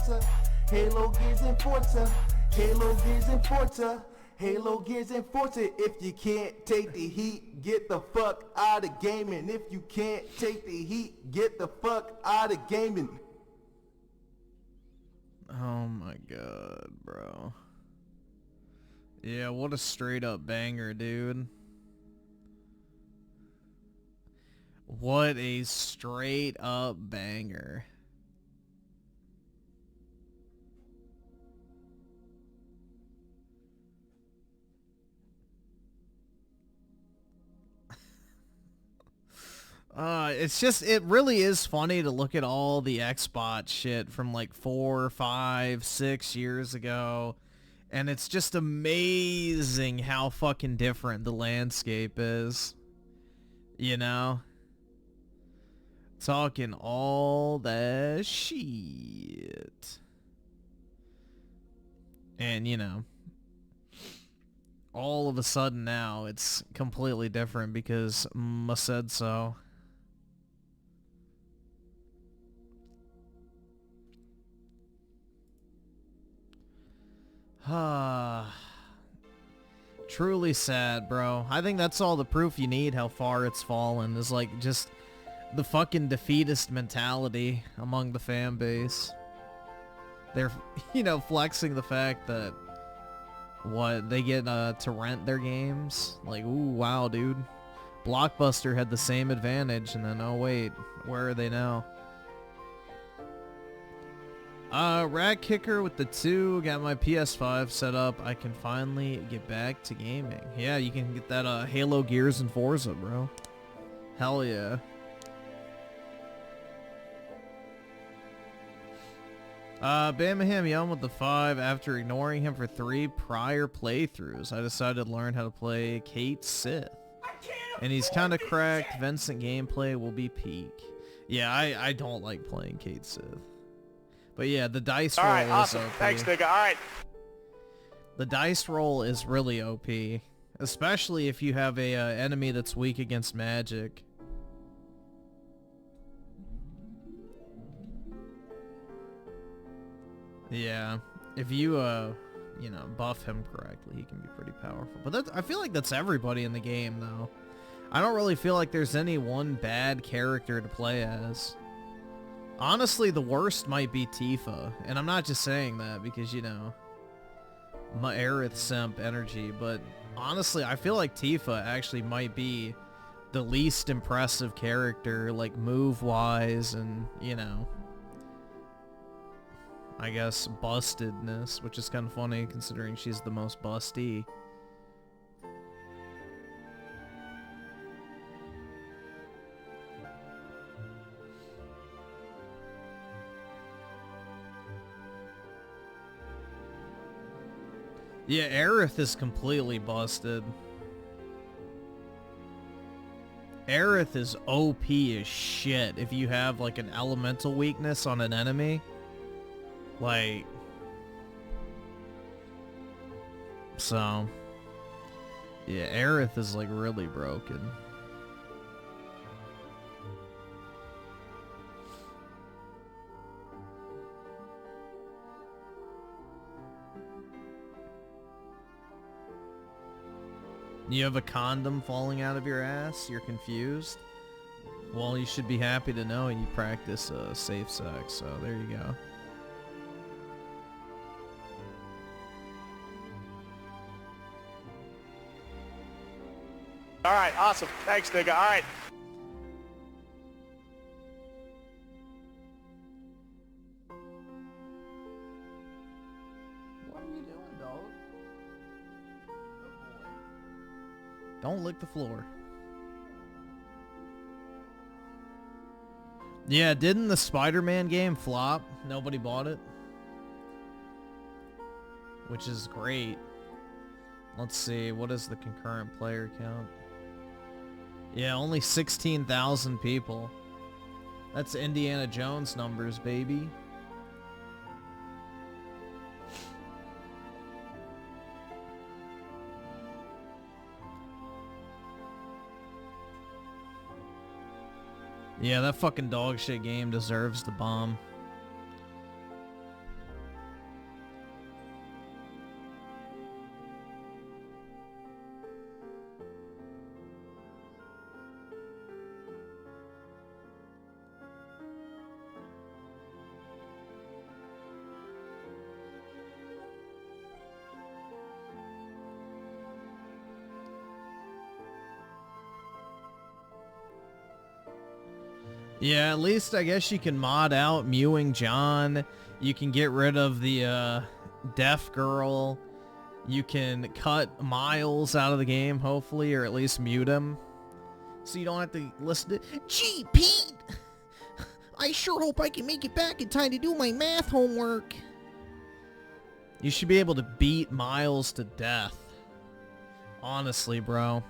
Forza. Halo Gears and Forza. Halo Gears and Forza. Halo Gears and Forza. If you can't take the heat, get the fuck out of gaming. If you can't take the heat, get the fuck out of gaming. Oh my god, bro. Yeah, what a straight up banger, dude. What a straight up banger. It really is funny to look at all the Xbox shit from like 4, 5, 6 years ago. And it's just amazing how fucking different the landscape is. You know? Talking all that shit. And, you know, all of a sudden now it's completely different because I said so. Truly sad, bro. I think that's all the proof you need how far it's fallen, is like just the fucking defeatist mentality among the fan base. They're, you know, flexing the fact that they get to rent their games. Like, ooh, wow, dude. Blockbuster had the same advantage, and then, oh wait, where are they now? Rat Kicker with the 2, got my PS5 set up. I can finally get back to gaming. Yeah, you can get that Halo Gears and Forza, bro. Hell yeah. Bamaham Yum with the 5. After ignoring him for 3 prior playthroughs, I decided to learn how to play Kate Sith. And he's kind of cracked. Vincent gameplay will be peak. Yeah, I don't like playing Kate Sith. But yeah, the dice roll is awesome. OP. Thanks, nigga. Alright. The dice roll is really OP. Especially if you have a enemy that's weak against magic. Yeah, if you, you know, buff him correctly, he can be pretty powerful. But I feel like that's everybody in the game, though. I don't really feel like there's any one bad character to play as. Honestly, the worst might be Tifa, and I'm not just saying that because, you know, my Aerith simp energy, but honestly, I feel like Tifa actually might be the least impressive character, like, move-wise and, you know, I guess bustedness, which is kind of funny considering she's the most busty. Yeah, Aerith is completely busted. Aerith is OP as shit if you have like an elemental weakness on an enemy. Like, so, yeah, Aerith is like really broken. You have a condom falling out of your ass? You're confused? Well, you should be happy to know you practice safe sex, so there you go. Alright, awesome. Thanks, nigga. Alright. What are you doing, dog? Don't lick the floor. Yeah, didn't the Spider-Man game flop? Nobody bought it? Which is great. Let's see, what is the concurrent player count? Yeah, only 16,000 people. That's Indiana Jones numbers, baby. Yeah, that fucking dog shit game deserves the bomb. Yeah, at least I guess you can mod out Mewing John. You can get rid of the deaf girl. You can cut Miles out of the game, hopefully, or at least mute him. So you don't have to listen to... Gee, Pete! I sure hope I can make it back in time to do my math homework. You should be able to beat Miles to death. Honestly, bro.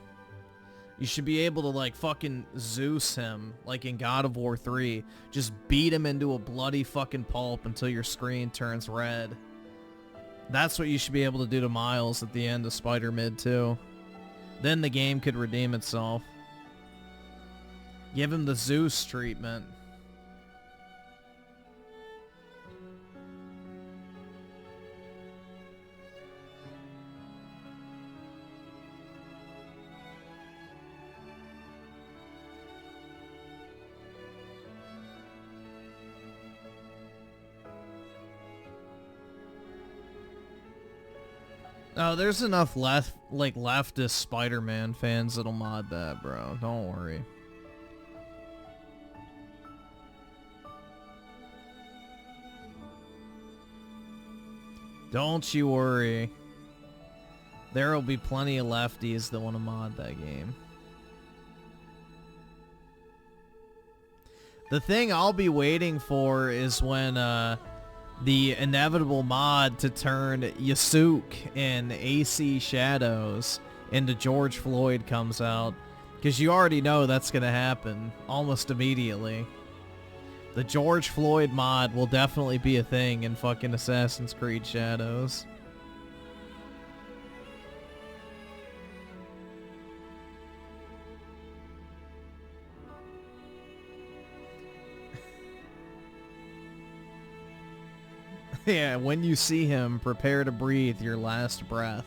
You should be able to, like, fucking Zeus him, like in God of War 3. Just beat him into a bloody fucking pulp until your screen turns red. That's what you should be able to do to Miles at the end of Spider-Mid 2. Then the game could redeem itself. Give him the Zeus treatment. Oh, there's enough leftist Spider-Man fans that'll mod that, bro. Don't worry. Don't you worry. There will be plenty of lefties that want to mod that game. The thing I'll be waiting for is when the inevitable mod to turn Yasuke in AC Shadows into George Floyd comes out. Because you already know that's going to happen almost immediately. The George Floyd mod will definitely be a thing in fucking Assassin's Creed Shadows. Yeah, when you see him, prepare to breathe your last breath.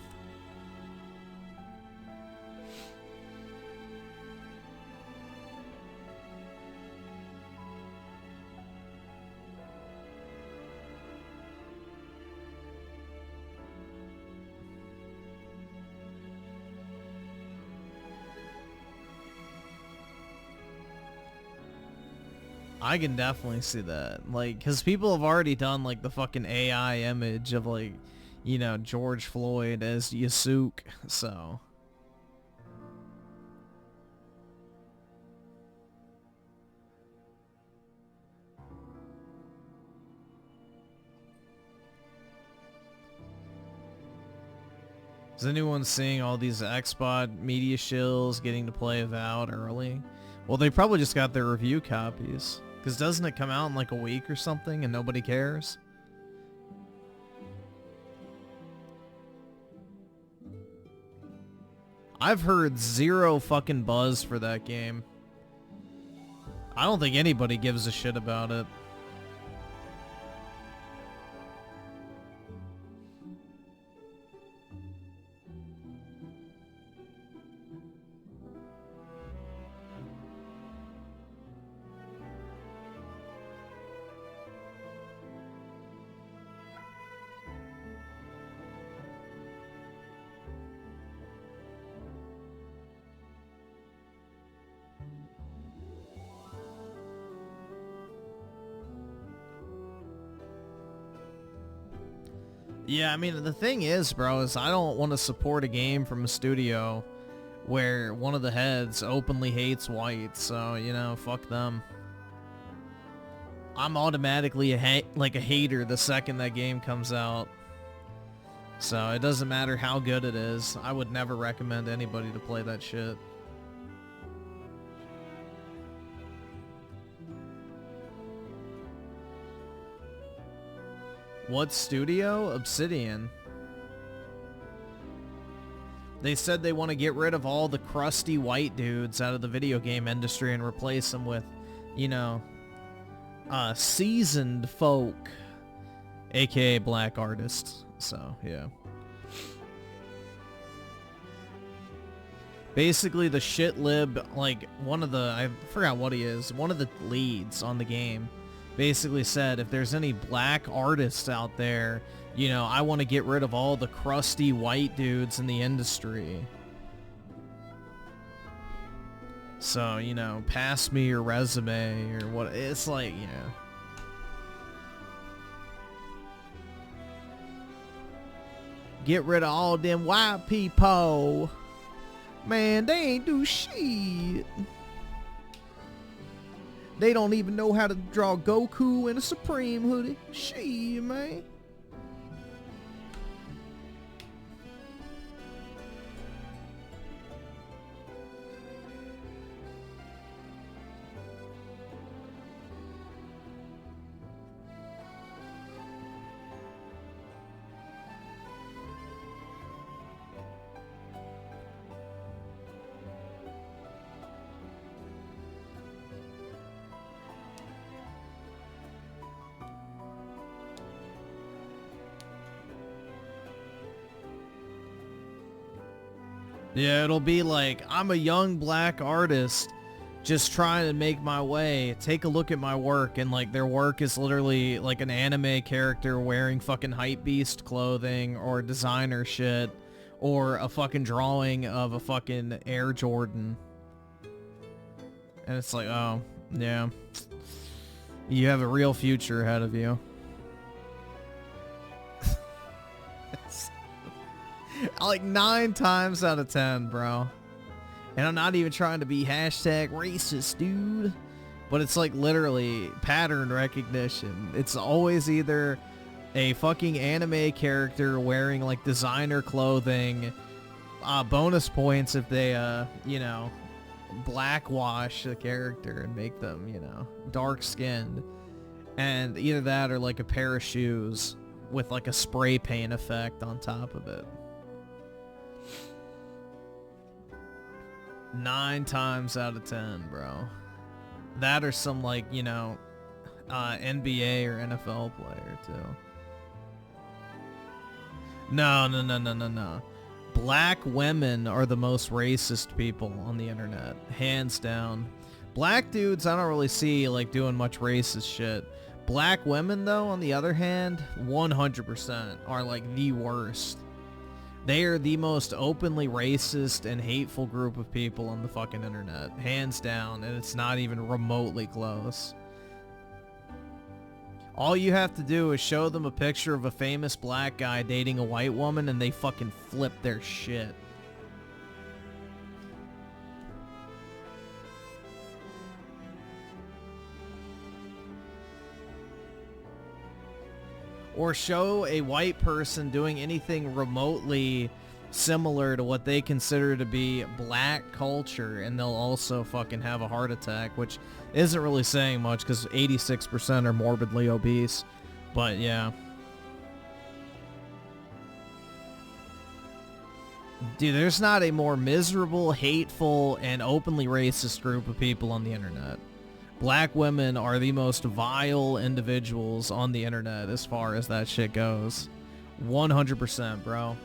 I can definitely see that, like, because people have already done, like, the fucking AI image of, like, you know, George Floyd as Yasuke, so. Is anyone seeing all these Xbox media shills getting to play Avowed early? Well, they probably just got their review copies. Because doesn't it come out in like a week or something and nobody cares? I've heard zero fucking buzz for that game. I don't think anybody gives a shit about it. Yeah, I mean, the thing is, bro, is I don't want to support a game from a studio where one of the heads openly hates whites, so, you know, fuck them. I'm automatically a hater the second that game comes out. So it doesn't matter how good it is. I would never recommend anybody to play that shit. What studio? Obsidian. They said they want to get rid of all the crusty white dudes out of the video game industry and replace them with, you know, seasoned folk, aka black artists. So, yeah. Basically, the shit lib, like, one of the, I forgot what he is, one of the leads on the game basically said, if there's any black artists out there, you know, I want to get rid of all the crusty white dudes in the industry. So, you know, pass me your resume or what. It's like, yeah. Get rid of all them white people. Man, they ain't do shit. They don't even know how to draw Goku in a Supreme hoodie. Shit, man. Yeah, it'll be like, I'm a young black artist just trying to make my way. Take a look at my work, and like their work is literally like an anime character wearing fucking hypebeast clothing or designer shit or a fucking drawing of a fucking Air Jordan. And it's like, oh, yeah. You have a real future ahead of you. Like 9 times out of 10, bro. And I'm not even trying to be hashtag racist, dude. But it's like literally pattern recognition. It's always either a fucking anime character wearing like designer clothing, bonus points if they, you know, blackwash a character and make them, you know, dark skinned. And either that or like a pair of shoes with like a spray paint effect on top of it. 9 times out of 10, bro. That or some like, you know, NBA or NFL player too. No. Black women are the most racist people on the internet, hands down. Black dudes, I don't really see like doing much racist shit. Black women though, on the other hand, 100% are like the worst. They are the most openly racist and hateful group of people on the fucking internet. Hands down, and it's not even remotely close. All you have to do is show them a picture of a famous black guy dating a white woman and they fucking flip their shit. Or show a white person doing anything remotely similar to what they consider to be black culture, and they'll also fucking have a heart attack, which isn't really saying much because 86% are morbidly obese. But yeah. Dude, there's not a more miserable, hateful, and openly racist group of people on the internet. Black women are the most vile individuals on the internet as far as that shit goes. 100%, bro.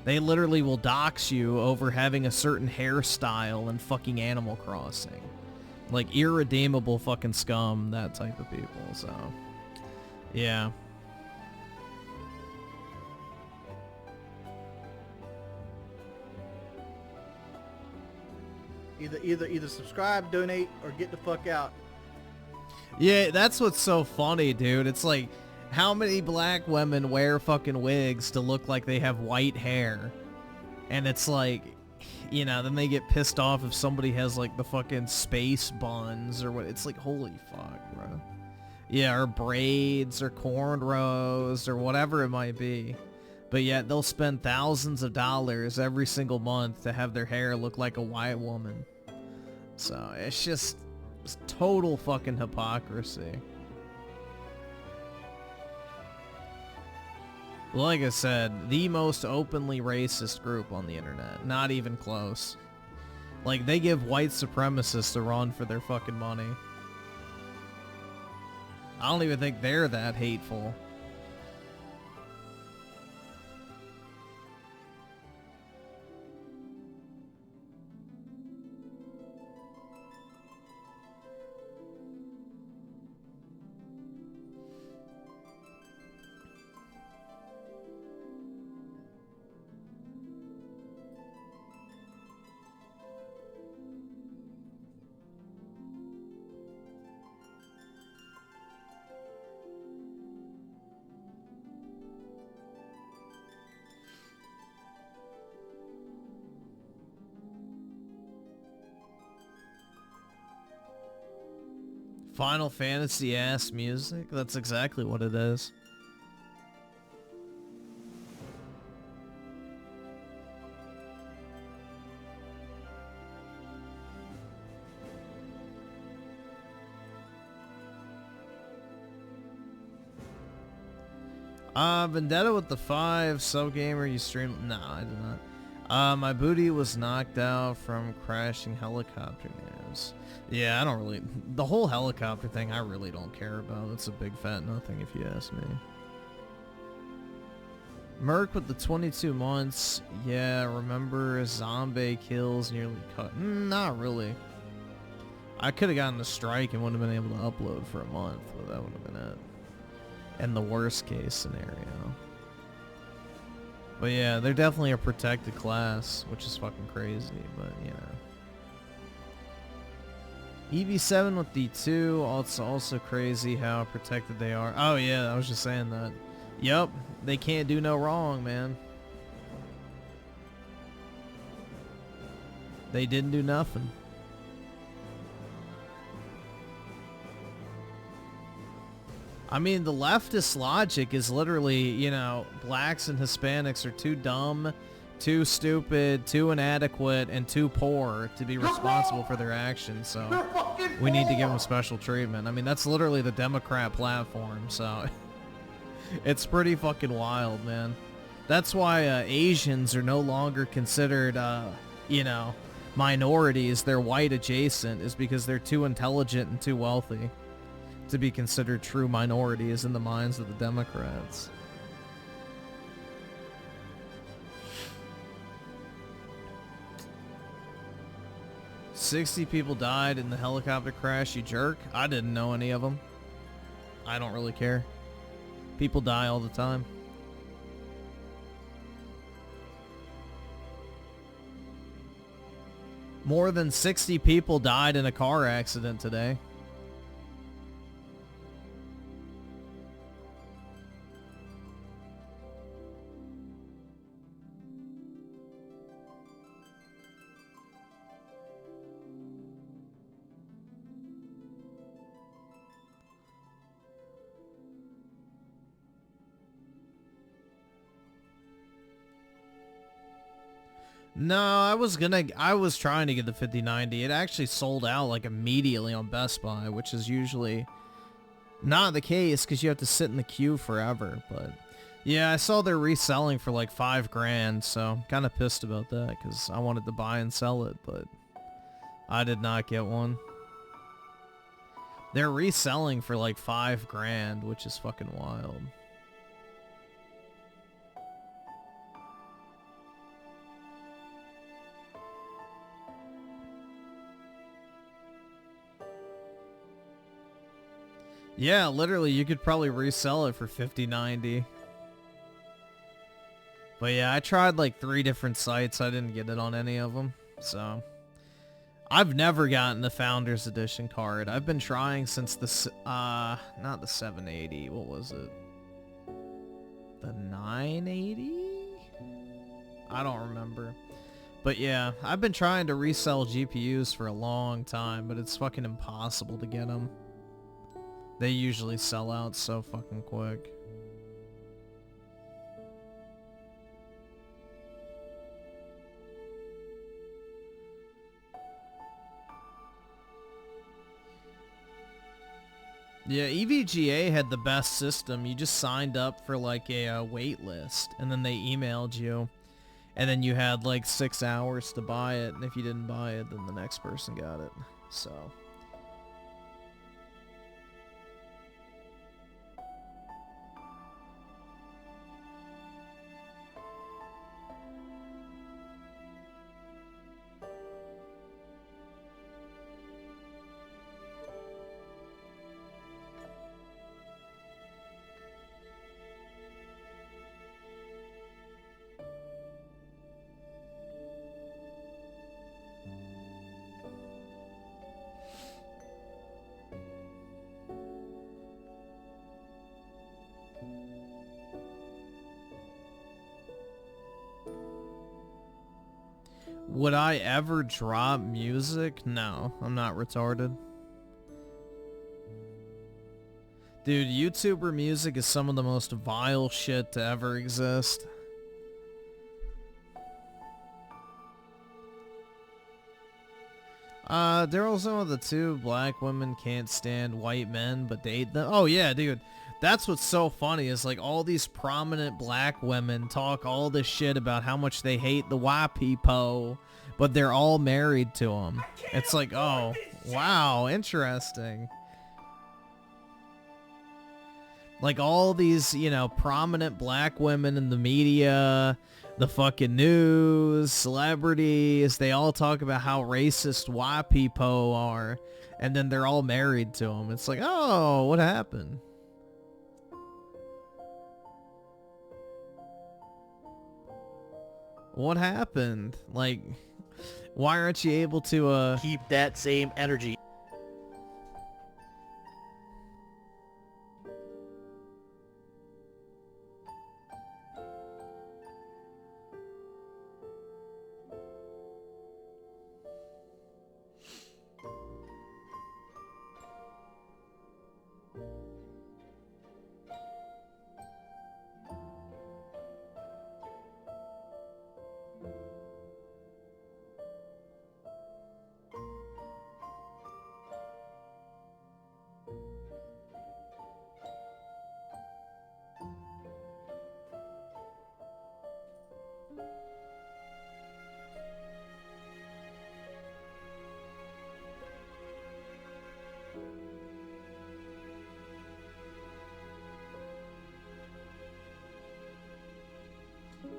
They literally will dox you over having a certain hairstyle in fucking Animal Crossing. Like, irredeemable fucking scum, that type of people, so... yeah. Either subscribe, donate, or get the fuck out. Yeah, that's what's so funny, dude. It's like, how many black women wear fucking wigs to look like they have white hair? And it's like, you know, then they get pissed off if somebody has like the fucking space buns or what. It's like, holy fuck, bro. Yeah, or braids or cornrows or whatever it might be. But yet they'll spend thousands of dollars every single month to have their hair look like a white woman. So it's total fucking hypocrisy. Like I said, the most openly racist group on the internet. Not even close. Like, they give white supremacists a run for their fucking money. I don't even think they're that hateful. Final Fantasy ass music? That's exactly what it is. Vendetta with the 5, Subgamer, you stream? No, I did not. My booty was knocked out from crashing helicopter news. Yeah, I don't really... The whole helicopter thing, I really don't care about. It's a big fat nothing if you ask me. Merc with the 22 months. Yeah, remember zombie kills nearly cut. Not really. I could have gotten a strike and wouldn't have been able to upload for a month, but that would have been it. In the worst case scenario. But yeah, they're definitely a protected class, which is fucking crazy, but you know. EV7 with D2, it's also crazy how protected they are. Oh yeah, I was just saying that. Yup, they can't do no wrong, man. They didn't do nothing. I mean, the leftist logic is literally, you know, blacks and Hispanics are too dumb, too stupid, too inadequate, and too poor to be responsible for their actions, so we need to give them special treatment. I mean, that's literally the Democrat platform, so it's pretty fucking wild, man. That's why Asians are no longer considered, you know, minorities. They're white adjacent, is because they're too intelligent and too wealthy to be considered true minorities in the minds of the Democrats. "60 people died in the helicopter crash, you jerk." I didn't know any of them. I don't really care. People die all the time. More than 60 people died in a car accident today. No, I was trying to get the 5090. It actually sold out like immediately on Best Buy, which is usually not the case because you have to sit in the queue forever. But yeah, I saw they're reselling for like $5,000, so kind of pissed about that because I wanted to buy and sell it, but I did not get one. They're reselling for like $5,000, which is fucking wild. Yeah, literally, you could probably resell it for $50.90. But yeah, I tried like 3 different sites. I didn't get it on any of them. So, I've never gotten the Founders Edition card. I've been trying since the, not the 780. What was it? The 980? I don't remember. But yeah, I've been trying to resell GPUs for a long time, but it's fucking impossible to get them. They usually sell out so fucking quick. Yeah, EVGA had the best system. You just signed up for like a wait list, and then they emailed you, and then you had like 6 hours to buy it, and if you didn't buy it, then the next person got it. So... Would I ever drop music? No, I'm not retarded. Dude, YouTuber music is some of the most vile shit to ever exist. They're also the two black women can't stand white men but date them. Oh yeah, dude. That's what's so funny is like all these prominent black women talk all this shit about how much they hate the white people, but they're all married to them. It's like, oh, wow, interesting. Like all these, you know, prominent black women in the media, the fucking news, celebrities, they all talk about how racist white people are, and then they're all married to them. It's like, oh, what happened? What happened? Like, why aren't you able to, Keep that same energy.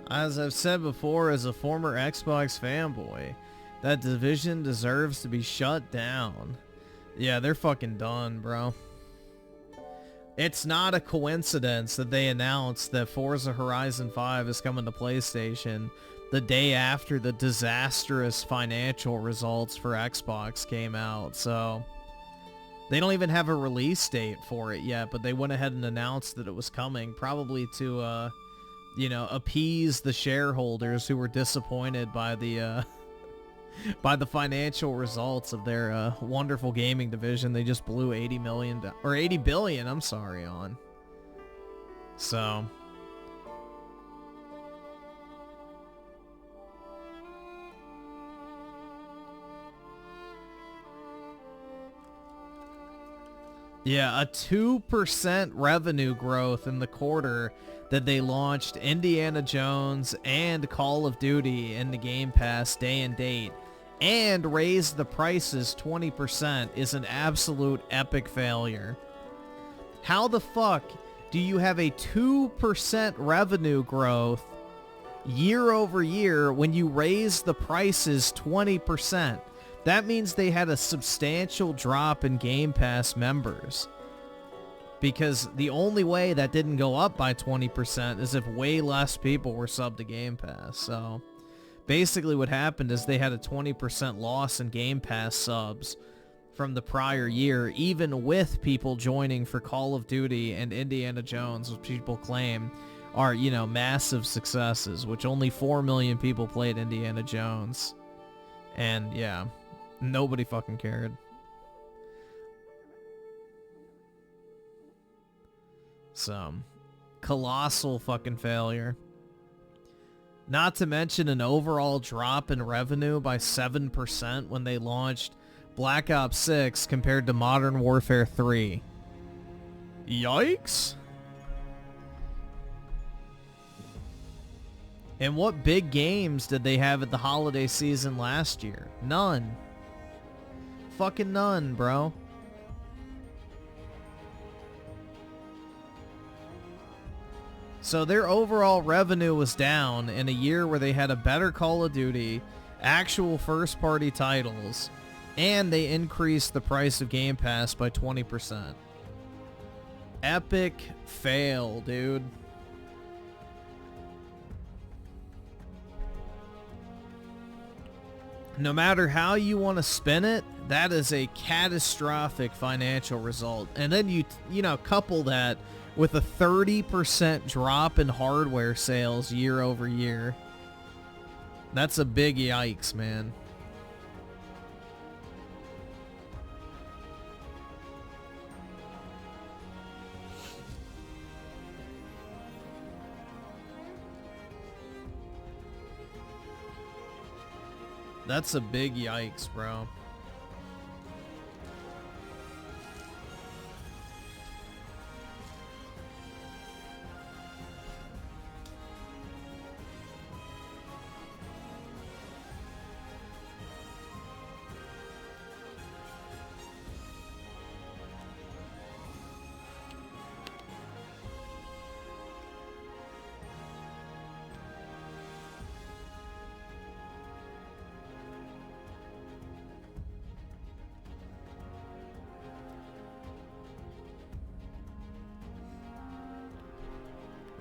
As I've said before, as a former Xbox fanboy, that division deserves to be shut down. Yeah, they're fucking done, bro. It's not a coincidence that they announced that Forza Horizon 5 is coming to PlayStation the day after the disastrous financial results for Xbox came out, so they don't even have a release date for it yet, but they went ahead and announced that it was coming, probably to, you know, appease the shareholders who were disappointed by the by the financial results of their wonderful gaming division. They just blew 80 billion, I'm sorry, on. So yeah, a 2% revenue growth in the quarter that they launched Indiana Jones and Call of Duty in the Game Pass day and date and raised the prices 20% is an absolute epic failure. How the fuck do you have a 2% revenue growth year over year when you raise the prices 20%? That means they had a substantial drop in Game Pass members. Because the only way that didn't go up by 20% is if way less people were subbed to Game Pass. So basically what happened is they had a 20% loss in Game Pass subs from the prior year, even with people joining for Call of Duty and Indiana Jones, which people claim are, you know, massive successes, which only 4 million people played Indiana Jones. And yeah, nobody fucking cared. So, colossal fucking failure. Not to mention an overall drop in revenue by 7% when they launched Black Ops 6 compared to Modern Warfare 3. Yikes! And what big games did they have at the holiday season last year? None. Fucking none, bro. So their overall revenue was down in a year where they had a better Call of Duty, actual first-party titles, and they increased the price of Game Pass by 20%. Epic fail, dude. No matter how you want to spin it, that is a catastrophic financial result. And then you know, couple that with a 30% drop in hardware sales year over year. That's a big yikes, man. That's a big yikes, bro.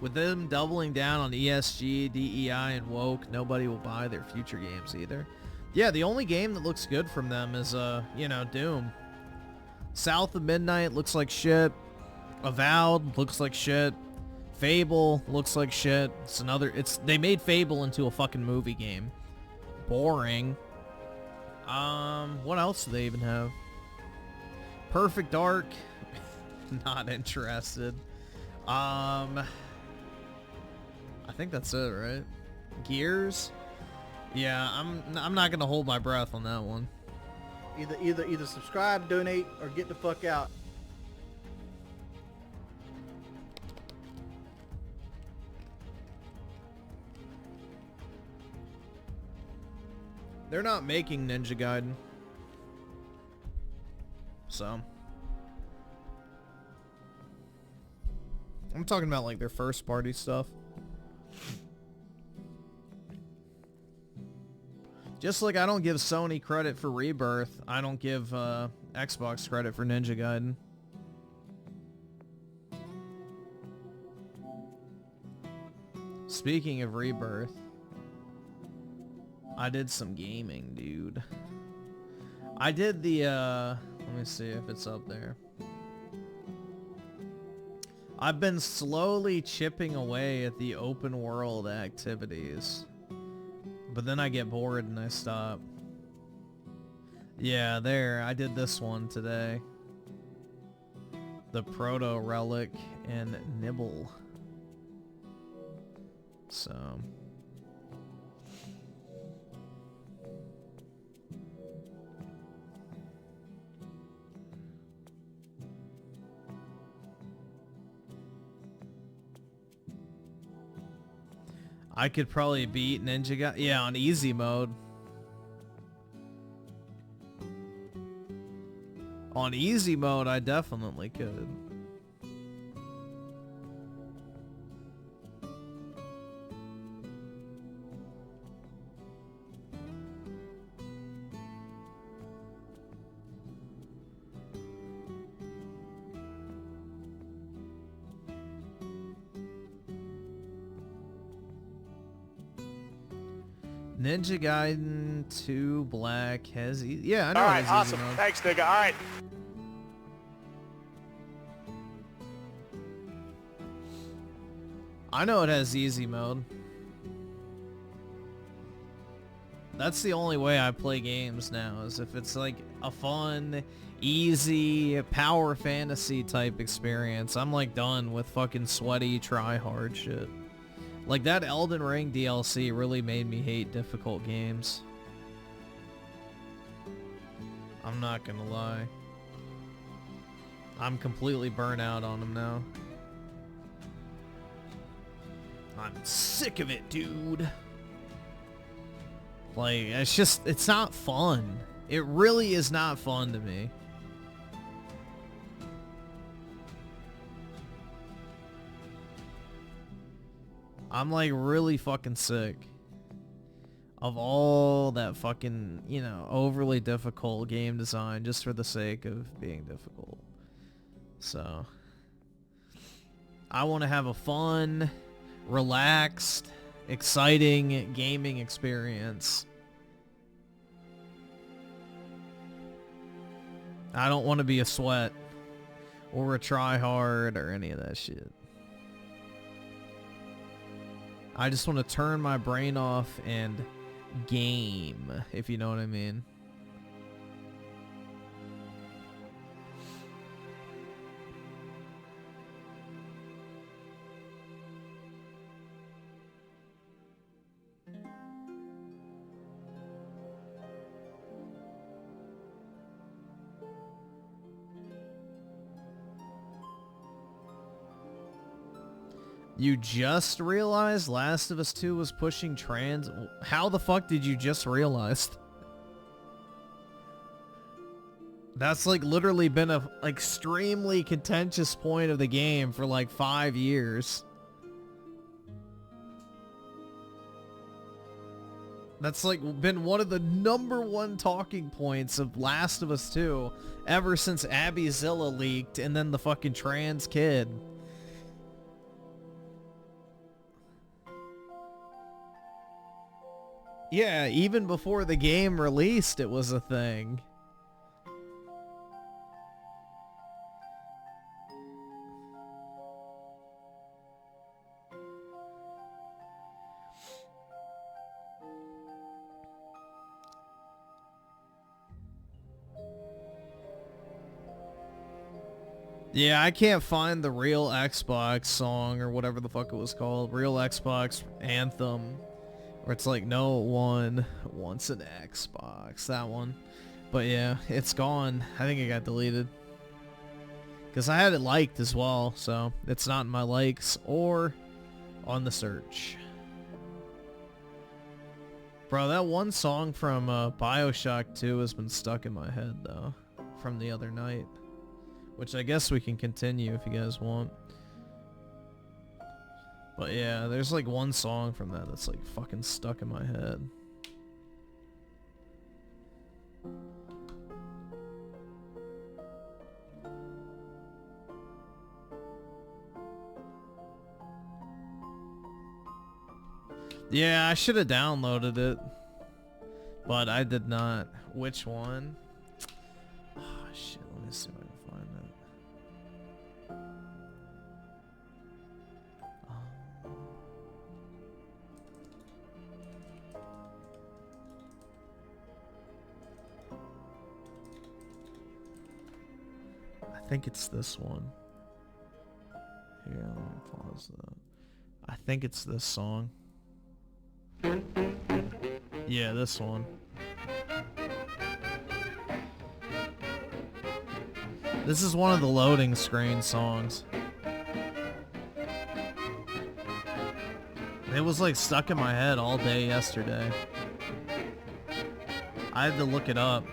With them doubling down on ESG, DEI, and woke, nobody will buy their future games either. Yeah, the only game that looks good from them is, you know, Doom. South of Midnight looks like shit. Avowed looks like shit. Fable looks like shit. They made Fable into a fucking movie game. Boring. What else do they even have? Perfect Dark. Not interested. I think that's it, right? Gears? Yeah, I'm not gonna hold my breath on that one. Either subscribe, donate, or get the fuck out. They're not making Ninja Gayden. So. I'm talking about like their first party stuff. Just like I don't give Sony credit for Rebirth, I don't give Xbox credit for Ninja Gayden. Speaking of Rebirth, I did some gaming, dude. I did the, let me see if it's up there. I've been slowly chipping away at the open world activities. But then I get bored and I stop. Yeah, there. I did this one today. The Proto Relic and Nibble. So. I could probably beat Ninja Gayden. Yeah, on easy mode. On easy mode, I definitely could. Ninja Gaiden 2 Black has yeah, I know. All right, it has awesome. easy mode. Thanks, nigga. All right. I know it has easy mode. That's the only way I play games now, is if it's like a fun, easy, power fantasy type experience. I'm like done with fucking sweaty, try hard shit. Like that Elden Ring DLC really made me hate difficult games. I'm not gonna lie. I'm completely burnt out on them now. I'm sick of it, dude. Like, it's not fun. It really is not fun to me. I'm like really fucking sick of all that fucking, you know, overly difficult game design just for the sake of being difficult. So, I want to have a fun, relaxed, exciting gaming experience. I don't want to be a sweat or a try hard or any of that shit. I just want to turn my brain off and game, if you know what I mean. You just realized Last of Us 2 was pushing trans? How the fuck did you just realize? That's like literally been a extremely contentious point of the game for like 5 years. That's like been one of the #1 talking points of Last of Us 2 ever since Abby Zilla leaked and then the fucking trans kid. Yeah, even before the game released, it was a thing. Yeah, I can't find the Real Xbox song or whatever the fuck it was called. Real Xbox Anthem. Where it's like, no one wants an Xbox. That one. But yeah, it's gone. I think it got deleted. Because I had it liked as well, so it's not in my likes or on the search. Bro, that one song from Bioshock 2 has been stuck in my head, though. From the other night. Which I guess we can continue if you guys want. But yeah, there's like one song from that that's like fucking stuck in my head. Yeah, I should have downloaded it. But I did not. Which one? Oh shit, let me see if I can find it. I think it's this one. Here, let me pause that. I think it's this song. Yeah, this one. This is one of the loading screen songs. It was like stuck in my head all day yesterday. I had to look it up.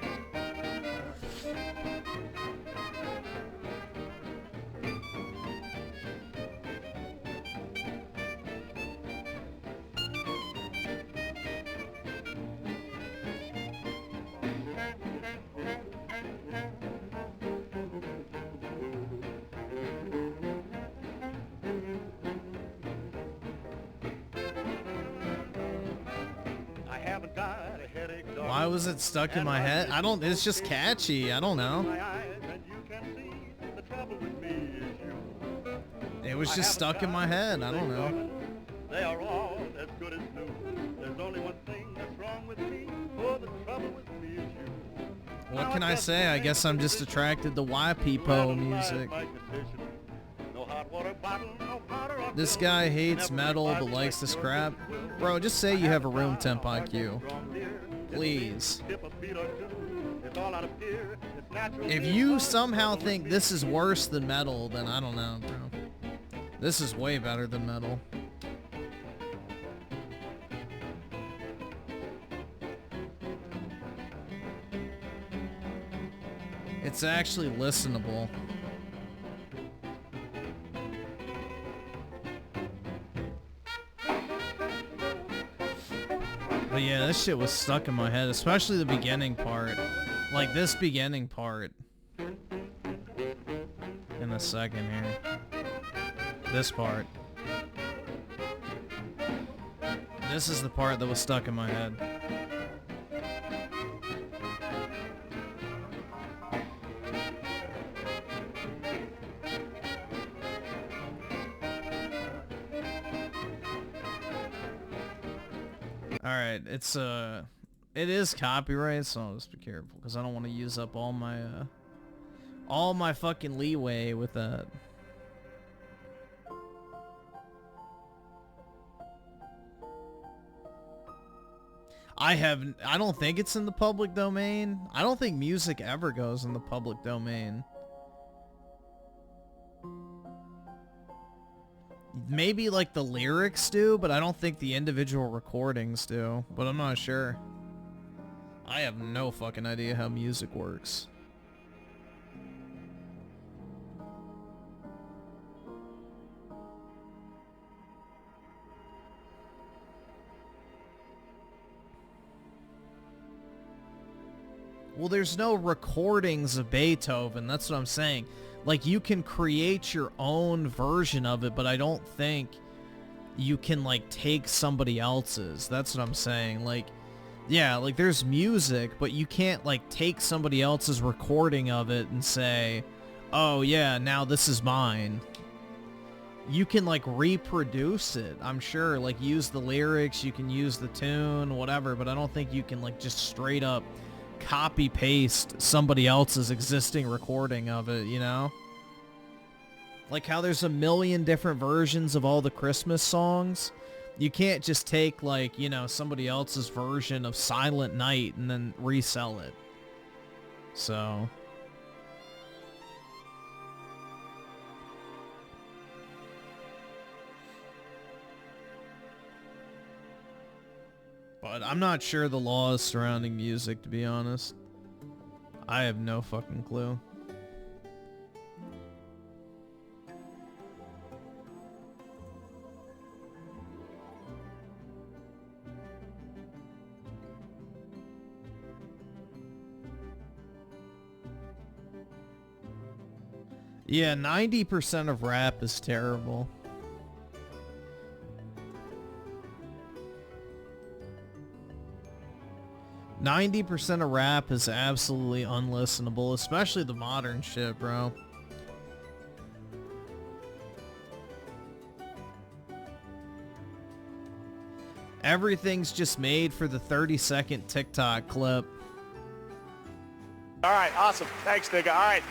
Why was it stuck in my head? I don't, it's just catchy. I don't know. It was just stuck in my head. I don't know. They are all as good as new. There's only one thing that's wrong with me. Oh, the trouble with me is you. What can I say? I guess I'm just attracted to YPO music. This guy hates metal but likes this crap. Bro, just say you have a room temp IQ. Please. If you somehow think this is worse than metal, then I don't know, bro. This is way better than metal. It's actually listenable. But yeah, this shit was stuck in my head, especially the beginning part. Like this beginning part. In a second here. This part. This is the part that was stuck in my head. Alright, it is copyright, so I'll just be careful, because I don't want to use up all my fucking leeway with that. I don't think it's in the public domain. I don't think music ever goes in the public domain. Maybe like the lyrics do, but I don't think the individual recordings do. But I'm not sure. I have no fucking idea how music works. Well, there's no recordings of Beethoven. That's what I'm saying. Like, you can create your own version of it, but I don't think you can, like, take somebody else's. That's what I'm saying. Like, yeah, like, there's music, but you can't, like, take somebody else's recording of it and say, oh, yeah, now this is mine. You can, like, reproduce it, I'm sure. Like, use the lyrics, you can use the tune, whatever, but I don't think you can, like, just straight up copy paste somebody else's existing recording of it, you know? Like how there's a million different versions of all the Christmas songs. You can't just take, like, you know, somebody else's version of Silent Night and then resell it. So but I'm not sure the laws surrounding music, to be honest. I have no fucking clue. Yeah, 90% of rap is terrible. 90% of rap is absolutely unlistenable, especially the modern shit, bro. Everything's just made for the 30-second TikTok clip. All right, awesome. Thanks, nigga. All right.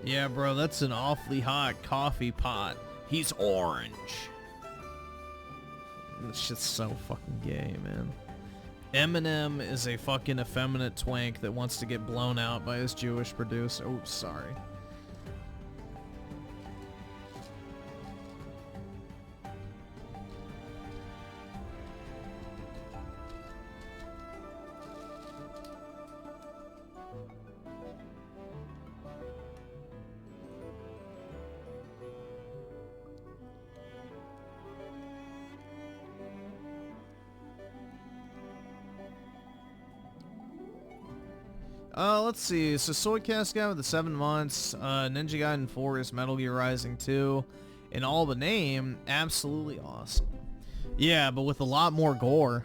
Yeah, bro, that's an awfully hot coffee pot. He's orange. This shit's so fucking gay, man. Eminem is a fucking effeminate twank that wants to get blown out by his Jewish producer. Oh, sorry. Let's see. So Soycast guy with the 7 months, Ninja Gayden 4 is Metal Gear Rising 2, and all the name, absolutely awesome. Yeah, but with a lot more gore,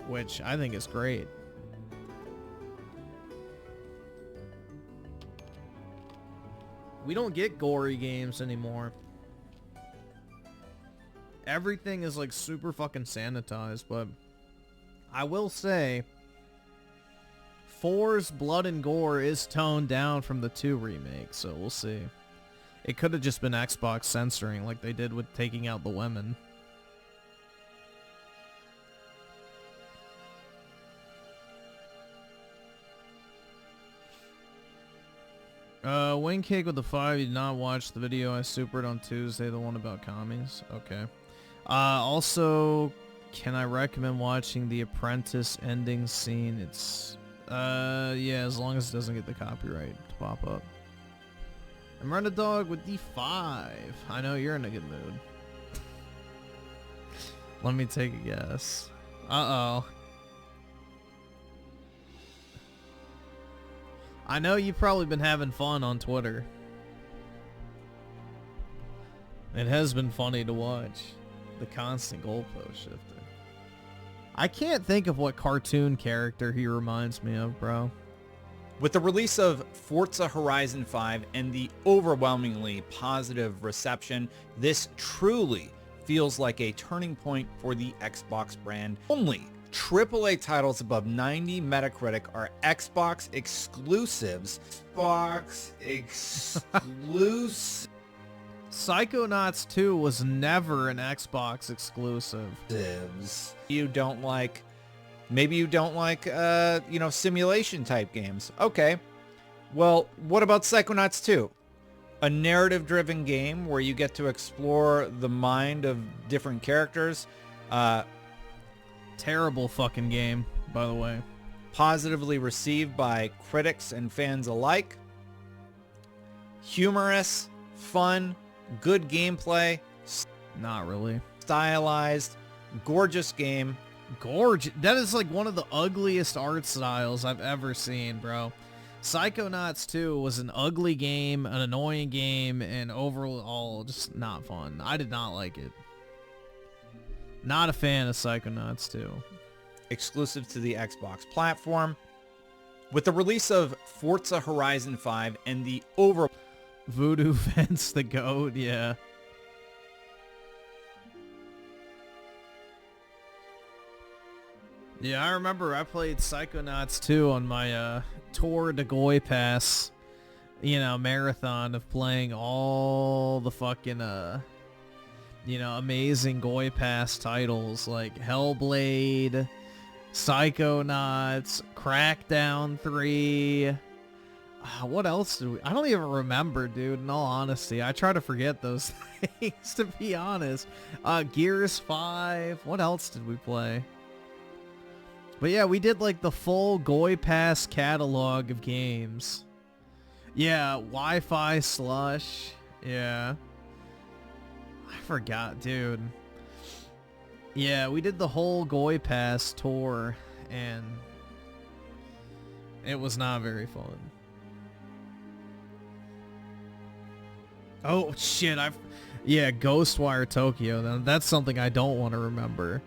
which I think is great. We don't get gory games anymore. Everything is like super fucking sanitized, but I will say 4's blood and gore is toned down from the 2 remake, so we'll see. It could have just been Xbox censoring like they did with taking out the women. Wayne Cake with the 5, you did not watch the video I supered on Tuesday, the one about commies. Okay. Also, can I recommend watching The Apprentice ending scene? It's yeah, as long as it doesn't get the copyright to pop up. I'm Run a Dog with D5. I know you're in a good mood. Let me take a guess. Uh-oh. I know you've probably been having fun on Twitter. It has been funny to watch. The constant goalpost shifter. I can't think of what cartoon character he reminds me of, bro. With the release of Forza Horizon 5 and the overwhelmingly positive reception, this truly feels like a turning point for the Xbox brand. Only AAA titles above 90 Metacritic are Xbox exclusives. Xbox exclusives. Psychonauts 2 was never an Xbox exclusive. You don't like, maybe you don't like, simulation type games. Okay. Well, what about Psychonauts 2? A narrative-driven game where you get to explore the mind of different characters. Terrible fucking game, by the way. Positively received by critics and fans alike. Humorous, fun, good gameplay. Not really. Stylized, gorgeous game. Gorgeous. That is like one of the ugliest art styles I've ever seen, bro. Psychonauts 2 was an ugly game, an annoying game, and overall just not fun. I did not like it. Not a fan of Psychonauts 2. Exclusive to the Xbox platform. With the release of Forza Horizon 5 and the Voodoo Vince the GOAT, yeah. Yeah, I remember I played Psychonauts 2 on my Tour de Goy Pass, marathon of playing all the fucking, amazing Goy Pass titles like Hellblade, Psychonauts, Crackdown 3. What else did we... I don't even remember, dude, in all honesty. I try to forget those things, to be honest. Gears 5. What else did we play? But yeah, we did like the full Goy Pass catalog of games. Yeah, Wi-Fi Slush. Yeah. I forgot, dude. Yeah, we did the whole Goy Pass tour, and it was not very fun. Oh, shit, yeah, Ghostwire Tokyo. That's something I don't want to remember.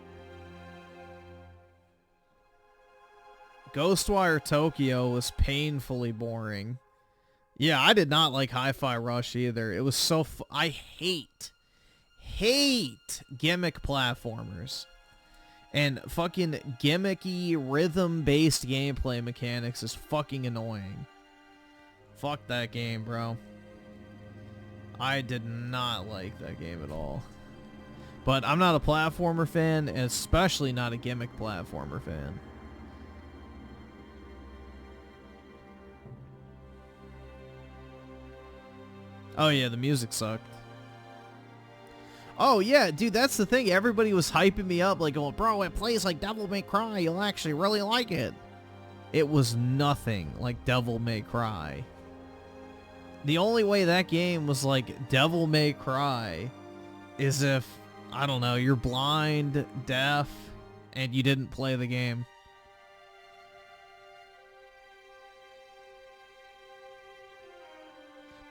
Ghostwire Tokyo was painfully boring. Yeah, I did not like Hi-Fi Rush either. It was so... I hate gimmick platformers. And fucking gimmicky, rhythm-based gameplay mechanics is fucking annoying. Fuck that game, bro. I did not like that game at all. But I'm not a platformer fan, and especially not a gimmick platformer fan. Oh yeah, the music sucked. Oh yeah, dude, that's the thing. Everybody was hyping me up, like, going, bro, it plays like Devil May Cry. You'll actually really like it. It was nothing like Devil May Cry. The only way that game was like Devil May Cry is if, I don't know, you're blind, deaf, and you didn't play the game.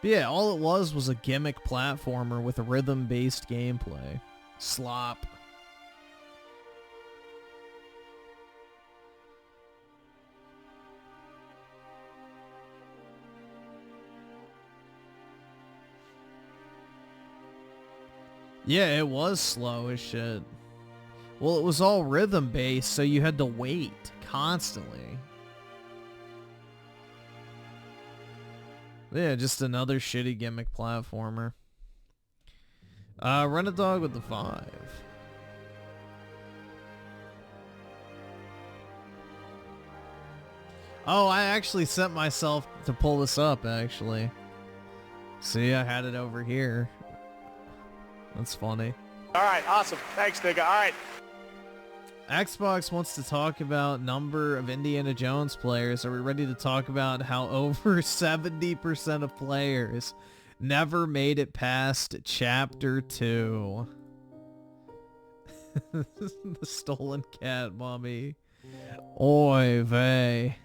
But yeah, all it was a gimmick platformer with a rhythm-based gameplay. Slop. Yeah, it was slow as shit. Well, it was all rhythm-based, so you had to wait constantly. Yeah, just another shitty gimmick platformer. Run a dog with the 5. Oh, I actually sent myself to pull this up, actually. See, I had it over here. That's funny. All right, awesome. Thanks, nigga. All right. Xbox wants to talk about number of Indiana Jones players. Are we ready to talk about how over 70% of players never made it past Chapter 2? The stolen cat, mommy. Oy vey.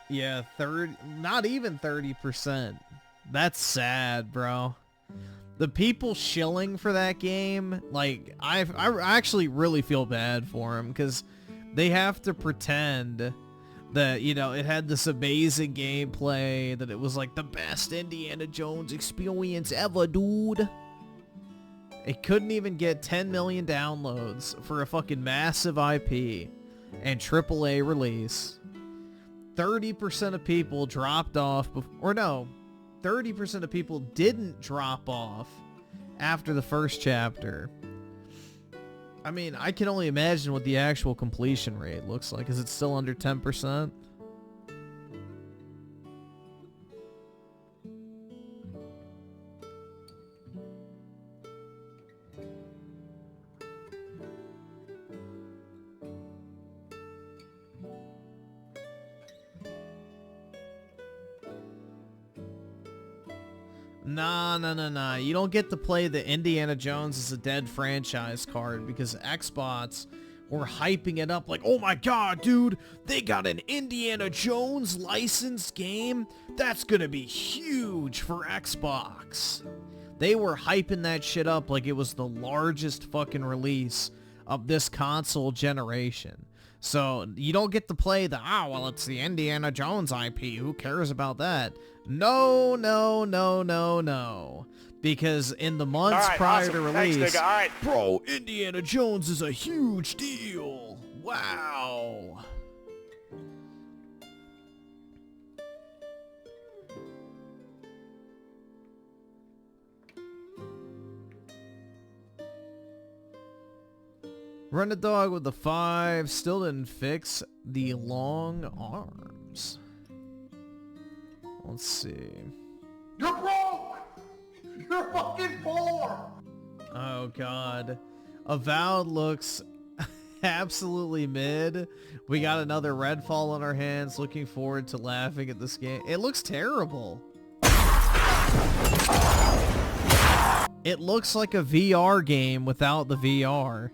Yeah, not even 30%. That's sad, bro. The people shilling for that game, like, I actually really feel bad for them, because they have to pretend that, it had this amazing gameplay, that it was like the best Indiana Jones experience ever, dude. It couldn't even get 10 million downloads for a fucking massive IP and AAA release. 30% of people dropped off, or no, 30% of people didn't drop off after the first chapter. I mean, I can only imagine what the actual completion rate looks like. Is it still under 10%? Nah. You don't get to play the Indiana Jones as a dead franchise card because Xbox were hyping it up like, oh my god, dude, they got an Indiana Jones licensed game? That's gonna be huge for Xbox. They were hyping that shit up like it was the largest fucking release of this console generation. So you don't get to play the, well, it's the Indiana Jones IP. Who cares about that? No. Because in the months prior to release, Thanks, nigga. All right. bro, Indiana Jones is a huge deal. Wow. Run the dog with the 5 still didn't fix the long arms. Let's see. You're broke! You're fucking poor! Oh god. Avowed looks absolutely mid. We got another Redfall on our hands. Looking forward to laughing at this game. It looks terrible. It looks like a VR game without the VR.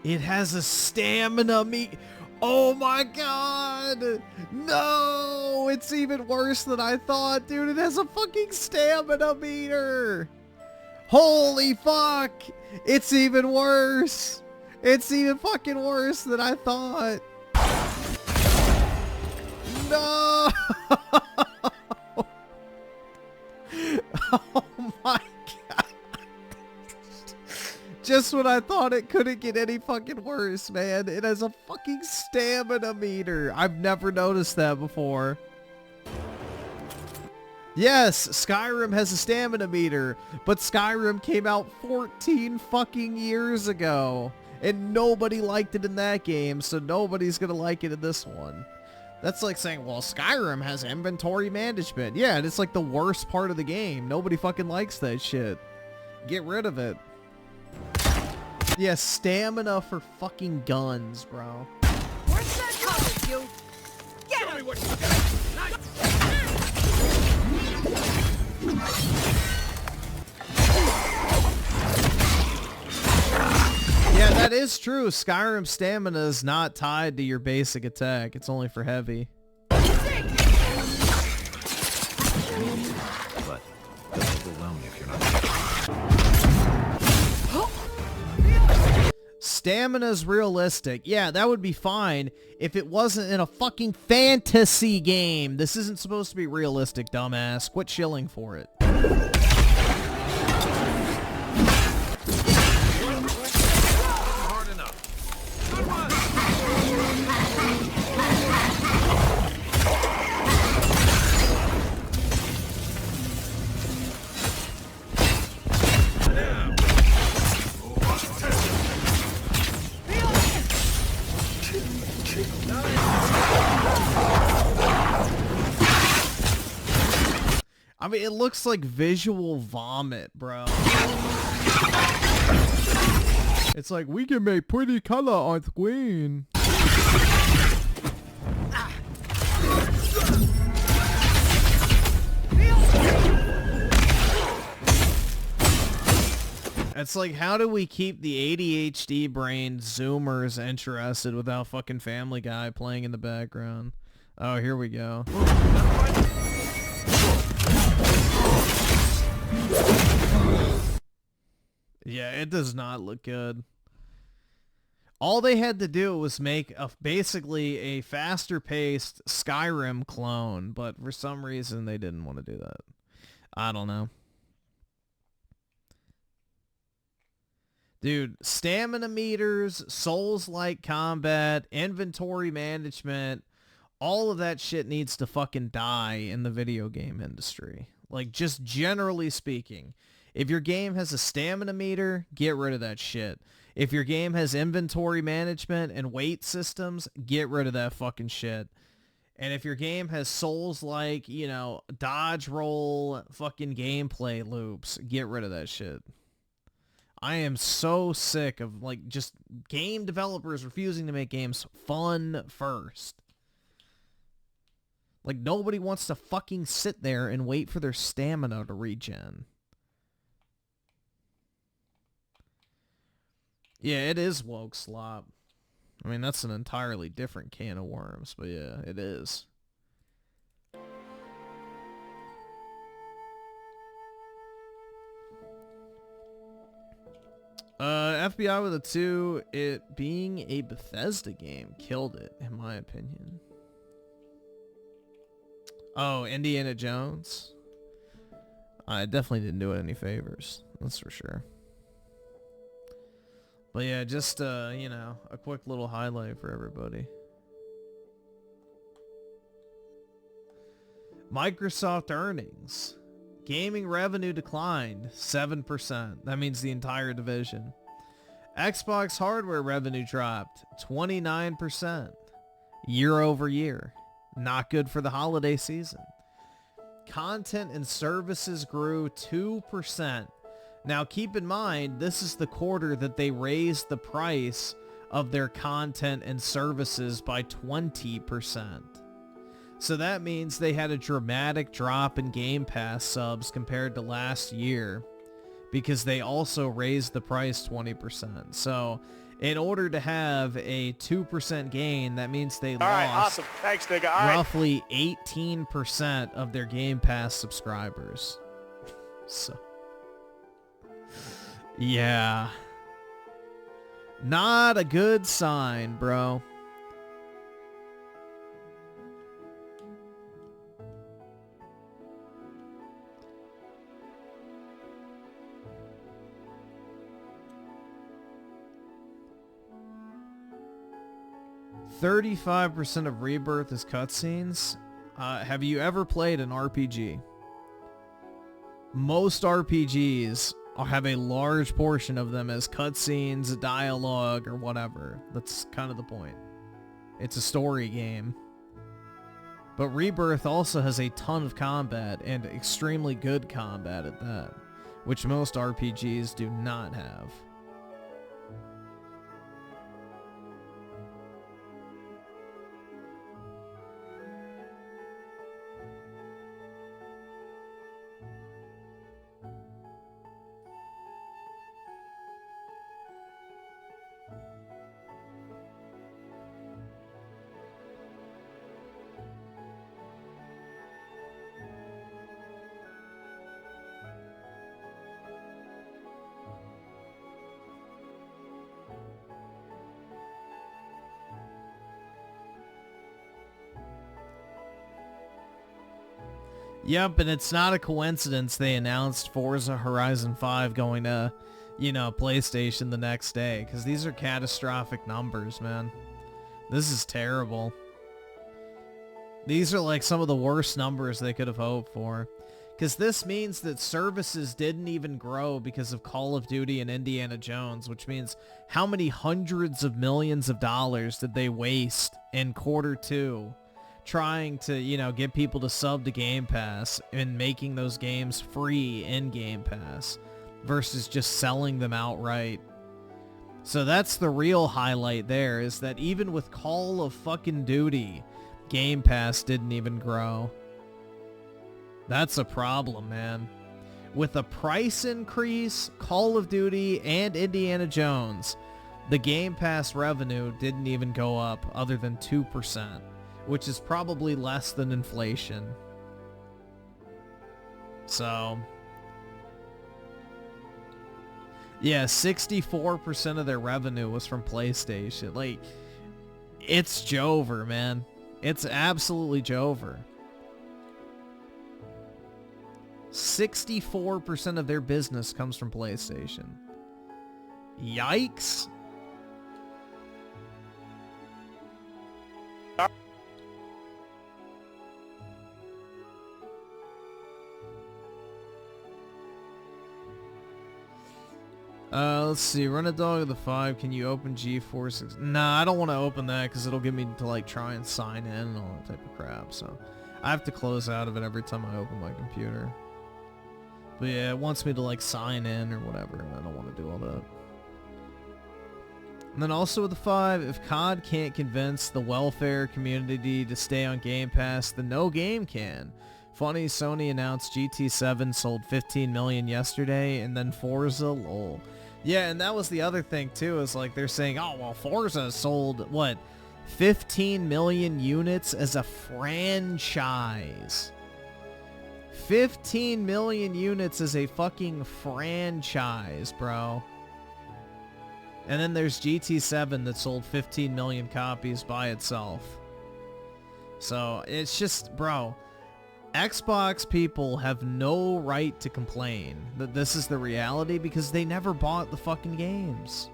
It has a stamina Oh my god! No! It's even worse than I thought, dude. It has a fucking stamina meter! Holy fuck! It's even worse! It's even fucking worse than I thought! No! Oh my god! Just when I thought it couldn't get any fucking worse, man. It has a fucking stamina meter. I've never noticed that before. Yes, Skyrim has a stamina meter, but Skyrim came out 14 fucking years ago. And nobody liked it in that game, so nobody's gonna like it in this one. That's like saying, well, Skyrim has inventory management. Yeah, and it's like the worst part of the game. Nobody fucking likes that shit. Get rid of it. Yeah, stamina for fucking guns, bro. Where's that coming, you? Get him! Yeah, that is true. Skyrim stamina is not tied to your basic attack. It's only for heavy. But don't overwhelm me if you're not. Stamina's realistic. Yeah, that would be fine if it wasn't in a fucking fantasy game. This isn't supposed to be realistic, dumbass. Quit shilling for it. Hard enough. Good one. I mean, it looks like visual vomit, bro. It's like, we can make pretty color on screen. It's like, how do we keep the ADHD brain Zoomers interested without fucking Family Guy playing in the background? Oh, here we go. Yeah, it does not look good. All they had to do was make basically a faster-paced Skyrim clone, but for some reason they didn't want to do that. I don't know. Dude, stamina meters, Souls-like combat, inventory management, all of that shit needs to fucking die in the video game industry. Like, just generally speaking. If your game has a stamina meter, get rid of that shit. If your game has inventory management and weight systems, get rid of that fucking shit. And if your game has Souls-like, you know, dodge roll fucking gameplay loops, get rid of that shit. I am so sick of, like, just game developers refusing to make games fun first. Like, nobody wants to fucking sit there and wait for their stamina to regen. Yeah, it is woke slop. I mean, that's an entirely different can of worms, but yeah, it is. FBI with a 2, it being a Bethesda game killed it, in my opinion. Oh, Indiana Jones? I definitely didn't do it any favors, that's for sure. But yeah, just, you know, a quick little highlight for everybody. Microsoft earnings. Gaming revenue declined 7%. That means the entire division. Xbox hardware revenue dropped 29% year over year. Not good for the holiday season. Content and services grew 2%. Now keep in mind, this is the quarter that they raised the price of their content and services by 20%. So that means they had a dramatic drop in Game Pass subs compared to last year because they also raised the price 20%. So in order to have a 2% gain, that means they All right, lost awesome. Thanks, nigga. All right. roughly 18% of their Game Pass subscribers. So, yeah. Not a good sign, bro. %35 of Rebirth is cutscenes. Have you ever played an RPG? Most RPGs have a large portion of them as cutscenes, dialogue, or whatever. That's kind of the point. It's a story game. But Rebirth also has a ton of combat, and extremely good combat at that, which most RPGs do not have. Yep, and it's not a coincidence they announced Forza Horizon 5 going to, you know, PlayStation the next day, because these are catastrophic numbers, man. This is terrible. These are like some of the worst numbers they could have hoped for. Because this means that services didn't even grow because of Call of Duty and Indiana Jones, which means how many hundreds of millions of dollars did they waste in Q2 trying to, you know, get people to sub to Game Pass and making those games free in Game Pass versus just selling them outright. So that's the real highlight there, is that even with Call of fucking Duty, Game Pass didn't even grow. That's a problem, man. With a price increase, Call of Duty and Indiana Jones, the Game Pass revenue didn't even go up other than 2%, which is probably less than inflation. So, Yeah, 64% of their revenue was from PlayStation. Like, it's Jover, man. It's absolutely Jover. 64% of their business comes from PlayStation. Yikes. Let's see. Run a dog of the 5. Can you open G46? Nah, I don't want to open that because it'll get me to like try and sign in and all that type of crap. So I have to close out of it every time I open my computer. But yeah, it wants me to like sign in or whatever, and I don't want to do all that. And then also with the 5, if COD can't convince the welfare community to stay on Game Pass, then no game can. Funny, Sony announced GT7 sold 15 million yesterday, and then Forza, lol. Yeah, and that was the other thing too, is like they're saying, oh, well, Forza sold, what, 15 million units as a franchise. 15 million units as a fucking franchise, bro. And then there's GT7 that sold 15 million copies by itself. So it's just, bro, Xbox people have no right to complain that this is the reality because they never bought the fucking games.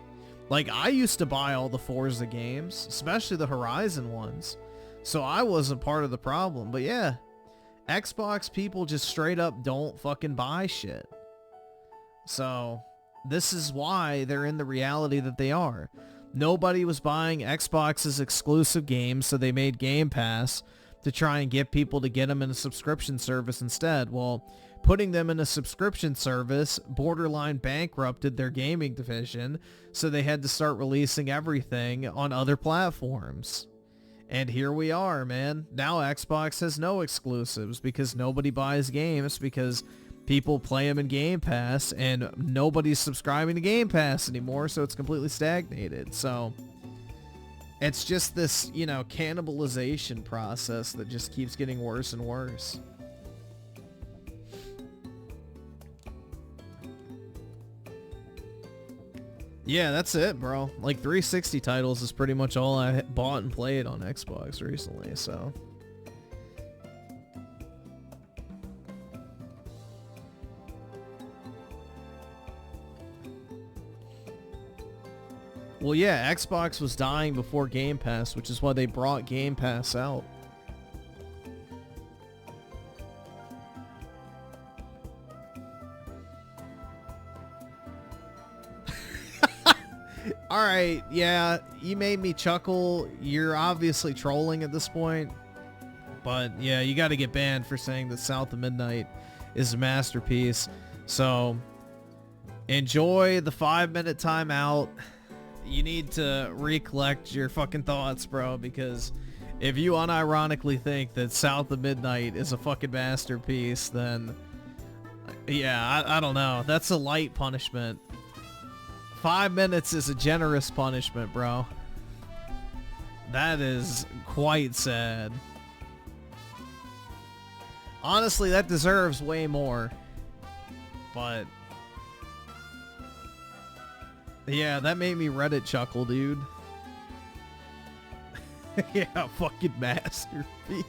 Like, I used to buy all the Forza games, especially the Horizon ones. So I wasn't part of the problem. But yeah, Xbox people just straight up don't fucking buy shit. So this is why they're in the reality that they are. Nobody was buying Xbox's exclusive games, so they made Game Pass to try and get people to get them in a subscription service instead. Well, putting them in a subscription service borderline bankrupted their gaming division, so they had to start releasing everything on other platforms. And here we are, man. Now Xbox has no exclusives because nobody buys games because people play them in Game Pass and nobody's subscribing to Game Pass anymore, so it's completely stagnated. So it's just this, you know, cannibalization process that just keeps getting worse and worse. Yeah, that's it, bro. Like, 360 titles is pretty much all I bought and played on Xbox recently, so. Well, yeah, Xbox was dying before Game Pass, which is why they brought Game Pass out. Alright, yeah, you made me chuckle. You're obviously trolling at this point. But, yeah, you gotta get banned for saying that South of Midnight is a masterpiece. So, enjoy the 5-minute timeout. You need to recollect your fucking thoughts, bro, because if you unironically think that South of Midnight is a fucking masterpiece, then, yeah, I don't know. That's a light punishment. 5 minutes is a generous punishment, bro. That is quite sad. Honestly, that deserves way more. But yeah, that made me Reddit chuckle, dude. Yeah, fucking masterpiece.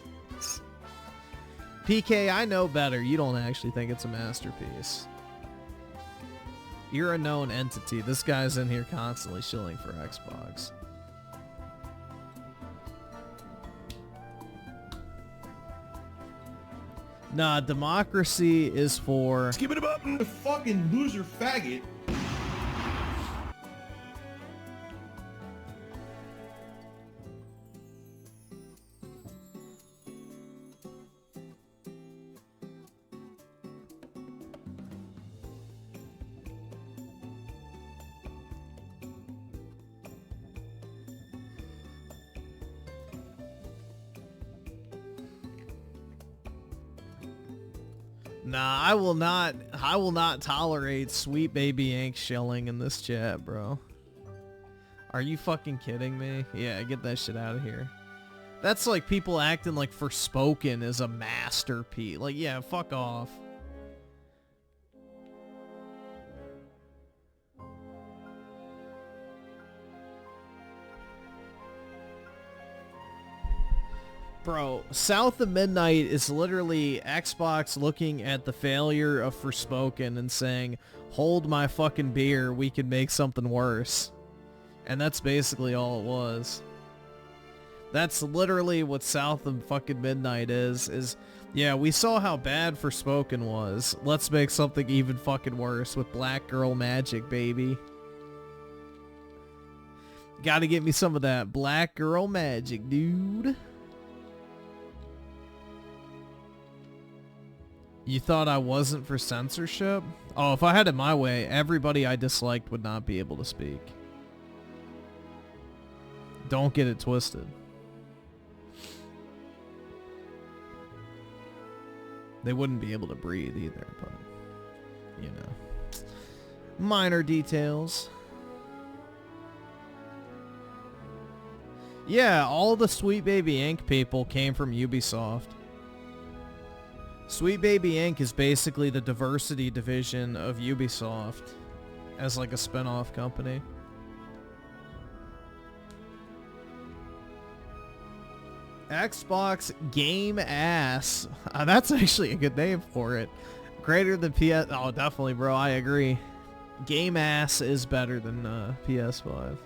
PK, I know better. You don't actually think it's a masterpiece. You're a known entity. This guy's in here constantly shilling for Xbox. Nah, democracy is for... Skip it up, fucking loser faggot. Nah, I will not tolerate Sweet Baby Ink shilling in this chat, bro. Are you fucking kidding me? Yeah, get that shit out of here. That's like people acting like Forspoken is a masterpiece. Like, yeah, fuck off. Bro, South of Midnight is literally Xbox looking at the failure of Forspoken and saying, hold my fucking beer, we can make something worse. And that's basically all it was. That's literally what South of fucking Midnight is, yeah, we saw how bad Forspoken was. Let's make something even fucking worse with Black Girl Magic, baby. Gotta get me some of that Black Girl Magic, dude. You thought I wasn't for censorship? Oh, if I had it my way, everybody I disliked would not be able to speak. Don't get it twisted. They wouldn't be able to breathe either, but, you know. Minor details. Yeah, all the Sweet Baby Inc. people came from Ubisoft. Sweet Baby Inc. is basically the diversity division of Ubisoft as like a spin-off company. Xbox Game Ass. That's actually a good name for it. Greater than PS... Oh, definitely, bro. I agree. Game Ass is better than PS5.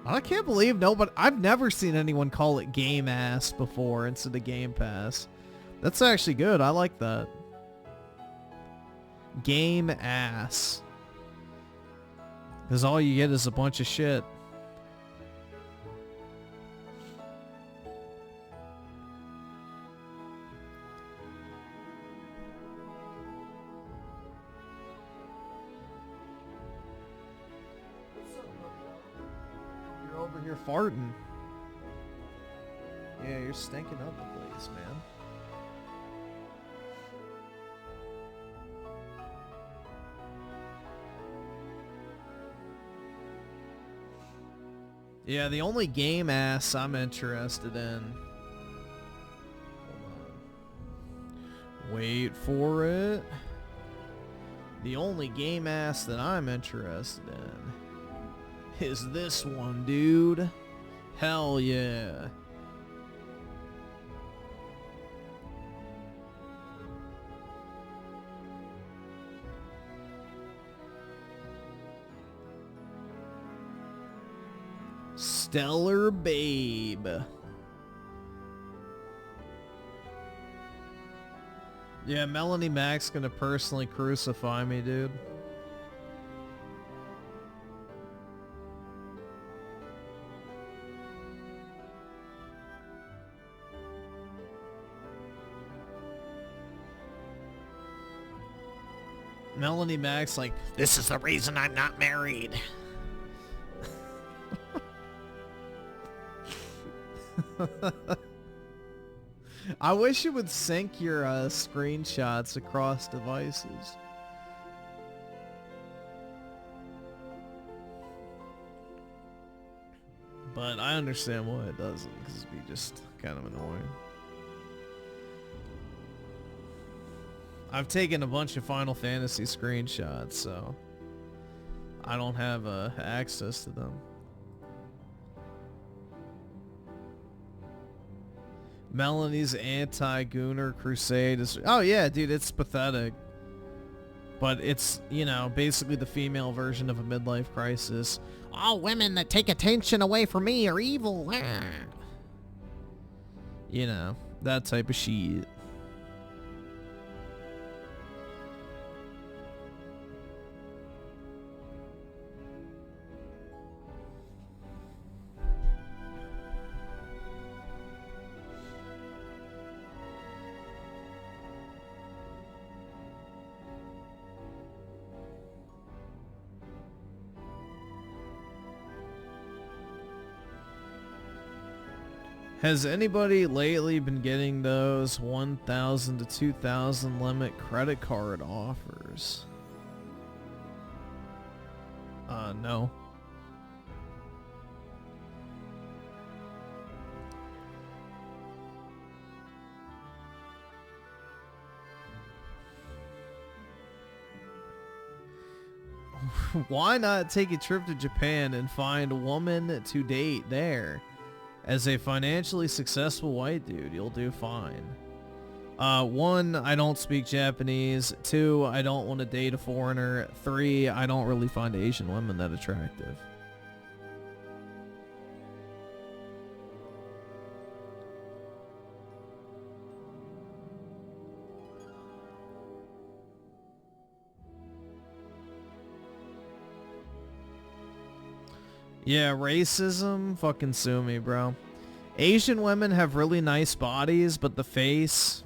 I can't believe nobody... I've never seen anyone call it Game Ass before instead of Game Pass. That's actually good. I like that. Game Ass. Because all you get is a bunch of shit. Over here farting. Yeah, you're stinking up the place, man. Yeah, the only game ass I'm interested in. Hold on. Wait for it. The only game ass that I'm interested in is this one, dude. Hell yeah. Stellar Babe. Yeah, Melanie Mac's gonna personally crucify me, dude. Melanie Mac's like, this is the reason I'm not married. I wish it would sync your screenshots across devices. But I understand why it doesn't, because it'd be just kind of annoying. I've taken a bunch of Final Fantasy screenshots, so I don't have access to them. Melanie's anti-Gooner crusade is... Oh yeah, dude, it's pathetic. But it's, you know, basically the female version of a midlife crisis. All women that take attention away from me are evil. You know, that type of shit. Has anybody lately been getting those 1,000 to 2,000 limit credit card offers? No. Why not take a trip to Japan and find a woman to date there? As a financially successful white dude, you'll do fine. 1, I don't speak Japanese. 2, I don't want to date a foreigner. 3, I don't really find Asian women that attractive. Yeah, racism? Fucking sue me, bro. Asian women have really nice bodies, but the face,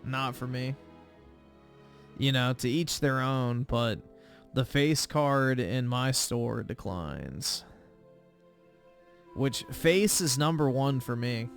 not for me. You know, to each their own, but the face card in my store declines. Which, face is number 1 for me.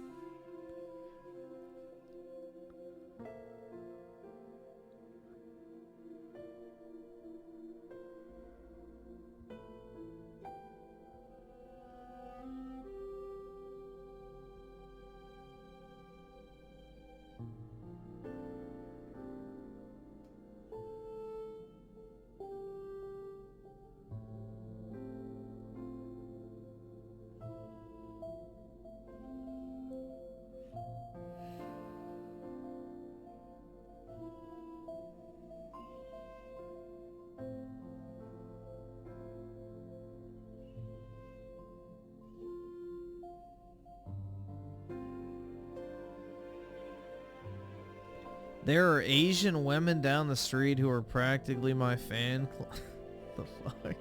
There are Asian women down the street who are practically my fan club. The fuck?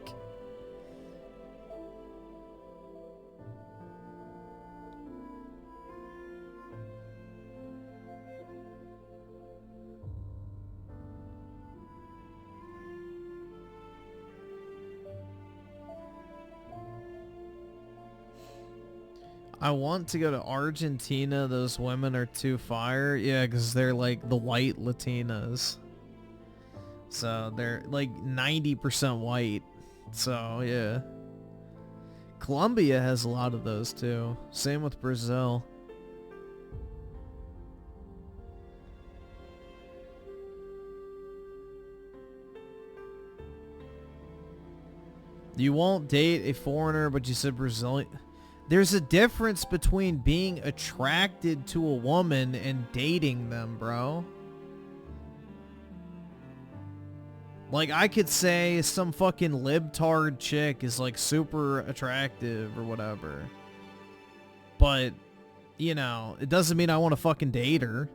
I want to go to Argentina. Those women are too fire. Yeah, because they're like the white Latinas. So they're like 90% white. So yeah. Colombia has a lot of those too. Same with Brazil. You won't date a foreigner, but you said Brazilian. There's a difference between being attracted to a woman and dating them, bro. Like, I could say some fucking libtard chick is, like, super attractive or whatever. But, you know, it doesn't mean I want to fucking date her.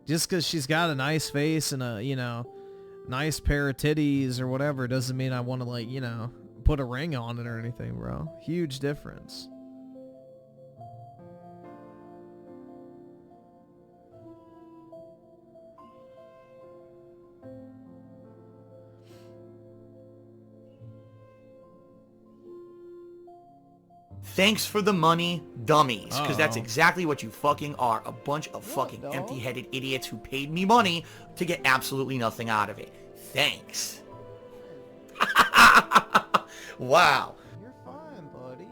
Just because she's got a nice face and a, you know, nice pair of titties or whatever doesn't mean I want to, like, you know, put a ring on it or anything, bro. Huge difference. Thanks for the money, dummies. Because that's exactly what you fucking are. A bunch of fucking empty-headed idiots who paid me money to get absolutely nothing out of it. Thanks. Wow. You're fine, buddy.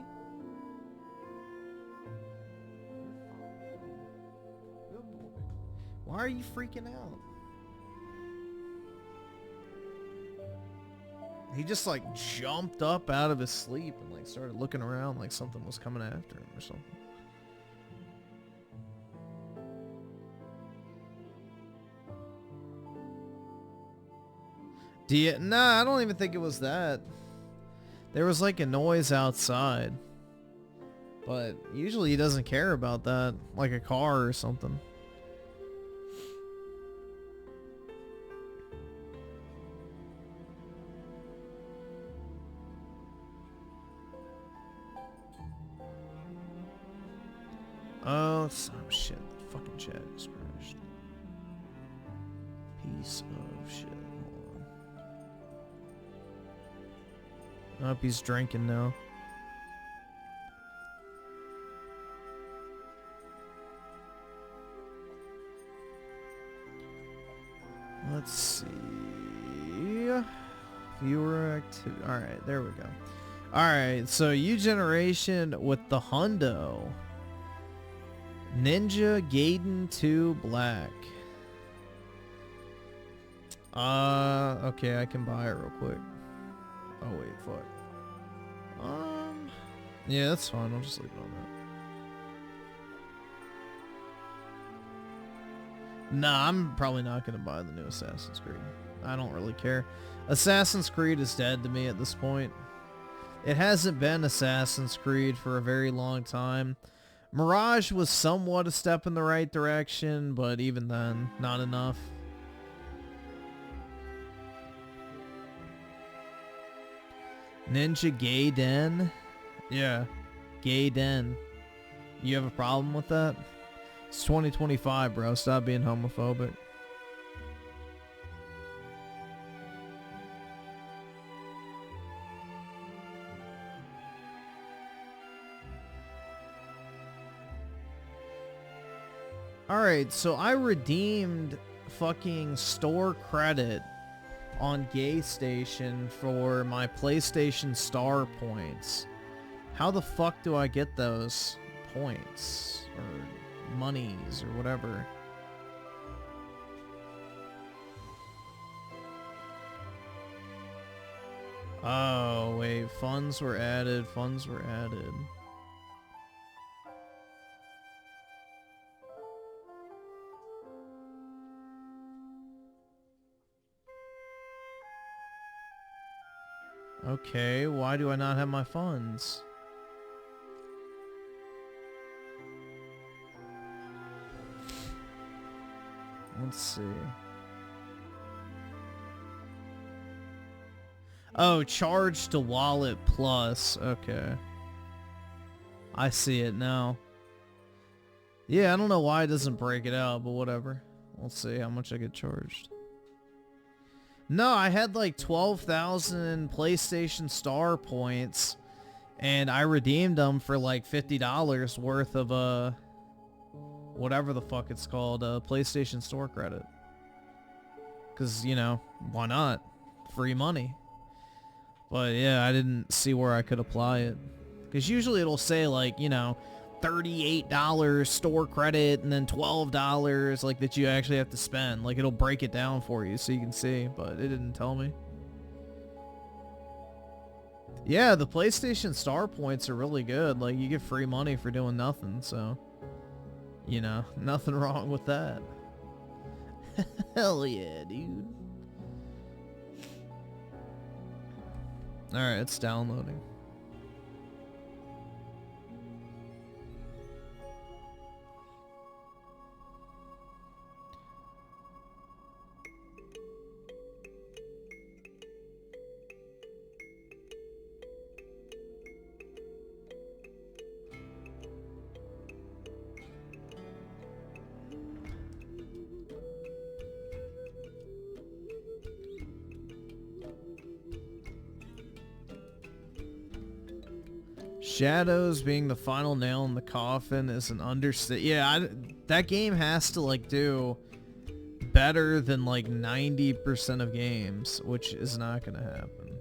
Good boy. Why are you freaking out? He just like jumped up out of his sleep and like started looking around like something was coming after him or something. Nah, I don't even think it was that. There was like a noise outside. But usually he doesn't care about that. Like a car or something. Oh, some shit. The fucking chat just crashed. Piece of shit. Hold on. Oh, he's drinking now. Let's see. Viewer activity. Alright, there we go. Alright, so U Generation with the Hundo. Ninja Gayden 2 Black. Okay, I can buy it real quick. Oh wait, fuck. Yeah, that's fine. I'll just leave it on that. Nah, I'm probably not gonna buy the new Assassin's Creed. I don't really care. Assassin's Creed is dead to me at this point. It hasn't been Assassin's Creed for a very long time. Mirage was somewhat a step in the right direction, but even then, not enough. Ninja Gayden? Yeah, Gaiden. You have a problem with that? It's 2025, bro. Stop being homophobic. Alright, so I redeemed fucking store credit on GayStation for my PlayStation Star points. How the fuck do I get those points? Or monies, or whatever? Oh, wait. Funds were added. Funds were added. Okay, why do I not have my funds? Let's see. Oh, charge to wallet plus. Okay. I see it now. Yeah, I don't know why it doesn't break it out, but whatever. We'll see how much I get charged. No, I had like 12,000 PlayStation Star points, and I redeemed them for like $50 worth of whatever the fuck it's called, PlayStation Store credit. Cause, you know, why not? Free money. But yeah, I didn't see where I could apply it. Cause usually it'll say like, you know, $38 store credit and then $12 like that you actually have to spend. Like it'll break it down for you so you can see, but it didn't tell me. Yeah, the PlayStation Star points are really good. Like you get free money for doing nothing, so you know, nothing wrong with that. Hell yeah, dude. Alright, it's downloading. Shadows being the final nail in the coffin is an understatement. Yeah, that game has to like do better than like 90% of games, which is not gonna happen.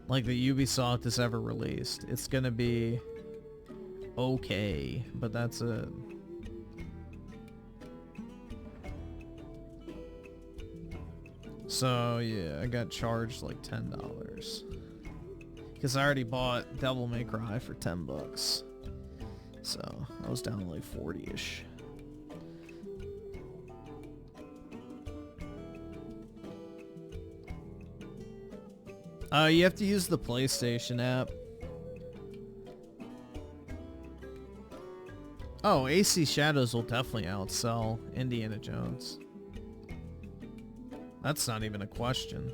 Like the Ubisoft has ever released. It's gonna be okay, but that's it. So yeah, I got charged like $10. Because I already bought Devil May Cry for $10. So I was down to like 40-ish. You have to use the PlayStation app. Oh, AC Shadows will definitely outsell Indiana Jones. That's not even a question.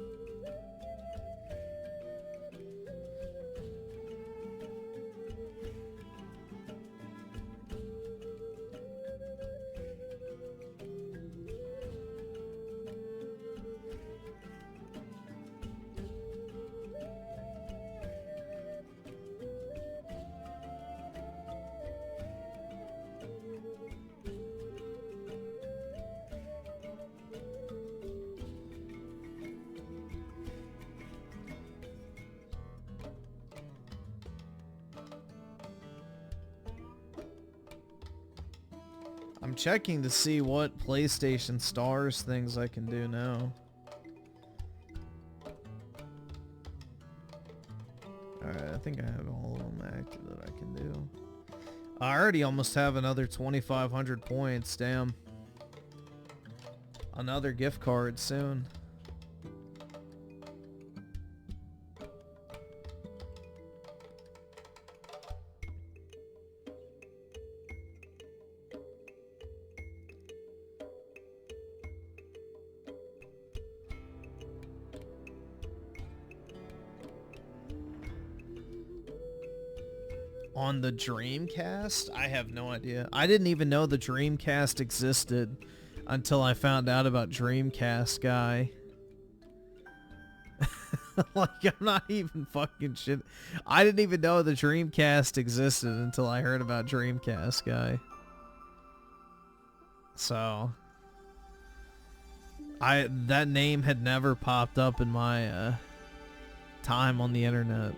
I'm checking to see what PlayStation Stars things I can do now. Alright, I think I have all of them active that I can do. I already almost have another 2,500 points, damn. Another gift card soon. On the Dreamcast? I have no idea. I didn't even know the Dreamcast existed until I found out about Dreamcast Guy. Like, I'm not even fucking shit. I didn't even know the Dreamcast existed until I heard about Dreamcast Guy. So, that name had never popped up in my time on the internet.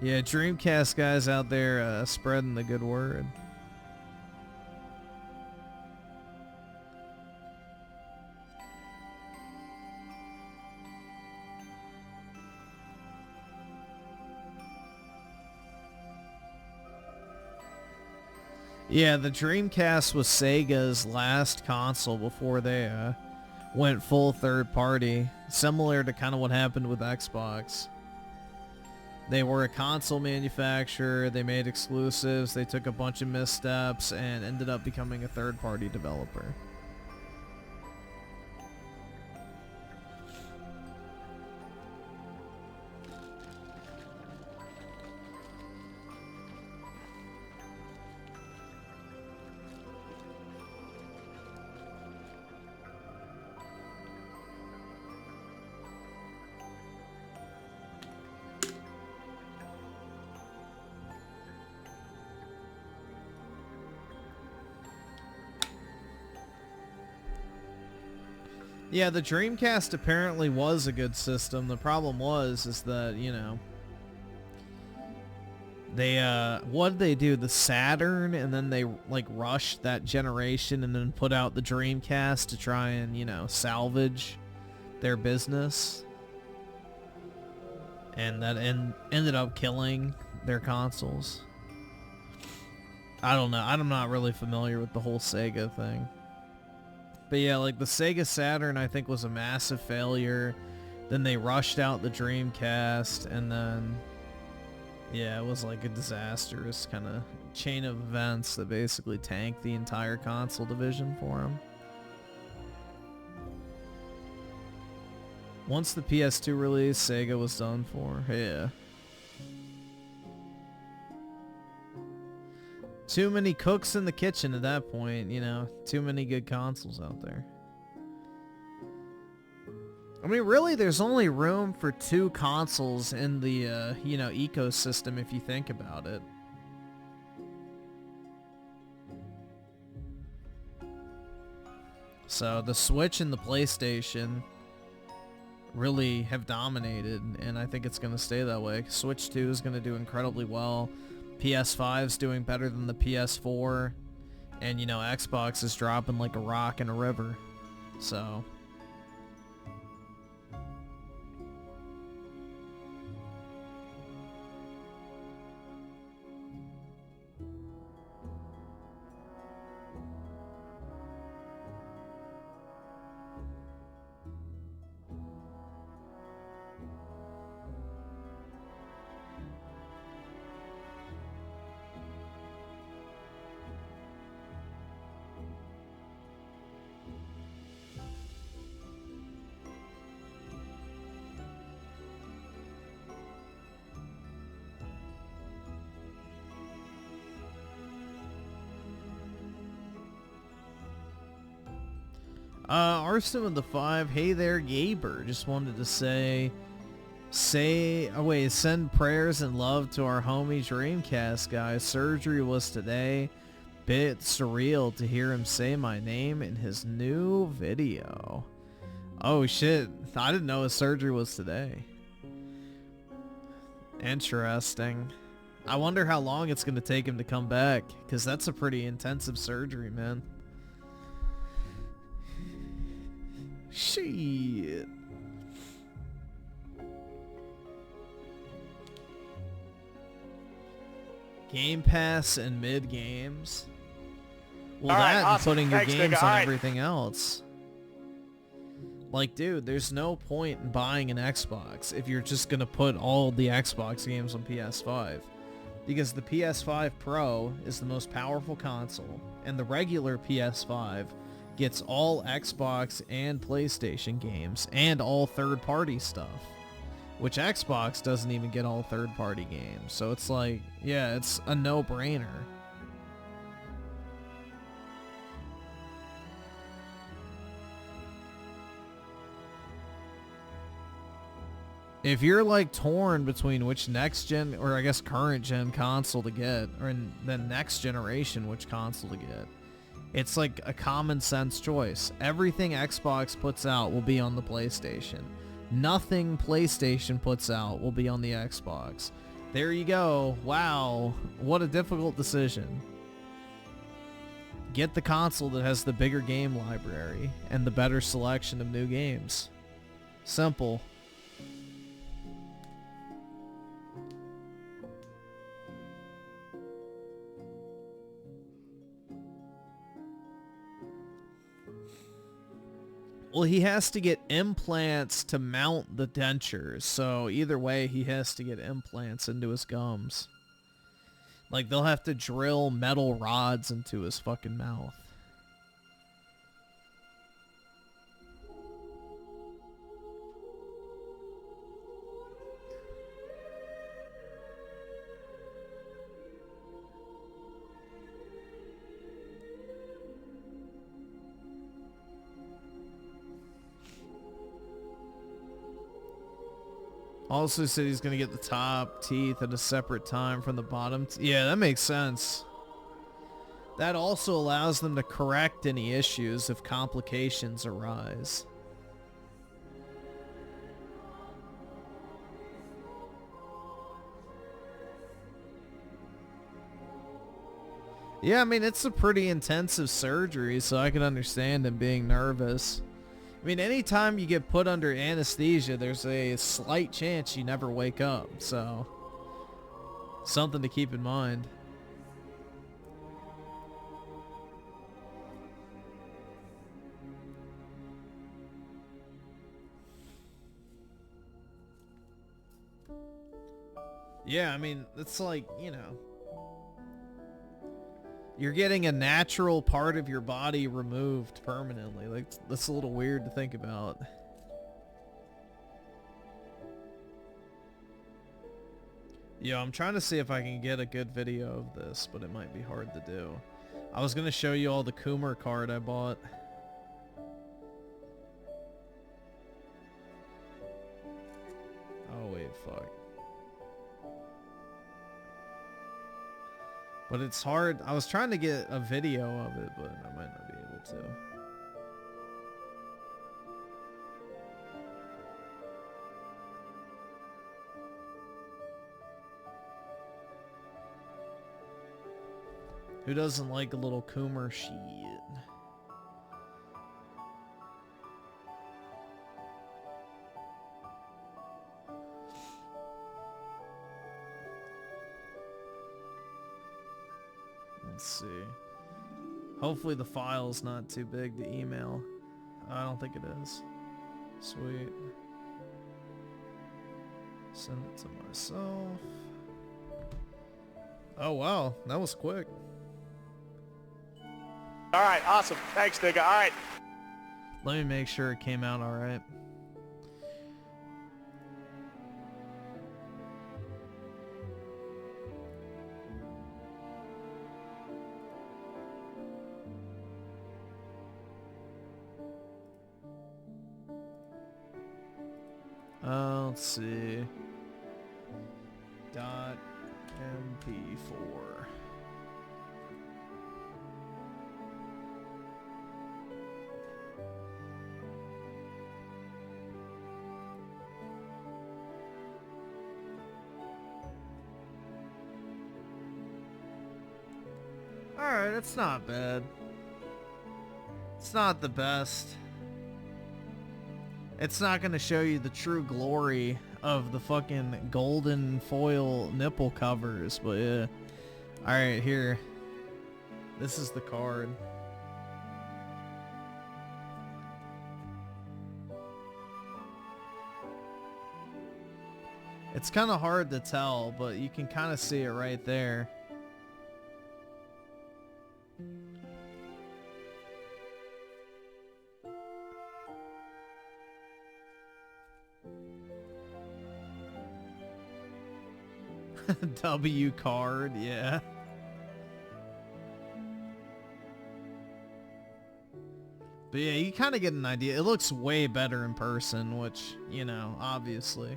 Yeah, Dreamcast guys out there spreading the good word. Yeah, the Dreamcast was Sega's last console before they went full third party, similar to kind of what happened with Xbox. They were a console manufacturer, they made exclusives, they took a bunch of missteps and ended up becoming a third-party developer. Yeah, the Dreamcast apparently was a good system. The problem is that, you know, they, what did they do? The Saturn, and then they, like, rushed that generation and then put out the Dreamcast to try and, you know, salvage their business. And that ended up killing their consoles. I don't know. I'm not really familiar with the whole Sega thing. But yeah, like the Sega Saturn I think was a massive failure. Then they rushed out the Dreamcast, and then yeah, it was like a disastrous kind of chain of events that basically tanked the entire console division for them. Once the PS2 released, Sega was done for. Yeah. Too many cooks in the kitchen at that point, you know. Too many good consoles out there. I mean, really, there's only room for 2 consoles in the, you know, ecosystem if you think about it. So, the Switch and the PlayStation really have dominated, and I think it's going to stay that way. Switch 2 is going to do incredibly well. PS5's doing better than the PS4, and you know, Xbox is dropping like a rock in a river. So Arston with the 5. Hey there, Gaber. Just wanted to send prayers and love to our homie Dreamcast guy. Surgery was today. Bit surreal to hear him say my name in his new video. Oh shit, I didn't know his surgery was today. Interesting. I wonder how long it's going to take him to come back, because that's a pretty intensive surgery, man. Shit. Game Pass and mid games. Well, All right, that and awesome. putting your Thanks, games nigga. on All right. everything else. Like, dude, there's no point in buying an Xbox if you're just gonna put all the Xbox games on PS5. Because the PS5 Pro is the most powerful console, and the regular PS5 gets all Xbox and PlayStation games, and all third-party stuff. Which Xbox doesn't even get all third-party games. So it's like, yeah, it's a no-brainer. If you're like torn between which next gen, or I guess current gen console to get, or in the next generation which console to get, it's like a common sense choice. Everything Xbox puts out will be on the PlayStation. Nothing PlayStation puts out will be on the Xbox. There you go. Wow, what a difficult decision. Get the console that has the bigger game library and the better selection of new games. Simple. Well, he has to get implants to mount the dentures, so either way, he has to get implants into his gums. Like, they'll have to drill metal rods into his fucking mouth. Also said he's gonna get the top teeth at a separate time from the bottom. Yeah, that makes sense. That also allows them to correct any issues if complications arise. Yeah, I mean, it's a pretty intensive surgery, so I can understand him being nervous. I mean, anytime you get put under anesthesia, there's a slight chance you never wake up, so something to keep in mind. Yeah, I mean, it's like, you know, you're getting a natural part of your body removed permanently. Like, that's a little weird to think about. Yo, I'm trying to see if I can get a good video of this, but it might be hard to do. I was going to show you all the Coomer card I bought. Oh, wait, fuck. But it's hard. I was trying to get a video of it, but I might not be able to. Who doesn't like a little Coomer shit? Let's see. Hopefully the file's not too big to email. I don't think it is. Sweet. Send it to myself. Oh wow, that was quick. All right, awesome. Thanks, nigga. All right. Let me make sure it came out all right. Let's see. .mp4. Alright, it's not bad. It's not the best. It's not gonna show you the true glory of the fucking golden foil nipple covers, but yeah. Alright, here. This is the card. It's kind of hard to tell, but you can kind of see it right there. W card, yeah. But yeah, you kind of get an idea. It looks way better in person, which, you know, obviously.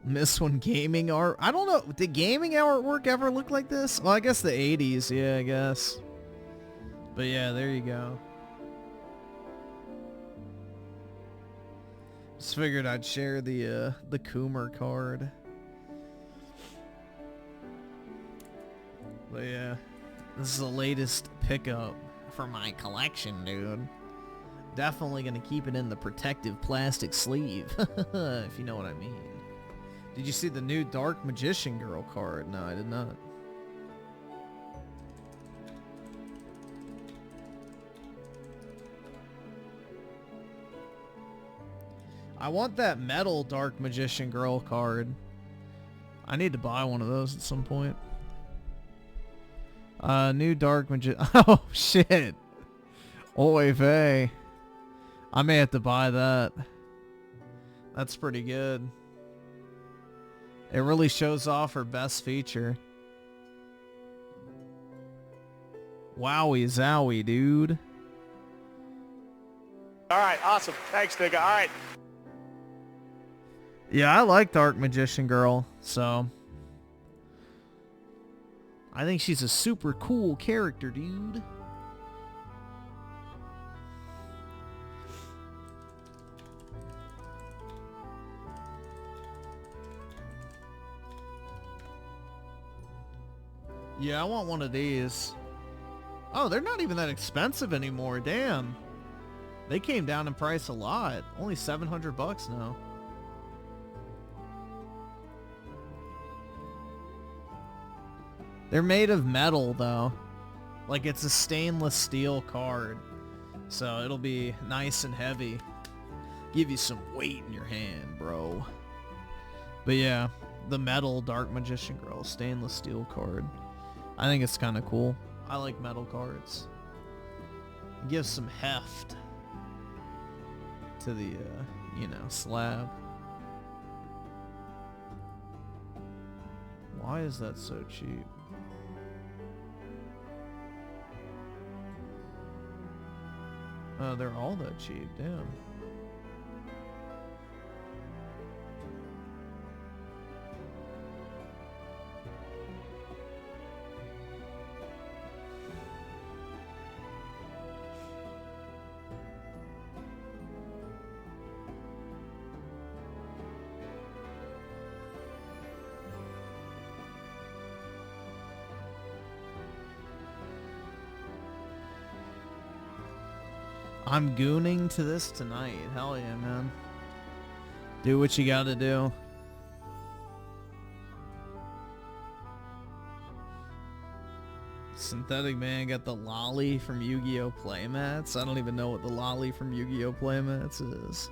Miss when gaming art. I don't know. Did gaming artwork ever look like this? Well, I guess the 80s. Yeah, I guess. But yeah, there you go. Just figured I'd share the Coomer card. But yeah, this is the latest pickup for my collection, dude. Definitely gonna keep it in the protective plastic sleeve, if you know what I mean. Did you see the new Dark Magician Girl card? No, I did not. I want that metal Dark Magician Girl card. I need to buy one of those at some point. New Dark Magician... Oh, shit. Oy vey. I may have to buy that. That's pretty good. It really shows off her best feature. Wowie zowie, dude. All right, awesome. Thanks, nigga. All right. Yeah, I like Dark Magician Girl, so... I think she's a super cool character, dude. Yeah, I want one of these. Oh, they're not even that expensive anymore. Damn. They came down in price a lot. Only 700 bucks now. They're made of metal, though. Like, it's a stainless steel card. So it'll be nice and heavy. Give you some weight in your hand, bro. But yeah, the metal Dark Magician Girl stainless steel card. I think it's kind of cool. I like metal cards. It gives some heft to the, you know, slab. Why is that so cheap? Oh, they're all that cheap, damn. I'm gooning to this tonight. Hell yeah, man. Do what you gotta do. Synthetic Man got the lolly from Yu-Gi-Oh! Playmats. I don't even know what the lolly from Yu-Gi-Oh! Playmats is.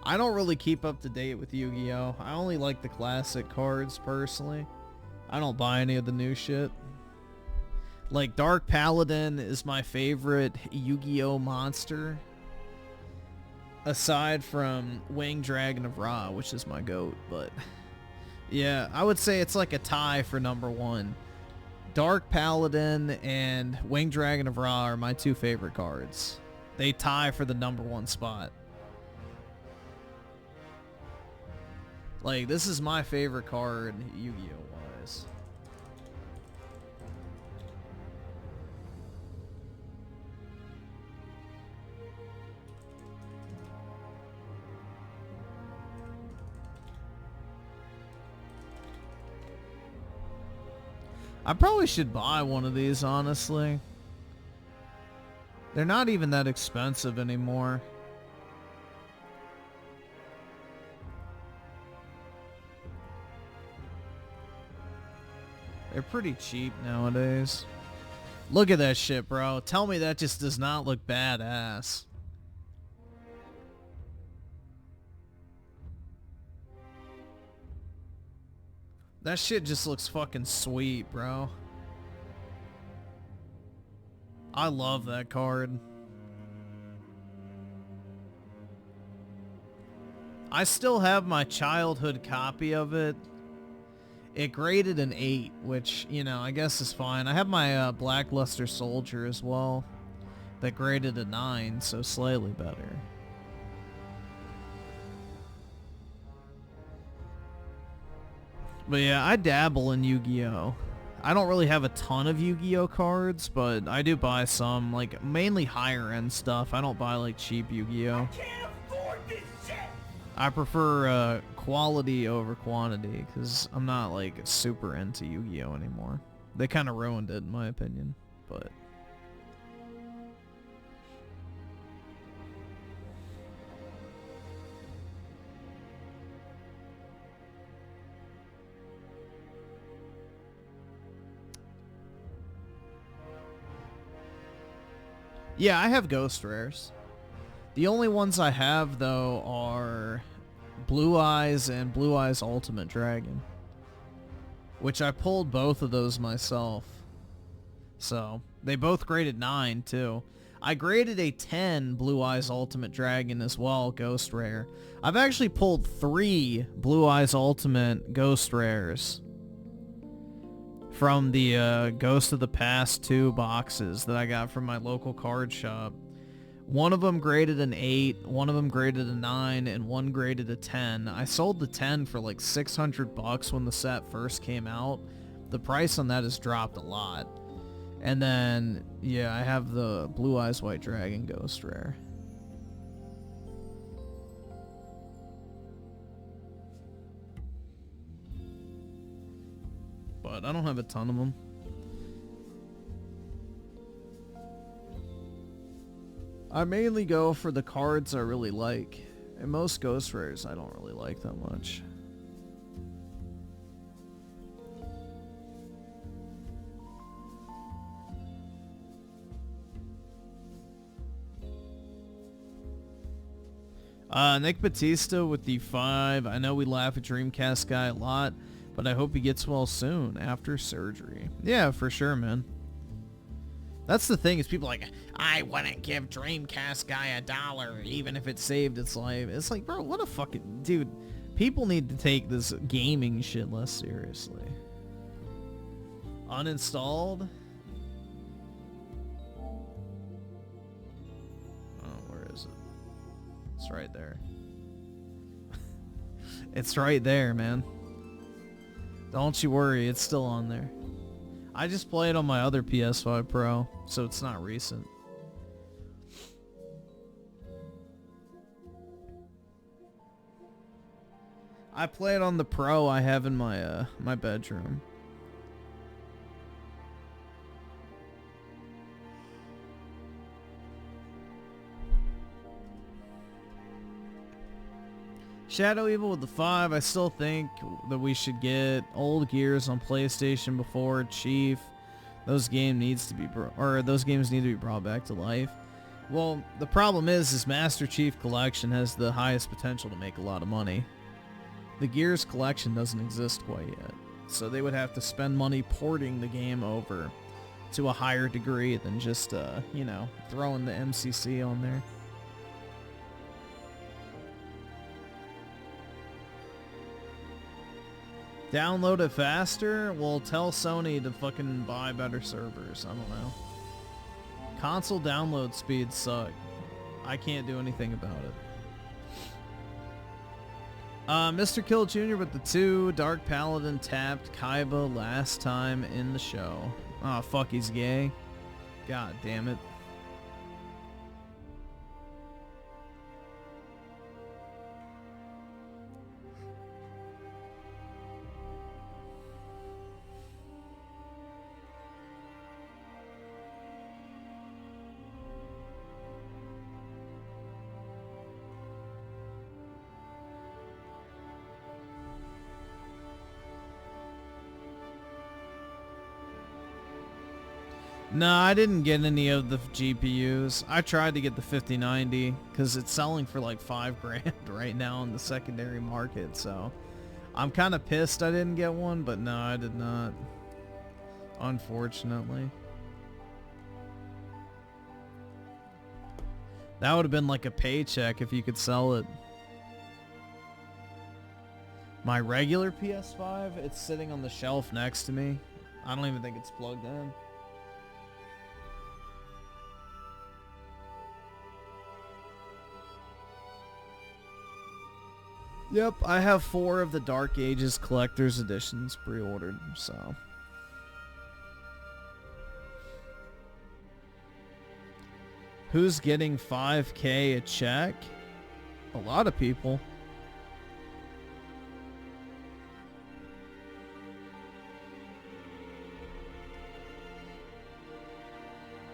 I don't really keep up to date with Yu-Gi-Oh! I only like the classic cards, personally. I don't buy any of the new shit. Like, Dark Paladin is my favorite Yu-Gi-Oh! Monster. Aside from Winged Dragon of Ra, which is my GOAT. But, yeah, I would say it's like a tie for #1. Dark Paladin and Winged Dragon of Ra are my two favorite cards. They tie for the #1 spot. Like, this is my favorite card, Yu-Gi-Oh! wise. I probably should buy one of these, honestly. They're not even that expensive anymore. They're pretty cheap nowadays. Look at that shit, bro. Tell me that just does not look badass. That shit just looks fucking sweet, bro. I love that card. I still have my childhood copy of it. It graded an 8, which, you know, I guess is fine. I have my Blackluster Soldier as well. That graded a 9, so slightly better. But yeah, I dabble in Yu-Gi-Oh! I don't really have a ton of Yu-Gi-Oh! Cards, but I do buy some, like, mainly higher end stuff. I don't buy, like, cheap Yu-Gi-Oh! I prefer quality over quantity, because I'm not, like, super into Yu-Gi-Oh! Anymore. They kind of ruined it, in my opinion, but... Yeah, I have Ghost Rares. The only ones I have, though, are Blue Eyes and Blue Eyes Ultimate Dragon, which I pulled both of those myself. So, they both graded 9, too. I graded a 10 Blue Eyes Ultimate Dragon as well, Ghost Rare. I've actually pulled 3 Blue Eyes Ultimate Ghost Rares from the Ghost of the Past 2 boxes that I got from my local card shop. One of them graded an 8, one of them graded a 9, and one graded a 10. I sold the 10 for like $600 when the set first came out. The price on that has dropped a lot. And then, yeah, I have the Blue Eyes White Dragon Ghost Rare. But I don't have a ton of them. I mainly go for the cards I really like. And most Ghost Rares I don't really like that much. Nick Batista with the 5. I know we laugh at Dreamcast guy a lot, but I hope he gets well soon after surgery. Yeah, for sure, man. That's the thing, is people like, I wouldn't give Dreamcast guy $1 even if it saved its life. It's like, bro, what a fucking... Dude, people need to take this gaming shit less seriously. Uninstalled? Oh, where is it? It's right there. It's right there, man. Don't you worry, it's still on there. I just play it on my other PS5 Pro, so it's not recent. I play it on the Pro I have in my my bedroom. Shadow Evil with the 5. I still think that we should get old Gears on PlayStation before Chief. Those games need to be brought back to life. Well, the problem is Master Chief Collection has the highest potential to make a lot of money. The Gears Collection doesn't exist quite yet, so they would have to spend money porting the game over to a higher degree than just, you know, throwing the MCC on there. Download it faster? Well, tell Sony to fucking buy better servers. I don't know. Console download speeds suck. I can't do anything about it. Mr. Kill Jr. with the 2. Dark Paladin tapped Kaiba last time in the show. Oh, fuck, he's gay. God damn it. No, I didn't get any of the GPUs. I tried to get the 5090 because it's selling for like $5,000 right now in the secondary market. So I'm kind of pissed I didn't get one, but no, I did not. Unfortunately. That would have been like a paycheck if you could sell it. My regular PS5, it's sitting on the shelf next to me. I don't even think it's plugged in. Yep, I have 4 of the Dark Ages Collector's Editions pre-ordered, so... Who's getting $5,000 a check? A lot of people.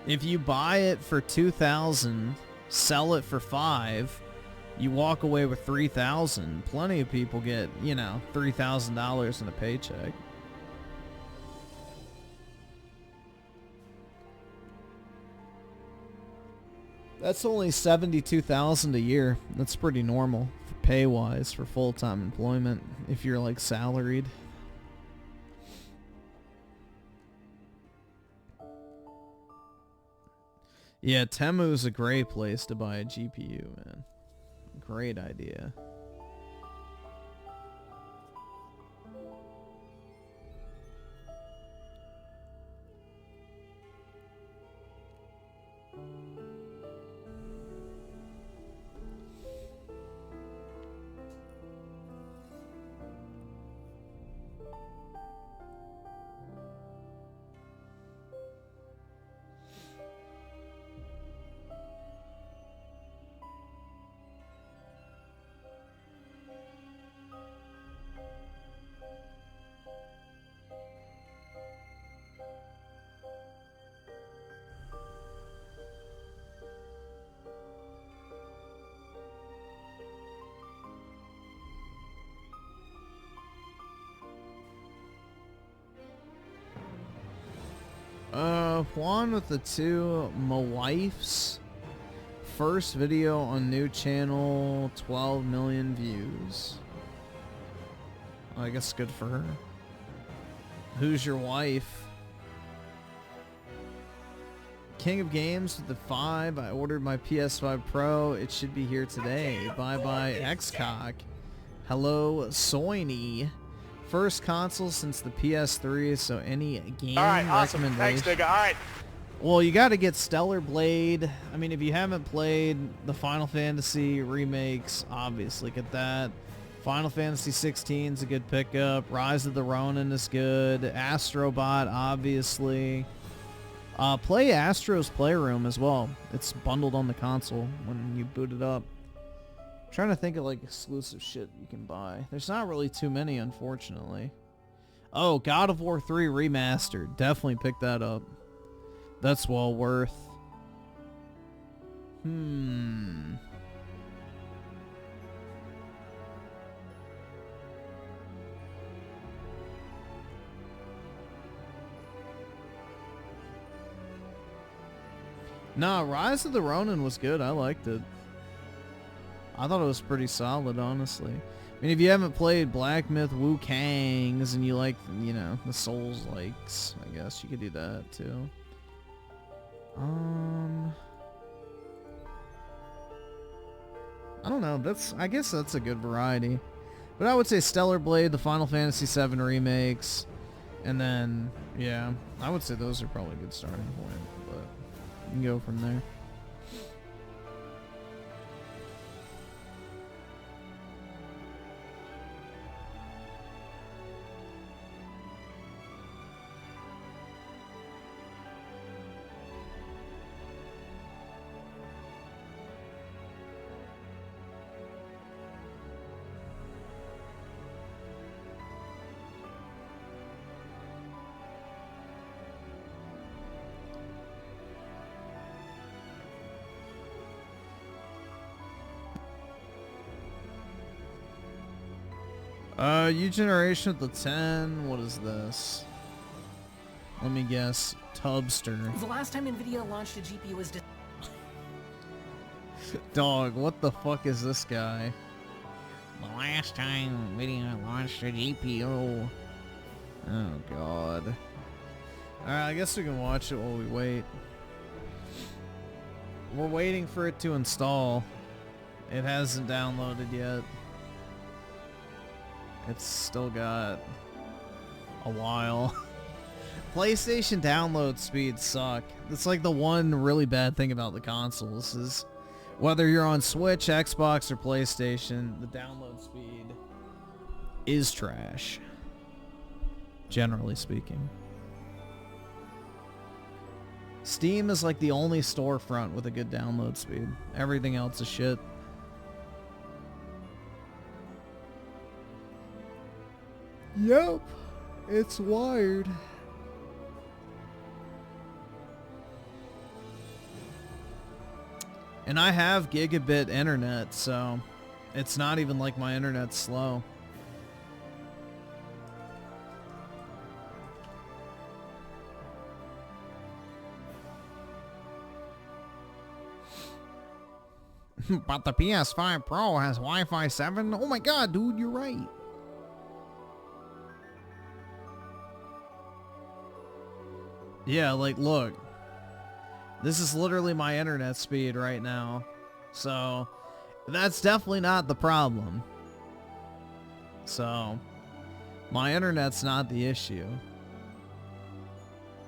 If you buy it for $2,000, sell it for $5,000, you walk away with $3,000. Plenty of people get, you know, $3,000 in a paycheck. That's only $72,000 a year. That's pretty normal for pay-wise for full-time employment if you're like salaried. Yeah, Temu's a great place to buy a GPU, man. Great idea. Juan with the 2 Mawifes. First video on new channel, 12 million views. I guess good for her. Who's your wife? King of Games with the 5. I ordered my PS5 Pro. It should be here today. Bye bye Xcock. Hello Sony. First console since the PS3, so any game recommendation? Thanks, nigga. All right. Well, you got to get Stellar Blade. I mean, if you haven't played the Final Fantasy remakes, obviously get that. Final Fantasy 16 is a good pickup. Rise of the Ronin is good. Astrobot, obviously. Play Astro's Playroom as well. It's bundled on the console when you boot it up. Trying to think of like exclusive shit you can buy. There's not really too many, unfortunately. Oh, God of War 3 Remastered. Definitely pick that up. That's well worth. Nah, Rise of the Ronin was good. I liked it. I thought it was pretty solid, honestly. I mean, if you haven't played Black Myth Wu Kangs and you like, you know, the Souls likes, I guess you could do that too. I don't know. I guess that's a good variety. But I would say Stellar Blade, the Final Fantasy VII remakes, and then, yeah, I would say those are probably a good starting point. But you can go from there. U Generation with the 10. What is this? Let me guess. Tubster. The last time Nvidia launched a GPU was Dog, what the fuck is this guy? The last time Nvidia launched a GPU. Oh god. Alright, I guess we can watch it while we wait. We're waiting for it to install. It hasn't downloaded yet. It's still got a while. PlayStation download speeds suck. That's like the one really bad thing about the consoles is whether you're on Switch, Xbox, or PlayStation, the download speed is trash. Generally speaking. Steam is like the only storefront with a good download speed. Everything else is shit. Yep, it's wired. And I have gigabit internet, so it's not even like my internet's slow. But the PS5 Pro has Wi-Fi 7. Oh my god, dude, you're right. Yeah, like, look. This is literally my internet speed right now. So, that's definitely not the problem. So, my internet's not the issue.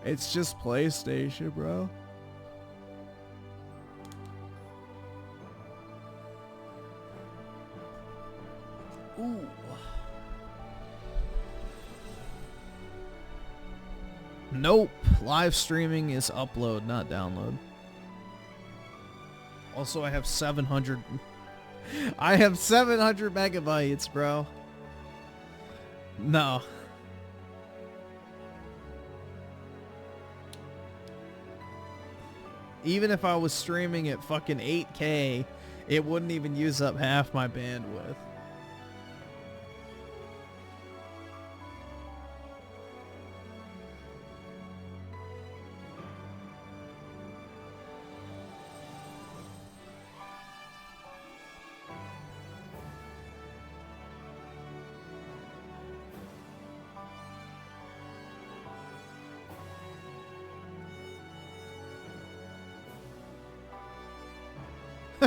It's just PlayStation, bro. Ooh. Nope. Live streaming is upload, not download. Also, I have 700... I have 700 megabytes, bro. No. Even if I was streaming at fucking 8K, it wouldn't even use up half my bandwidth.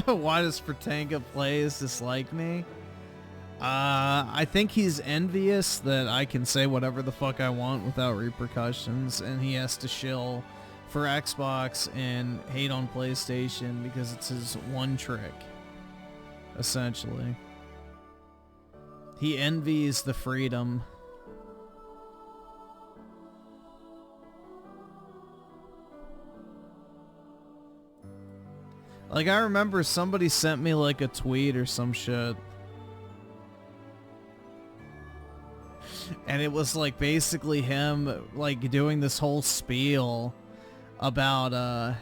Why does Fratanga Plays dislike me? I think he's envious that I can say whatever the fuck I want without repercussions, and he has to shill for Xbox and hate on PlayStation because it's his one trick, essentially. He envies the freedom. Like, I remember somebody sent me, like, a tweet or some shit. And it was, like, basically him, like, doing this whole spiel about,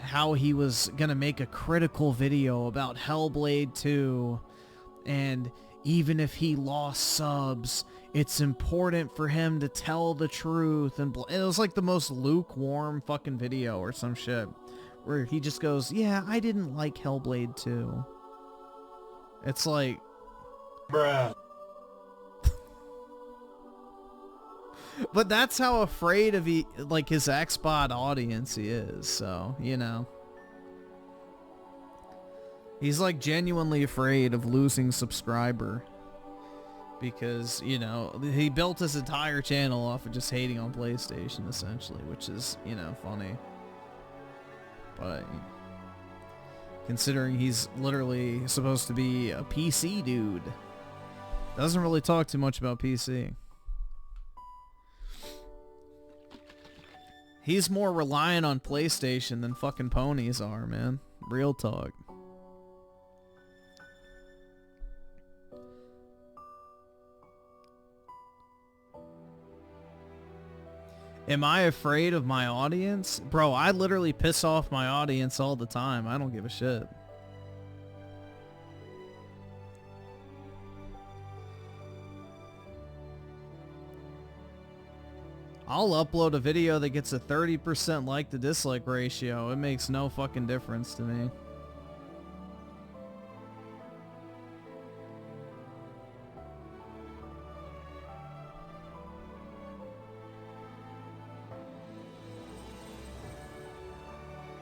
how he was gonna make a critical video about Hellblade 2. And even if he lost subs, it's important for him to tell the truth. And it was, like, the most lukewarm fucking video or some shit. Where he just goes, yeah, I didn't like Hellblade 2. It's like... Bruh. But that's how afraid of his Xbox audience he is, so, you know. He's, like, genuinely afraid of losing subscriber. Because, you know, he built his entire channel off of just hating on PlayStation, essentially, which is, you know, funny. But considering he's literally supposed to be a PC dude, doesn't really talk too much about PC. He's more reliant on PlayStation than fucking ponies are, man. Real talk. Am I afraid of my audience? Bro, I literally piss off my audience all the time. I don't give a shit. I'll upload a video that gets a 30% like to dislike ratio. It makes no fucking difference to me.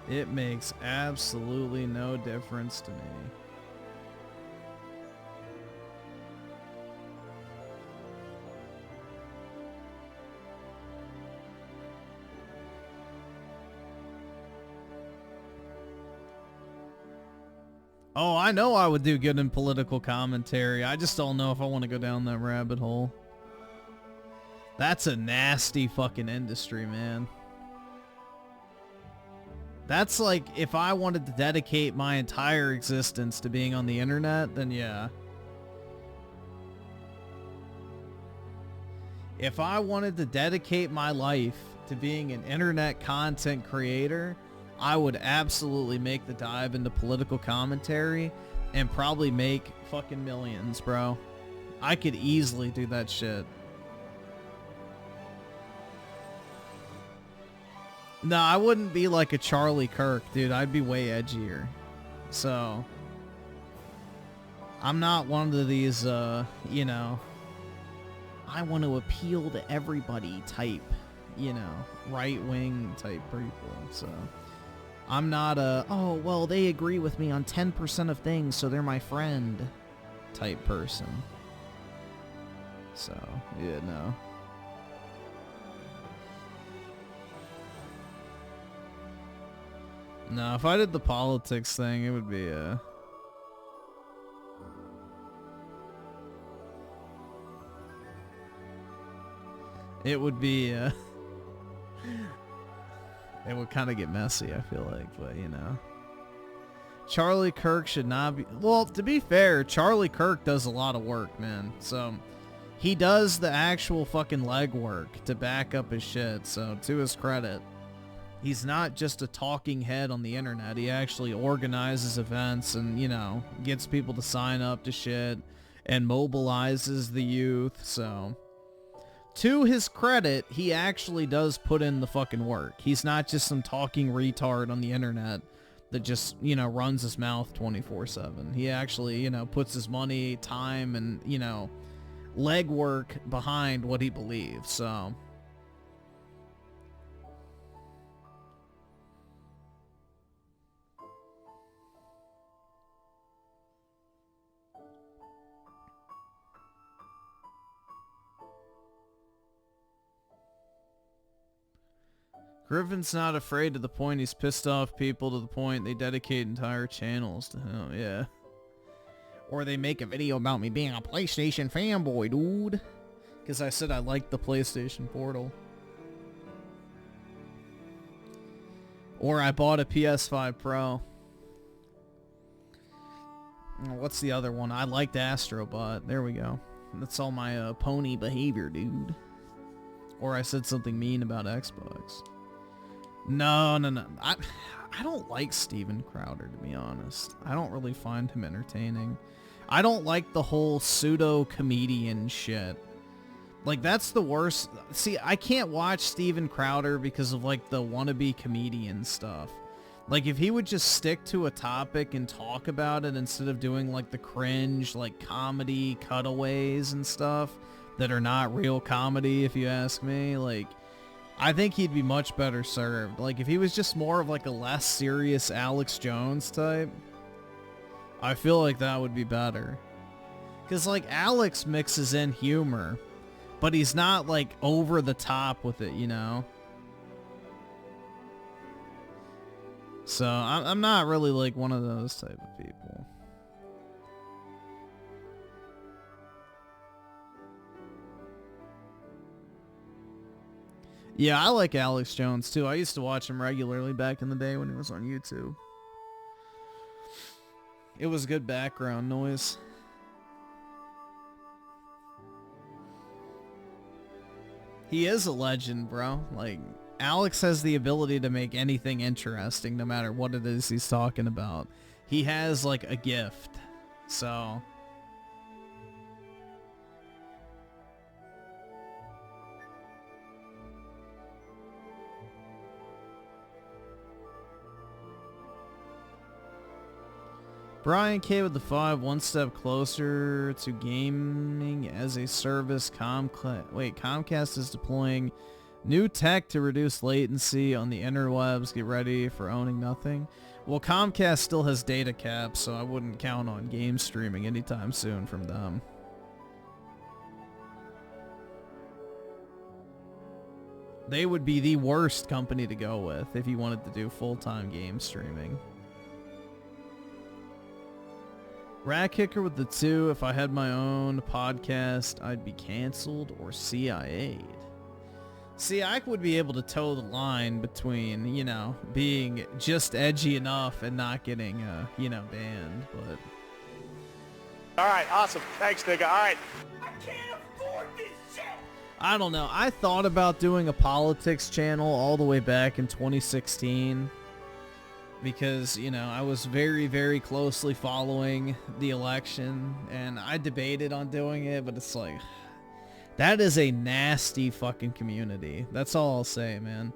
It makes absolutely no difference to me. Oh, I know I would do good in political commentary. I just don't know if I want to go down that rabbit hole. That's a nasty fucking industry, man. That's like, if I wanted to dedicate my entire existence to being on the internet, then yeah. If I wanted to dedicate my life to being an internet content creator, I would absolutely make the dive into political commentary and probably make fucking millions, bro. I could easily do that shit. No, I wouldn't be like a Charlie Kirk, dude. I'd be way edgier. So, I'm not one of these, you know, I want to appeal to everybody type, you know, right-wing type people. So, I'm not a, oh, well, they agree with me on 10% of things, so they're my friend type person. So, yeah, no. No, if I did the politics thing, it would be it would be it would kind of get messy, I feel like, but you know. Charlie Kirk should not be, well, to be fair, Charlie Kirk does a lot of work, man. So, he does the actual fucking legwork to back up his shit, so to his credit. He's not just a talking head on the internet. He actually organizes events and, you know, gets people to sign up to shit and mobilizes the youth. So, to his credit, he actually does put in the fucking work. He's not just some talking retard on the internet that just, you know, runs his mouth 24/7. He actually, you know, puts his money, time, and, you know, legwork behind what he believes. So, Griffin's not afraid to the point he's pissed off people to the point they dedicate entire channels to him, yeah. Or they make a video about me being a PlayStation fanboy, dude. Because I said I liked the PlayStation Portal. Or I bought a PS5 Pro. What's the other one? I liked Astrobot. There we go. That's all my pony behavior, dude. Or I said something mean about Xbox. No. I don't like Steven Crowder, to be honest. I don't really find him entertaining. I don't like the whole pseudo-comedian shit. Like, that's the worst. See, I can't watch Steven Crowder because of, like, the wannabe comedian stuff. Like, if he would just stick to a topic and talk about it instead of doing, like, the cringe, like, comedy cutaways and stuff that are not real comedy, if you ask me, like, I think he'd be much better served. Like, if he was just more of, like, a less serious Alex Jones type, I feel like that would be better. Because, like, Alex mixes in humor, but he's not, like, over the top with it, you know? So, I'm not really, like, one of those type of people. Yeah, I like Alex Jones, too. I used to watch him regularly back in the day when he was on YouTube. It was good background noise. He is a legend, bro. Like, Alex has the ability to make anything interesting, no matter what it is he's talking about. He has, like, a gift. So... Brian K with the 5, one step closer to gaming as a service. Comcast is deploying new tech to reduce latency on the interwebs. Get ready for owning nothing. Well, Comcast still has data caps, so I wouldn't count on game streaming anytime soon from them. They would be the worst company to go with if you wanted to do full-time game streaming. Rat Kicker with the 2, if I had my own podcast, I'd be canceled or CIA'd. See, I would be able to toe the line between, you know, being just edgy enough and not getting, you know, banned, but... All right, awesome. Thanks, nigga. All right. I don't know. I thought about doing a politics channel all the way back in 2016 because, you know, I was very, very closely following the election and I debated on doing it, but it's like, that is a nasty fucking community. That's all I'll say, man.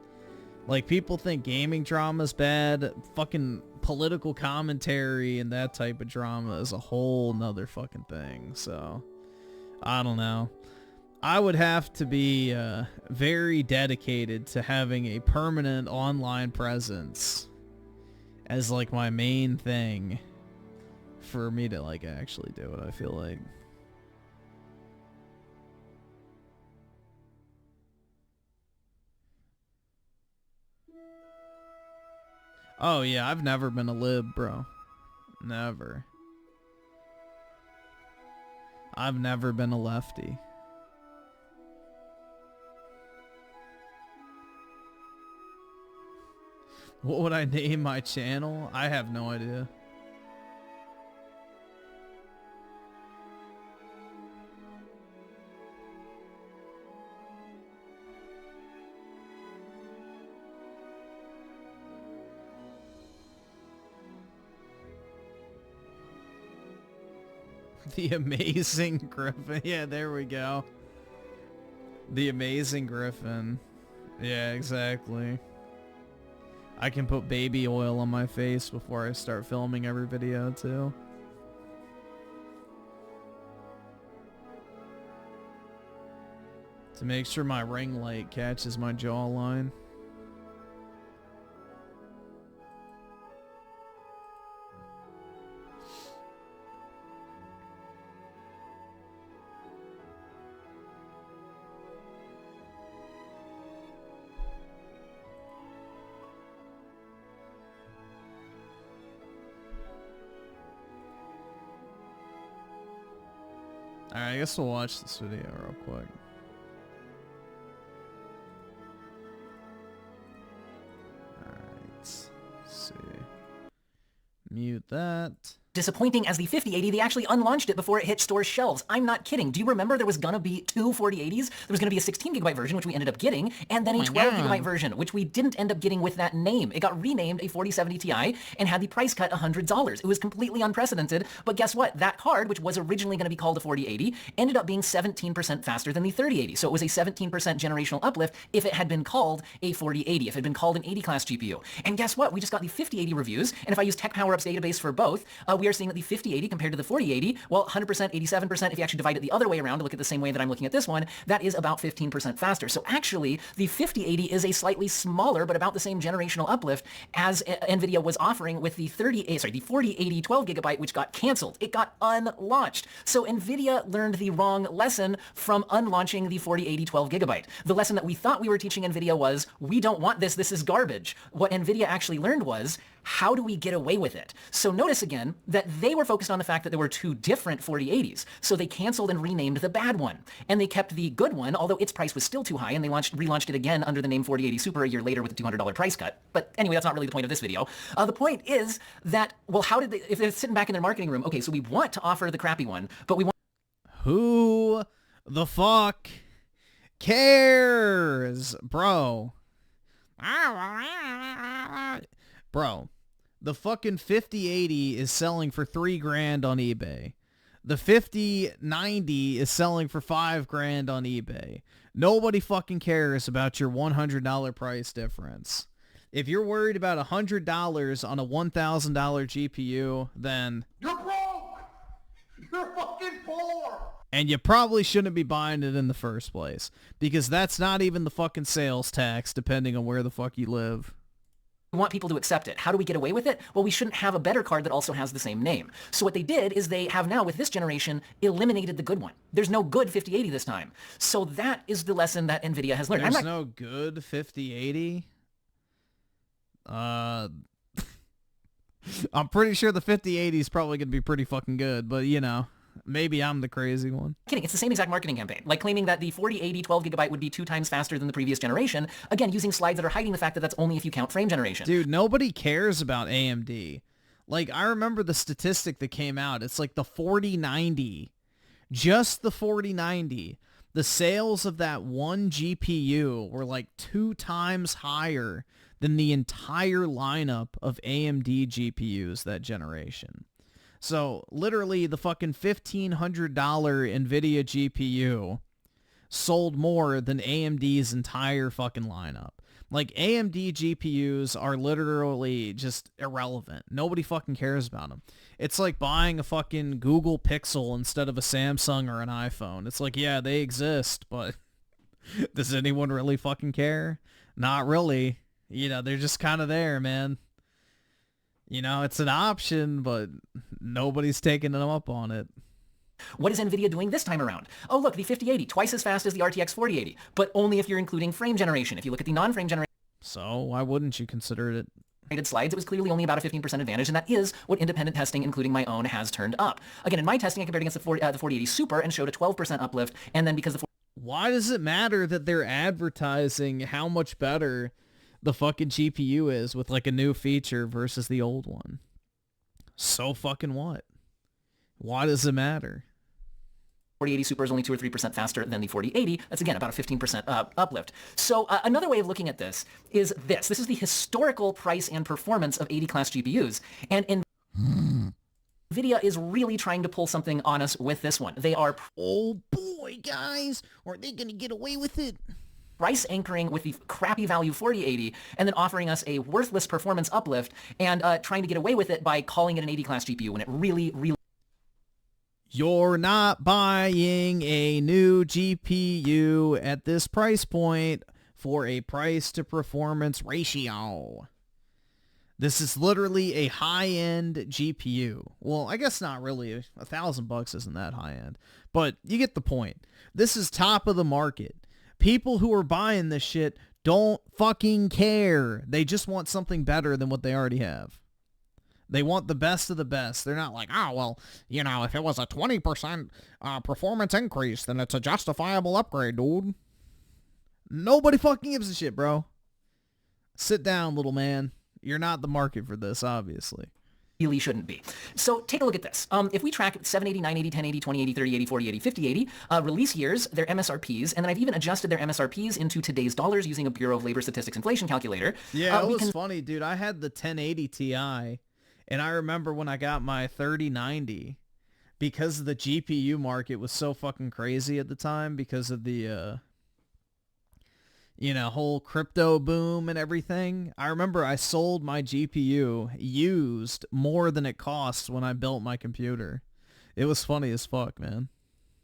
Like, people think gaming drama is bad. Fucking political commentary and that type of drama is a whole nother fucking thing. So, I don't know. I would have to be very dedicated to having a permanent online presence as like my main thing for me to like actually do it, I feel like. Oh yeah, I've never been a lib, bro. Never. I've never been a lefty. What would I name my channel? I have no idea. The Amazing Griffin. Yeah, there we go. The Amazing Griffin. Yeah, exactly. I can put baby oil on my face before I start filming every video, too. To make sure my ring light catches my jawline. Alright, I guess we'll watch this video real quick. Alright, let's see. Mute that. Disappointing as the 5080, they actually unlaunched it before it hit store shelves. I'm not kidding. Do you remember there was gonna be two 4080s? There was gonna be a 16GB version, which we ended up getting, and then a 12GB version, which we didn't end up getting with that name. It got renamed a 4070 Ti and had the price cut $100. It was completely unprecedented, but guess what? That card, which was originally gonna be called a 4080, ended up being 17% faster than the 3080. So it was a 17% generational uplift if it had been called a 4080, if it had been called an 80 class GPU. And guess what? We just got the 5080 reviews, and if I use Tech Power Up's database for both, we are seeing that the 5080 compared to the 4080, well, 100%, 87%, if you actually divide it the other way around to look at the same way that I'm looking at this one, that is about 15% faster. So actually, the 5080 is a slightly smaller, but about the same generational uplift as Nvidia was offering with the 4080 12GB, which got canceled. It got unlaunched. So Nvidia learned the wrong lesson from unlaunching the 4080 12GB. The lesson that we thought we were teaching Nvidia was, we don't want this is garbage. What Nvidia actually learned was, how do we get away with it? So notice again that they were focused on the fact that there were two different 4080s. So they canceled and renamed the bad one. And they kept the good one, although its price was still too high, and they relaunched it again under the name 4080 Super a year later with a $200 price cut. But anyway, that's not really the point of this video. The point is that, well, how did they, if they're sitting back in their marketing room, okay, so we want to offer the crappy one, but we want... Who the fuck cares, bro? Bro, the fucking 5080 is selling for $3,000 on eBay. The 5090 is selling for $5,000 on eBay. Nobody fucking cares about your $100 price difference. If you're worried about $100 on a $1,000 GPU, then You're broke! You're fucking poor! and you probably shouldn't be buying it in the first place, because that's not even the fucking sales tax, depending on where the fuck you live. We want people to accept it. How do we get away with it? Well, we shouldn't have a better card that also has the same name. So what they did is they have now, with this generation, eliminated the good one. There's no good 5080 this time. So that is the lesson that Nvidia has learned. There's no good 5080? I'm pretty sure the 5080 is probably going to be pretty fucking good, but you know, maybe I'm the crazy one. Kidding, it's the same exact marketing campaign, like claiming that the 4080 12GB would be 2 times faster than the previous generation, again, using slides that are hiding the fact that that's only if you count frame generation. Dude, nobody cares about AMD. Like, I remember the statistic that came out. It's like the 4090, just the 4090, the sales of that one GPU were like 2 times higher than the entire lineup of AMD GPUs that generation. So literally the fucking $1,500 Nvidia GPU sold more than AMD's entire fucking lineup. Like, AMD GPUs are literally just irrelevant. Nobody fucking cares about them. It's like buying a fucking Google Pixel instead of a Samsung or an iPhone. It's like, yeah, they exist, but does anyone really fucking care? Not really. You know, they're just kind of there, man. You know, it's an option, but nobody's taking them up on it. What is Nvidia doing this time around? Oh, look, the 5080, twice as fast as the RTX 4080, but only if you're including frame generation. If you look at the non-frame generation... So, why wouldn't you consider it? Slides, it was clearly only about a 15% advantage, and that is what independent testing, including my own, has turned up. Again, in my testing, I compared against the 4080 Super and showed a 12% uplift, and then because the... Why does it matter that they're advertising how much better the fucking GPU is with like a new feature versus the old one? So fucking what? Why does it matter? 4080 Super is only 2 or 3% faster than the 4080. That's, again, about a 15% uplift. So another way of looking at this is this. This is the historical price and performance of 80-class GPUs. And NVIDIA is really trying to pull something on us with this one. They are... Oh boy, guys, are they gonna get away with it? Price anchoring with the crappy value 4080 and then offering us a worthless performance uplift and trying to get away with it by calling it an 80-class GPU when it really... You're not buying a new GPU at this price point for a price to performance ratio. This is literally a high-end GPU. Well, I guess not really. $1,000 isn't that high-end, but you get the point. This is top of the market. People who are buying this shit don't fucking care. They just want something better than what they already have. They want the best of the best. They're not like, oh, well, you know, if it was a 20% performance increase, then it's a justifiable upgrade, dude. Nobody fucking gives a shit, bro. Sit down, little man. You're not the market for this, obviously. Really shouldn't be. So take a look at this. If we track 780, 980, 1080, 2080, 3080, 4080, 5080, release years, their MSRPs, and then I've even adjusted their MSRPs into today's dollars using a Bureau of Labor Statistics inflation calculator. Yeah, it was funny, dude. I had the 1080 Ti, and I remember when I got my 3090, because the GPU market was so fucking crazy at the time because of the, you know, whole crypto boom and everything. I remember I sold my GPU used more than it cost when I built my computer. It was funny as fuck, man.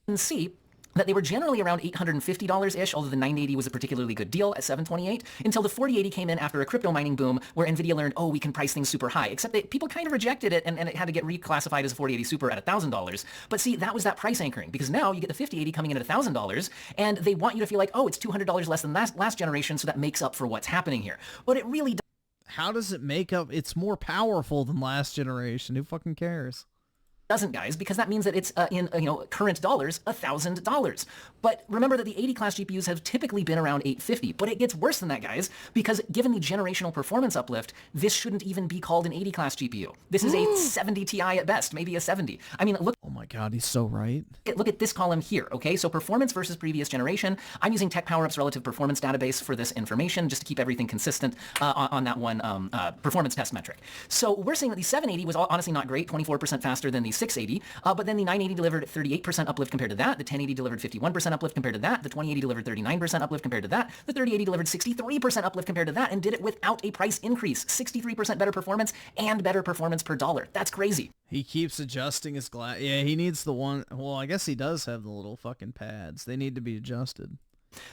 And see that they were generally around $850-ish, although the 980 was a particularly good deal at $728, until the 4080 came in after a crypto mining boom where Nvidia learned, oh, we can price things super high, except that people kind of rejected it and it had to get reclassified as a 4080 Super at $1,000. But see, that was that price anchoring, because now you get the 5080 coming in at $1,000, and they want you to feel like, oh, it's $200 less than last generation, so that makes up for what's happening here. But it really How does it make up? It's more powerful than last generation. Who fucking cares? doesn't, guys, because that means that it's in current dollars $1,000. But remember that the 80 class GPUs have typically been around $850, but it gets worse than that, guys, because given the generational performance uplift, this shouldn't even be called an 80 class GPU. This is a 70 Ti at best, maybe a 70. I mean, look. Oh my God, he's so right. Look at this column here, okay? So performance versus previous generation. I'm using Tech PowerUp's relative performance database for this information, just to keep everything consistent on that one performance test metric. So we're seeing that the 780 was honestly not great, 24% faster than the 680, but then the 980 delivered 38% uplift compared to that, the 1080 delivered 51% uplift compared to that, the 2080 delivered 39% uplift compared to that, the 3080 delivered 63% uplift compared to that, and did it without a price increase. 63% better performance and better performance per dollar. That's crazy. He keeps adjusting his glass. Yeah, he needs the one. Well, I guess he does have the little fucking pads. They need to be adjusted.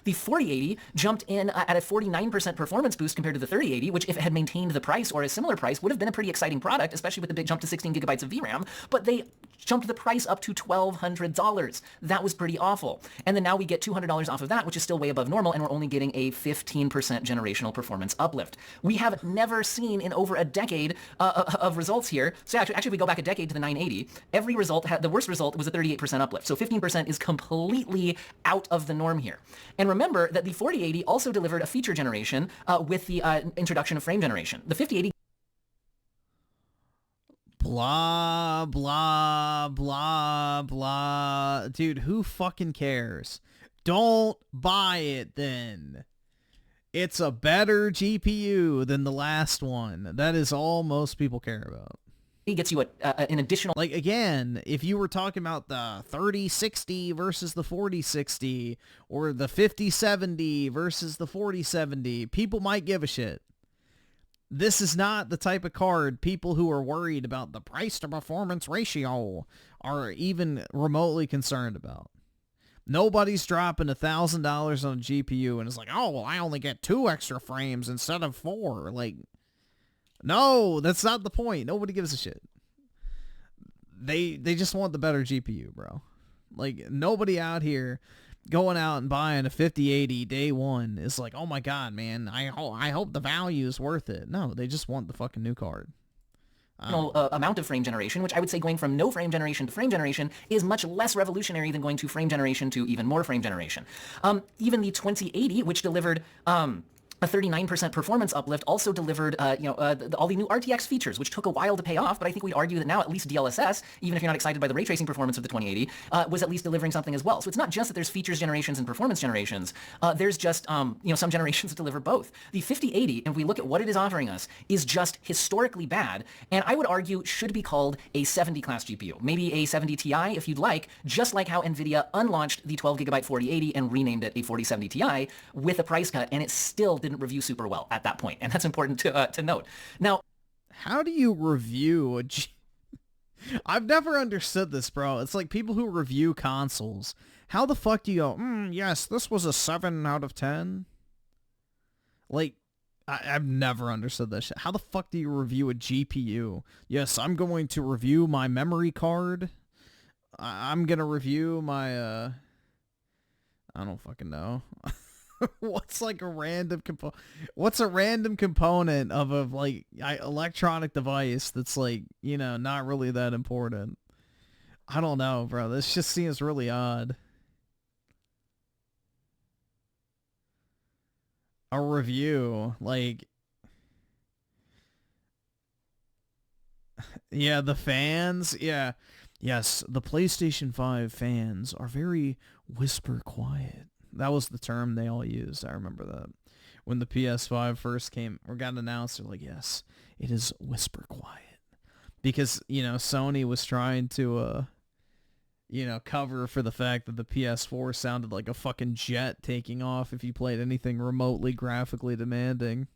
The 4080 jumped in at a 49% performance boost compared to the 3080, which if it had maintained the price or a similar price would have been a pretty exciting product, especially with the big jump to 16 gigabytes of VRAM, but they jumped the price up to $1,200. That was pretty awful. And then now we get $200 off of that, which is still way above normal, and we're only getting a 15% generational performance uplift. We have never seen in over a decade of results here. So actually, if we go back a decade to the 980, every result the worst result was a 38% uplift. So 15% is completely out of the norm here. And remember that the 4080 also delivered a feature generation with the introduction of frame generation. The 5080 blah, blah, blah, blah. Dude, who fucking cares? Don't buy it then. It's a better GPU than the last one. That is all most people care about. gets you an additional... Like, again, if you were talking about the 3060 versus the 4060, or the 5070 versus the 4070, people might give a shit. This is not the type of card people who are worried about the price to performance ratio are even remotely concerned about. Nobody's dropping $1,000 on a GPU and it's like, oh, well, I only get 2 extra frames instead of 4. Like, no, that's not the point. Nobody gives a shit. They just want the better GPU, bro. Like, nobody out here going out and buying a 5080 day one is like, oh my god, man, I hope the value is worth it. No, they just want the fucking new card. Amount of frame generation, which I would say going from no frame generation to frame generation is much less revolutionary than going to frame generation to even more frame generation. Even the 2080, which delivered a 39% performance uplift, also delivered all the new RTX features, which took a while to pay off, but I think we'd argue that now at least DLSS, even if you're not excited by the ray tracing performance of the 2080, was at least delivering something as well. So it's not just that there's features generations and performance generations, there's just some generations that deliver both. The 5080, if we look at what it is offering us, is just historically bad, and I would argue should be called a 70 class GPU, maybe a 70 Ti if you'd like, just like how Nvidia unlaunched the 12GB 4080 and renamed it a 4070 Ti with a price cut, and it still didn't review super well at that point, and that's important to note. Now, how do you review a I've never understood this, bro. It's like people who review consoles. How the fuck do you go, yes, this was a 7 out of 10? Like, I've never understood this shit. How the fuck do you review a GPU? Yes, I'm going to review my memory card. I'm gonna review my, I don't fucking know. What's like a random What's a random component of a electronic device that's like, not really that important? I don't know, bro. This just seems really odd. A review, like, yeah, the fans, yeah. Yes, the PlayStation 5 fans are very whisper quiet. That was the term they all used. I remember that. When the PS5 first came or got announced, they're like, yes, it is whisper quiet. Because, Sony was trying to, cover for the fact that the PS4 sounded like a fucking jet taking off if you played anything remotely graphically demanding.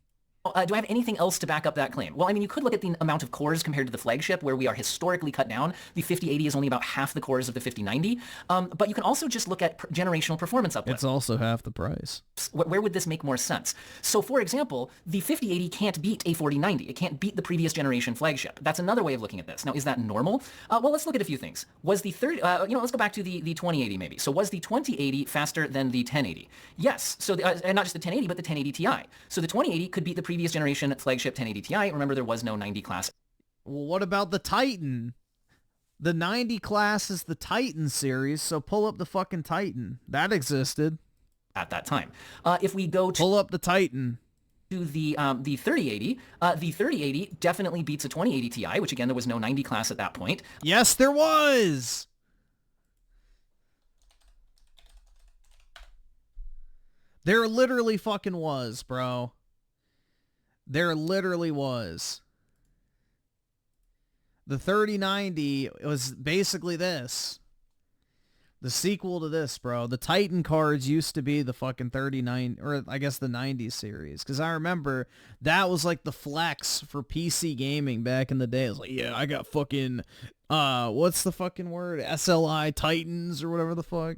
Do I have anything else to back up that claim? Well, I mean, you could look at the amount of cores compared to the flagship, where we are historically cut down. The 5080 is only about half the cores of the 5090. But you can also just look at generational performance uplift. It's also half the price. Where would this make more sense? So, for example, the 5080 can't beat a 4090. It can't beat the previous generation flagship. That's another way of looking at this. Now, is that normal? Well, let's look at a few things. Was the let's go back to the 2080 maybe. So, was the 2080 faster than the 1080? Yes. So, and not just the 1080, but the 1080 Ti. So, the 2080 could beat the previous generation flagship 1080 Ti. Remember, there was no 90 class. Well, what about the Titan? The 90 class is the Titan series, so pull up the fucking Titan. That existed at that time. If we go to pull up the Titan. To the 3080, the 3080 definitely beats a 2080 Ti, which again, there was no 90 class at that point. Yes, there was! There literally fucking was, bro. There literally was. The 3090 was basically this. The sequel to this, bro. The Titan cards used to be the fucking 39, or I guess the 90 series. Because I remember that was like the flex for PC gaming back in the day. It was like, yeah, I got fucking, what's the fucking word? SLI Titans or whatever the fuck.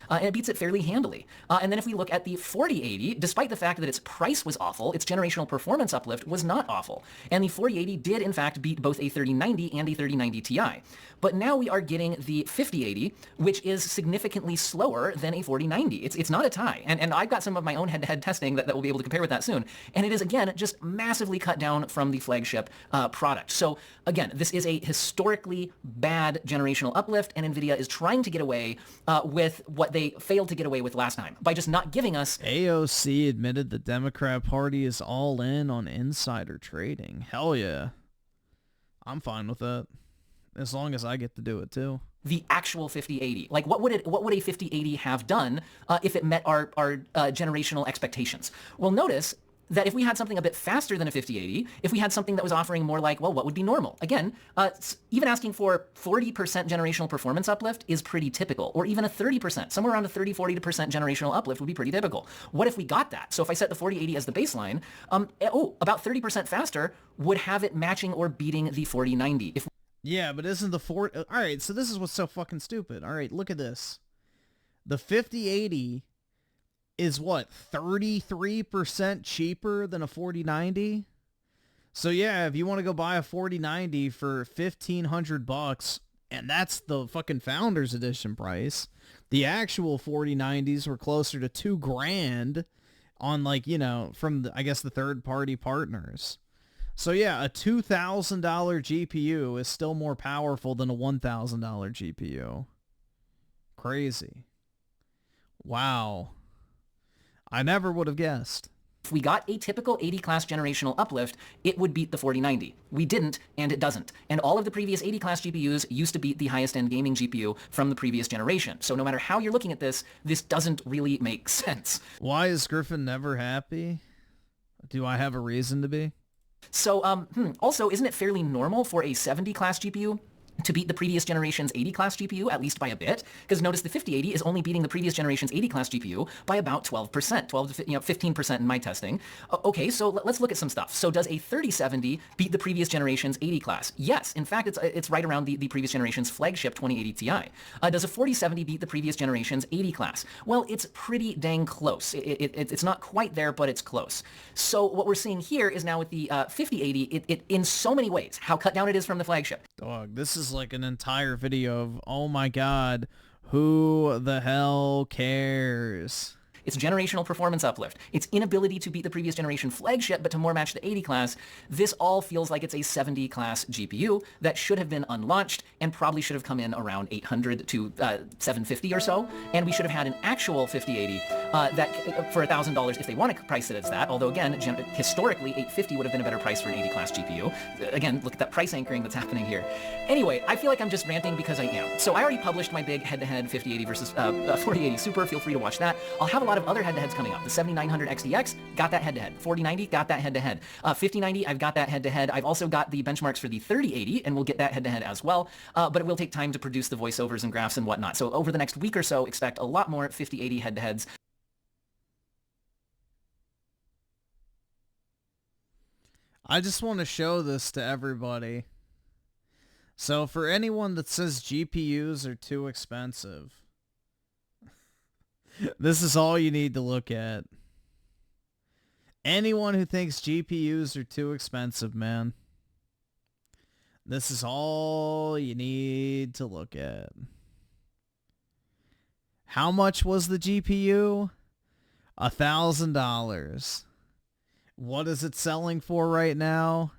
And it beats it fairly handily. And then if we look at the 4080, despite the fact that its price was awful, its generational performance uplift was not awful. And the 4080 did in fact beat both a 3090 and a 3090 Ti. But now we are getting the 5080, which is significantly slower than a 4090. It's not a tie. And I've got some of my own head-to-head testing that we'll be able to compare with that soon. And it is, again, just massively cut down from the flagship product. So again, this is a historically bad generational uplift, and Nvidia is trying to get away with what they failed to get away with last time by just not giving us... AOC admitted the Democrat Party is all in on insider trading. Hell yeah. I'm fine with that. As long as I get to do it too. The actual 5080. Like, what would a 5080 have done if it met our generational expectations? Well, notice that if we had something a bit faster than a 5080, if we had something that was offering more like, well, what would be normal? Again, even asking for 40% generational performance uplift is pretty typical, or even a 30%, somewhere around a 30-40% generational uplift would be pretty typical. What if we got that? So if I set the 4080 as the baseline, about 30% faster would have it matching or beating the 4090. Yeah, but isn't the All right, so this is what's so fucking stupid. All right, look at this. The 5080 is what, 33% cheaper than a 4090? So yeah, if you want to go buy a 4090 for $1,500, and that's the fucking Founders Edition price, the actual 4090s were closer to $2,000 on, like, you know, from the, I guess, the third-party partners. So yeah, a $2,000 GPU is still more powerful than a $1,000 GPU. Crazy. Wow. I never would have guessed. If we got a typical 80 class generational uplift, it would beat the 4090. We didn't, and it doesn't. And all of the previous 80 class GPUs used to beat the highest end gaming GPU from the previous generation. So no matter how you're looking at this doesn't really make sense. Why is Griffin never happy? Do I have a reason to be? So, also, isn't it fairly normal for a 70 class GPU to beat the previous generation's 80 class GPU, at least by a bit? Because notice the 5080 is only beating the previous generation's 80 class GPU by about 12%, 12 to 15% in my testing. Okay, so let's look at some stuff. So does a 3070 beat the previous generation's 80 class? Yes, in fact, it's right around the previous generation's flagship 2080 Ti. Does a 4070 beat the previous generation's 80 class? Well, it's pretty dang close. It's not quite there, but it's close. So what we're seeing here is now with the 5080, it in so many ways, how cut down it is from the flagship. Dog, this is like an entire video of, oh my god, who the hell cares? Its generational performance uplift, its inability to beat the previous generation flagship but to more match the 80 class, this all feels like it's a 70 class GPU that should have been unlaunched and probably should have come in around 800 to 750 or so, and we should have had an actual 5080 that for $1,000 if they want to price it as that, although again, historically 850 would have been a better price for an 80 class GPU. Again, look at that price anchoring that's happening here. Anyway, I feel like I'm just ranting because I am. So I already published my big head-to-head 5080 versus 4080 Super, feel free to watch that. I'll have a lot of other head-to-heads coming up. The 7900 XDX, got that head-to-head. 4090, got that head-to-head. 5090, I've got that head-to-head. I've also got the benchmarks for the 3080, and we'll get that head-to-head as well. But it will take time to produce the voiceovers and graphs and whatnot. So over the next week or so, expect a lot more 5080 head-to-heads. I just want to show this to everybody. So for anyone that says GPUs are too expensive, this is all you need to look at. Anyone who thinks GPUs are too expensive, man, this is all you need to look at. How much was the GPU? $1,000. What is it selling for right now?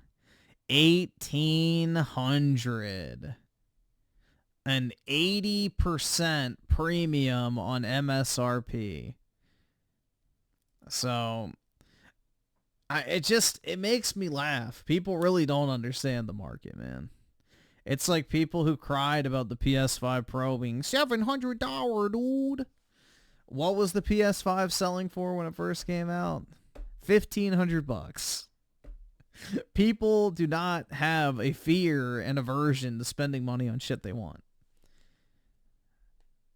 $1,800. An 80% premium on MSRP. So it makes me laugh. People really don't understand the market, man. It's like people who cried about the PS5 Pro being $700, dude. What was the PS5 selling for when it first came out? $1,500. People do not have a fear and aversion to spending money on shit they want.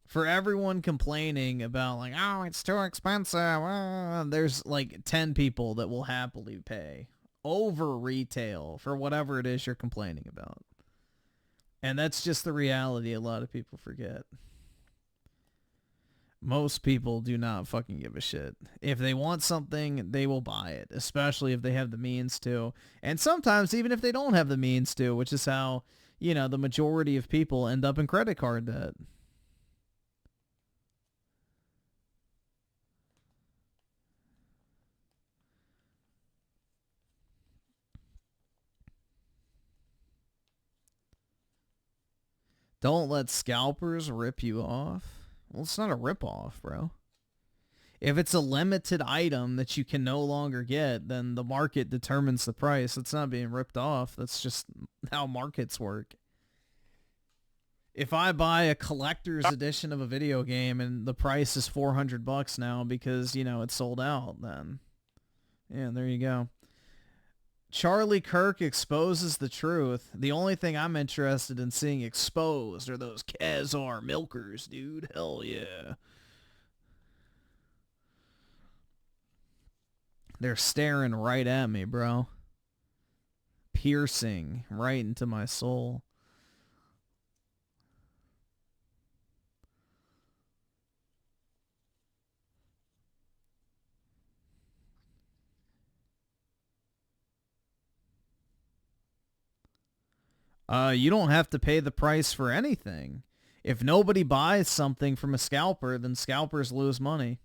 For everyone complaining about like, oh, it's too expensive, there's like 10 people that will happily pay over retail for whatever it is you're complaining about. And that's just the reality a lot of people forget. Most people do not fucking give a shit. If they want something, they will buy it, especially if they have the means to. And sometimes even if they don't have the means to, which is how, you know, the majority of people end up in credit card debt. Don't let scalpers rip you off. Well, it's not a rip-off, bro. If it's a limited item that you can no longer get, then the market determines the price. It's not being ripped off. That's just how markets work. If I buy a collector's edition of a video game and the price is $400 now because, you know, it's sold out, then yeah, there you go. Charlie Kirk exposes the truth. The only thing I'm interested in seeing exposed are those Khazar milkers, dude. Hell yeah. They're staring right at me, bro. Piercing right into my soul. You don't have to pay the price for anything. If nobody buys something from a scalper, then scalpers lose money.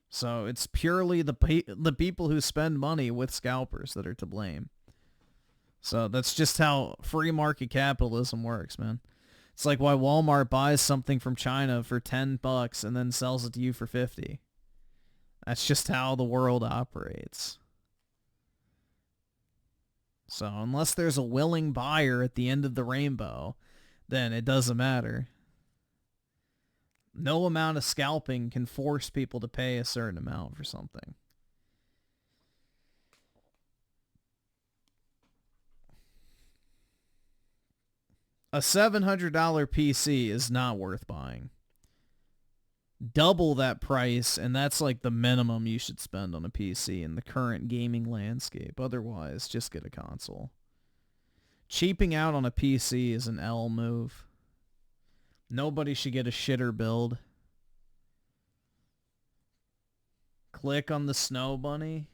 So it's purely the people who spend money with scalpers that are to blame. So that's just how free market capitalism works, man. It's like why Walmart buys something from China for $10 and then sells it to you for $50. That's just how the world operates. So unless there's a willing buyer at the end of the rainbow, then it doesn't matter. No amount of scalping can force people to pay a certain amount for something. A $700 PC is not worth buying. Double that price, and that's like the minimum you should spend on a PC in the current gaming landscape. Otherwise, just get a console. Cheaping out on a PC is an L move. Nobody should get a shitter build. Click on the snow bunny.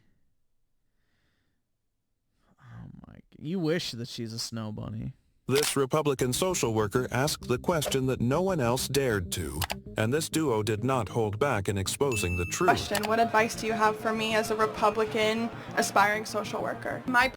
Oh my... You wish that she's a snow bunny. This Republican social worker asked the question that no one else dared to, and this duo did not hold back in exposing the truth. Question: what advice do you have for me as a Republican aspiring social worker? My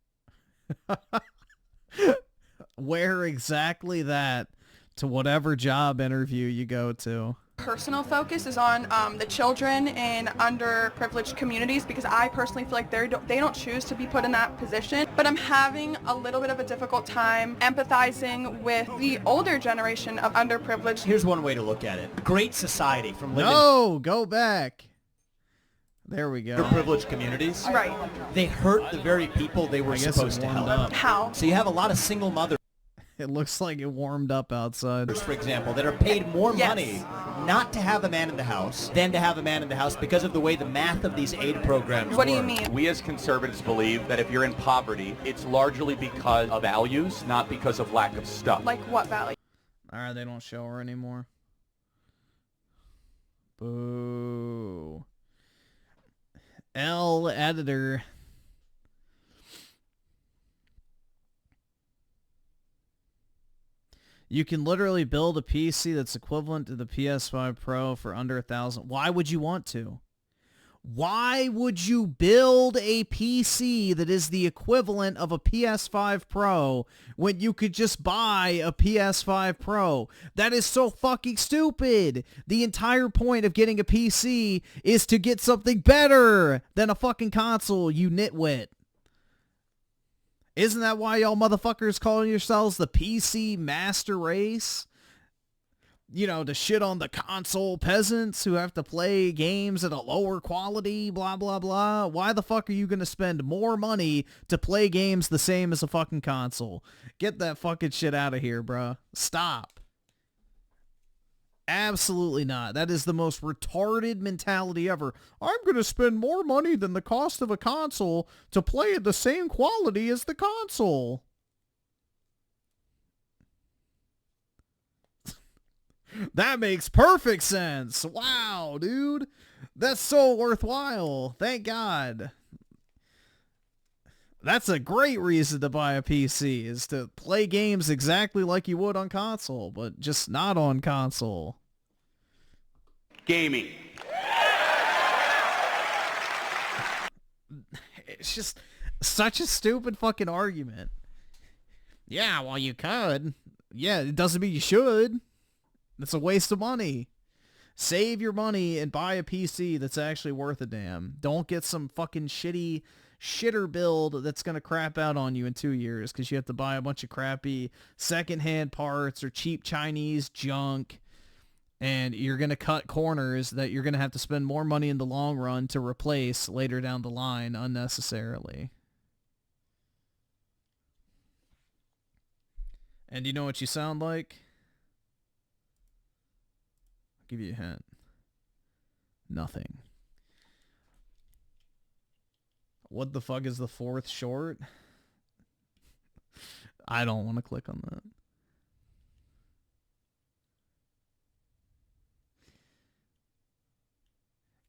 Wear exactly that to whatever job interview you go to. personal focus is on the children in underprivileged communities, because I personally feel like they don't choose to be put in that position. But I'm having a little bit of a difficult time empathizing with the older generation of underprivileged. Here's one way to look at it. Great society from living... No, go back. There we go. Underprivileged communities. Right. They hurt the very people they were supposed to help. Up. How? So you have a lot of single mothers. It looks like it warmed up outside. For example, that are paid more Yes. money not to have a man in the house than to have a man in the house because of the way the math of these aid programs What do you work. mean? We as conservatives believe that if you're in poverty, it's largely because of values, not because of lack of stuff. Like what value? Alright, they don't show her anymore. Boo. L editor. You can literally build a PC that's equivalent to the PS5 Pro for under $1,000. Why would you want to? Why would you build a PC that is the equivalent of a PS5 Pro when you could just buy a PS5 Pro? That is so fucking stupid. The entire point of getting a PC is to get something better than a fucking console, you nitwit. Isn't that why y'all motherfuckers call yourselves the PC master race? you know, to shit on the console peasants who have to play games at a lower quality, blah, blah, blah. Why the fuck are you going to spend more money to play games the same as a fucking console? Get that fucking shit out of here, bruh. Stop. Absolutely not. That is the most retarded mentality ever. I'm going to spend more money than the cost of a console to play at the same quality as the console. That makes perfect sense. Wow, dude. That's so worthwhile. Thank God. That's a great reason to buy a PC, is to play games exactly like you would on console, but just not on console. Gaming. It's just such a stupid fucking argument. Yeah, well, you could. Yeah, it doesn't mean you should. It's a waste of money. Save your money and buy a PC that's actually worth a damn. Don't get some fucking shitter build that's going to crap out on you in 2 years because you have to buy a bunch of crappy secondhand parts or cheap Chinese junk, and you're going to cut corners that you're going to have to spend more money in the long run to replace later down the line unnecessarily. And you know what you sound like? I'll give you a hint. Nothing. What the fuck is the fourth short? I don't want to click on that.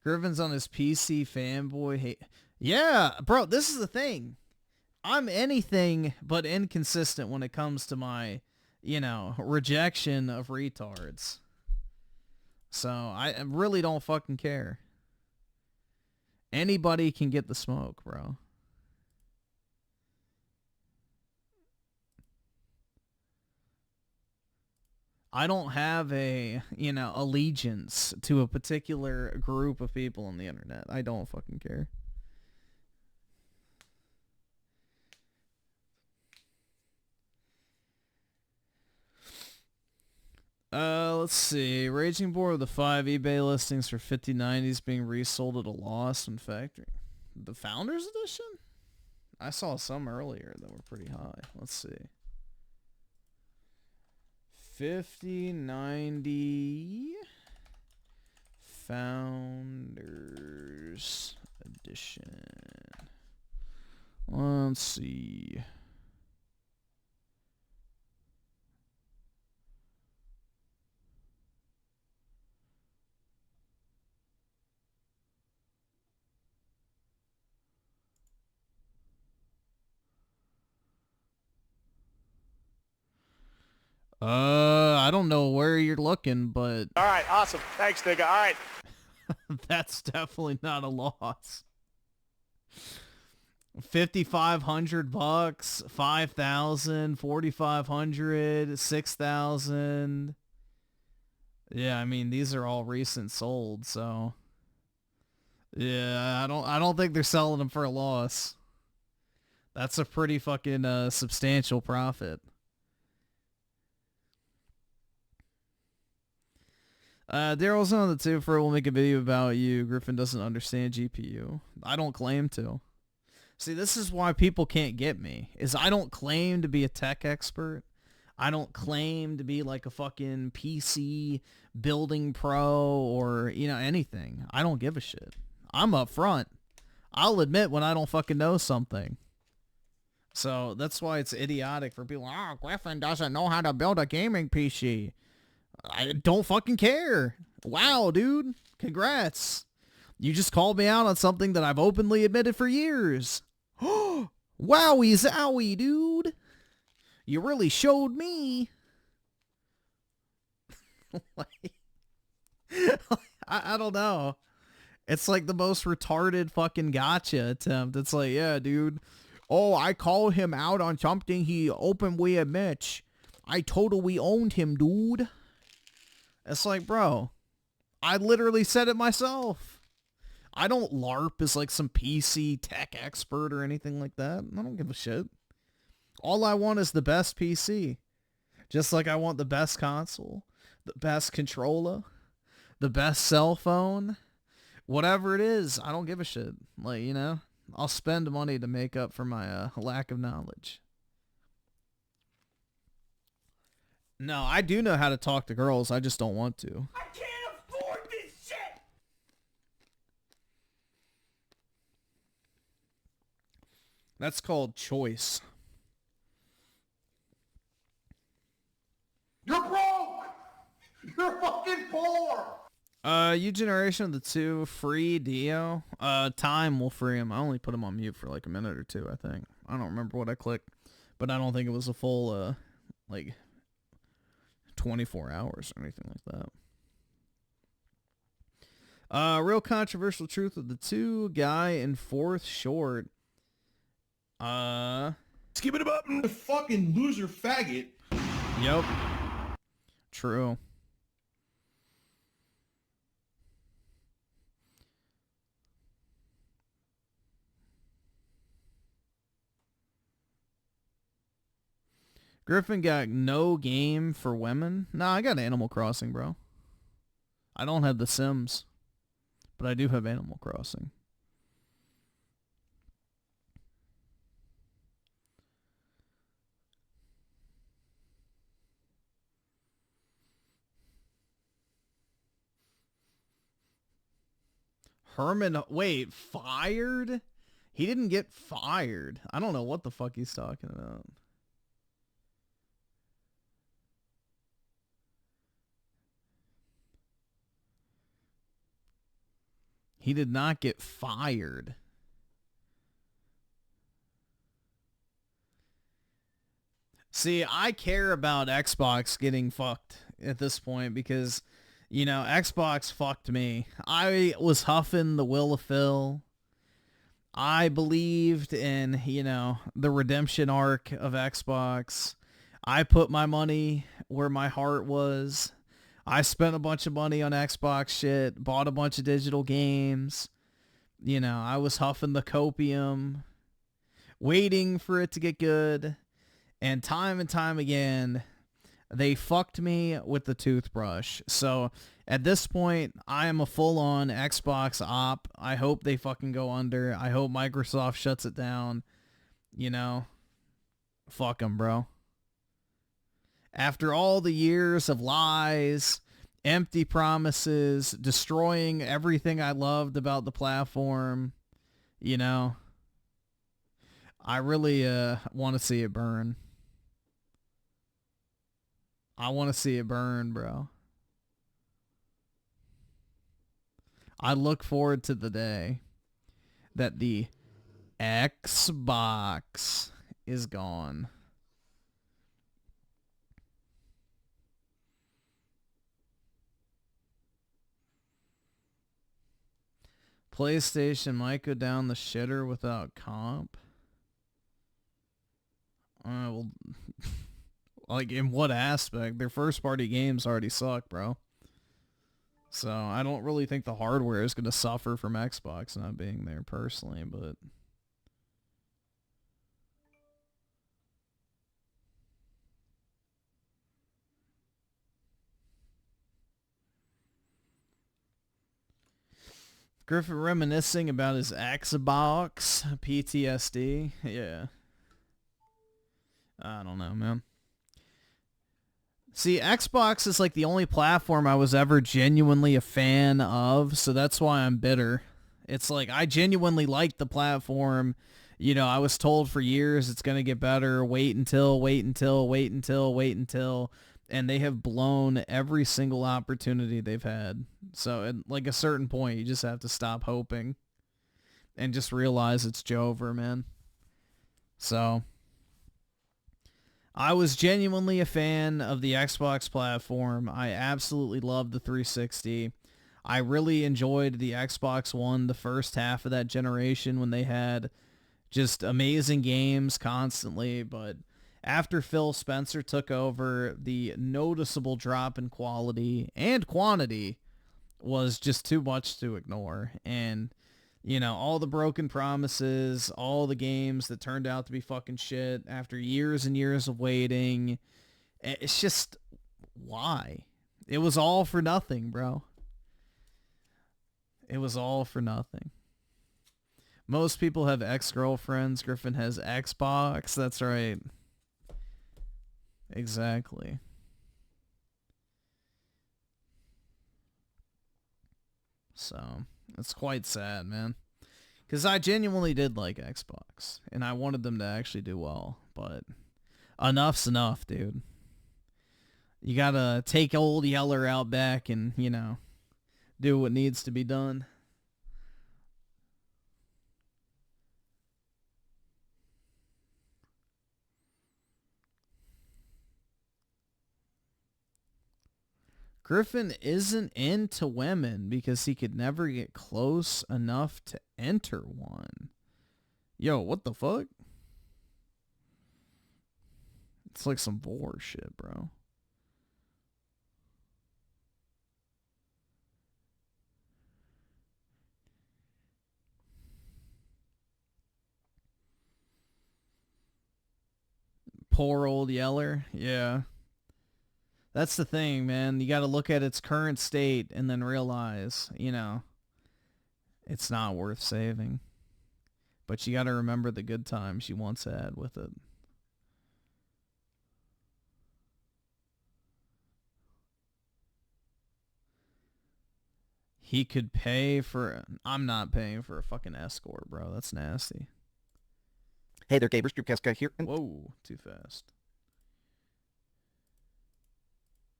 Griffin's on his PC fanboy. Yeah, bro, this is the thing. I'm anything but inconsistent when it comes to my, rejection of retards. So I really don't fucking care. Anybody can get the smoke, bro. I don't have a, allegiance to a particular group of people on the internet. I don't fucking care. Let's see. Raging Board with the 5 eBay listings for 5090s being resold at a loss when factory. The Founders Edition? I saw some earlier that were pretty high. Let's see. 5090 Founders Edition. Let's see. I don't know where you're looking, but... All right, awesome. Thanks, nigga. All right. That's definitely not a loss. $5,500, 5,000, 4,500, 6,000. Yeah, I mean, these are all recent sold, so... Yeah, I don't think they're selling them for a loss. That's a pretty fucking substantial profit. Daryl's on the two for we'll make a video about you. Griffin doesn't understand GPU. I don't claim to. See, this is why people can't get me, is I don't claim to be a tech expert. I don't claim to be like a fucking PC building pro or, anything. I don't give a shit. I'm up front. I'll admit when I don't fucking know something. So that's why it's idiotic for people, Griffin doesn't know how to build a gaming PC. I don't fucking care. Wow, dude. Congrats. You just called me out on something that I've openly admitted for years. Wowie zowie, dude. You really showed me. I don't know. It's like the most retarded fucking gotcha attempt. It's like, yeah, dude. Oh, I called him out on something he openly admits. I totally owned him, dude. It's like, bro, I literally said it myself. I don't LARP as like some PC tech expert or anything like that. I don't give a shit. All I want is the best PC. Just like I want the best console. the best controller, the best cell phone, whatever it is, I don't give a shit. Like, you know, I'll spend money to make up for my lack of knowledge. No, I do know how to talk to girls. I just don't want to. I can't afford this shit! That's called choice. You're broke! You're fucking poor! You Generation of the 2, free Dio. Time will free him. I only put him on mute for like a minute or two, I think. I don't remember what I clicked, but I don't think it was a full, like, 24 hours or anything like that. Real controversial truth of the 2 guy in 4th short. Skip it up, fucking loser faggot. Yep. True. Griffin got no game for women. Nah, I got Animal Crossing, bro. I don't have The Sims, but I do have Animal Crossing. Herman, wait, fired? He didn't get fired. I don't know what the fuck he's talking about. He did not get fired. See, I care about Xbox getting fucked at this point because, you know, Xbox fucked me. I was huffing the will of Phil. I believed in, you know, the redemption arc of Xbox. I put my money where my heart was. I spent a bunch of money on Xbox shit, bought a bunch of digital games. You know, I was huffing the copium, waiting for it to get good. And time again, they fucked me with the toothbrush. So at this point, I am a full-on Xbox op. I hope they fucking go under. I hope Microsoft shuts it down. You know, fuck them, bro. After all the years of lies, empty promises, destroying everything I loved about the platform, you know, I really want to see it burn. I want to see it burn, bro. I look forward to the day that the Xbox is gone. PlayStation might go down the shitter without comp. Well, like in what aspect? Their first party games already suck, bro. So I don't really think the hardware is going to suffer from Xbox not being there personally, but... Griffin reminiscing about his Xbox PTSD. Yeah. I don't know, man. See, Xbox is like the only platform I was ever genuinely a fan of, so that's why I'm bitter. It's like I genuinely liked the platform. You know, I was told for years it's going to get better. Wait until. And they have blown every single opportunity they've had. So at like a certain point, you just have to stop hoping and just realize it's Jover, man. So I was genuinely a fan of the Xbox platform. I absolutely loved the 360. I really enjoyed the Xbox One, the first half of that generation when they had just amazing games constantly, but after Phil Spencer took over, the noticeable drop in quality and quantity was just too much to ignore. And, you know, all the broken promises, all the games that turned out to be fucking shit after years and years of waiting. It's just, why? It was all for nothing, bro. It was all for nothing. Most people have ex-girlfriends. Griffin has Xbox. That's right. Exactly. So, it's quite sad, man. Because I genuinely did like Xbox. And I wanted them to actually do well. But enough's enough, dude. You gotta take old Yeller out back and, you know, do what needs to be done. Griffin isn't into women because he could never get close enough to enter one. Yo, what the fuck? It's like some vor shit, bro. Poor old Yeller. Yeah. That's the thing, man. You got to look at its current state and then realize, you know, it's not worth saving. But you got to remember the good times you once had with it. He could pay for... I'm not paying for a fucking escort, bro. That's nasty. Hey there, gamers. Dreamcast Guy here. Whoa, too fast.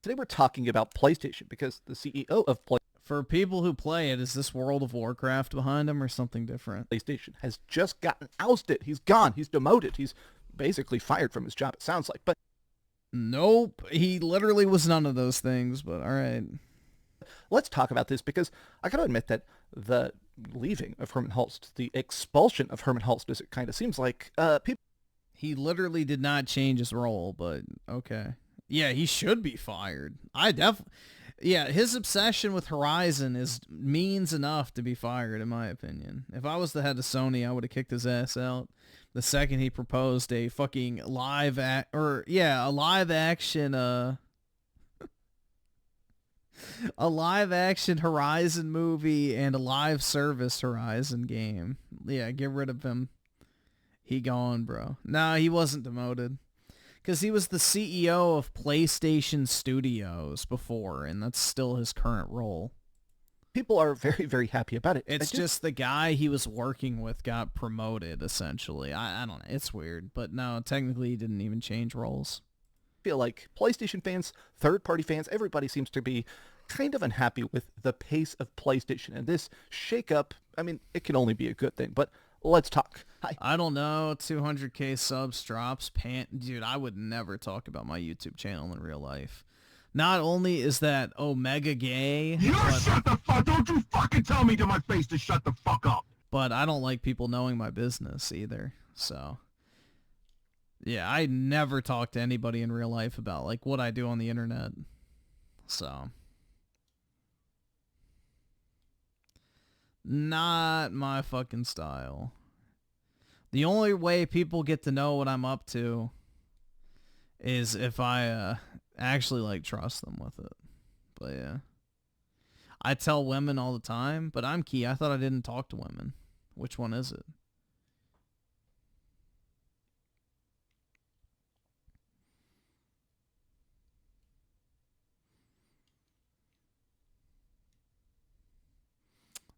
Today we're talking about PlayStation because the CEO of For people who play it, is this World of Warcraft behind him or something different? PlayStation has just gotten ousted. He's gone. He's demoted. He's basically fired from his job, it sounds like. But nope. He literally was none of those things, but all right. Let's talk about this because I got to admit that the leaving of Herman Holst, the expulsion of Herman Holst, as it kind of seems like, people... He literally did not change his role, but okay. Yeah, he should be fired. Yeah, his obsession with Horizon is means enough to be fired, in my opinion. If I was the head of Sony, I would have kicked his ass out the second he proposed a fucking live action a live action Horizon movie and a live service Horizon game. Yeah, get rid of him. He gone, bro. Nah, he wasn't demoted. Because he was the CEO of PlayStation Studios before, and that's still his current role. People are very, very happy about it. It's just the guy he was working with got promoted, essentially. I don't know. It's weird. But no, technically he didn't even change roles. I feel like PlayStation fans, third-party fans, everybody seems to be kind of unhappy with the pace of PlayStation. And this shake-up, I mean, it can only be a good thing. But let's talk. Hi. I don't know. 200k subs drops. Dude, I would never talk about my YouTube channel in real life. Not only is that Omega gay... Shut the fuck! Don't you fucking tell me to my face to shut the fuck up! But I don't like people knowing my business either, so... Yeah, I never talk to anybody in real life about, like, what I do on the internet. So... Not my fucking style. The only way people get to know what I'm up to is if I actually like trust them with it. But yeah. I tell women all the time, but I'm key. I thought I didn't talk to women. Which one is it?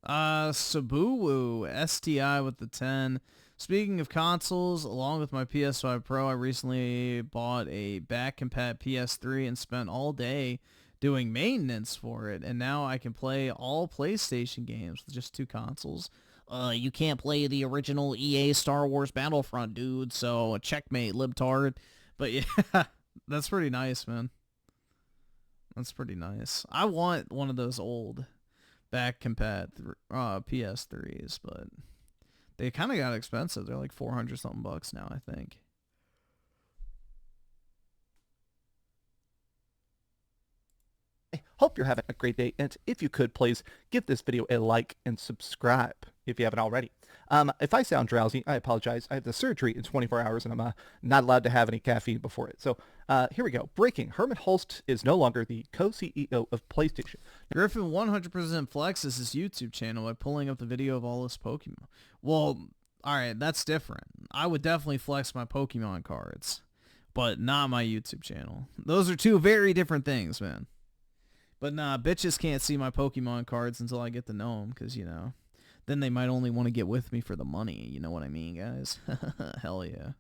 Sabuwu, STI with the 10. Speaking of consoles, along with my PS5 Pro, I recently bought a back-compat PS3 and spent all day doing maintenance for it, and now I can play all PlayStation games with just two consoles. You can't play the original EA Star Wars Battlefront, dude, so checkmate, libtard. But yeah, that's pretty nice, man. That's pretty nice. I want one of those old back compat PS3s, but they kind of got expensive. They're like 400 something bucks now, I think. I hope you're having a great day, and if you could, please give this video a like and subscribe. if you haven't already. If I sound drowsy, I apologize. I have the surgery in 24 hours, and I'm not allowed to have any caffeine before it. So here we go. Breaking. Herman Holst is no longer the co-CEO of PlayStation. Griffin 100% flexes his YouTube channel by pulling up the video of all his Pokemon. Well, alright, that's different. I would definitely flex my Pokemon cards, but not my YouTube channel. Those are two very different things, man. But nah, bitches can't see my Pokemon cards until I get to know them, because, you know, then they might only want to get with me for the money. You know what I mean, guys? Hell yeah.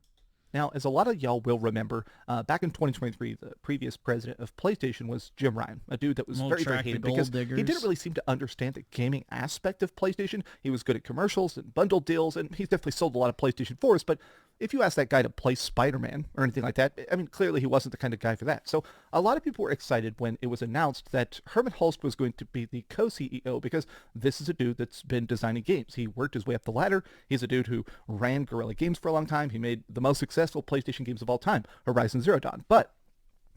Now, as a lot of y'all will remember, back in 2023, the previous president of PlayStation was Jim Ryan, a dude that was very hated because he didn't really seem to understand the gaming aspect of PlayStation. He was good at commercials and bundle deals, and he's definitely sold a lot of PlayStation 4s, but if you ask that guy to play Spider-Man or anything like that, I mean, clearly he wasn't the kind of guy for that. So a lot of people were excited when it was announced that Herman Holst was going to be the co-CEO, because this is a dude that's been designing games. He worked his way up the ladder. He's a dude who ran Guerrilla Games for a long time. He made the most successful PlayStation games of all time, Horizon Zero Dawn. But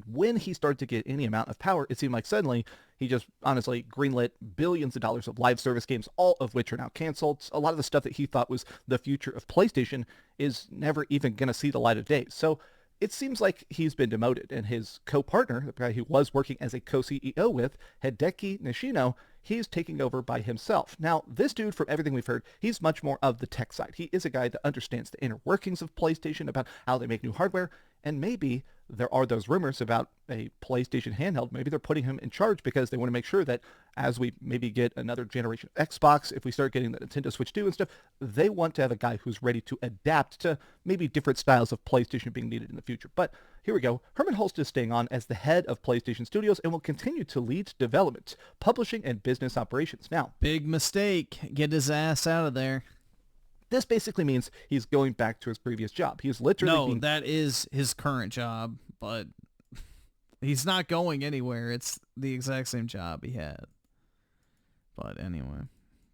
when he started to get any amount of power, it seemed like suddenly he just honestly greenlit billions of dollars of live service games, all of which are now canceled. A lot of the stuff that he thought was the future of PlayStation is never even going to see the light of day. So it seems like he's been demoted, and his co-partner, the guy he was working as a co-CEO with, Hideki Nishino, he's taking over by himself. Now, this dude, from everything we've heard, he's much more of the tech side. He is a guy that understands the inner workings of PlayStation, about how they make new hardware, and maybe there are those rumors about a PlayStation handheld. Maybe they're putting him in charge because they want to make sure that as we maybe get another generation of Xbox, if we start getting the Nintendo Switch 2 and stuff, they want to have a guy who's ready to adapt to maybe different styles of PlayStation being needed in the future. But here we go. Herman Holst is staying on as the head of PlayStation Studios and will continue to lead development, publishing, and business operations. Now, big mistake. Get his ass out of there. This basically means he's going back to his previous job. He's literally that is his current job, but he's not going anywhere. It's the exact same job he had. But anyway,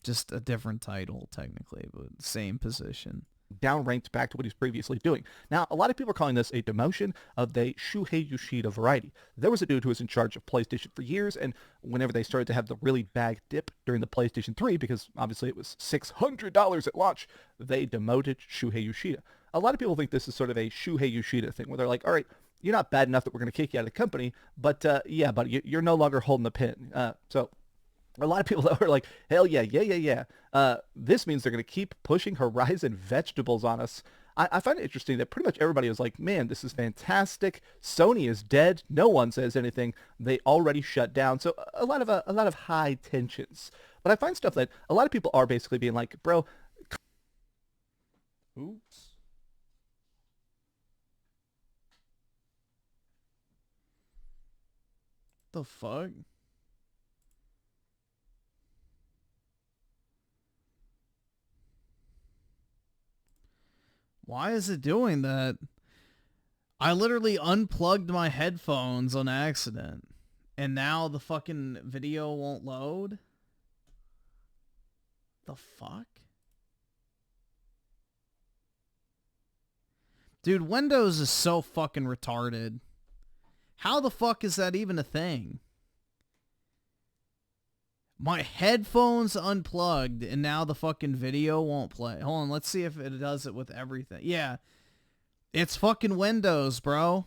just a different title technically, but same position. Downranked back to what he's previously doing. Now, a lot of people are calling this a demotion of the Shuhei Yoshida variety. There was a dude who was in charge of PlayStation for years, and whenever they started to have the really bad dip during the PlayStation 3, because obviously it was $600 at launch, they demoted Shuhei Yoshida. A lot of people think this is sort of a Shuhei Yoshida thing, where they're like, all right, you're not bad enough that we're going to kick you out of the company, but yeah, buddy, you're no longer holding the pin. So a lot of people that were like, hell yeah. This means they're going to keep pushing Horizon vegetables on us. I find it interesting that pretty much everybody was like, man, this is fantastic. Sony is dead. No one says anything. They already shut down. So a lot of high tensions. But I find stuff that a lot of people are basically being like, bro. Oops. The fuck? Why is it doing that? I literally unplugged my headphones on accident, and now the fucking video won't load? The fuck? Dude, Windows is so fucking retarded. How the fuck is that even a thing? My headphones unplugged, and now the fucking video won't play. Hold on, let's see if it does it with everything. Yeah. It's fucking Windows, bro.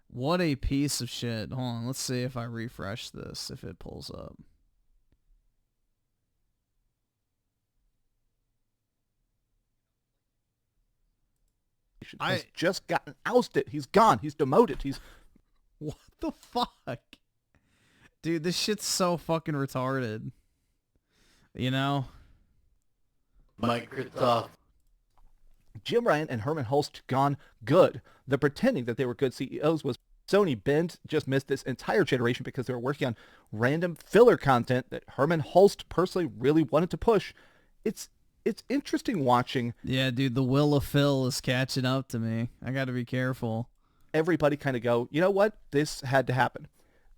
What a piece of shit. Hold on, let's see if I refresh this, if it pulls up. Has just gotten ousted. He's gone. He's demoted. He's... What the fuck? Dude, this shit's so fucking retarded. You know? Microsoft. Jim Ryan and Herman Holst gone good. The pretending that they were good CEOs was Sony. Bend just missed this entire generation because they were working on random filler content that Herman Holst personally really wanted to push. It's interesting watching. Yeah, dude, the will of Phil is catching up to me. I gotta be careful. Everybody kind of go, you know what? This had to happen.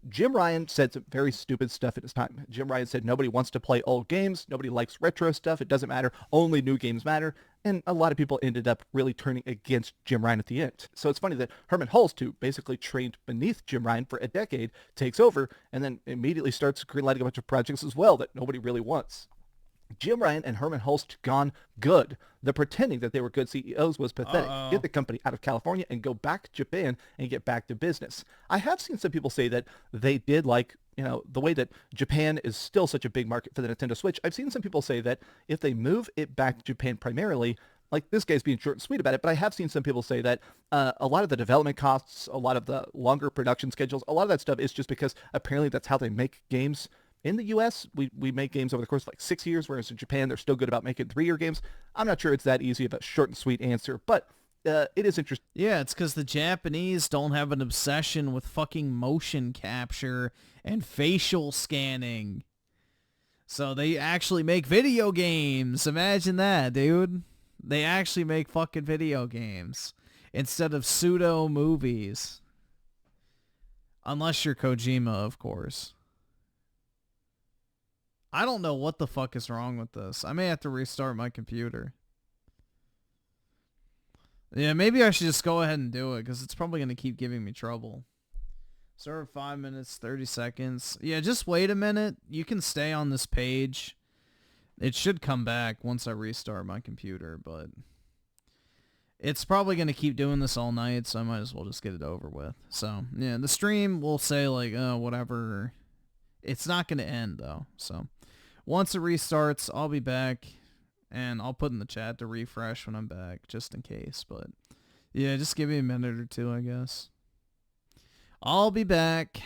Jim Ryan said some very stupid stuff at his time. Jim Ryan said nobody wants to play old games. Nobody likes retro stuff. It doesn't matter. Only new games matter. And a lot of people ended up really turning against Jim Ryan at the end. So it's funny that Herman Holst, who basically trained beneath Jim Ryan for a decade, takes over and then immediately starts greenlighting a bunch of projects as well that nobody really wants. Jim Ryan and Herman Holst gone good. The pretending that they were good CEOs was pathetic. Get the company out of California and go back to Japan and get back to business. I have seen some people say that they did like, the way that Japan is still such a big market for the Nintendo Switch. I've seen some people say that if they move it back to Japan primarily, like this guy's being short and sweet about it, but I have seen some people say that a lot of the development costs, a lot of the longer production schedules, a lot of that stuff is just because apparently that's how they make games. In the U.S., we make games over the course of like 6 years, whereas in Japan, they're still good about making 3-year games. I'm not sure it's that easy of a short and sweet answer, but it is interesting. Yeah, it's because the Japanese don't have an obsession with fucking motion capture and facial scanning. So they actually make video games. Imagine that, dude. They actually make fucking video games instead of pseudo movies. Unless you're Kojima, of course. I don't know what the fuck is wrong with this. I may have to restart my computer. Yeah, maybe I should just go ahead and do it, because it's probably going to keep giving me trouble. Serve 5 minutes, 30 seconds. Yeah, just wait a minute. You can stay on this page. It should come back once I restart my computer, but it's probably going to keep doing this all night, so I might as well just get it over with. So, yeah, the stream will say, like, whatever. It's not going to end, though, so once it restarts, I'll be back, and I'll put in the chat to refresh when I'm back, just in case, but yeah, just give me a minute or two, I guess. I'll be back.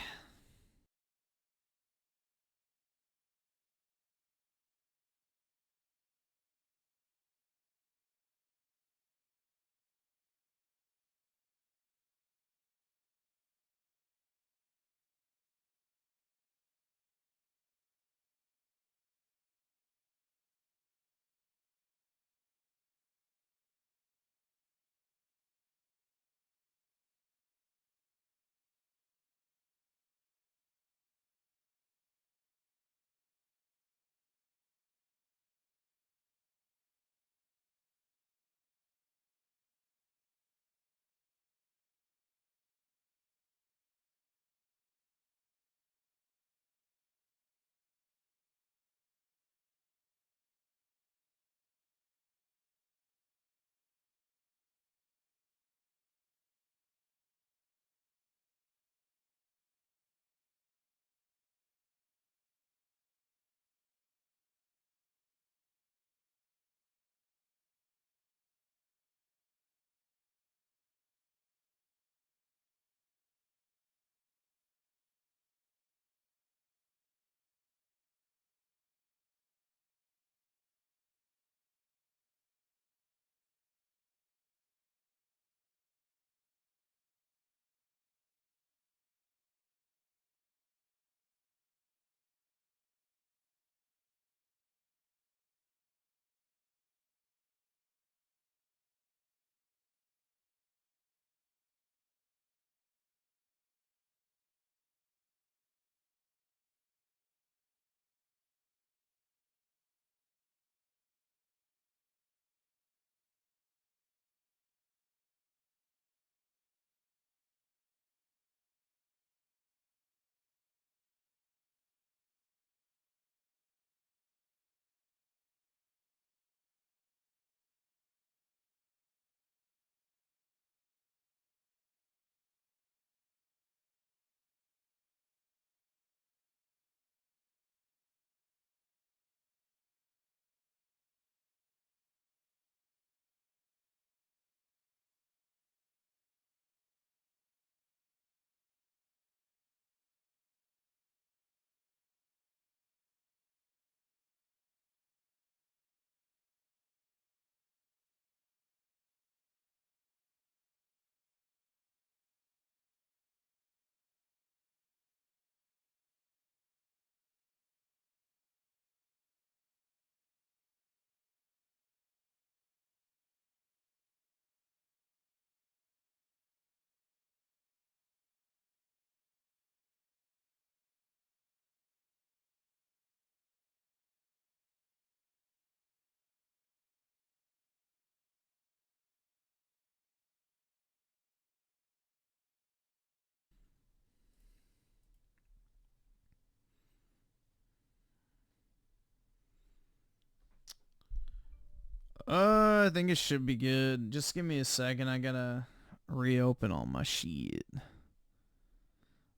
I think it should be good. Just give me a second. I gotta reopen all my shit.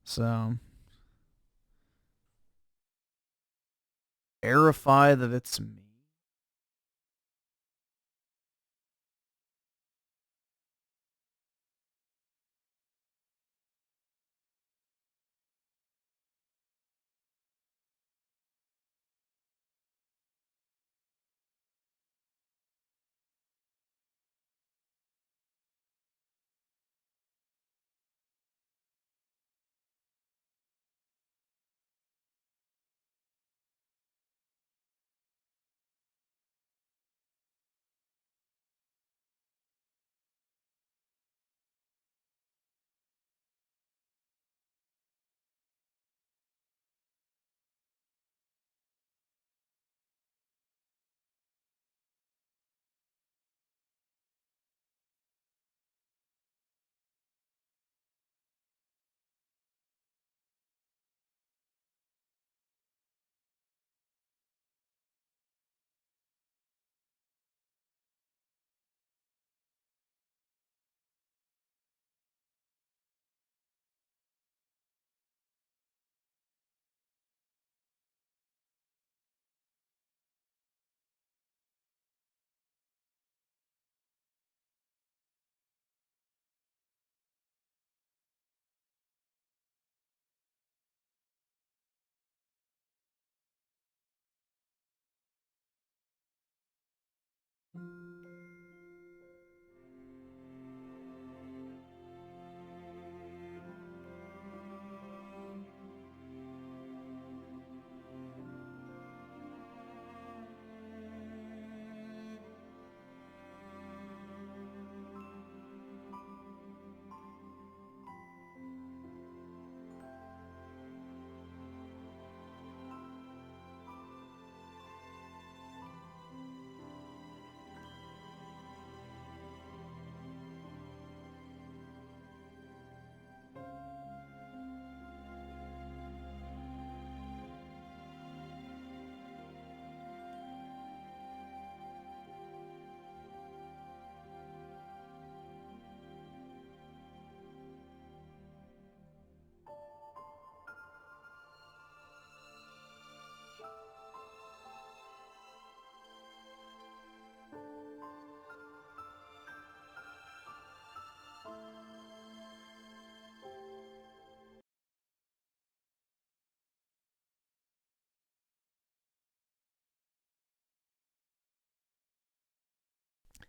So, verify that it's me.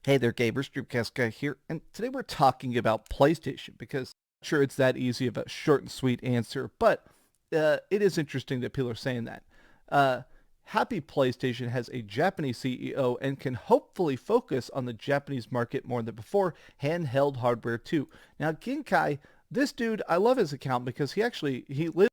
Hey there, gamers. Dreamcast Guy here, and today we're talking about PlayStation because I'm sure it's that easy of a short and sweet answer, but it is interesting that people are saying that. Happy PlayStation has a Japanese CEO and can hopefully focus on the Japanese market more than before, handheld hardware too. Now, Ginkai, this dude, I love his account because he lives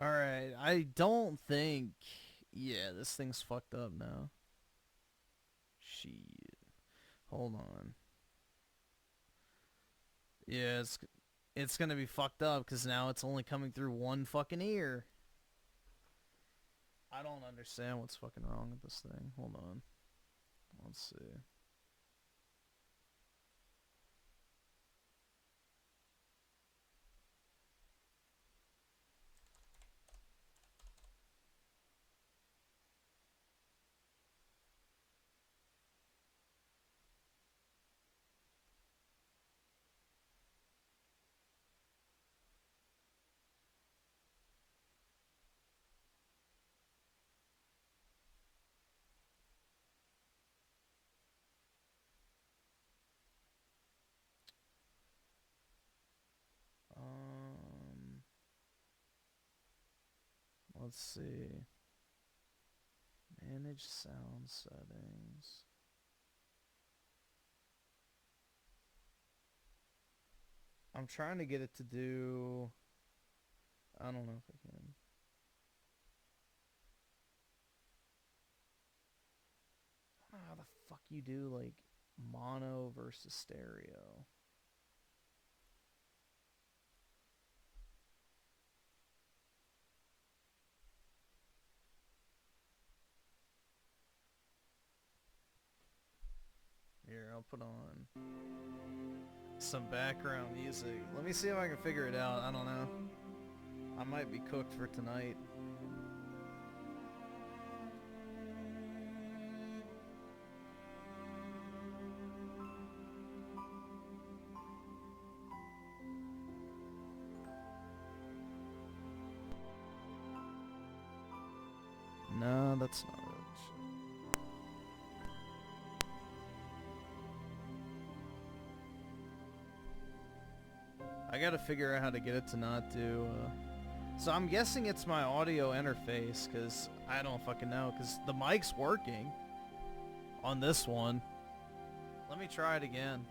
Alright, I don't think... Yeah, this thing's fucked up now. Shit. Hold on. Yeah, it's gonna be fucked up because now it's only coming through one fucking ear. I don't understand what's fucking wrong with this thing. Hold on. Let's see. Let's see. Manage sound settings. I'm trying to get it to do... I don't know if I can. I don't know how the fuck you do, like, mono versus stereo. Here, I'll put on some background music. Let me see if I can figure it out. I don't know. I might be cooked for tonight. No, that's not it. I gotta figure out how to get it to not do, So I'm guessing it's my audio interface, because I don't fucking know, because the mic's working on this one. Let me try it again.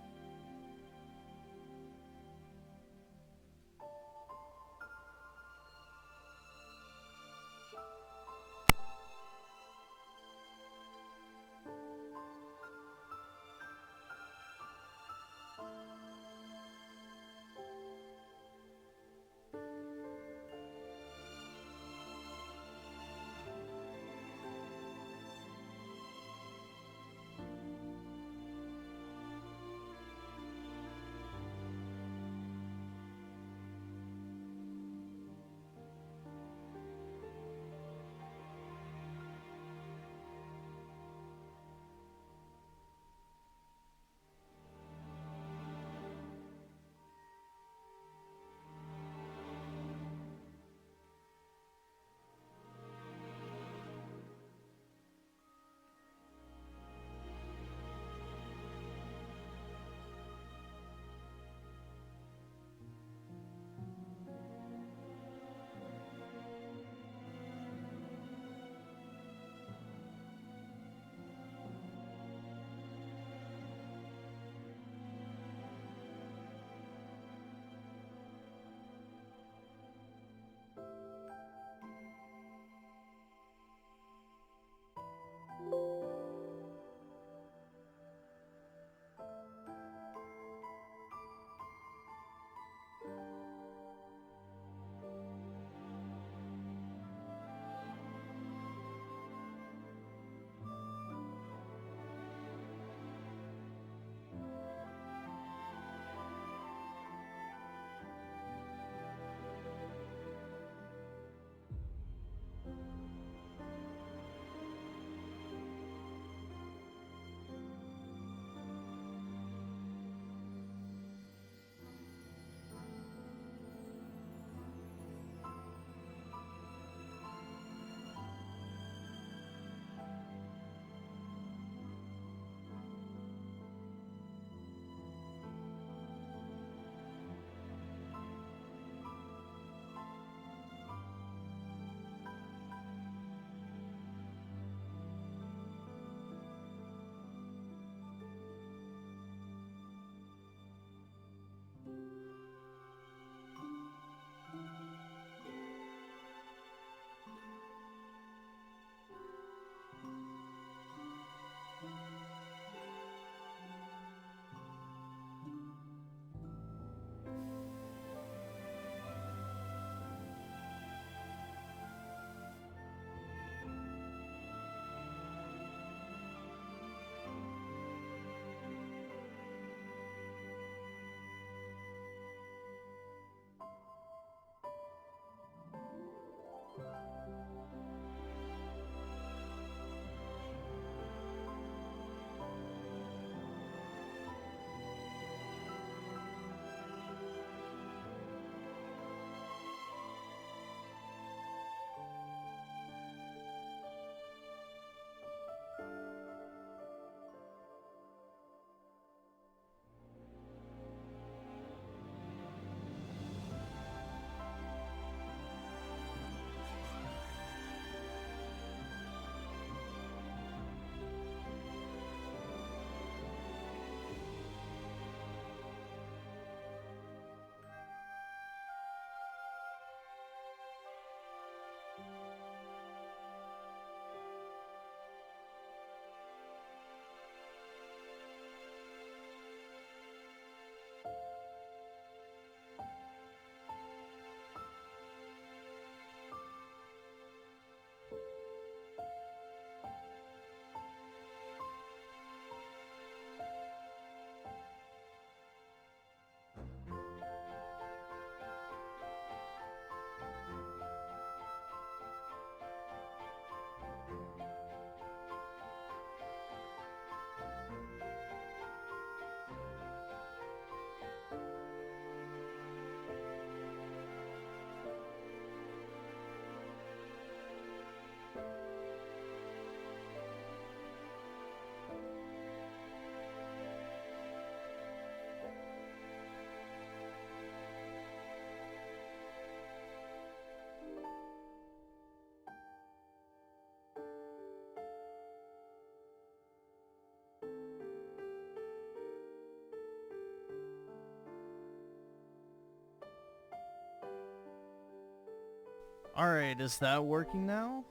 Alright, is that working now?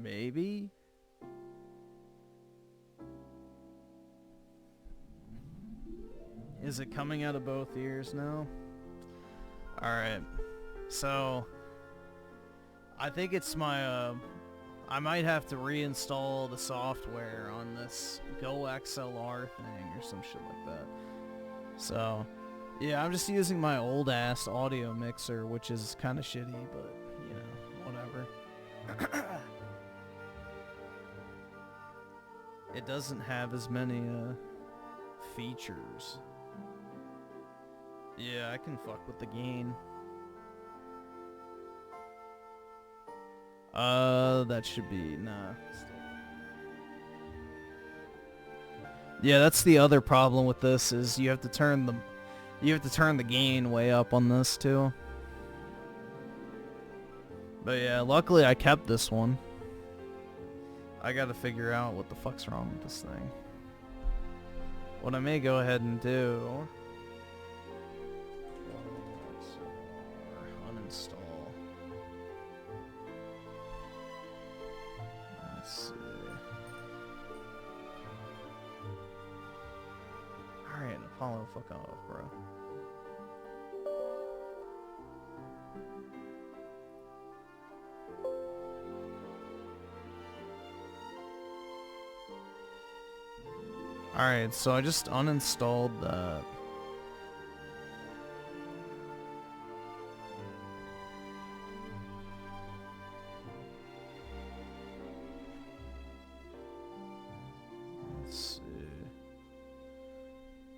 Maybe? Is it coming out of both ears now? Alright. So, I think it's my, I might have to reinstall the software on this Go XLR thing or some shit like that. So, yeah, I'm just using my old-ass audio mixer, which is kind of shitty, but, you know, whatever. It doesn't have as many, features. Yeah, I can fuck with the gain. That should be, nah. Yeah, that's the other problem with this, is you have to turn the gain way up on this too. But yeah, luckily I kept this one. I gotta figure out what the fuck's wrong with this thing. What I may go ahead and do... uninstall. Let's see. Alright, Apollo, fuck off, bro. Alright, so I just uninstalled that. Let's see.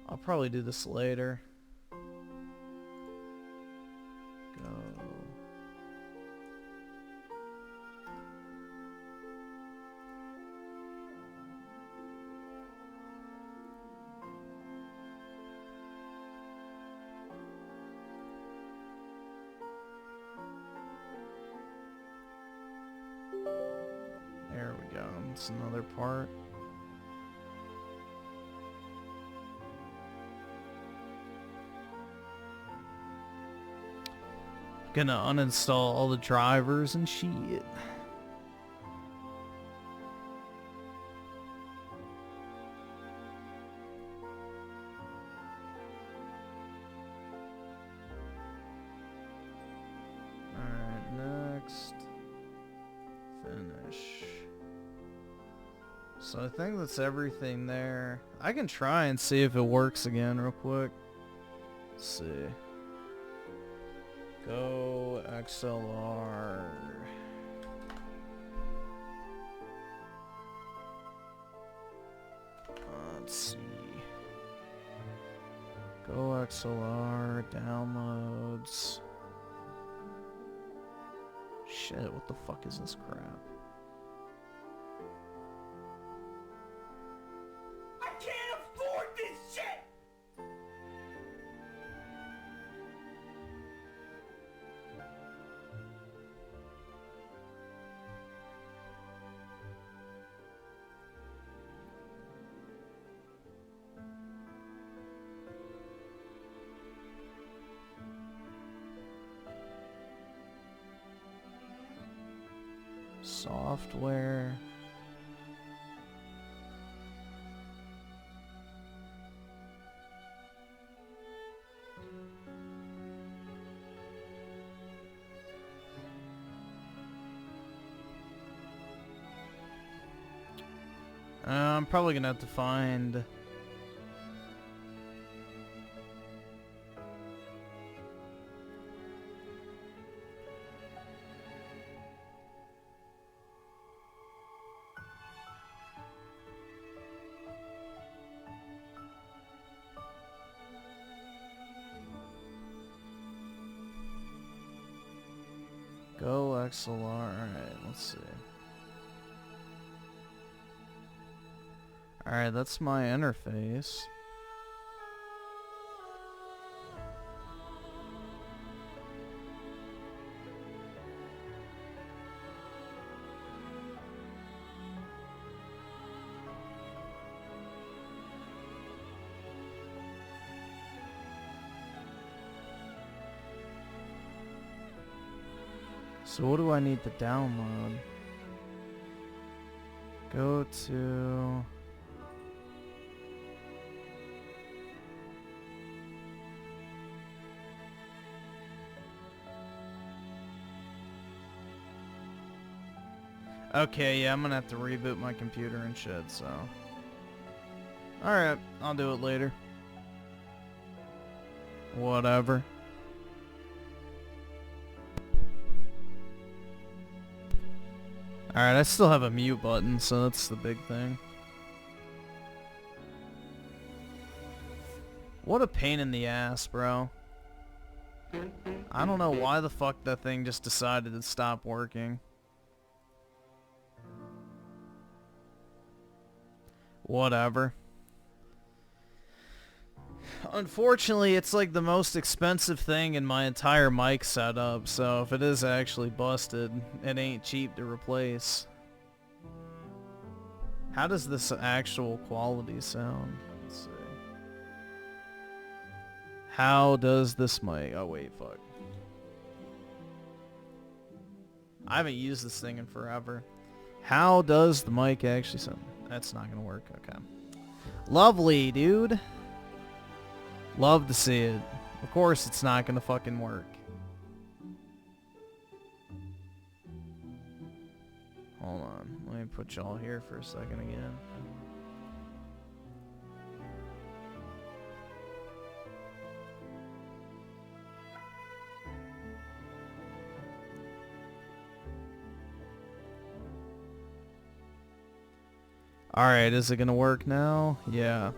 I'll probably do this later. Go. There we go. It's another part. Gonna uninstall all the drivers and shit. Alright, next. Finish. So I think that's everything there. I can try and see if it works again real quick. Let's see. Go XLR. Let's see. Go XLR downloads. Shit, what the fuck is this crap? I can't afford this shit! Software. I'm probably gonna have to find... Go XLR. Alright, let's see. Alright, that's my interface. So what do I need to download? Go to... Okay, yeah, I'm gonna have to reboot my computer and shit, so... Alright, I'll do it later. Whatever. Alright, I still have a mute button, so that's the big thing. What a pain in the ass, bro. I don't know why the fuck that thing just decided to stop working. Whatever. Unfortunately, it's like the most expensive thing in my entire mic setup, so if it is actually busted, it ain't cheap to replace. How does this actual quality sound? Let's see. How does this mic... Oh wait, fuck. I haven't used this thing in forever. How does the mic actually sound? That's not gonna work. Okay. Lovely, dude. Love to see it. Of course it's not gonna fucking work. Hold on. Let me put y'all here for a second again. Alright, is it gonna work now? Yeah.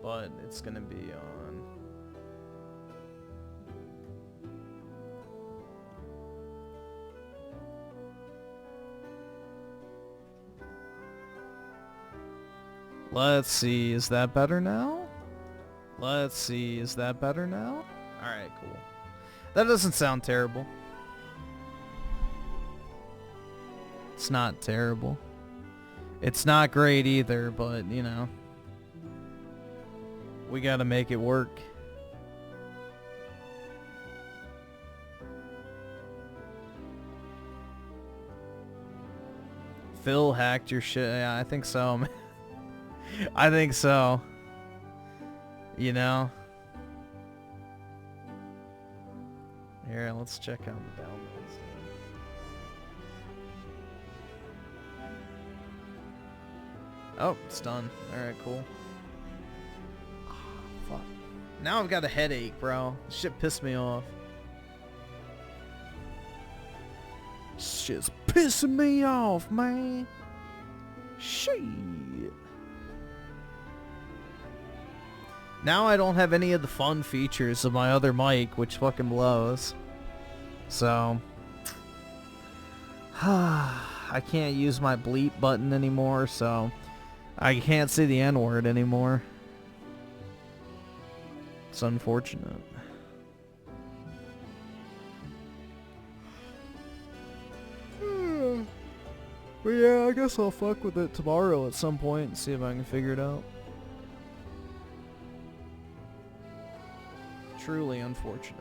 But it's gonna be on... Let's see, is that better now? Let's see, is that better now? Alright, cool. That doesn't sound terrible. It's not terrible. It's not great either, but, you know. We gotta make it work. Phil hacked your shit. Yeah, I think so, man. I think so. You know? Here, let's check out the downloads. Oh, it's done. Alright, cool. Oh, fuck. Now I've got a headache, bro. This shit pissed me off. Shit's pissing me off, man. Shit. Now I don't have any of the fun features of my other mic, which fucking blows. So... I can't use my bleep button anymore, so... I can't say the N-word anymore. It's unfortunate. But yeah, I guess I'll fuck with it tomorrow at some point and see if I can figure it out. Truly unfortunate.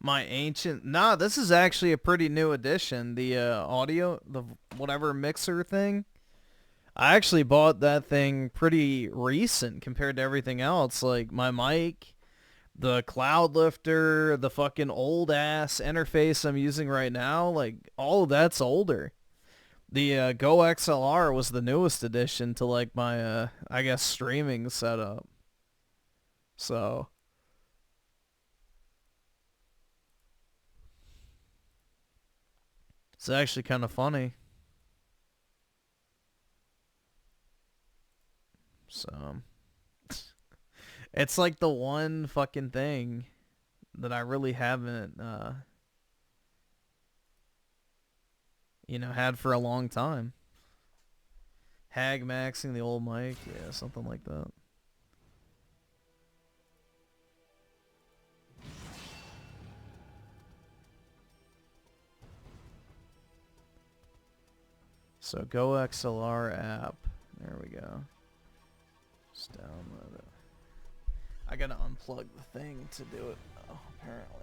My ancient... Nah, this is actually a pretty new addition. The audio, the whatever mixer thing. I actually bought that thing pretty recent compared to everything else. Like my mic, the cloud lifter, the fucking old ass interface I'm using right now, like all of that's older. The Go XLR was the newest addition to like my I guess streaming setup. So it's actually kind of funny. So it's like the one fucking thing that I really haven't you know, had for a long time. Hag maxing the old mic, yeah, something like that. So Go XLR app. There we go. Just download it. I gotta unplug the thing to do it, though, apparently.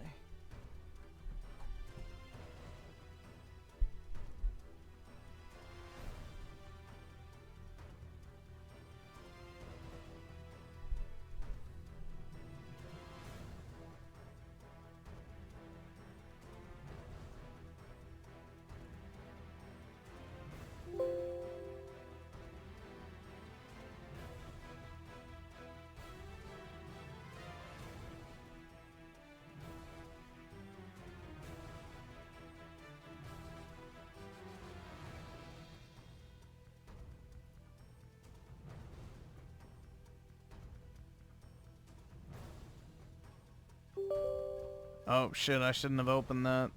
Oh shit, I shouldn't have opened that.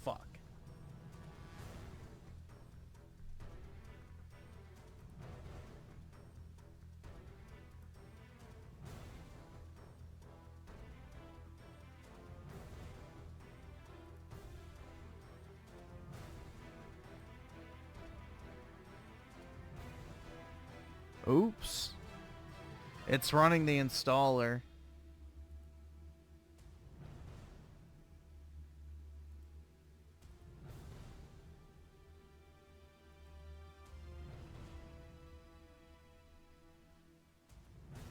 Fuck. Oops. It's running the installer.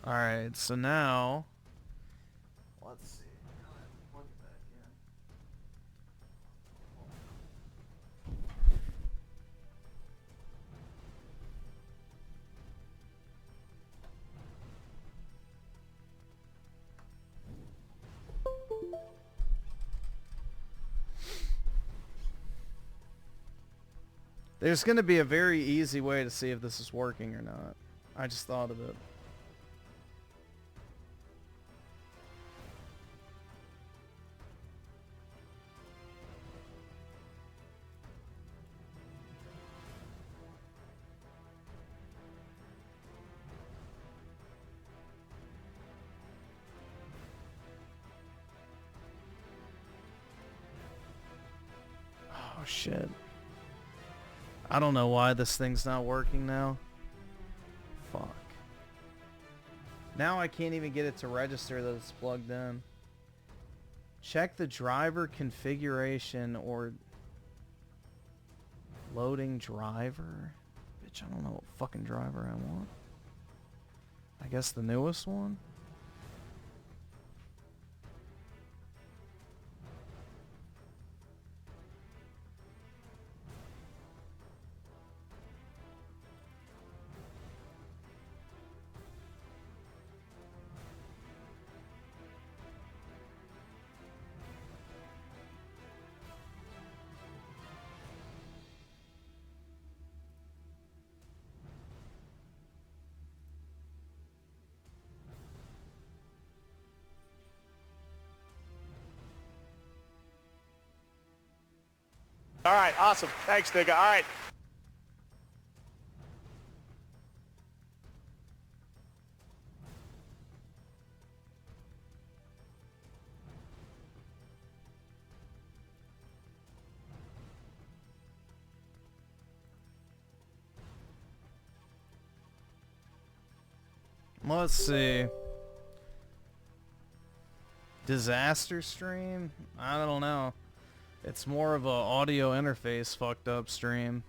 Alright, so now let's see. Plug it back in. There's going to be a very easy way to see if this is working or not. I just thought of it. Oh shit. I don't know why this thing's not working now. Fuck. Now I can't even get it to register that it's plugged in. Check the driver configuration or loading driver. Bitch, I don't know what fucking driver I want. I guess the newest one? All right, awesome. Thanks, nigga. All right. Let's see. Disaster stream? I don't know. It's more of a audio interface fucked up stream.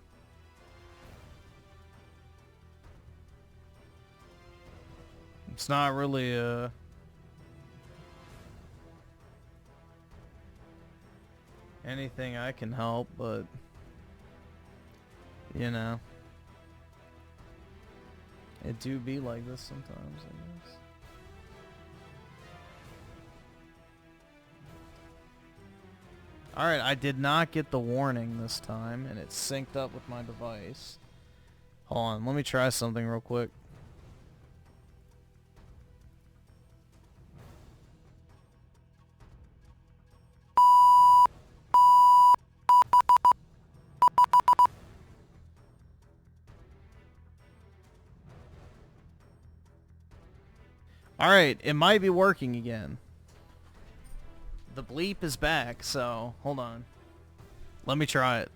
It's not really anything I can help, but you know, it do be like this sometimes, I guess. Alright, I did not get the warning this time, and it's synced up with my device. Hold on, let me try something real quick. Alright, it might be working again. The bleep is back, so hold on. Let me try it.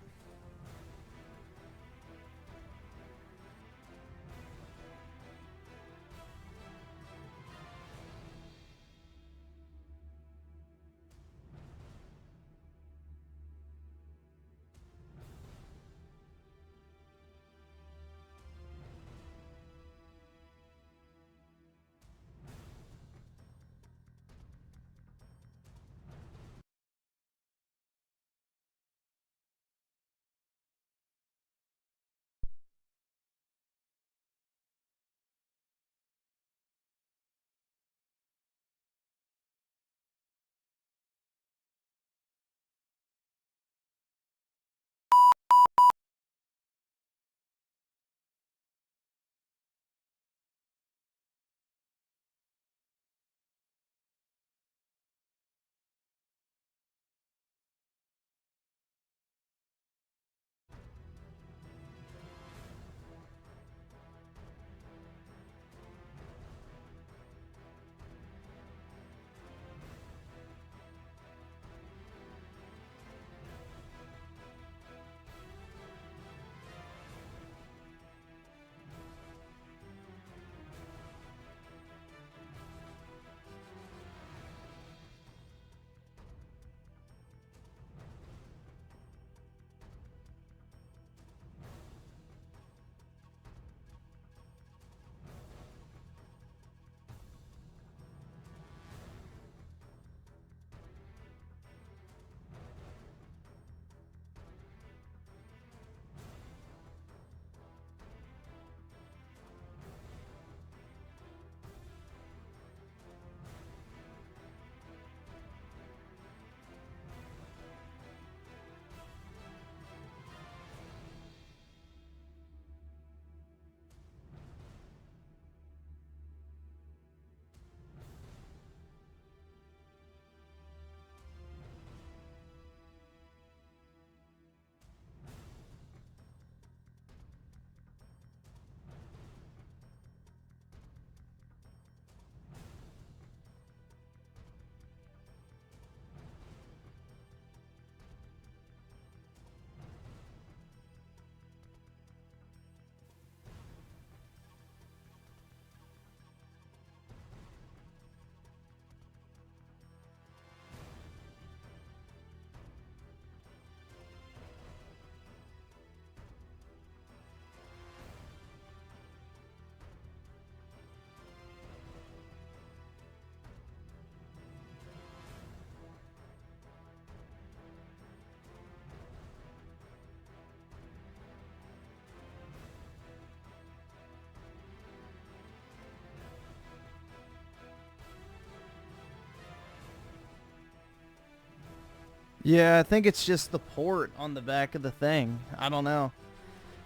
Yeah, I think it's just the port on the back of the thing. I don't know.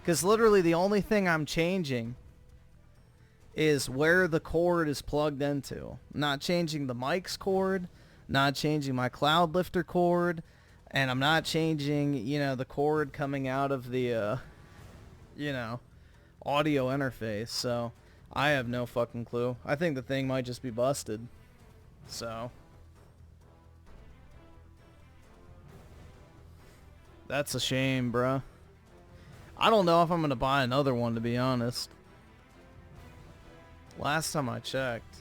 Because literally the only thing I'm changing is where the cord is plugged into. Not changing the mic's cord, not changing my cloud lifter cord, and I'm not changing, you know, the cord coming out of the, you know, audio interface. So I have no fucking clue. I think the thing might just be busted. So that's a shame, bruh. I don't know if I'm gonna buy another one, to be honest. Last time I checked,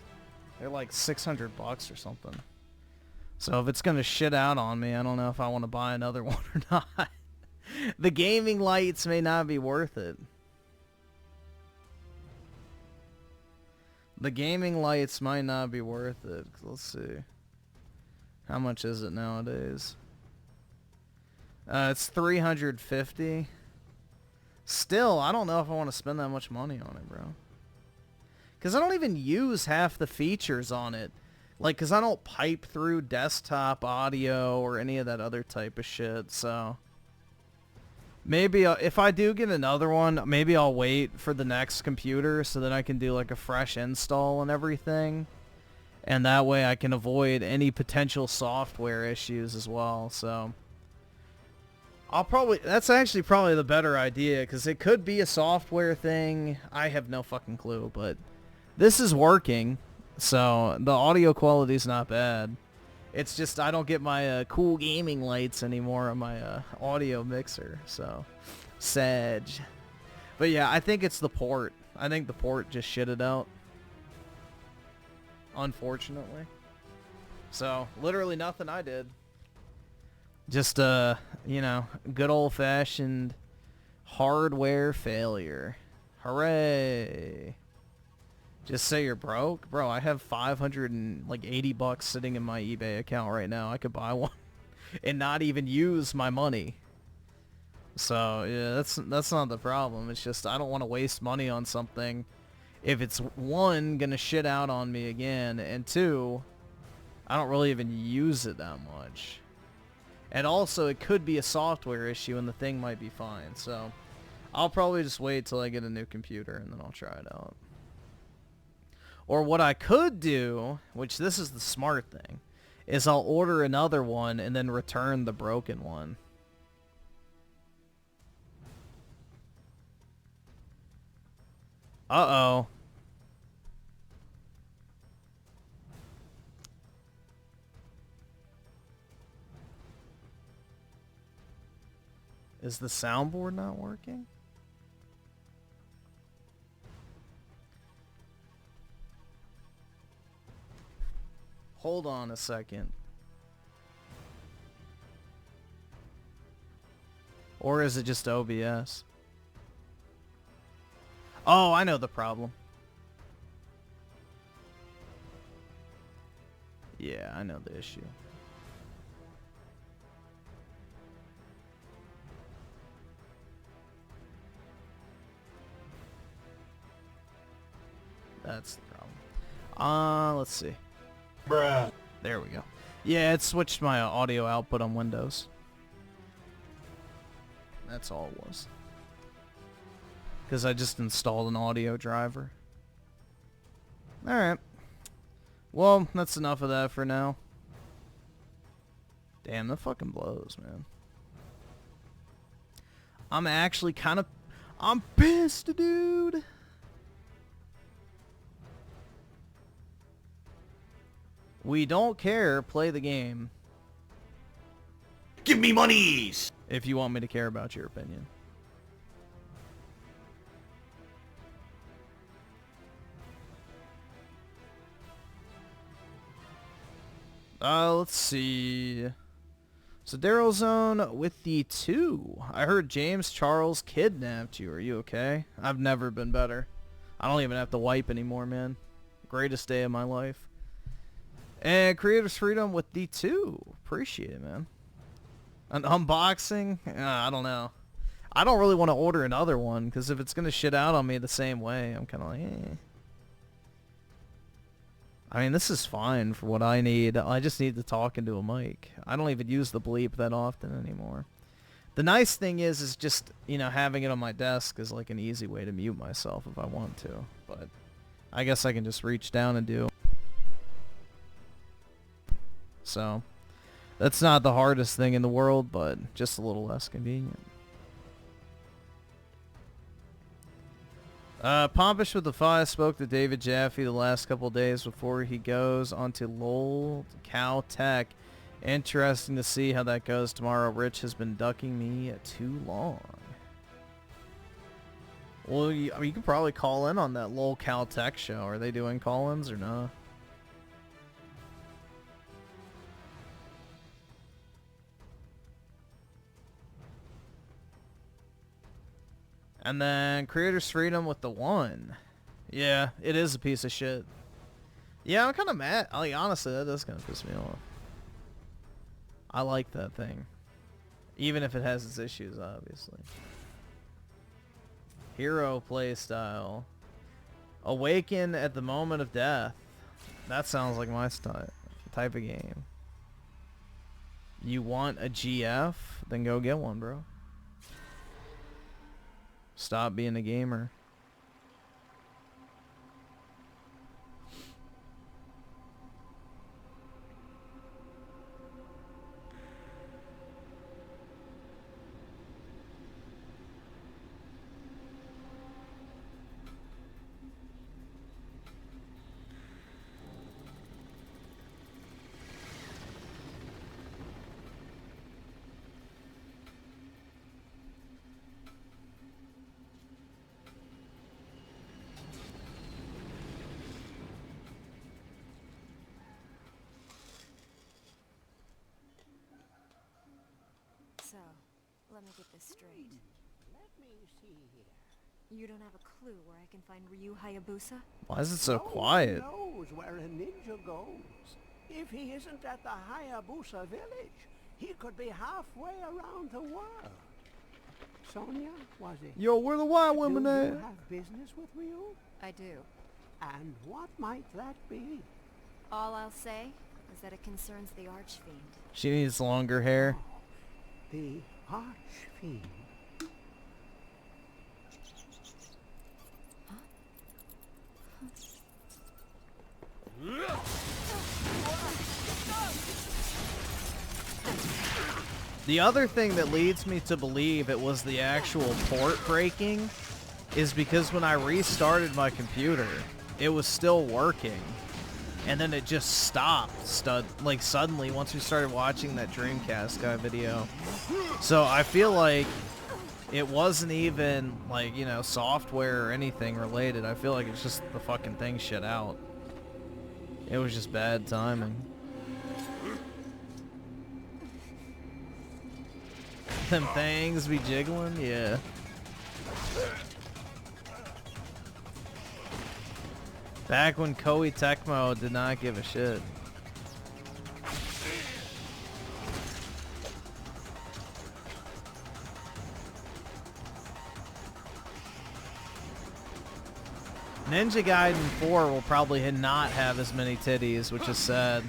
they're like 600 bucks or something. So if it's gonna shit out on me, I don't know if I want to buy another one or not. The gaming lights may not be worth it. The gaming lights might not be worth it. Let's see. How much is it nowadays? It's 350. Still, I don't know if I want to spend that much money on it, bro. Because I don't even use half the features on it. Like, because I don't pipe through desktop audio or any of that other type of shit, so... Maybe if I do get another one, maybe I'll wait for the next computer so that I can do like a fresh install and everything. And that way I can avoid any potential software issues as well, so... That's actually probably the better idea, because it could be a software thing. I have no fucking clue, but this is working, so the audio quality is not bad. It's just I don't get my cool gaming lights anymore on my audio mixer, so sad. But yeah, I think it's the port. I think the port just shitted out, unfortunately. So literally nothing I did. Just, you know, good old-fashioned hardware failure. Hooray. Just say you're broke? Bro, I have $580 sitting in my eBay account right now. I could buy one and not even use my money. So, yeah, that's not the problem. It's just I don't want to waste money on something if it's, one, going to shit out on me again, and two, I don't really even use it that much. And also, it could be a software issue, and the thing might be fine. So, I'll probably just wait till I get a new computer, and then I'll try it out. Or what I could do, which this is the smart thing, is I'll order another one and then return the broken one. Uh-oh. Is the soundboard not working? Hold on a second. Or is it just OBS? Oh, I know the problem. Yeah, I know the issue. That's the problem. Let's see. Bruh. There we go. Yeah, it switched my audio output on Windows. That's all it was. Because I just installed an audio driver. Alright. Well, that's enough of that for now. Damn, that fucking blows, man. I'm actually kind of... I'm pissed, dude! We don't care, play the game. Give me monies! If you want me to care about your opinion. Let's see. So Daryl Zone with the 2. I heard James Charles kidnapped you. Are you okay? I've never been better. I don't even have to wipe anymore, man. Greatest day of my life. And Creators Freedom with the 2. Appreciate it, man. An unboxing? I don't know. I don't really want to order another one, because if it's going to shit out on me the same way, I'm kind of like, eh. I mean, this is fine for what I need. I just need to talk into a mic. I don't even use the bleep that often anymore. The nice thing is just, you know, having it on my desk is like an easy way to mute myself if I want to. But I guess I can just reach down and do. So, that's not the hardest thing in the world, but just a little less convenient. Pompish with the 5 spoke to David Jaffe the last couple days before he goes on to LOL Cal Tech. Interesting to see how that goes tomorrow. Rich has been ducking me too long. Well, I mean, you could probably call in on that LOL Cal Tech show. Are they doing call-ins or not? And then Creators Freedom with the 1. Yeah, it is a piece of shit. Yeah, I'm kind of mad. Like, honestly, that does kind of piss me off. I like that thing. Even if it has its issues, obviously. Hero playstyle. Awaken at the moment of death. That sounds like my type of game. You want a GF? Then go get one, bro. Stop being a gamer. So, let me get this straight. Let me see here. You don't have a clue where I can find Ryu Hayabusa? Why is it so quiet? Who knows where a ninja goes? If he isn't at the Hayabusa village, he could be halfway around the world. Sonia, was it? Yo, where the white women Do at? you have business with Ryu? I do. And what might that be? All I'll say is that it concerns the Archfiend. She needs longer hair. The Archfiend. The other thing that leads me to believe it was the actual port breaking is because when I restarted my computer, it was still working. And then it just stopped, like suddenly once we started watching that Dreamcast guy video. So I feel like it wasn't even like, you know, software or anything related. I feel like it's just the fucking thing shit out. It was just bad timing. Them things be jiggling, yeah. Back when Koei Tecmo did not give a shit. Ninja Gaiden 4 will probably not have as many titties, which is sad.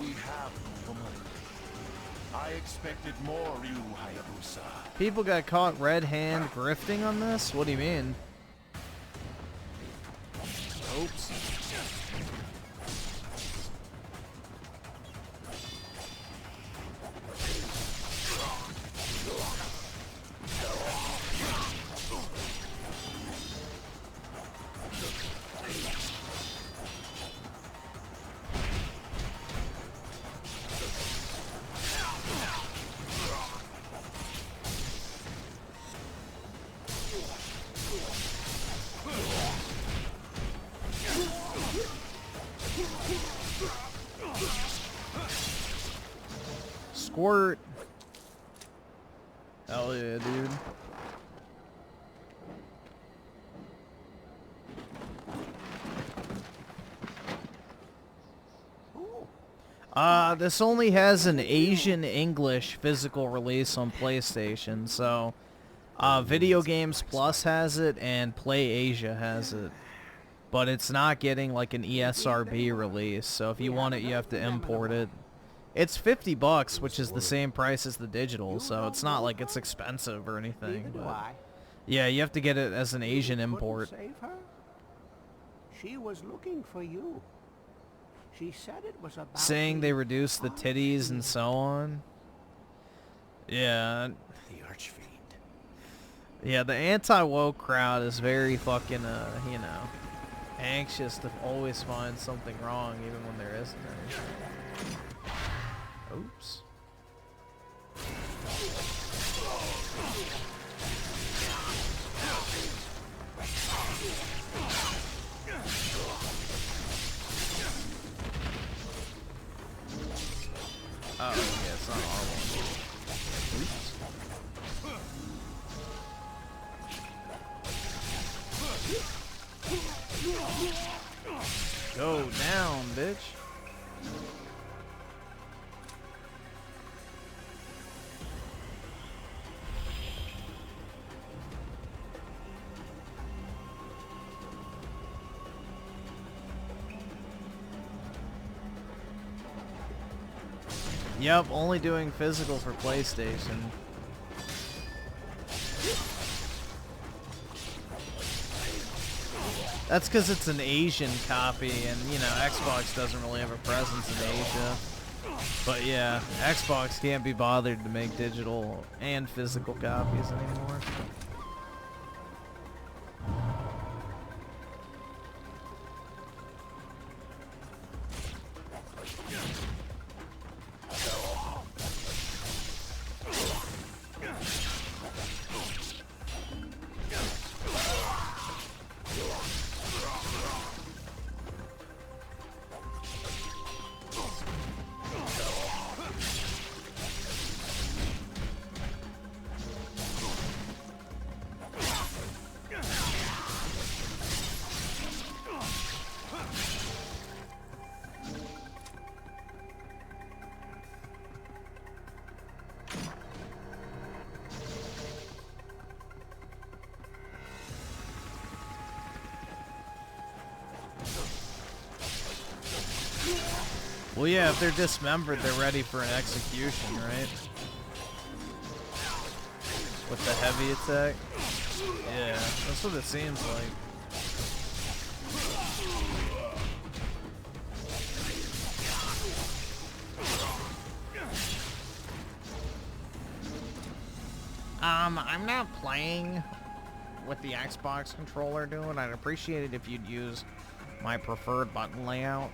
We have the money. I expected more, Ryu Hayabusa. People got caught red hand grifting on this? What do you mean? Oops. Squirt. Hell yeah, dude. This only has an Asian English physical release on PlayStation, so Video Games Plus has it and Play Asia has it. But it's not getting like an ESRB release, so if you want it, you have to import it. It's $50, which is the same price as the digital, so it's not like it's expensive or anything. But yeah, you have to get it as an Asian import. Save her? She was looking for you. She said it was about Saying they reduced the titties and so on. Yeah. The Archfiend. Yeah, the anti-woke crowd is very fucking, you know, anxious to always find something wrong even when there isn't anything. Oops. Oh, yeah, Go down, bitch. Yep, only doing physical for PlayStation. That's because it's an Asian copy, and, you know, Xbox doesn't really have a presence in Asia. But yeah, Xbox can't be bothered to make digital and physical copies anymore. Well, yeah, if they're dismembered, they're ready for an execution, right? With the heavy attack? Yeah, that's what it seems like. I'm not playing with the Xbox controller, dude. I'd appreciate it if you'd use my preferred button layout.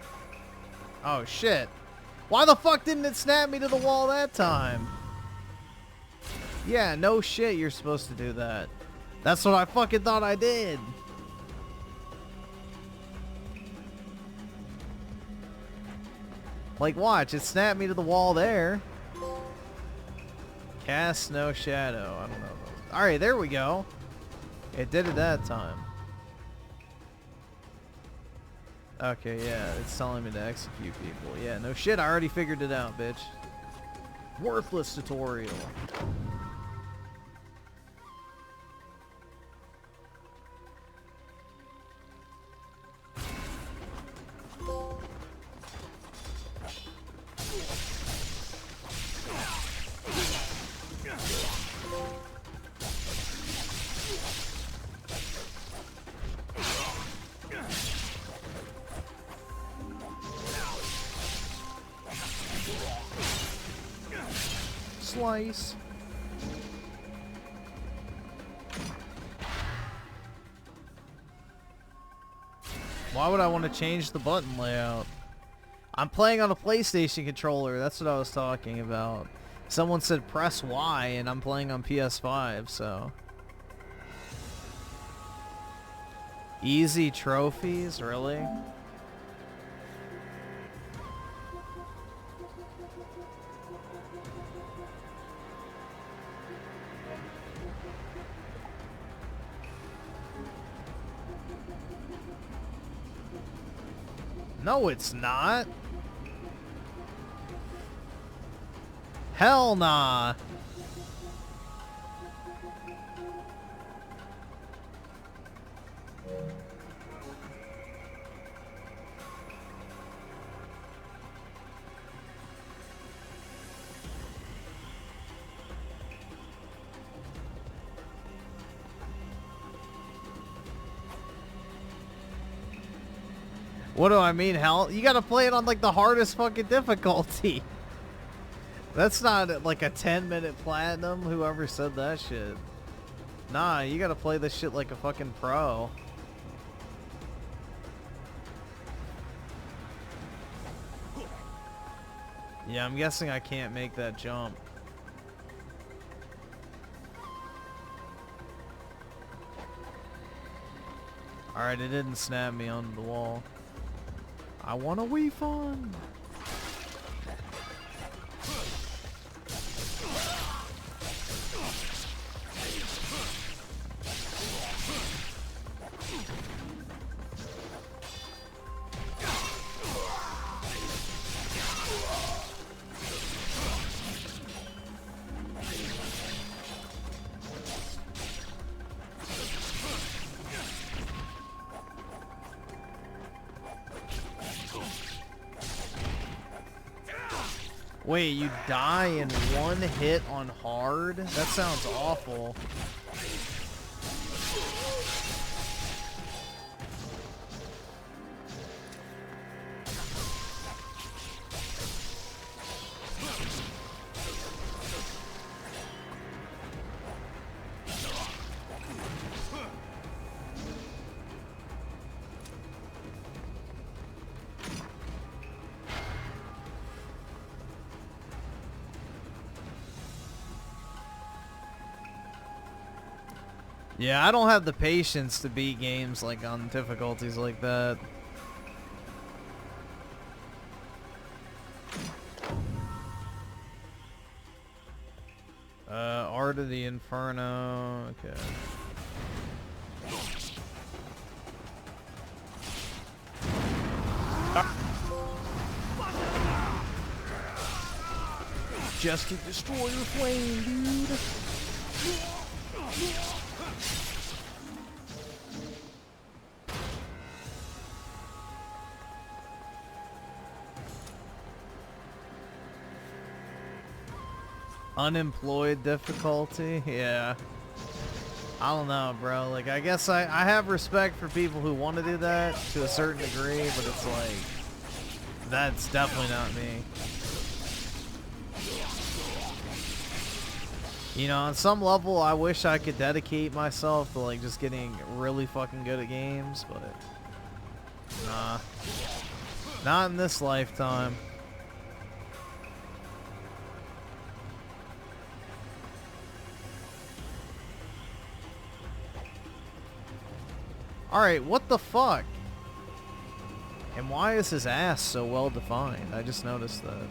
Oh, shit. Why the fuck didn't it snap me to the wall that time? Yeah, no shit, you're supposed to do that. That's what I fucking thought I did. Like, watch, it snapped me to the wall there. Cast no shadow. I don't know. Alright, there we go. It did it that time. Okay, yeah, it's telling me to execute people. Yeah, no shit, I already figured it out, bitch. Worthless tutorial. Slice. Why would I want to change the button layout? I'm playing on a PlayStation controller. That's what I was talking about. Someone said press Y, and I'm playing on PS5, so. Easy trophies? Really? No, it's not. Hell nah. What do I mean, hell? You gotta play it on like the hardest fucking difficulty. That's not like a 10-minute platinum, whoever said that shit. Nah, you gotta play this shit like a fucking pro. Yeah, I'm guessing I can't make that jump. Alright, it didn't snap me onto the wall. I want a refund. Wait, you die in one hit on hard? That sounds awful. Yeah, I don't have the patience to beat games like on difficulties like that. Art of the Inferno, okay. Just keep destroyer flame, dude. Unemployed difficulty? Yeah. I don't know, bro. Like, I guess I have respect for people who want to do that to a certain degree, but it's like, that's definitely not me. You know, on some level, I wish I could dedicate myself to, like, just getting really fucking good at games, but nah. Not in this lifetime. Alright, what the fuck? And why is his ass so well defined? I just noticed that.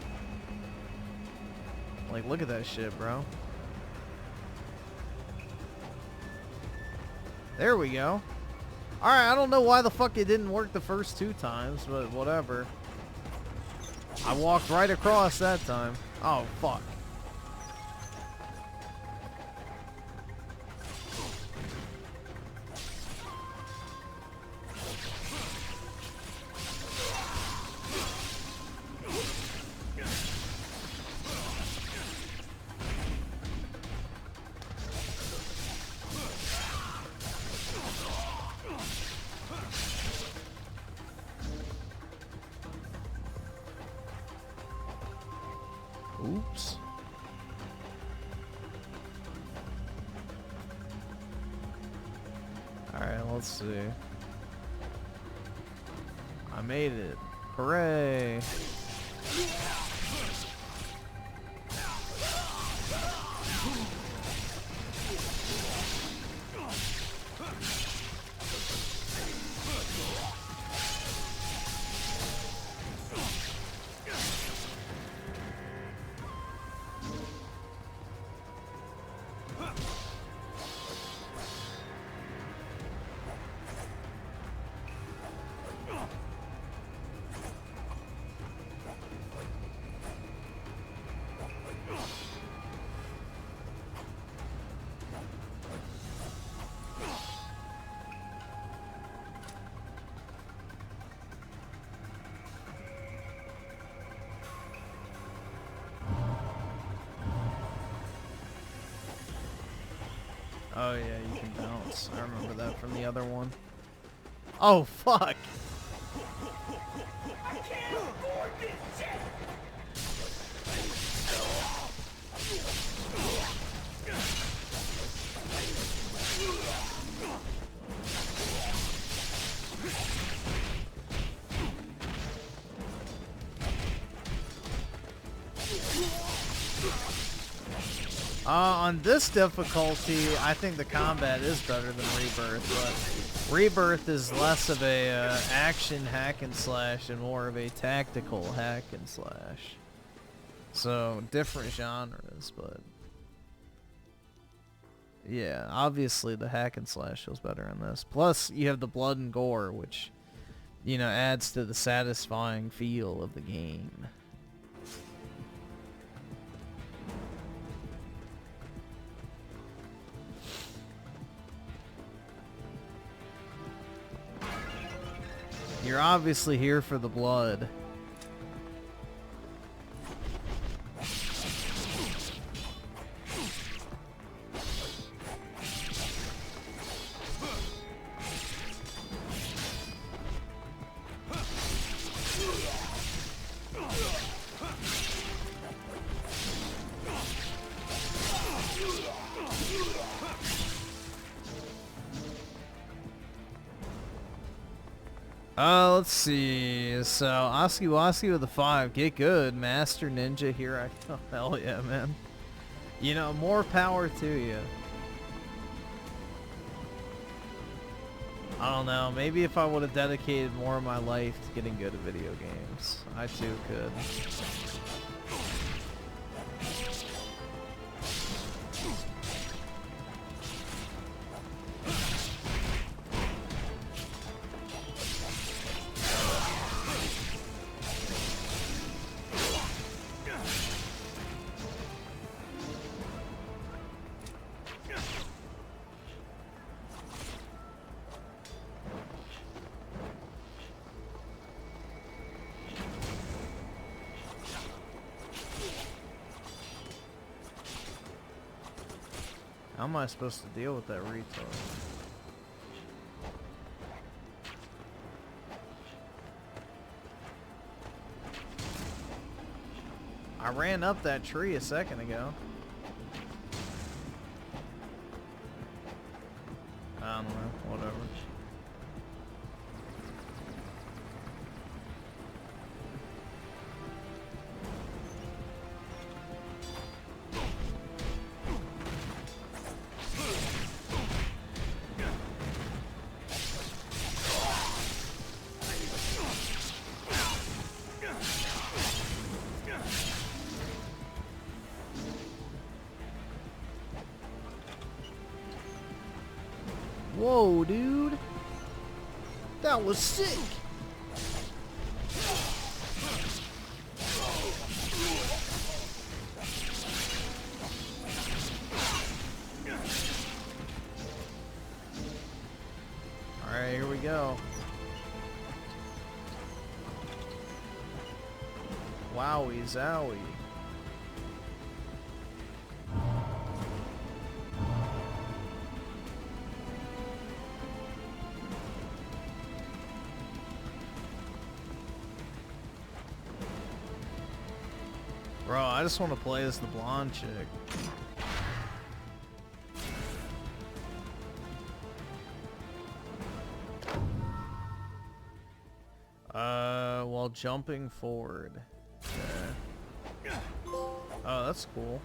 Like, look at that shit, bro. There we go. Alright, I don't know why the fuck it didn't work the first 2 times, but whatever. I walked right across that time. Oh, fuck. Oops. Alright, let's see. I made it. Hooray! Oh yeah, you can bounce. I remember that from the other one. Oh fuck! I can't afford this shit! On this difficulty, I think the combat is better than Rebirth, but Rebirth is less of a action hack and slash and more of a tactical hack and slash. So, different genres, but yeah, obviously the hack and slash feels better in this. Plus, you have the blood and gore, which, you know, adds to the satisfying feel of the game. You're obviously here for the blood. Let's see. So, Oski Woski with the 5. Get good. Master Ninja, here I come. Hell yeah, man. You know, more power to you. I don't know. Maybe if I would have dedicated more of my life to getting good at video games, I too could. How am I supposed to deal with that retard? I ran up that tree a second ago. I don't know, whatever. Whoa, dude. That was sick. Alright, here we go. Wowie zowie. Bro, I just want to play as the blonde chick. While jumping forward. Okay. Oh, that's cool.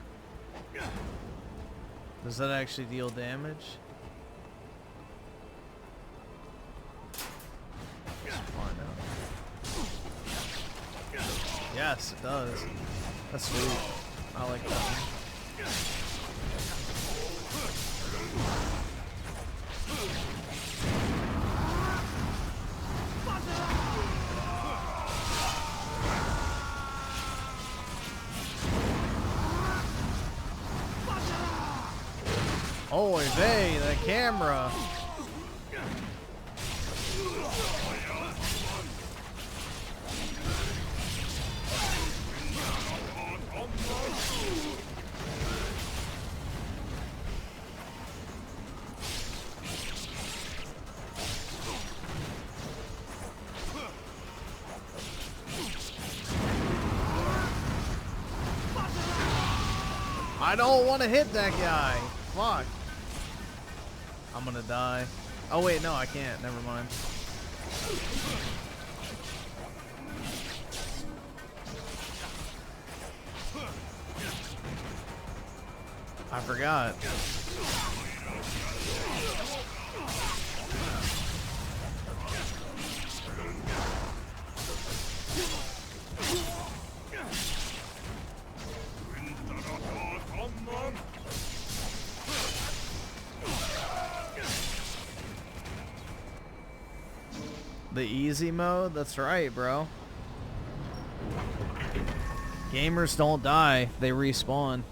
Does that actually deal damage? Let's find out. Yes, it does. That's sweet. I like that one. Holy vey, the camera. I don't want to hit that guy. Fuck. I'm gonna die. Oh wait, no, I can't. Never mind. I forgot. The easy mode? That's right, bro. Gamers don't die, they respawn.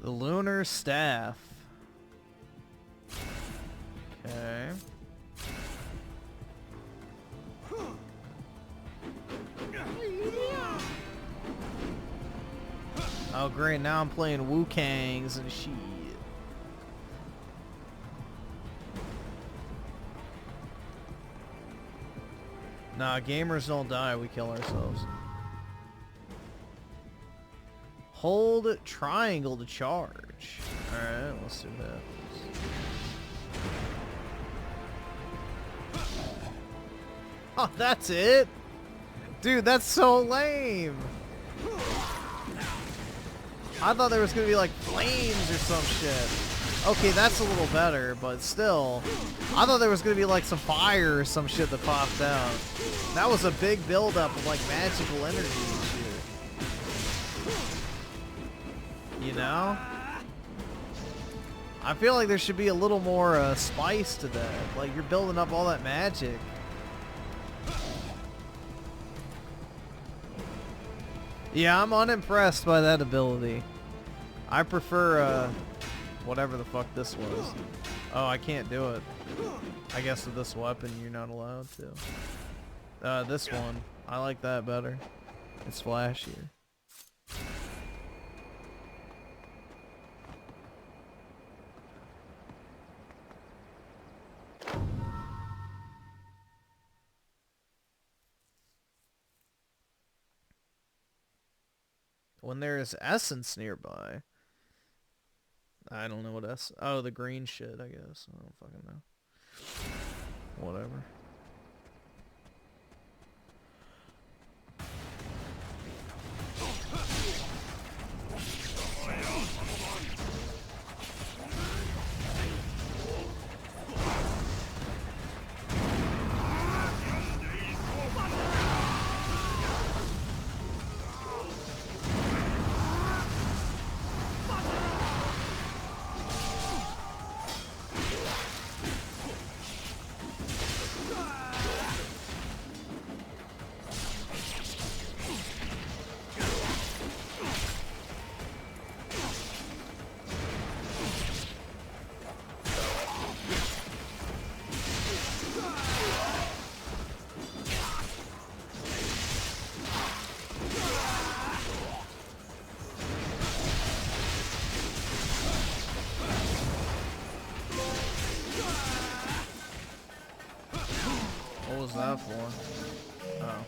The lunar staff. Okay. Oh great, now I'm playing Wu-Kangs and shit. Nah, gamers don't die, we kill ourselves. Hold triangle to charge. Alright, let's do that. Oh, that's it? Dude, that's so lame. I thought there was gonna be like flames or some shit. Okay, that's a little better, but still. I thought there was gonna be like some fire or some shit that popped out. That was a big buildup of like magical energy and shit. You know? I feel like there should be a little more spice to that. Like you're building up all that magic. Yeah, I'm unimpressed by that ability. I prefer, whatever the fuck this was. Oh, I can't do it. I guess with this weapon, you're not allowed to. This one. I like that better. It's flashier. When there is essence nearby. I don't know what essence. Oh, the green shit, I guess. I don't fucking know. Whatever. What was that for? Oh.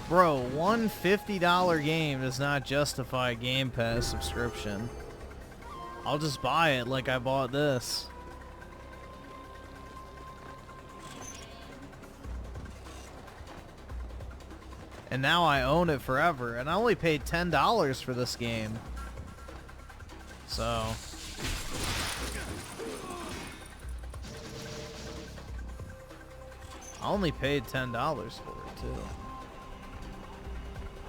Bro, one $50 game does not justify a Game Pass subscription. I'll just buy it like I bought this. And now I own it forever. And I only paid $10 for this game. So... I only paid $10 for it, too.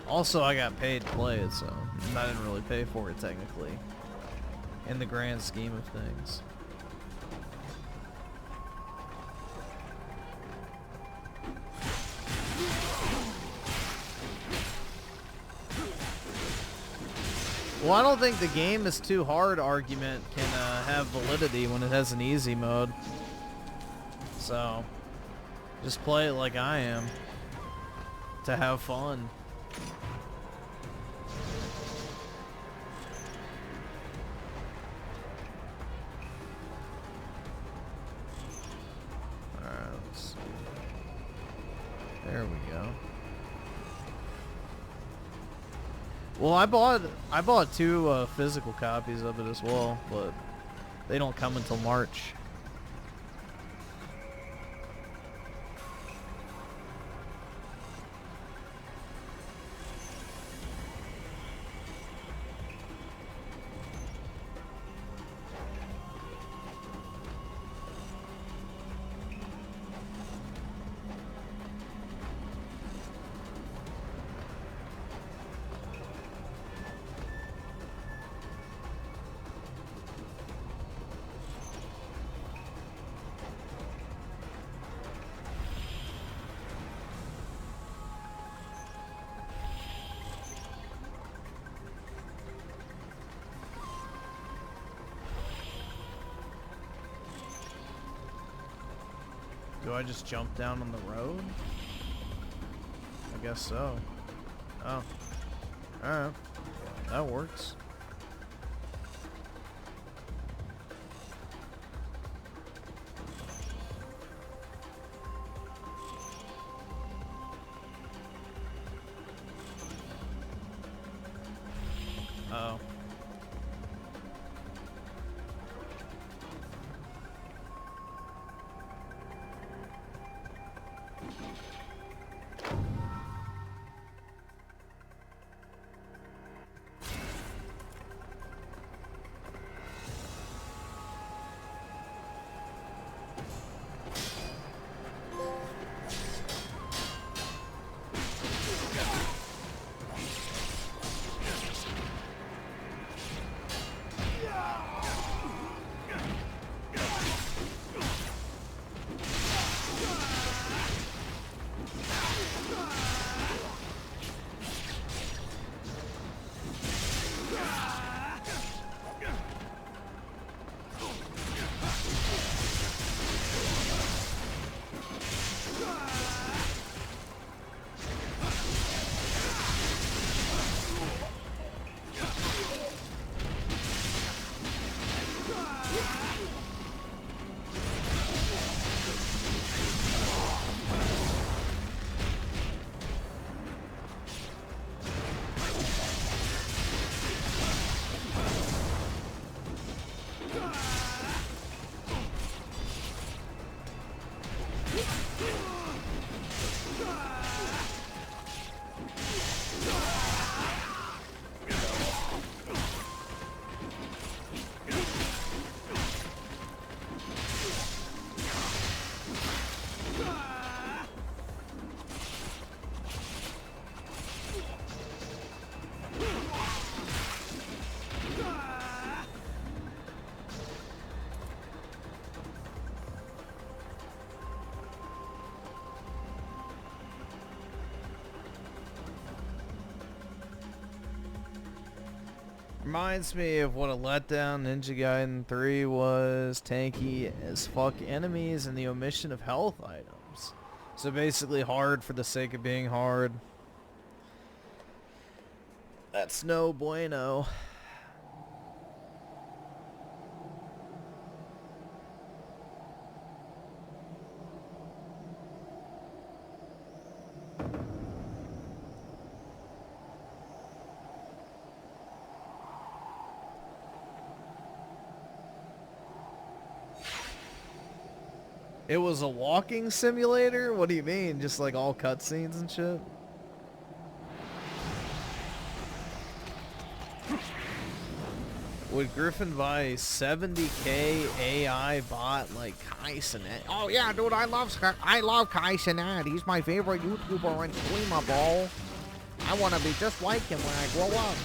Also, I got paid to play it, so I didn't really pay for it technically, in the grand scheme of things. Well, I don't think the game is too hard argument can have validity when it has an easy mode. So, just play it like I am, to have fun. Alright, let's see. There we go. Well, I bought 2 physical copies of it as well, but they don't come until March. Do I just jump down on the road? I guess so. Oh. Alright. That works. Uh-oh. Reminds me of what a letdown Ninja Gayden 3 was. Tanky as fuck enemies and the omission of health items. So basically hard for the sake of being hard. That's no bueno. It was a walking simulator? What do you mean? Just like all cutscenes and shit? Would Griffin buy a 70k AI bot like Kaisen? Oh yeah, dude, I love Kaisen. He's my favorite YouTuber and streamer, bro. I want to be just like him when I grow up.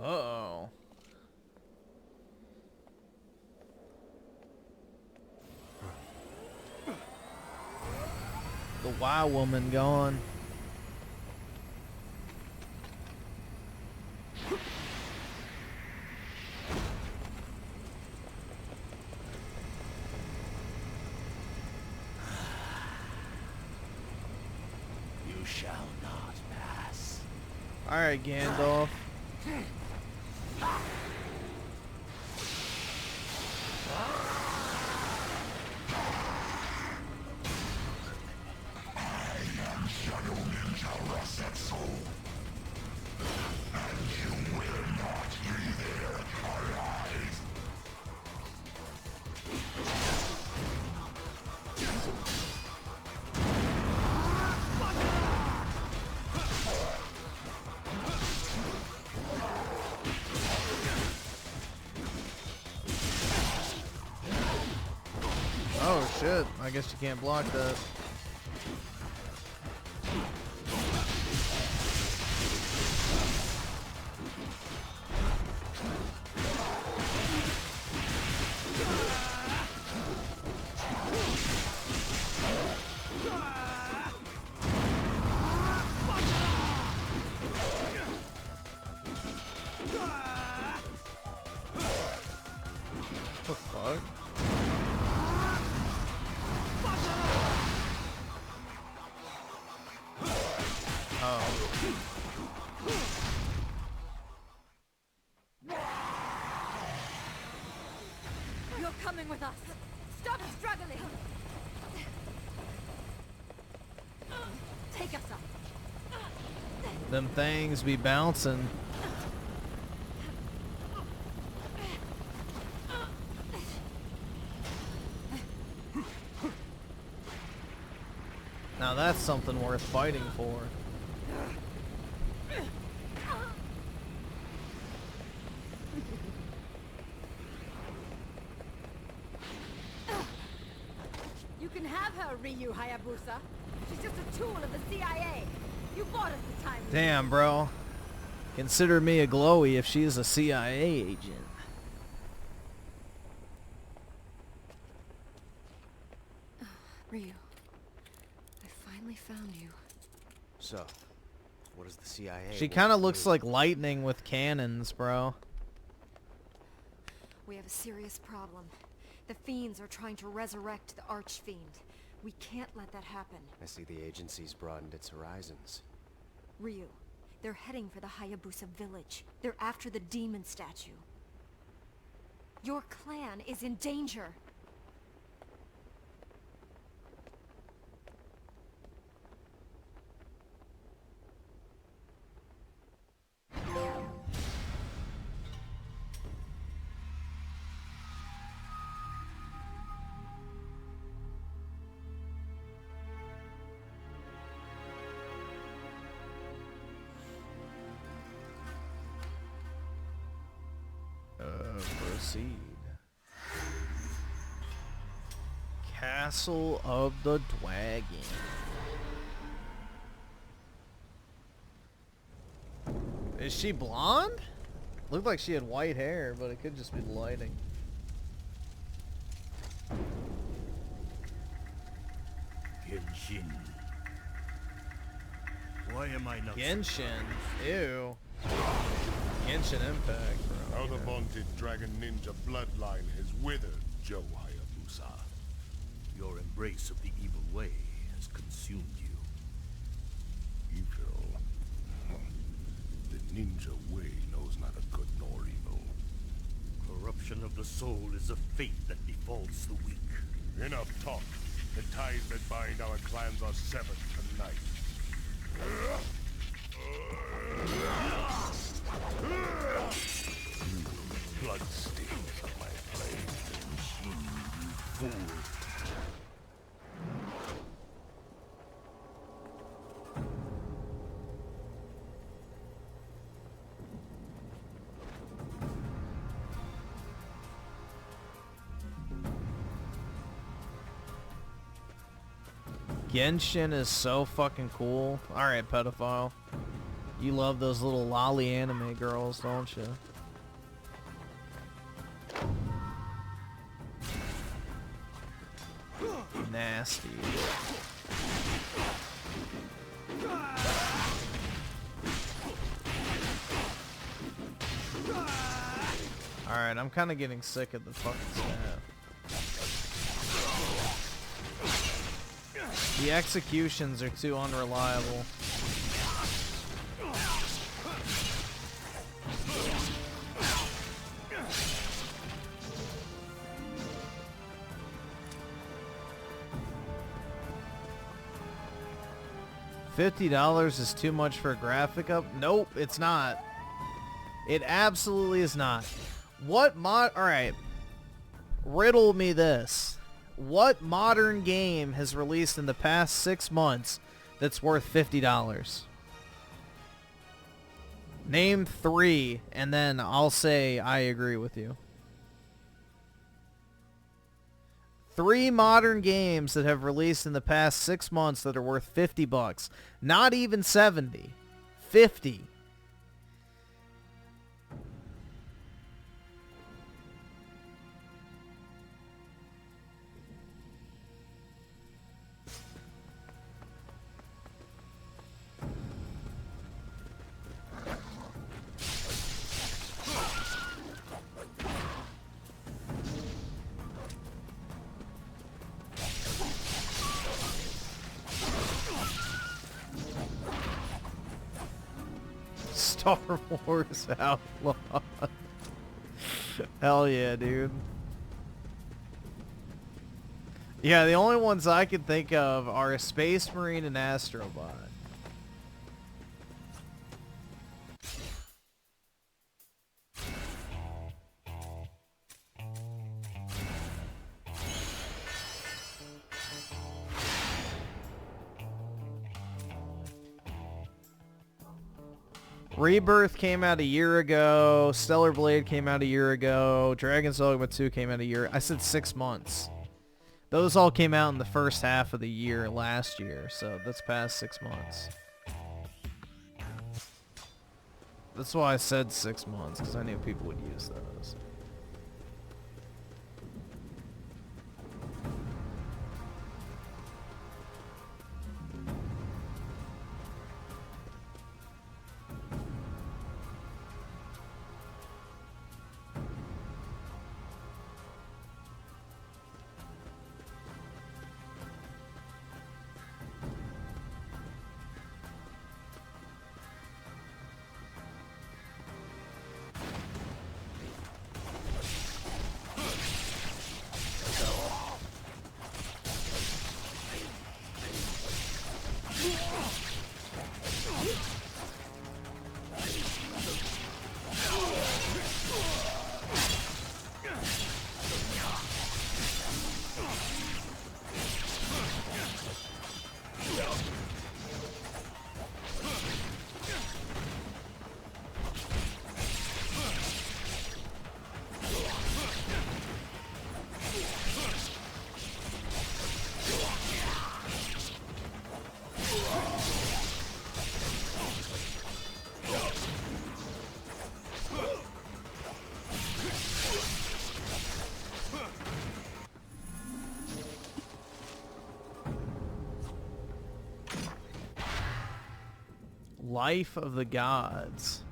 Uh-oh. The Y woman gone. You shall not pass. Alright, Gandalf. Oh shit, I guess you can't block that. What the fuck? You're coming with us. Stop struggling. Take us up. Them things be bouncing. Now that's something worth fighting for. You can have her, Ryu Hayabusa. She's just a tool of the CIA. You bought us the time. Damn, bro. Consider me a glowy if she's a CIA agent. Ryu, I finally found you. So, what is the CIA? She kind of looks like lightning with cannons, bro. We have a serious problem. The fiends are trying to resurrect the Archfiend. We can't let that happen. I see the agency's broadened its horizons. Ryu, they're heading for the Hayabusa village. They're after the demon statue. Your clan is in danger. Proceed. Castle of the Dragon. Is she blonde? Looked like she had white hair, but it could just be the lighting. Genshin. Why am I not? Genshin. Ew. Genshin Impact, bro. How the vaunted dragon ninja bloodline has withered, Joe Hayabusa. Your embrace of the evil way has consumed you. Evil. The ninja way knows neither good nor evil. Corruption of the soul is a fate that befalls the weak. Enough talk. The ties that bind our clans are severed tonight. Bloodstains of my blade. Machine, you fool. Genshin is so fucking cool. Alright, pedophile. You love those little lolly anime girls, don't you? Nasty. Alright, I'm kind of getting sick of the fucking staff. The executions are too unreliable. $50 is too much for a graphic up? Nope, it's not. It absolutely is not. What mod... Alright. Riddle me this. What modern game has released in the past 6 months that's worth $50? Name 3, and then I'll say I agree with you. 3 modern games that have released in the past 6 months that are worth $50. Not even 70. 50. Star Wars Outlaw. Hell yeah, dude. Yeah, the only ones I can think of are Space Marine and Astrobot. Rebirth came out a year ago. Stellar Blade came out a year ago. Dragon's Dogma 2 came out a year. I said 6 months. Those all came out in the first half of the year last year, so that's past 6 months. That's why I said 6 months, because I knew people would use those. Life of the Gods.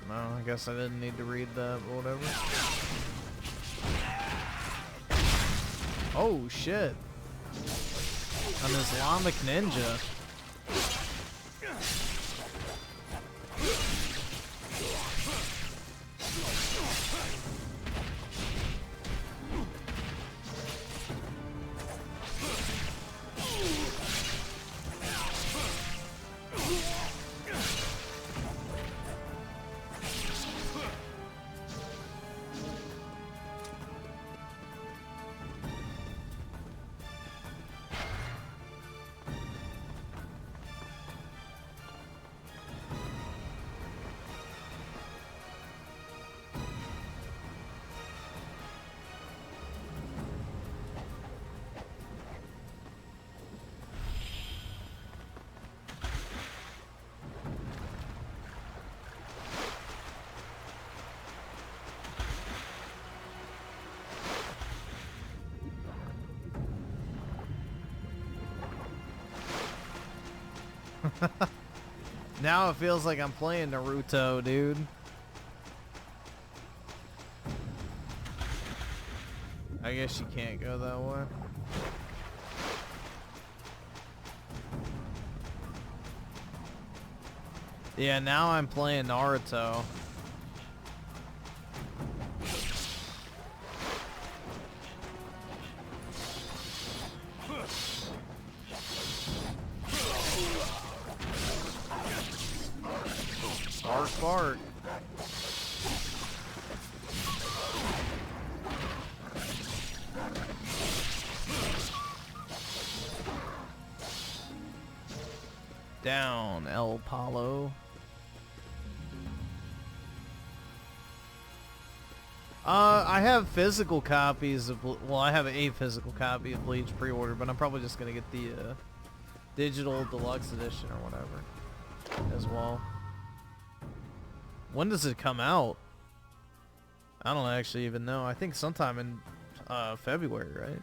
No, I guess I didn't need to read that, but whatever. Oh shit. An Islamic ninja. Now it feels like I'm playing Naruto, dude. I guess you can't go that way. Yeah, now I'm playing Naruto. Bark, bark. Down, El Palo. I have physical copies of, well, I have a physical copy of Bleach pre-order, but I'm probably just gonna get the digital deluxe edition or whatever as well. When does it come out? I don't actually even know. I think sometime in February, right?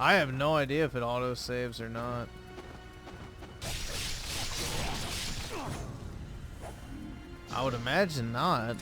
I have no idea if it auto saves or not. I would imagine not.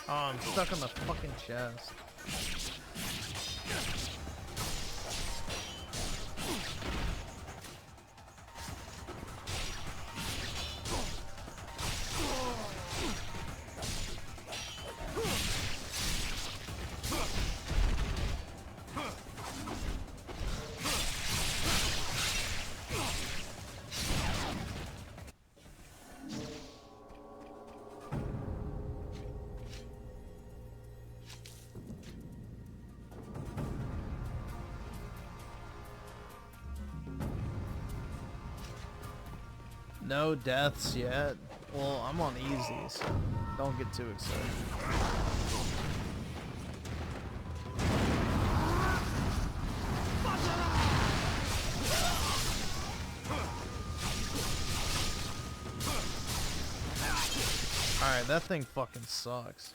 Oh, I'm stuck on the fucking chest. No deaths yet. Well, I'm on easy, so don't get too excited. Alright, that thing fucking sucks.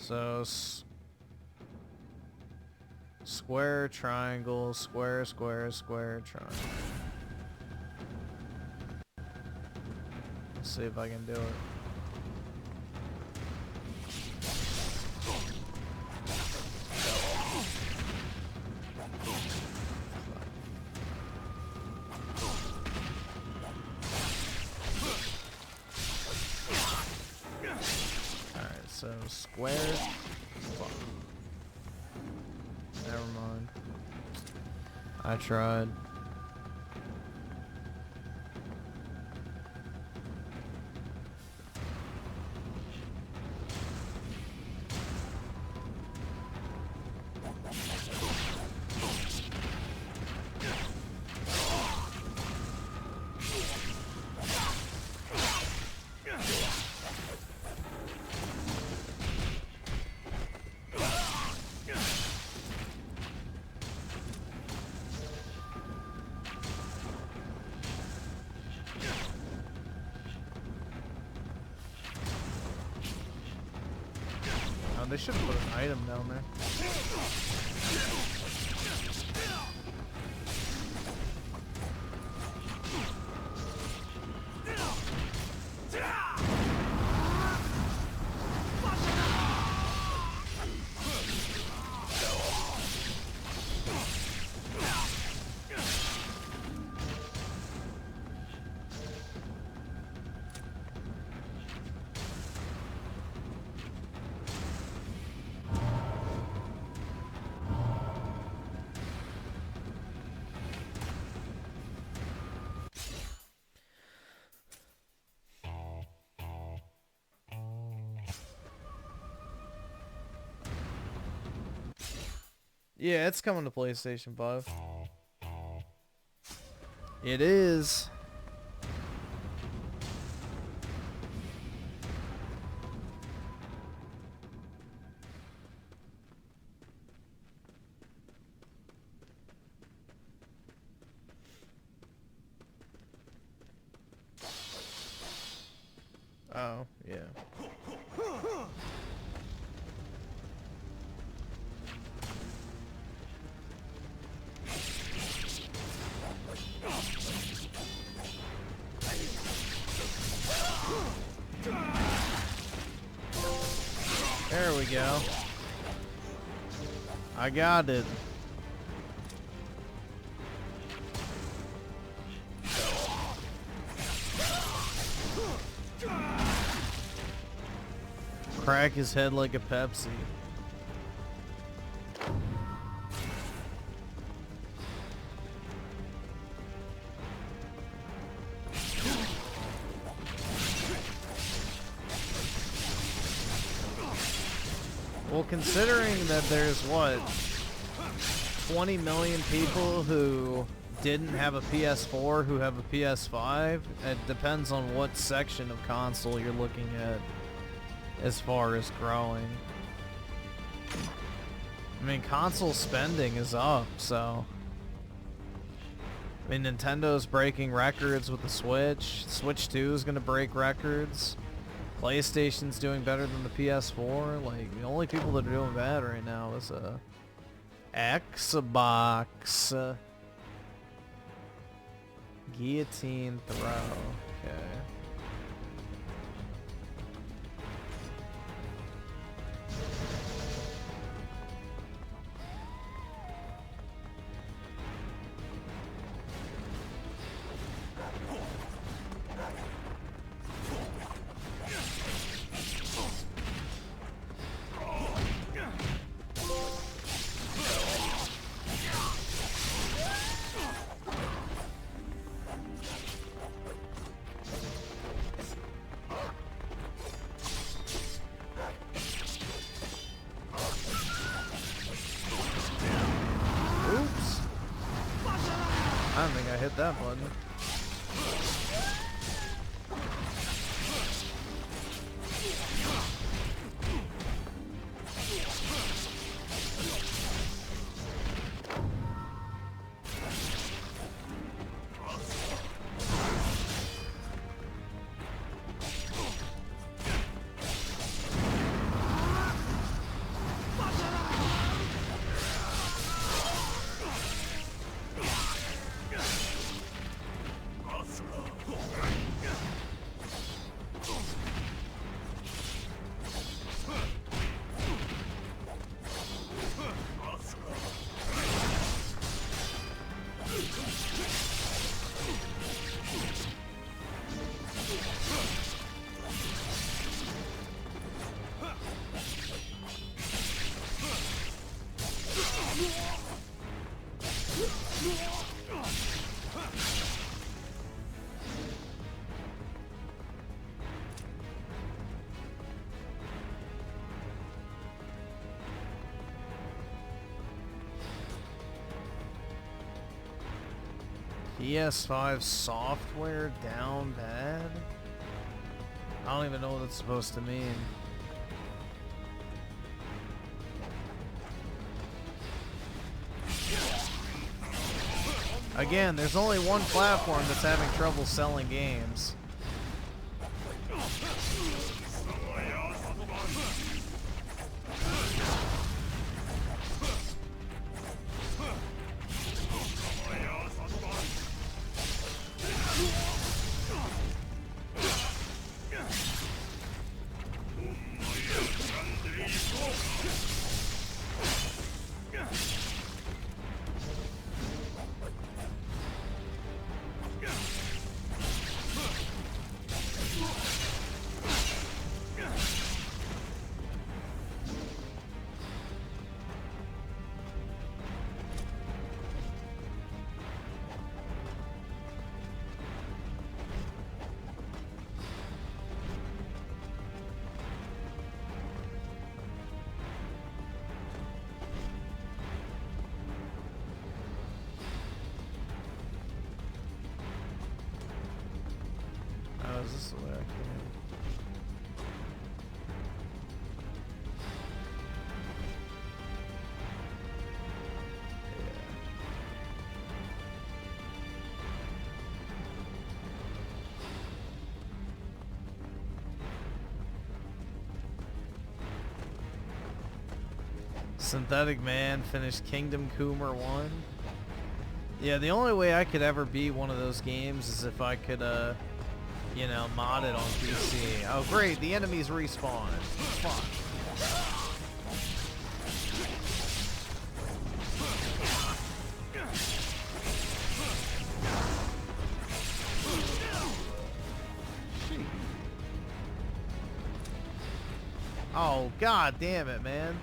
So, square, triangle, square, square, square, triangle. Let's see if I can do it. Alright, so square. Fuck. Never mind. I tried. They should have put an item down there. Yeah, it's coming to PlayStation 5. It is. Oh, yeah. There we go. I got it. Crack his head like a Pepsi. Well, considering that there's, what, 20 million people who didn't have a PS4 who have a PS5, it depends on what section of console you're looking at as far as growing. I mean, console spending is up, so... I mean, Nintendo's breaking records with the Switch. Switch 2 is going to break records. PlayStation's doing better than the PS4. Like, the only people that are doing bad right now is Xbox. Guillotine throw. Okay. I don't think I hit that button. PS5 software down bad? I don't even know what that's supposed to mean. Again, there's only one platform that's having trouble selling games. Is this the way I can? Synthetic Man finished Kingdom Coomer 1. Yeah, the only way I could ever beat one of those games is if I could, you know, mod it on PC. Oh great, the enemies respawn. Fuck. Oh god damn it, man.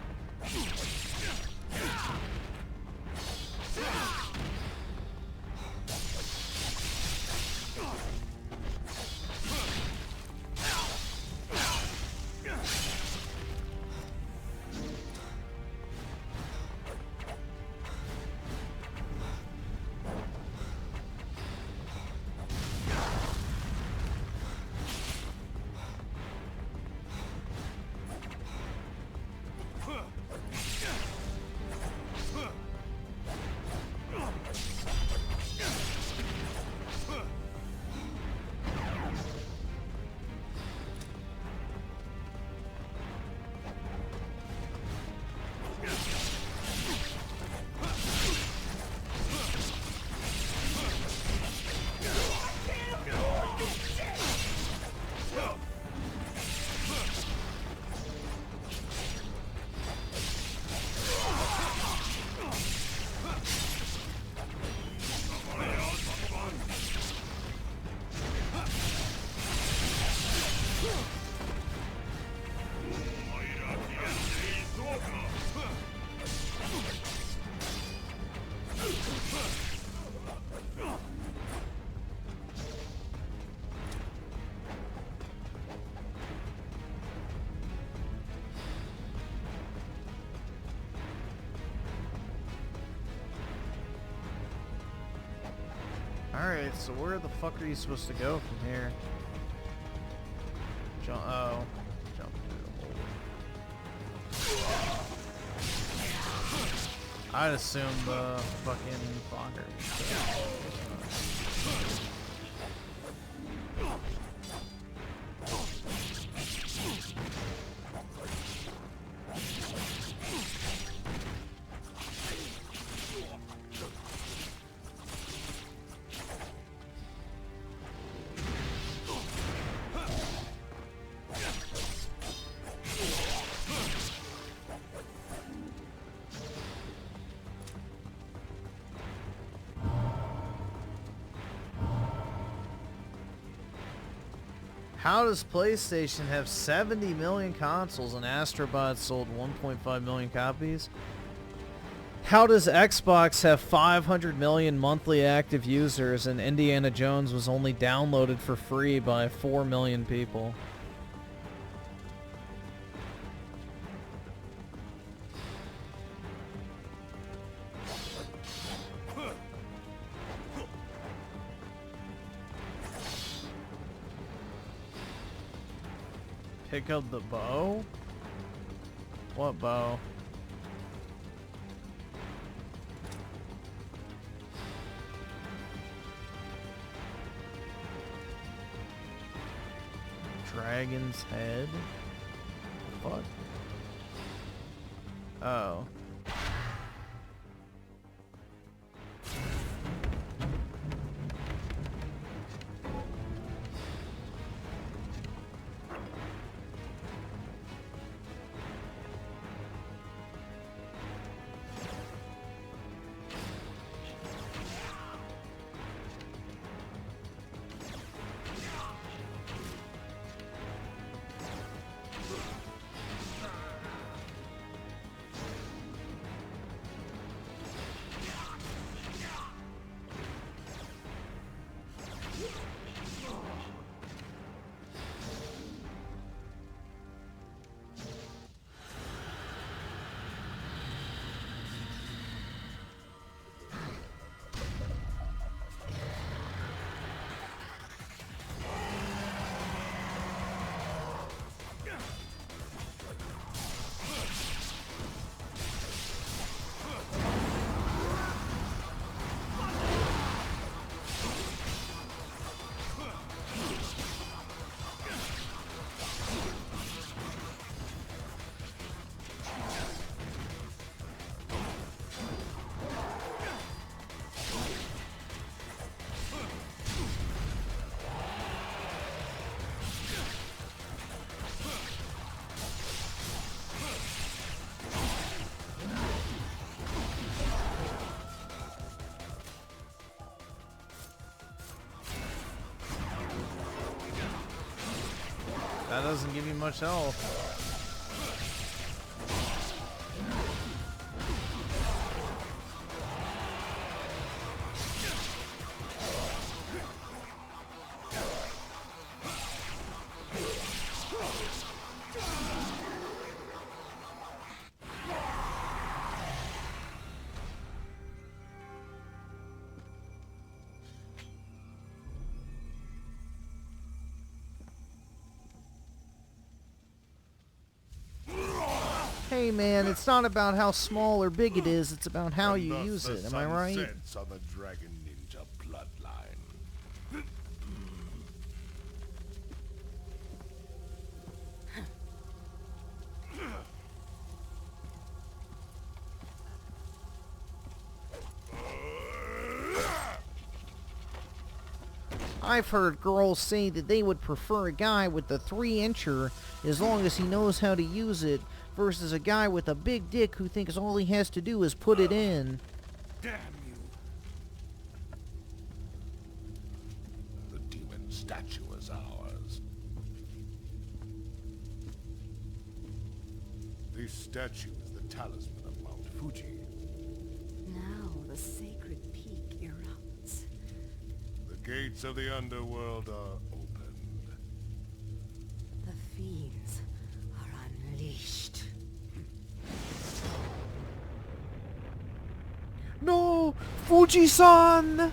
Alright, so where the fuck are you supposed to go from here? Jump, oh. Jump through the hole. I'd assume the fucking fire. How does PlayStation have 70 million consoles and Astro Bot sold 1.5 million copies? How does Xbox have 500 million monthly active users and Indiana Jones was only downloaded for free by 4 million people? Pick up the bow? What bow? Dragon's head? What? Oh. That doesn't give you much health. Hey man, it's not about how small or big it is, it's about how you use it, am I right? Sense of the Dragon Ninja bloodline. I've heard girls say that they would prefer a guy with a 3-incher as long as he knows how to use it versus a guy with a big dick who thinks all he has to do is put it in. Damn you. The demon statue is ours. This statue is the talisman of Mount Fuji. Now the sacred peak erupts. The gates of the underworld are opened. The fiends are unleashed. No! Fuji-san!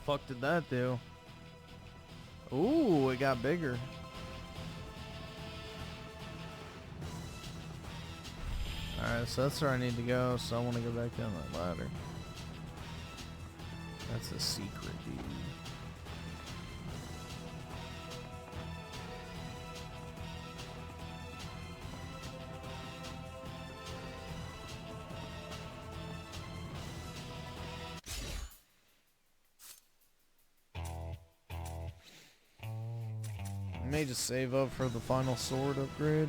fuck did that do? Ooh, it got bigger. Alright, so that's where I need to go, so I want to go back down that ladder. That's a secret, dude. I may just save up for the final sword upgrade.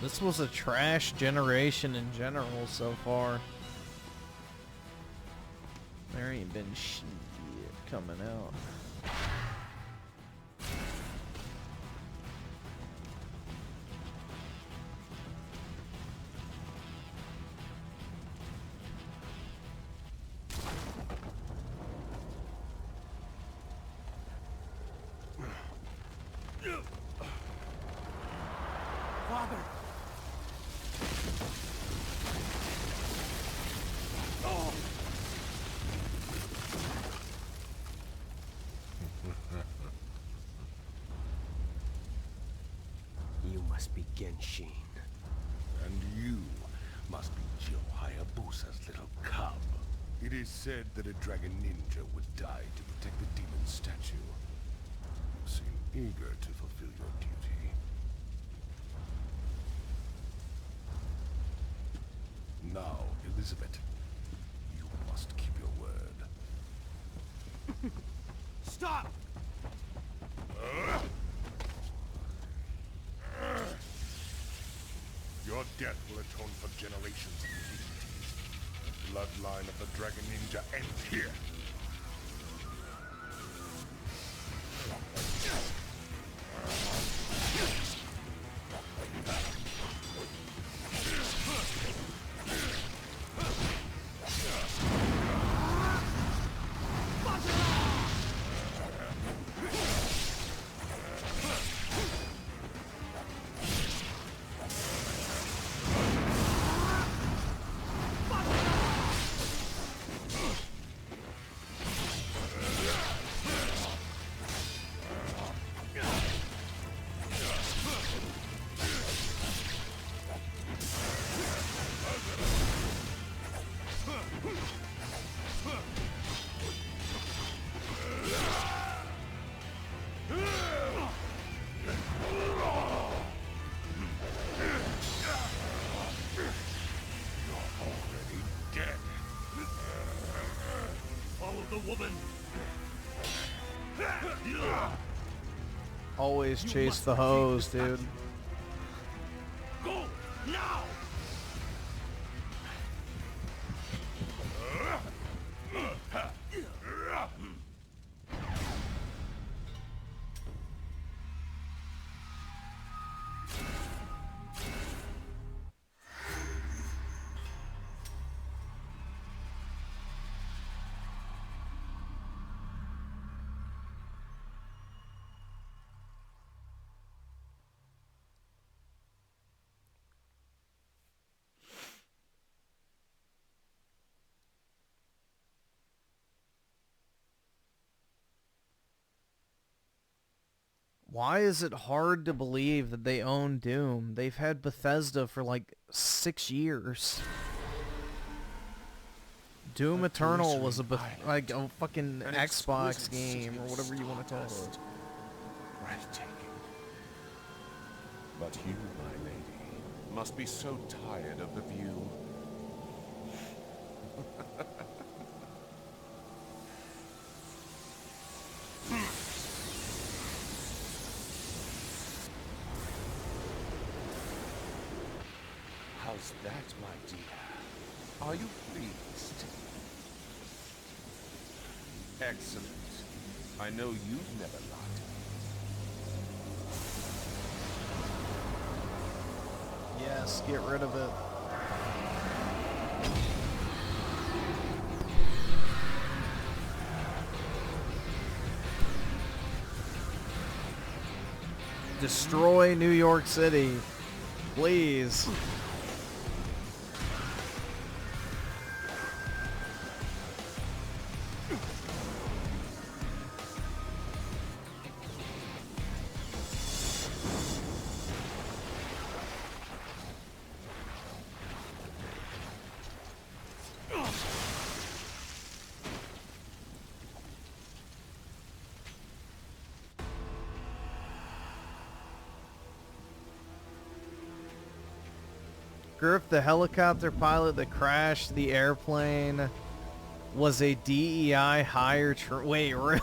This was a trash generation in general so far. There ain't been shit coming out. Father! You must be Genshin. And you must be Joe Hayabusa's little cub. It is said that a dragon ninja would die to protect the demon statue. You seem eager to fulfill your duty. Now, Elizabeth, you must keep your word. Stop! Your death will atone for generations of iniquity. The bloodline of the Dragon Ninja ends here. Always chase the hose, dude. Go now! Why is it hard to believe that they own Doom? They've had Bethesda for like 6 years. Doom Eternal was a fucking Xbox game or whatever you want to call it. Breathtaking. But you, my lady, must be so tired of the view. How's that, my dear? Are you pleased? Excellent. I know you've never lied. Yes, get rid of it. Destroy New York City, please. Griff, the helicopter pilot that crashed the airplane was a DEI hire wait, really?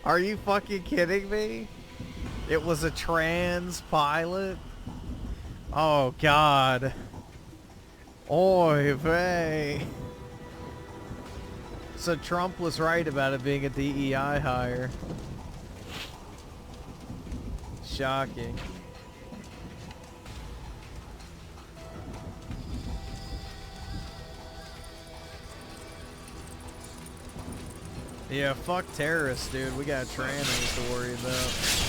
Are you fucking kidding me? It was a trans pilot? Oh, God. Oy vey. So Trump was right about it being a DEI hire. Shocking. Yeah, fuck terrorists, dude. We got trannies to worry about.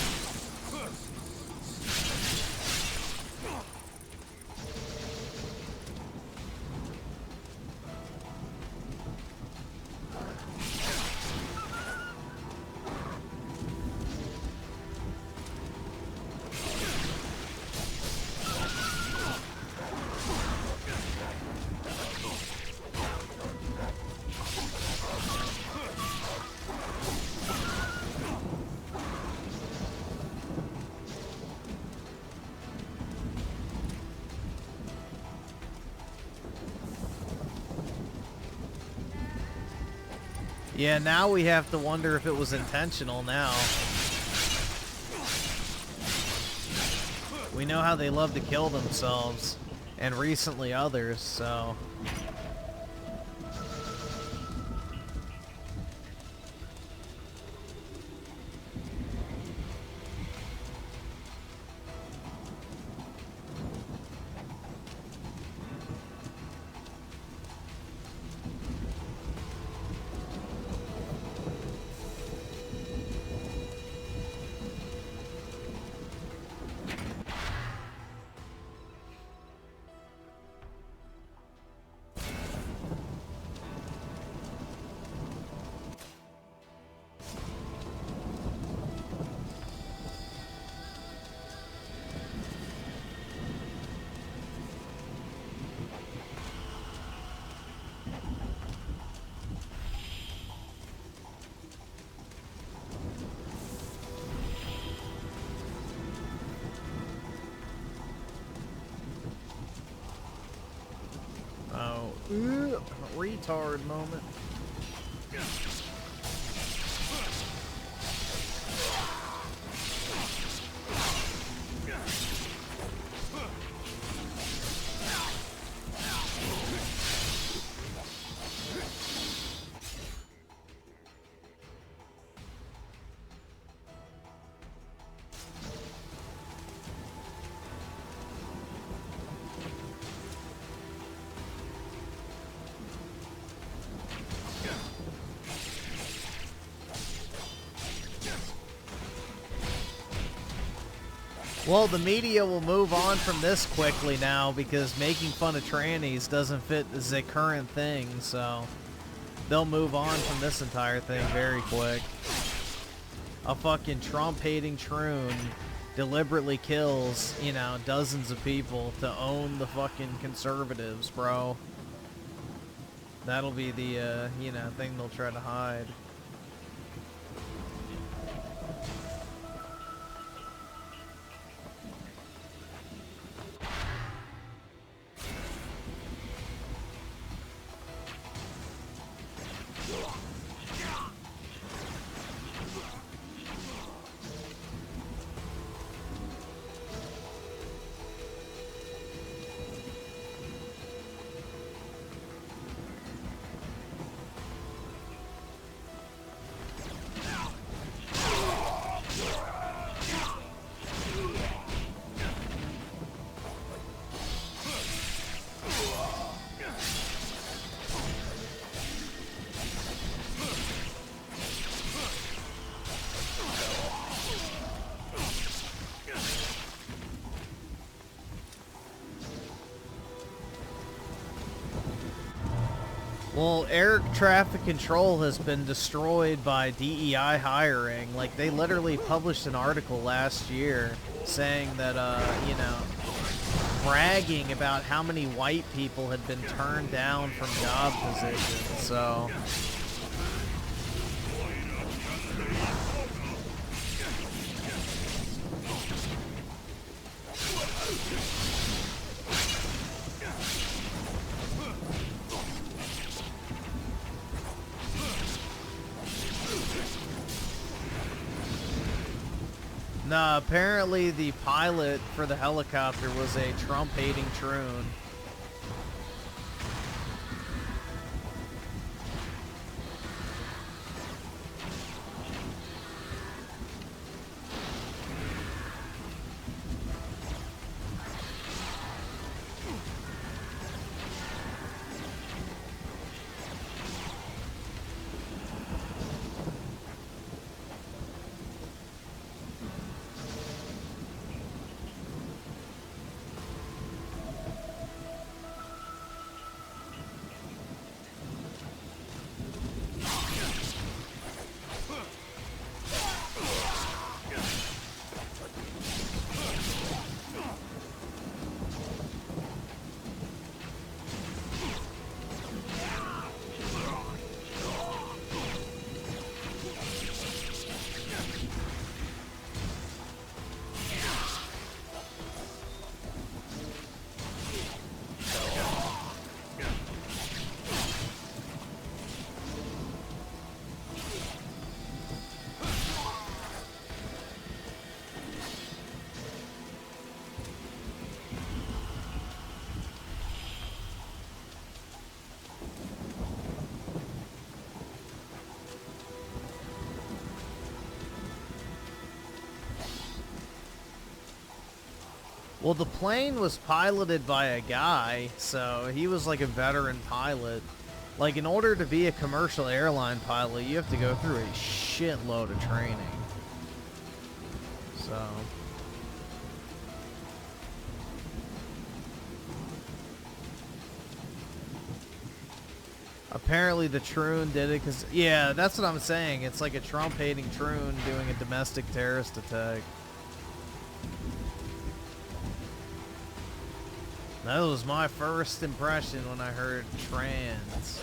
Yeah, now we have to wonder if it was intentional now. We know how they love to kill themselves, and recently others, so... retard moment. Well, the media will move on from this quickly now because making fun of trannies doesn't fit as a current thing, so they'll move on from this entire thing very quick. A fucking Trump-hating troon deliberately kills, you know, dozens of people to own the fucking conservatives, bro. That'll be the, you know, thing they'll try to hide. Well, air traffic control has been destroyed by DEI hiring. Like, they literally published an article last year saying that, you know, bragging about how many white people had been turned down from job positions, so... No, apparently the pilot for the helicopter was a Trump-hating troon. Well, the plane was piloted by a guy, so he was like a veteran pilot. Like, in order to be a commercial airline pilot, you have to go through a shitload of training. So... apparently the troon did it because... yeah, that's what I'm saying. It's like a Trump-hating troon doing a domestic terrorist attack. That was my first impression when I heard trans.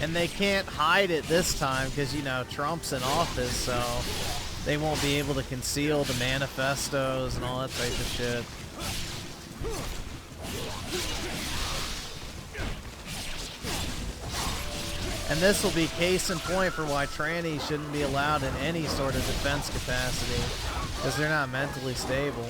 And they can't hide it this time because, you know, Trump's in office, so they won't be able to conceal the manifestos and all that type of shit. And this will be case in point for why trannies shouldn't be allowed in any sort of defense capacity, because they're not mentally stable.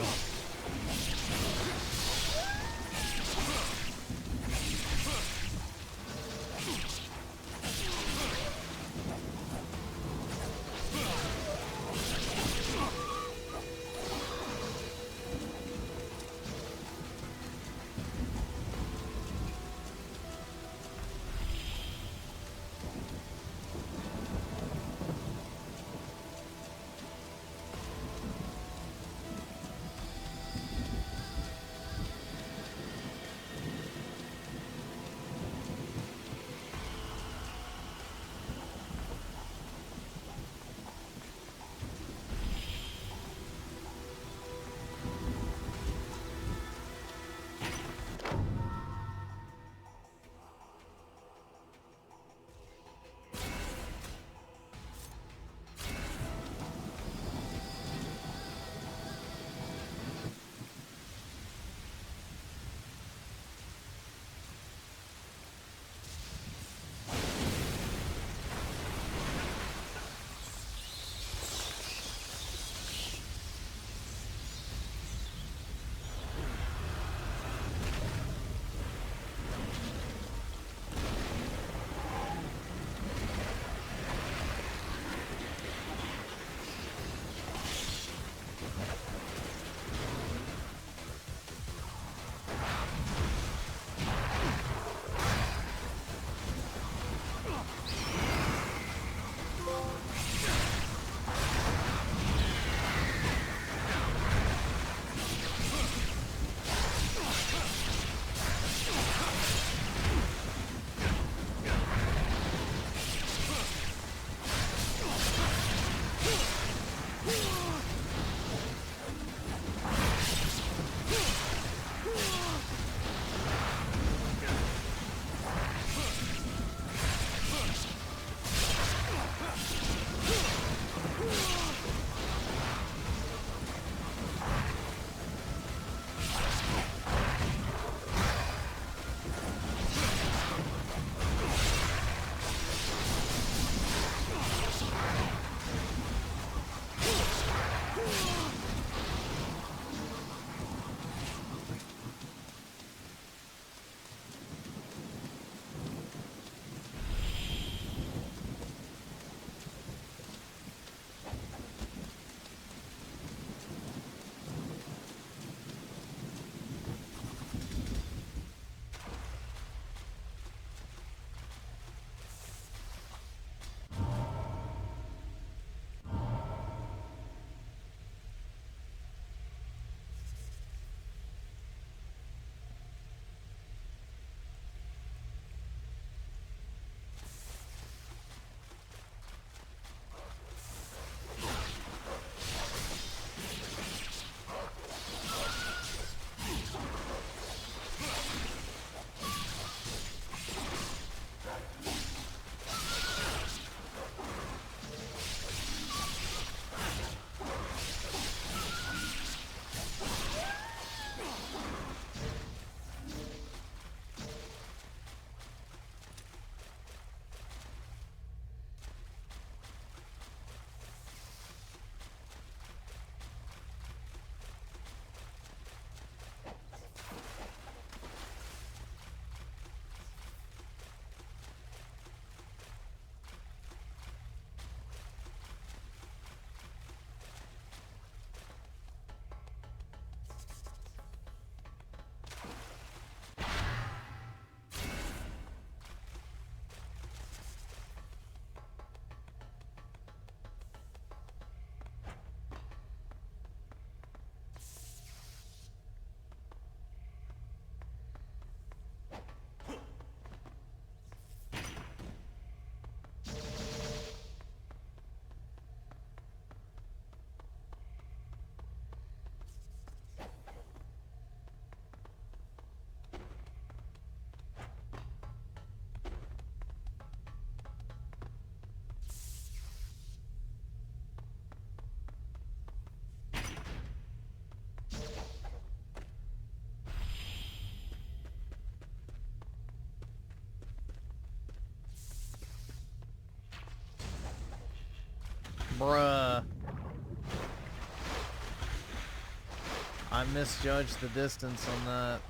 Bruh. I misjudged the distance on that.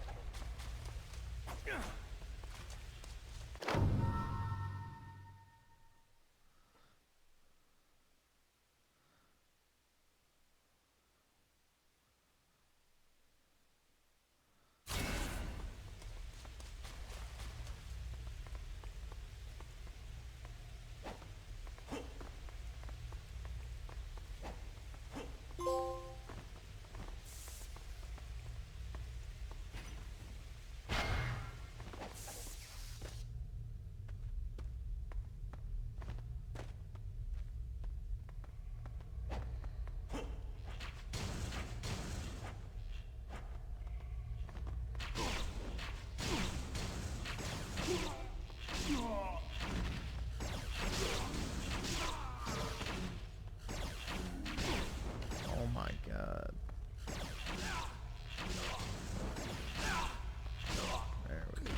Oh my god. There we go.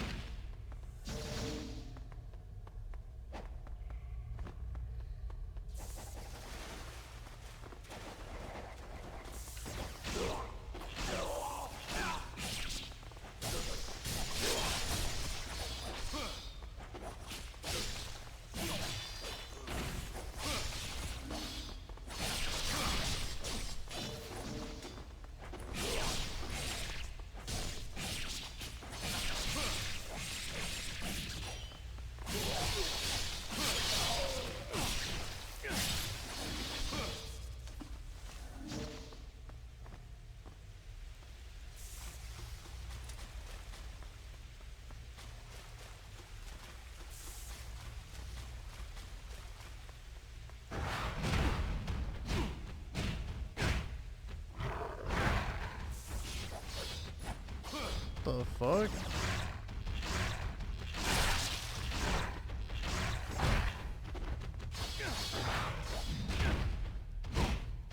The fuck?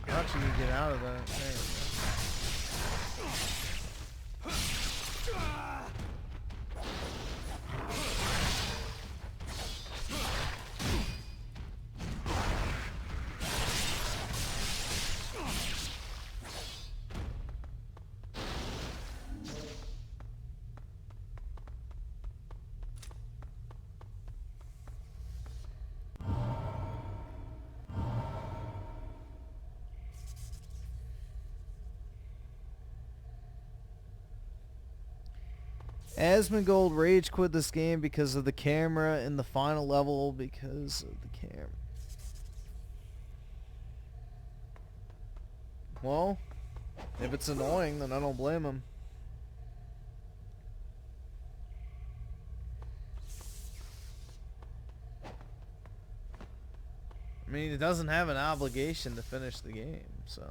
I thought you could get out of that. There you Asmongold rage quit this game because of the camera in the final level because of the camera. Well, if it's annoying, then I don't blame him. I mean, he doesn't have an obligation to finish the game, so...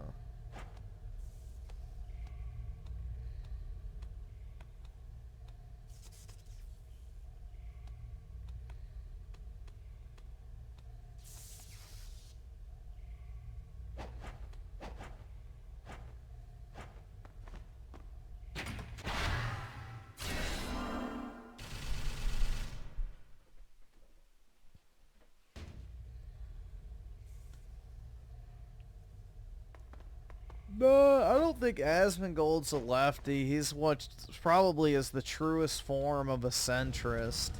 No, I don't think Asmongold's a lefty. He's what probably is the truest form of a centrist.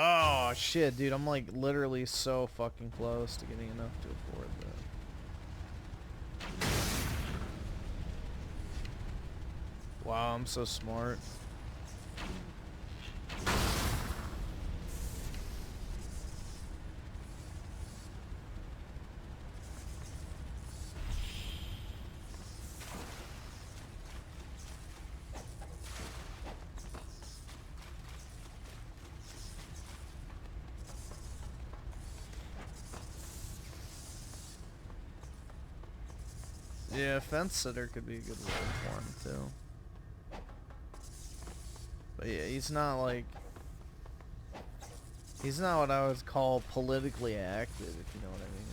Oh shit, dude, I'm like literally so fucking close to getting enough to afford that. Wow, I'm so smart. Yeah, fence sitter could be a good word for him too. But yeah, he's not like... He's not what I would call politically active, if you know what I mean.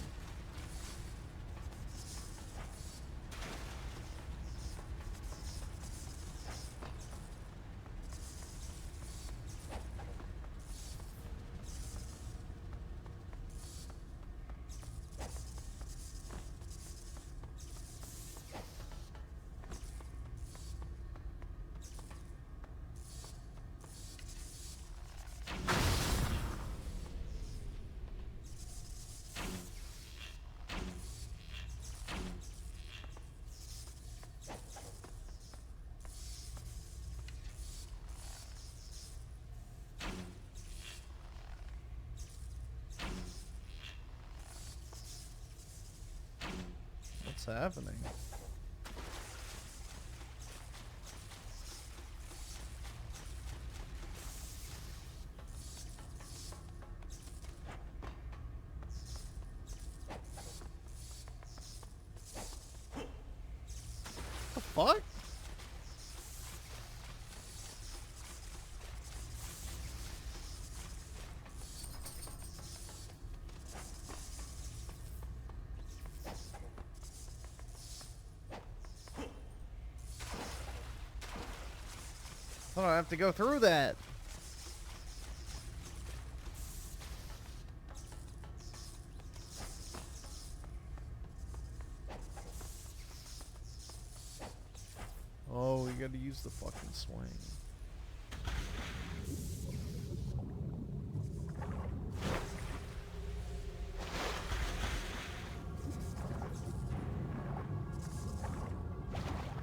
What's happening? The fuck? I don't have to go through that. Oh, we gotta use the fucking swing.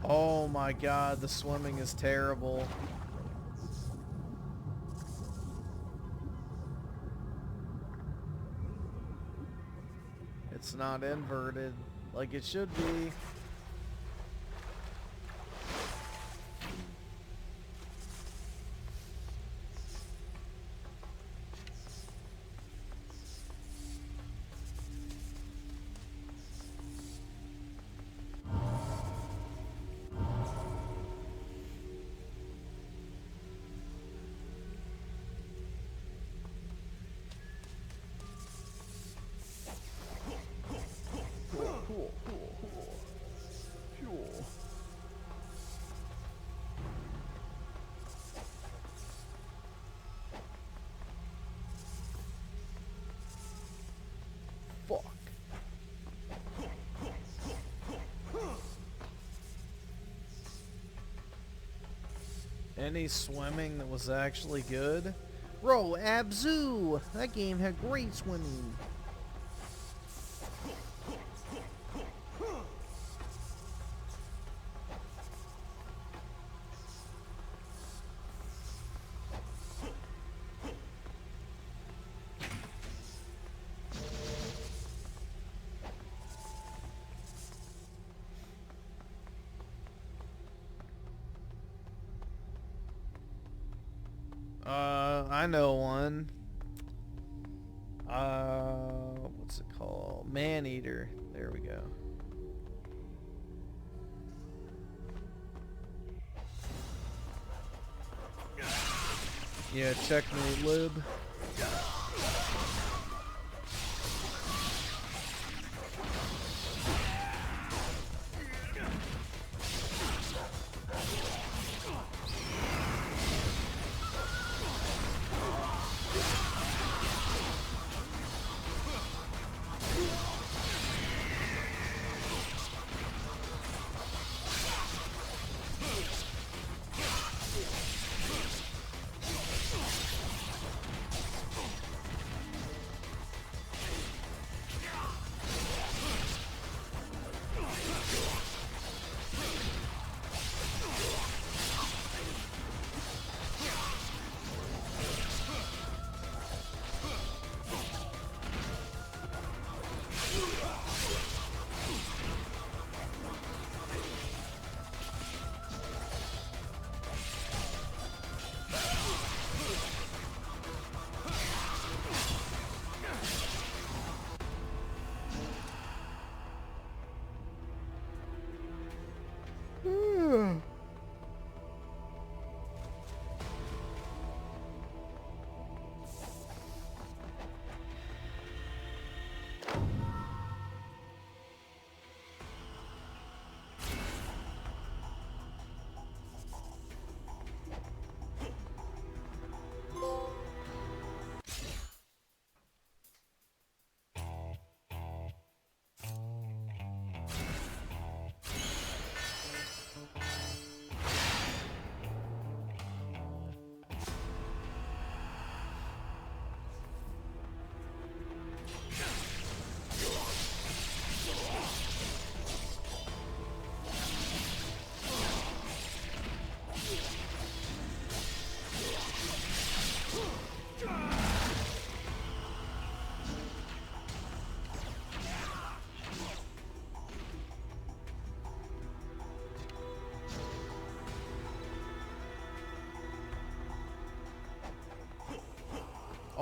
Oh my god, the swimming is terrible. It's not inverted like it should be. Any swimming that was actually good? Bro, Abzu! That game had great swimming. I know one. What's it called? Man-Eater. There we go. Yeah, checkmate lib.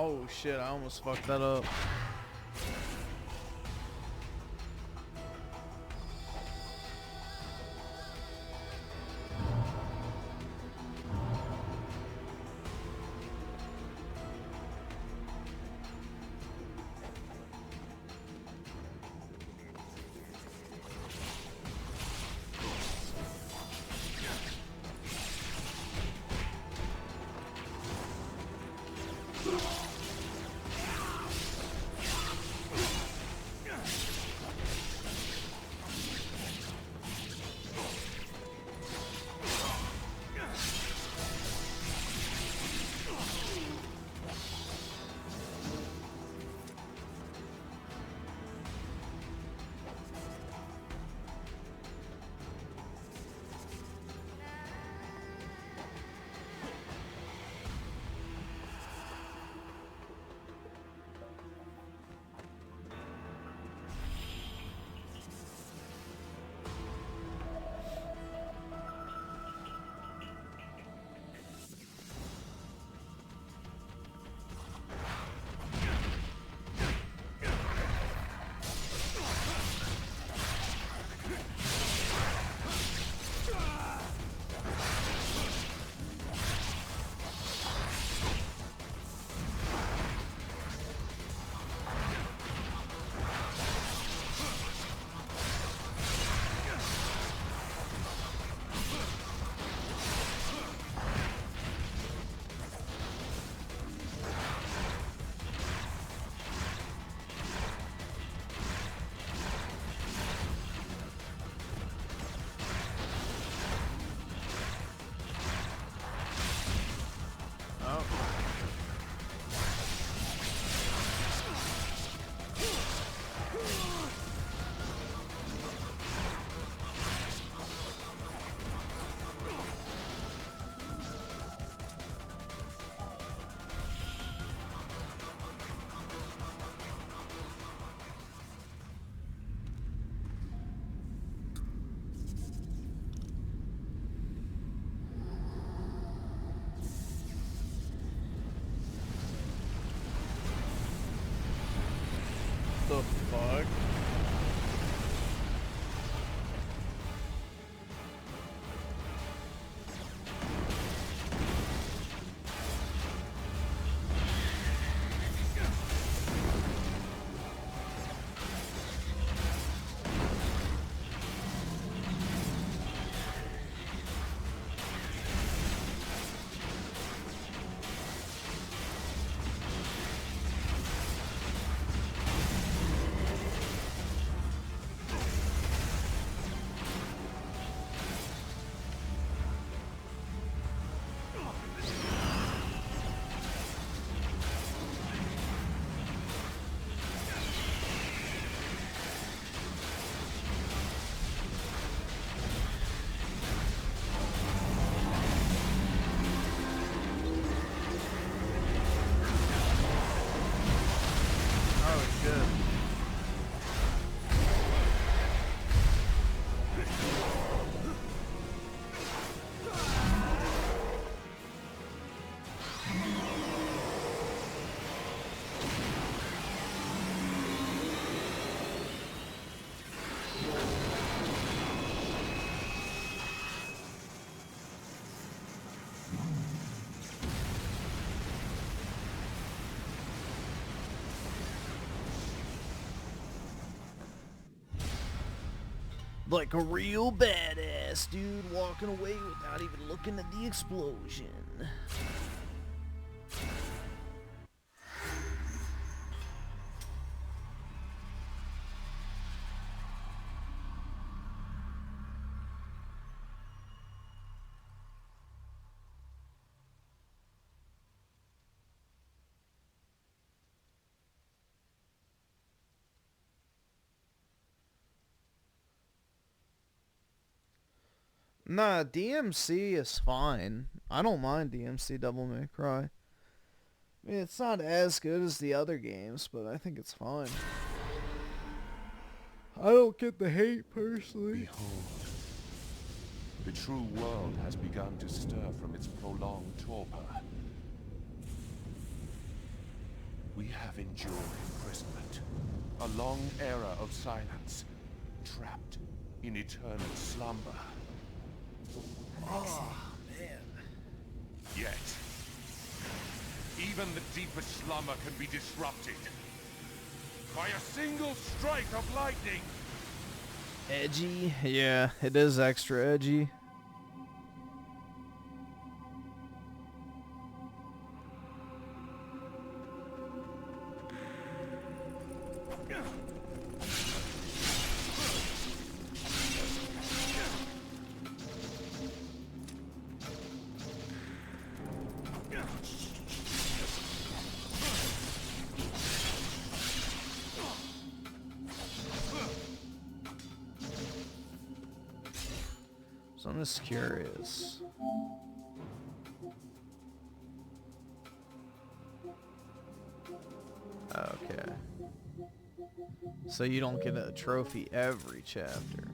Oh shit, I almost fucked that up. The fuck? Like a real badass dude walking away without even looking at the explosion. Nah, DMC is fine. I don't mind DMC Devil May Cry. I mean, it's not as good as the other games, but I think it's fine. I don't get the hate, personally. Behold, the true world has begun to stir from its prolonged torpor. We have endured imprisonment, a long era of silence, trapped in eternal slumber. Oh, man. Yet, even the deepest slumber can be disrupted by a single strike of lightning. Edgy? Yeah, it is extra edgy. So I'm just curious. Okay. So you don't get a trophy every chapter.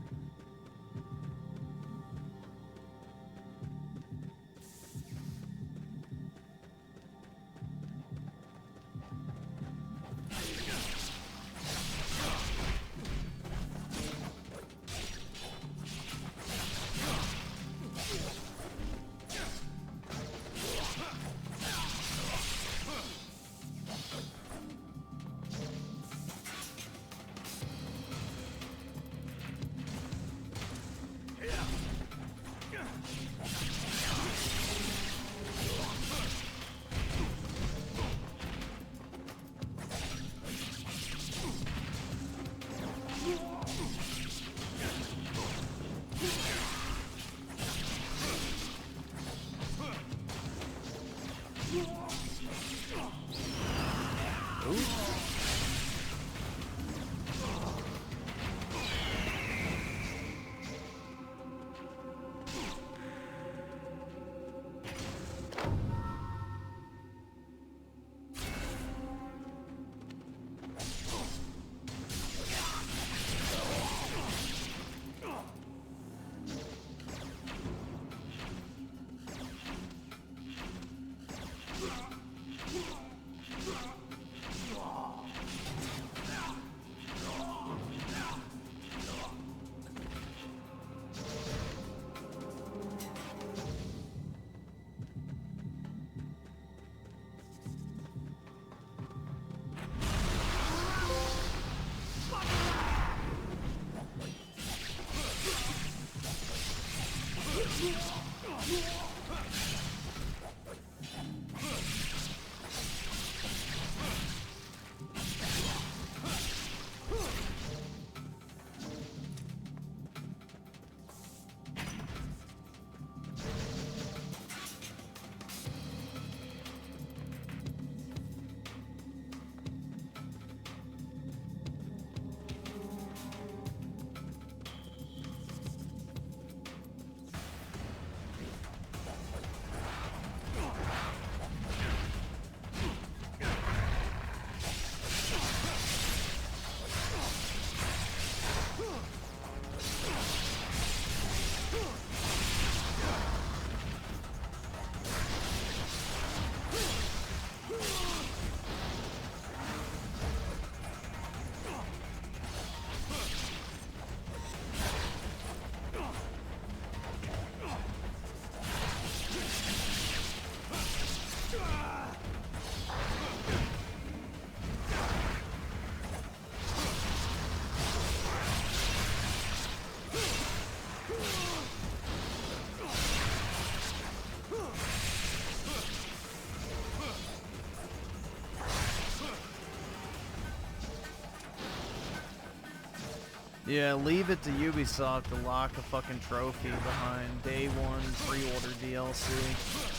Yeah, leave it to Ubisoft to lock a fucking trophy behind day one pre-order DLC.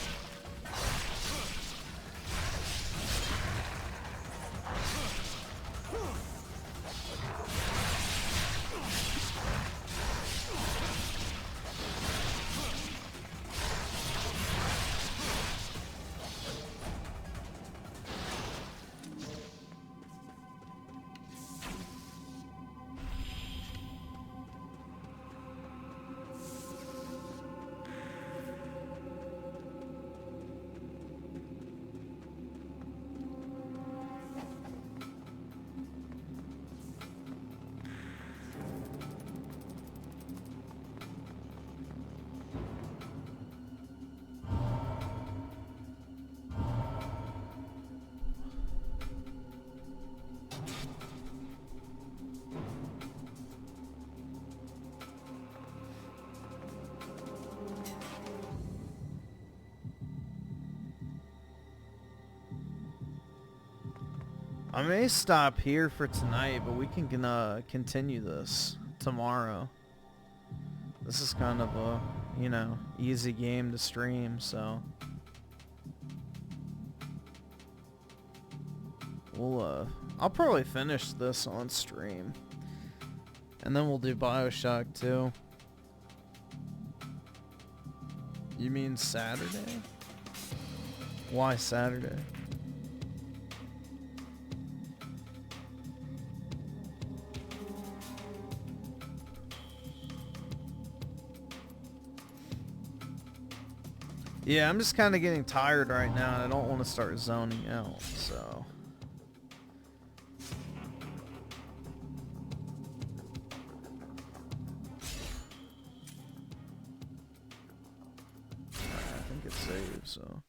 I may stop here for tonight, but we can continue this tomorrow. This is kind of a, you know, easy game to stream, so we'll I'll probably finish this on stream, and then we'll do BioShock 2. You mean Saturday? Why Saturday? Yeah, I'm just kind of getting tired right now, and I don't want to start zoning out, so. I think it's saved, so.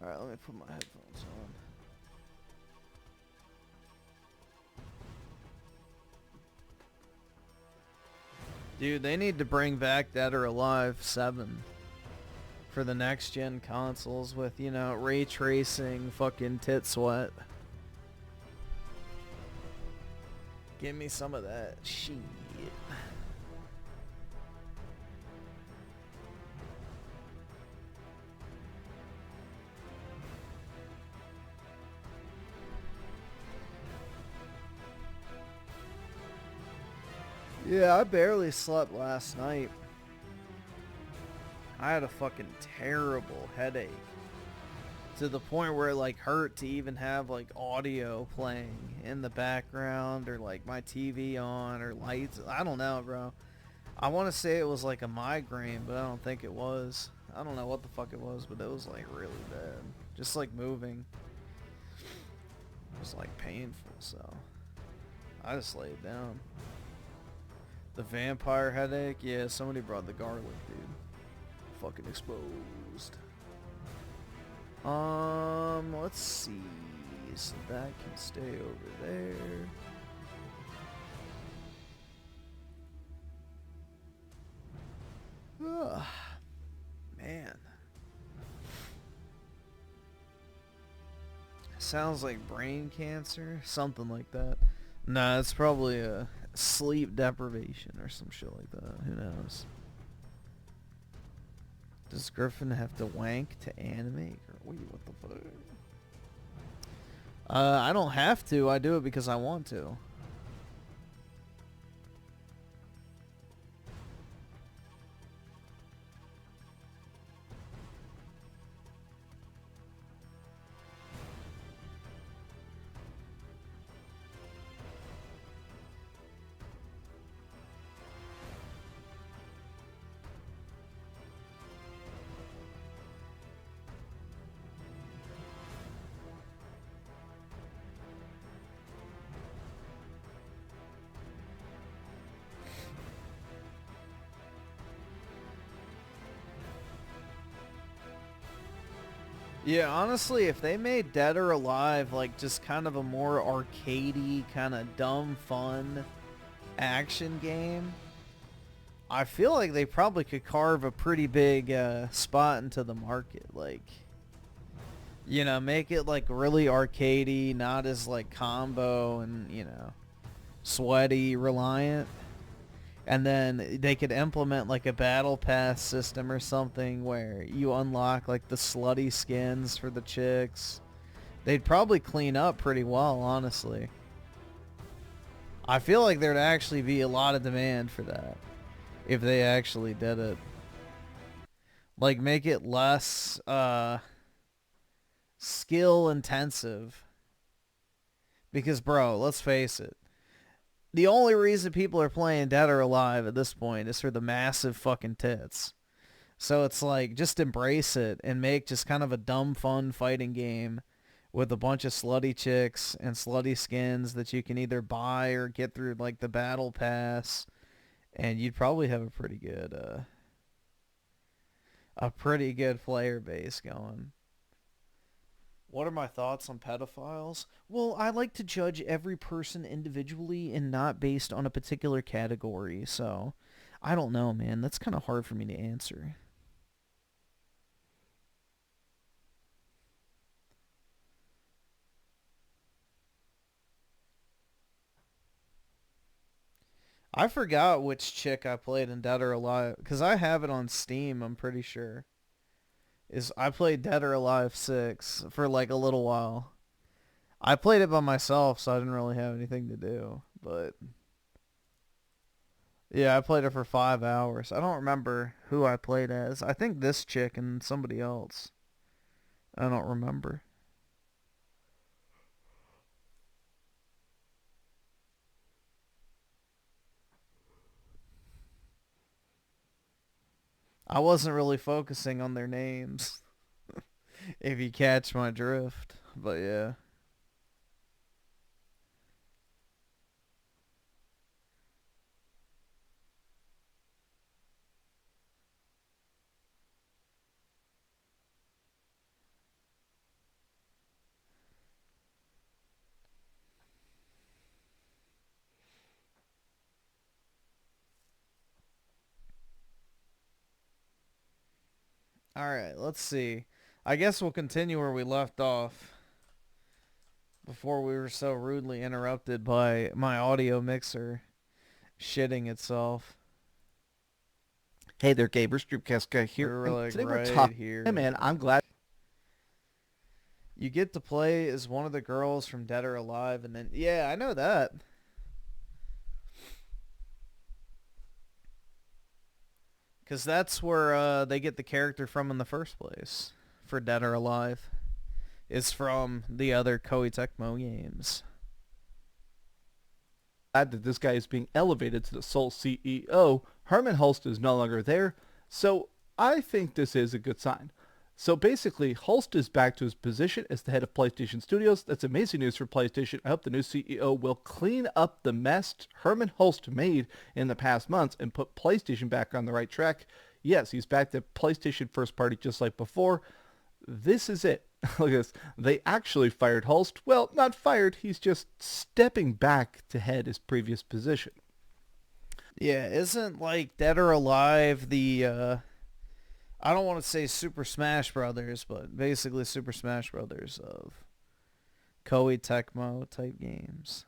Alright, let me put my headphones on. Dude, they need to bring back Dead or Alive 7 for the next gen consoles with, you know, ray tracing, fucking tit sweat. Give me some of that shit. Yeah, I barely slept last night. I had a fucking terrible headache. To the point where it like hurt to even have like audio playing in the background or like my TV on or lights. I don't know, bro. I want to say it was like a migraine, but I don't think it was. I don't know what the fuck it was, but it was like really bad. Just like moving. It was like painful, so I just laid down. The vampire headache? Yeah, somebody brought the garlic, dude. Fucking exposed. Let's see. So that can stay over there. Ugh. Man. Sounds like brain cancer. Something like that. Nah, it's probably a sleep deprivation or some shit like that. Who knows? Does Griffin have to wank to animate? Or wait, what the fuck? I don't have to. I do it because I want to. Yeah, honestly, if they made Dead or Alive like just kind of a more arcadey, kind of dumb fun action game, I feel like they probably could carve a pretty big spot into the market. Like, you know, make it like really arcadey, not as like combo and, you know, sweaty reliant. And then they could implement like a battle pass system or something where you unlock like the slutty skins for the chicks. They'd probably clean up pretty well, honestly. I feel like there'd actually be a lot of demand for that if they actually did it. Like, make it less skill intensive. Because, bro, let's face it. The only reason people are playing Dead or Alive at this point is for the massive fucking tits. So it's like, just embrace it and make just kind of a dumb fun fighting game with a bunch of slutty chicks and slutty skins that you can either buy or get through like the battle pass. And you'd probably have a pretty good player base going. What are my thoughts on pedophiles? Well, I like to judge every person individually and not based on a particular category, so I don't know, man. That's kind of hard for me to answer. I forgot which chick I played in Dead or Alive, because I have it on Steam, I'm pretty sure. I played Dead or Alive 6 for like a little while. I played it by myself, so I didn't really have anything to do, but yeah, I played it for 5 hours. I don't remember who I played as. I think this chick and somebody else. I don't remember. I wasn't really focusing on their names, if you catch my drift, but yeah. Alright, let's see. I guess we'll continue where we left off before we were so rudely interrupted by my audio mixer shitting itself. Hey there, gamers. Dreamcast guy here. We're like Today right we're talking. here. Hey man, I'm glad. You get to play as one of the girls from Dead or Alive, and then yeah, I know that. Because that's where they get the character from in the first place for Dead or Alive. Is from the other Koei Tecmo games. Glad that this guy is being elevated to the sole CEO. Herman Holst is no longer there, so I think this is a good sign. So basically, Holst is back to his position as the head of PlayStation Studios. That's amazing news for PlayStation. I hope the new CEO will clean up the mess Herman Holst made in the past months and put PlayStation back on the right track. Yes, he's back to PlayStation first party just like before. This is it. Look at this. They actually fired Holst. Well, not fired. He's just stepping back to head his previous position. Yeah, isn't like Dead or Alive the I don't want to say Super Smash Brothers, but basically Super Smash Brothers of Koei Tecmo type games.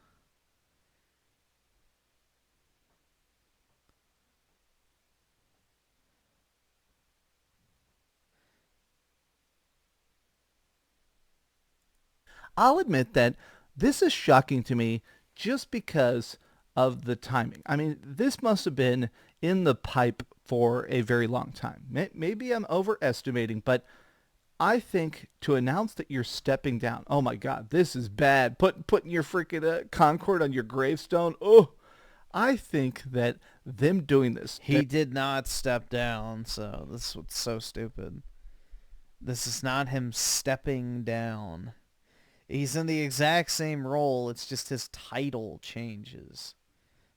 I'll admit that this is shocking to me just because of the timing. I mean, this must have been in the pipe for a very long time. Maybe I'm overestimating, but I think to announce that you're stepping down, oh my God, this is bad. Putting your freaking Concord on your gravestone. Oh, I think that them doing this. He did not step down, so this is what's so stupid. This is not him stepping down. He's in the exact same role. It's just his title changes.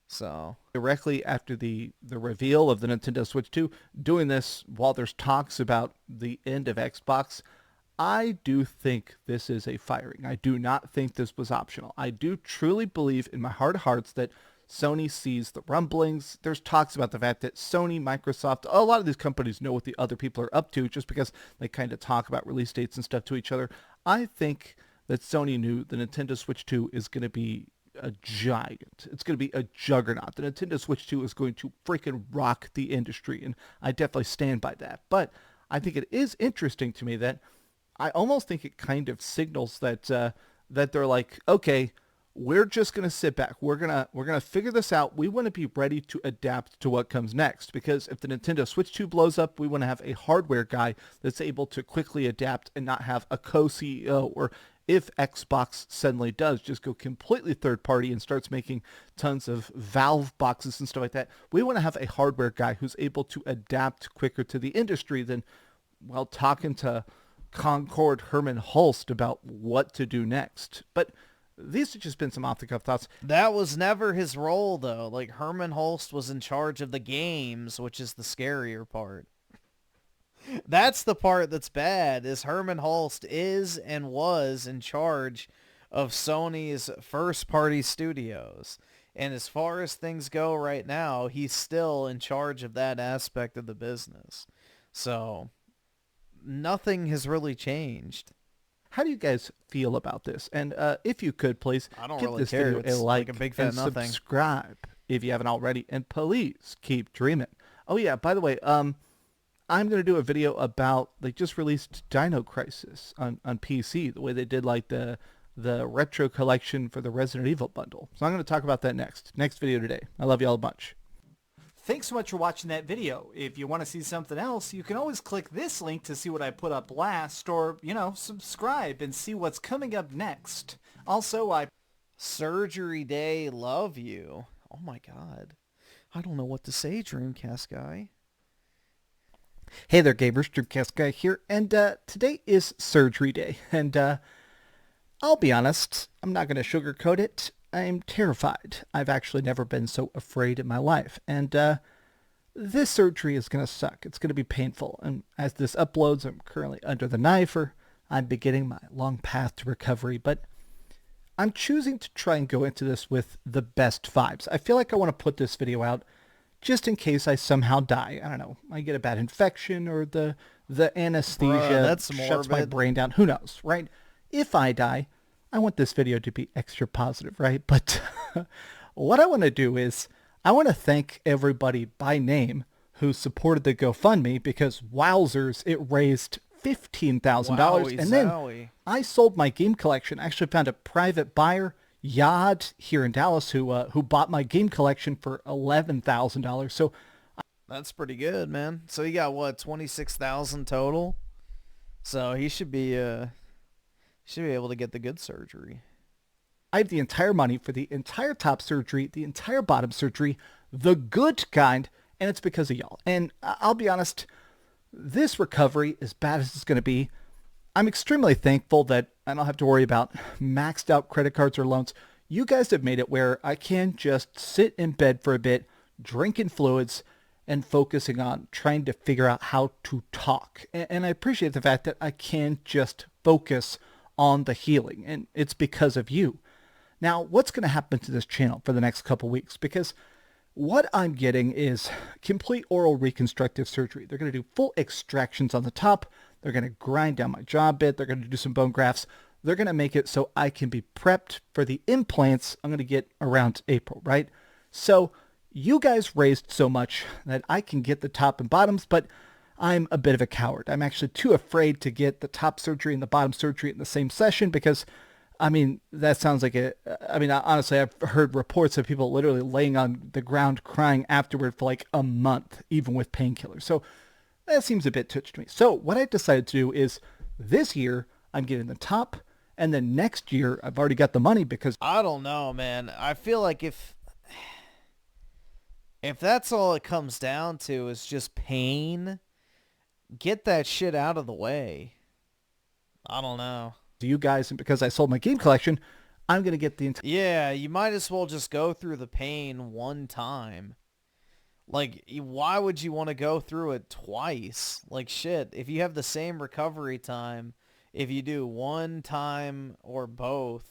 So directly after the reveal of the Nintendo Switch 2, doing this while there's talks about the end of Xbox, I do think this is a firing. I do not think this was optional. I do truly believe in my heart of hearts that Sony sees the rumblings. There's talks about the fact that Sony, Microsoft, a lot of these companies know what the other people are up to just because they kind of talk about release dates and stuff to each other. I think that Sony knew the Nintendo Switch 2 is going to be a giant. It's going to be a juggernaut. The Nintendo Switch 2 is going to freaking rock the industry, and I definitely stand by that. But I think it is interesting to me that I almost think it kind of signals that that they're like, okay, we're just going to sit back. We're gonna figure this out. We want to be ready to adapt to what comes next, because if the Nintendo Switch 2 blows up, we want to have a hardware guy that's able to quickly adapt and not have a co-CEO, or if Xbox suddenly does just go completely third party and starts making tons of Valve boxes and stuff like that, we want to have a hardware guy who's able to adapt quicker to the industry than, well, talking to Concord Herman Holst about what to do next. But these have just been some off-the-cuff thoughts. That was never his role, though. Like, Herman Holst was in charge of the games, which is the scarier part. That's the part that's bad, is Herman Holst is and was in charge of Sony's first-party studios. And as far as things go right now, he's still in charge of that aspect of the business. So, nothing has really changed. How do you guys feel about this? And if you could, please give really this care. video It's a like like a big fat and nothing. subscribe if you haven't already. And please keep dreaming. Oh yeah, by the way, I'm going to do a video about, they just released Dino Crisis on PC, the way they did like the retro collection for the Resident Evil bundle. So I'm going to talk about that next video today. I love you all a bunch. Thanks so much for watching that video. If you want to see something else, you can always click this link to see what I put up last, or, you know, subscribe and see what's coming up next. Also, Surgery Day, love you. Oh my god. I don't know what to say, Dreamcast guy. Hey there, gamers. Dreamcast guy here, and today is Surgery Day, and I'll be honest, I'm not going to sugarcoat it. I'm terrified. I've actually never been so afraid in my life, and this surgery is going to suck. It's going to be painful, and as this uploads, I'm currently under the knife, or I'm beginning my long path to recovery, but I'm choosing to try and go into this with the best vibes. I feel like I want to put this video out just in case I somehow die. I don't know, I get a bad infection, or the anesthesia shuts my brain down. Who knows, right? If I die, I want this video to be extra positive, right? But what I want to do is I want to thank everybody by name who supported the GoFundMe, because wowzers, it raised $15,000. And then I sold my game collection. I actually found a private buyer, Yad, here in Dallas, who bought my game collection for $11,000. So that's pretty good, man. So you got what, 26,000 total? So he should be able to get the good surgery. I have the entire money for the entire top surgery, the entire bottom surgery, the good kind, and it's because of y'all. And I'll be honest, this recovery, as bad as it's going to be, I'm extremely thankful that I don't have to worry about maxed out credit cards or loans. You guys have made it where I can just sit in bed for a bit, drinking fluids, and focusing on trying to figure out how to talk. And I appreciate the fact that I can just focus on the healing, and it's because of you. Now, what's going to happen to this channel for the next couple weeks? Because what I'm getting is complete oral reconstructive surgery. They're going to do full extractions on the top. They're going to grind down my jaw a bit. They're going to do some bone grafts. They're going to make it so I can be prepped for the implants I'm going to get around April, right? So you guys raised so much that I can get the top and bottoms, but I'm a bit of a coward. I'm actually too afraid to get the top surgery and the bottom surgery in the same session, because, I mean, that sounds like honestly, I've heard reports of people literally laying on the ground crying afterward for like a month, even with painkillers. So that seems a bit touchy to me. So what I decided to do is this year I'm getting the top, and then next year I've already got the money, because I don't know, man. I feel like if that's all it comes down to is just pain, get that shit out of the way. I don't know. You guys, and because I sold my game collection, I'm going to get the entire... Yeah, you might as well just go through the pain one time. Like, why would you want to go through it twice? Like, shit, if you have the same recovery time, if you do one time or both,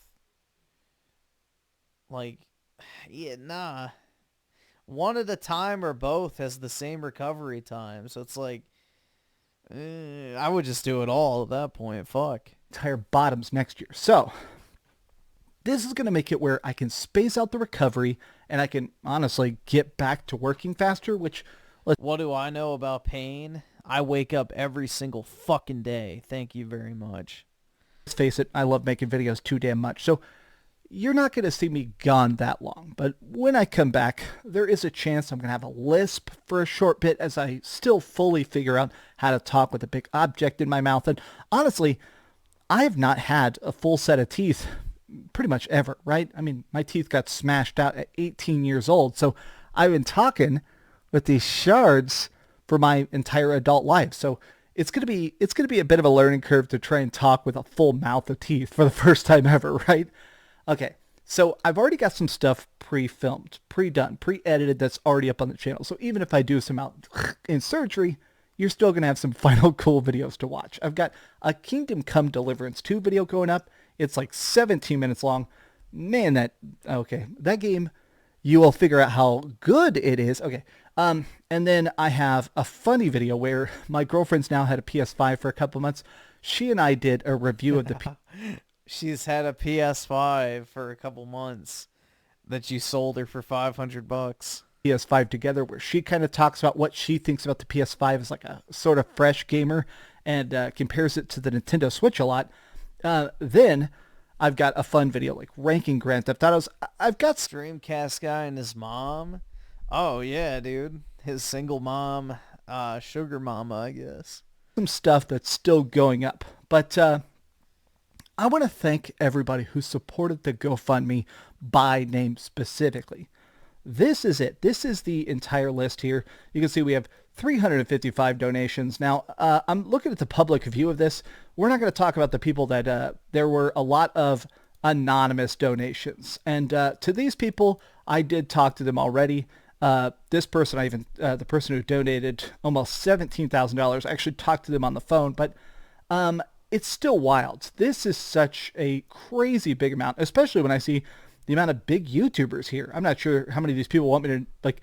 like, yeah, nah. One at a time or both has the same recovery time. So it's like, I would just do it all at that point. Fuck. Entire bottoms next year. So this is going to make it where I can space out the recovery, and I can honestly get back to working faster, which... What do I know about pain? I wake up every single fucking day. Thank you very much. Let's face it, I love making videos too damn much. So you're not going to see me gone that long. But when I come back, there is a chance I'm going to have a lisp for a short bit as I still fully figure out how to talk with a big object in my mouth. And honestly, I have not had a full set of teeth pretty much ever, right? I mean, my teeth got smashed out at 18 years old. So I've been talking with these shards for my entire adult life. So it's going to be a bit of a learning curve to try and talk with a full mouth of teeth for the first time ever, right? Okay, so I've already got some stuff pre-filmed, pre-done, pre-edited that's already up on the channel. So even if I do some out in surgery, you're still going to have some final cool videos to watch. I've got a Kingdom Come Deliverance 2 video going up. It's like 17 minutes long. Man, that game, you will figure out how good it is. Okay. And then I have a funny video where my girlfriend's now had a PS5 for a couple months. She and I did a review of the She's had a PS5 for a couple months that you sold her for $500. PS5 together, where she kind of talks about what she thinks about the PS5 as like a sort of fresh gamer, and compares it to the Nintendo Switch a lot. Then I've got a fun video like ranking Grand Theft Autos. I've got Dreamcast guy and his mom. Oh yeah, dude. His single mom, sugar mama, I guess. Some stuff that's still going up, but I want to thank everybody who supported the GoFundMe by name specifically. This is it. This is the entire list here. You can see we have 355 donations. Now, I'm looking at the public view of this. We're not going to talk about the people that there were a lot of anonymous donations. And to these people, I did talk to them already. This person, the person who donated almost $17,000, I actually talked to them on the phone. But it's still wild. This is such a crazy big amount, especially when I see the amount of big YouTubers here. I'm not sure how many of these people want me to, like,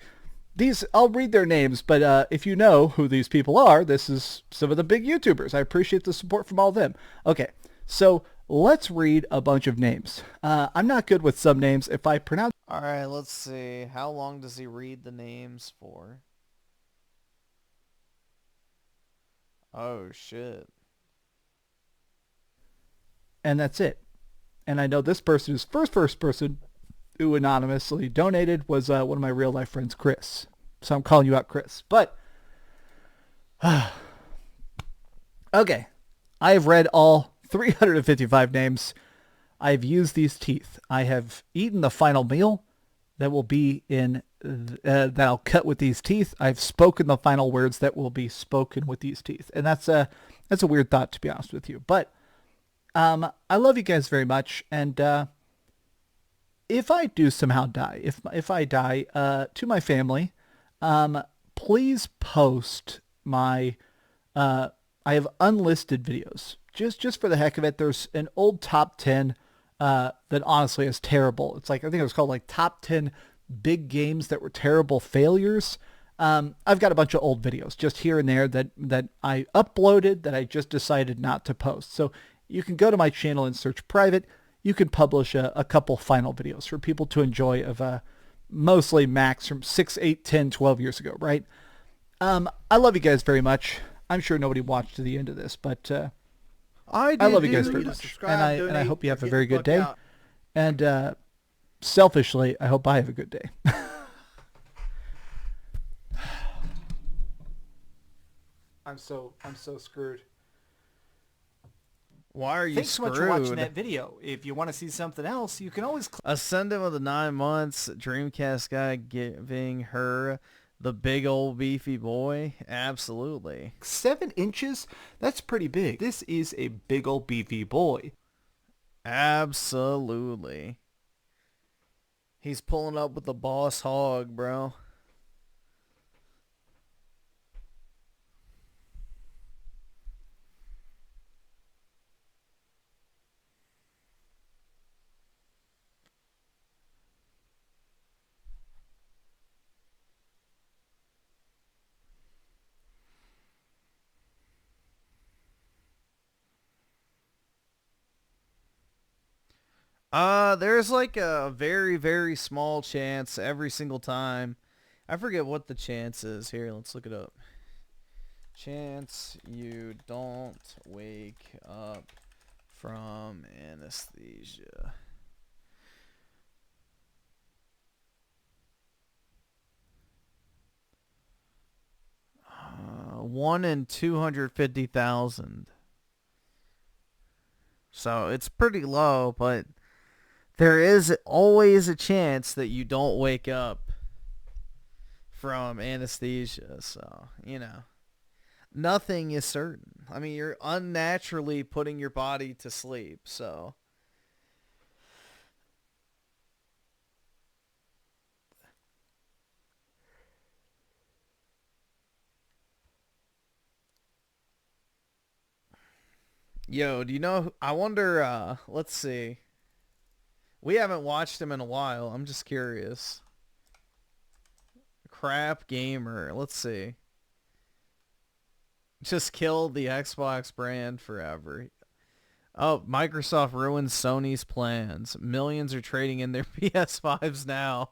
these, I'll read their names, but if you know who these people are, this is some of the big YouTubers. I appreciate the support from all of them. Okay, so let's read a bunch of names. I'm not good with some names. If I pronounce... All right, let's see. How long does he read the names for? Oh, shit. And that's it. And I know this person, who's first person who anonymously donated, was one of my real life friends, Chris. So I'm calling you out, Chris. But, okay. I have read all 355 names. I've used these teeth. I have eaten the final meal that will be in, that I'll cut with these teeth. I've spoken the final words that will be spoken with these teeth. And that's a weird thought, to be honest with you. But, I love you guys very much, and if I do somehow die, if I die, to my family, please post my, I have unlisted videos, just for the heck of it. There's an old top 10 that honestly is terrible. It's like, I think it was called like top 10 big games that were terrible failures. I've got a bunch of old videos just here and there that I uploaded that I just decided not to post. So you can go to my channel and search private. You can publish a couple final videos for people to enjoy of mostly Max from 6, 8, 10, 12 years ago, right? I love you guys very much. I'm sure nobody watched to the end of this, but I love you guys very much. And I hope you have a very good day. And selfishly, I hope I have a good day. I'm so screwed. Why are you Thanks screwed? so much for watching that video. If you want to see something else, you can always... Ascend him with the 9 months. Dreamcast guy giving her the big old beefy boy. Absolutely. 7 inches? That's pretty big. This is a big old beefy boy. Absolutely. He's pulling up with the boss hog, bro. There's like a very, very small chance every single time. I forget what the chance is. Here, let's look it up. Chance you don't wake up from anesthesia. One in 250,000. So it's pretty low, but there is always a chance that you don't wake up from anesthesia. So, you know, nothing is certain. I mean, you're unnaturally putting your body to sleep, so. Yo, do you know, I wonder, let's see. We haven't watched him in a while. I'm just curious. Crapgaymer, let's see. Just killed the Xbox brand forever. Oh, Microsoft ruined Sony's plans. Millions are trading in their PS5s now.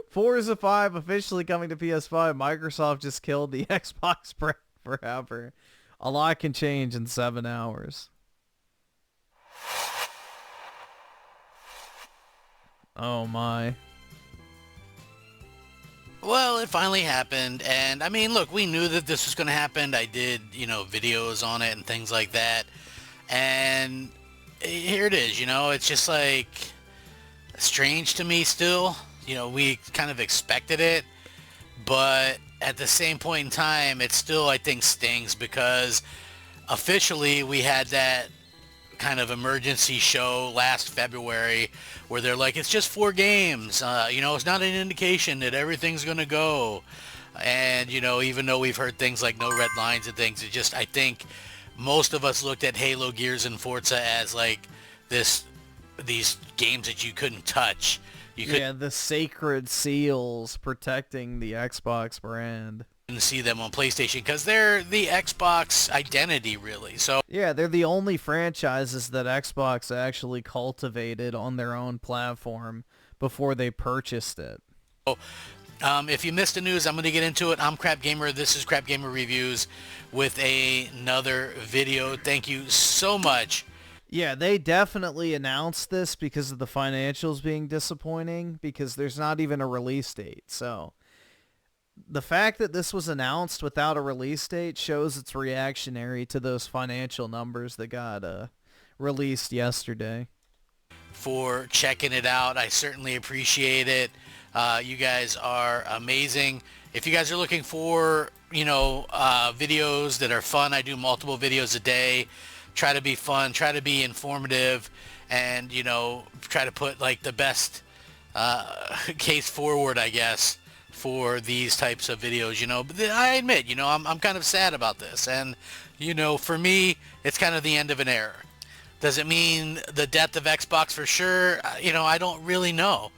Forza 5 officially coming to PS5. Microsoft just killed the Xbox brand forever. A lot can change in 7 hours. Oh my. Well, it finally happened, and I mean, look, we knew that this was going to happen. I did, you know, videos on it and things like that, and here it is, you know, it's just like strange to me still. You know, we kind of expected it, but at the same point in time, it still, I think, stings because officially we had that kind of emergency show last February where they're like, it's just 4 games, you know, it's not an indication that everything's gonna go. And you know, even though we've heard things like no red lines and things, it just, I think most of us looked at Halo, Gears, and Forza as like these games that you couldn't touch. Yeah, the sacred seals protecting the Xbox brand. And see them on PlayStation because they're the Xbox identity, really. So yeah, they're the only franchises that Xbox actually cultivated on their own platform before they purchased it. If you missed the news, I'm going to get into it. I'm Crapgaymer. This is Crapgaymer Reviews with another video. Thank you so much. Yeah, they definitely announced this because of the financials being disappointing, because there's not even a release date. So the fact that this was announced without a release date shows it's reactionary to those financial numbers that got released yesterday. For checking it out, I certainly appreciate it. You guys are amazing. If you guys are looking for, you know, videos that are fun, I do multiple videos a day. Try to be fun, try to be informative, and, you know, try to put like the best case forward, I guess, for these types of videos, you know. But I admit, you know, I'm kind of sad about this, and, you know, for me, it's kind of the end of an era. Does it mean the death of Xbox for sure? You know, I don't really know.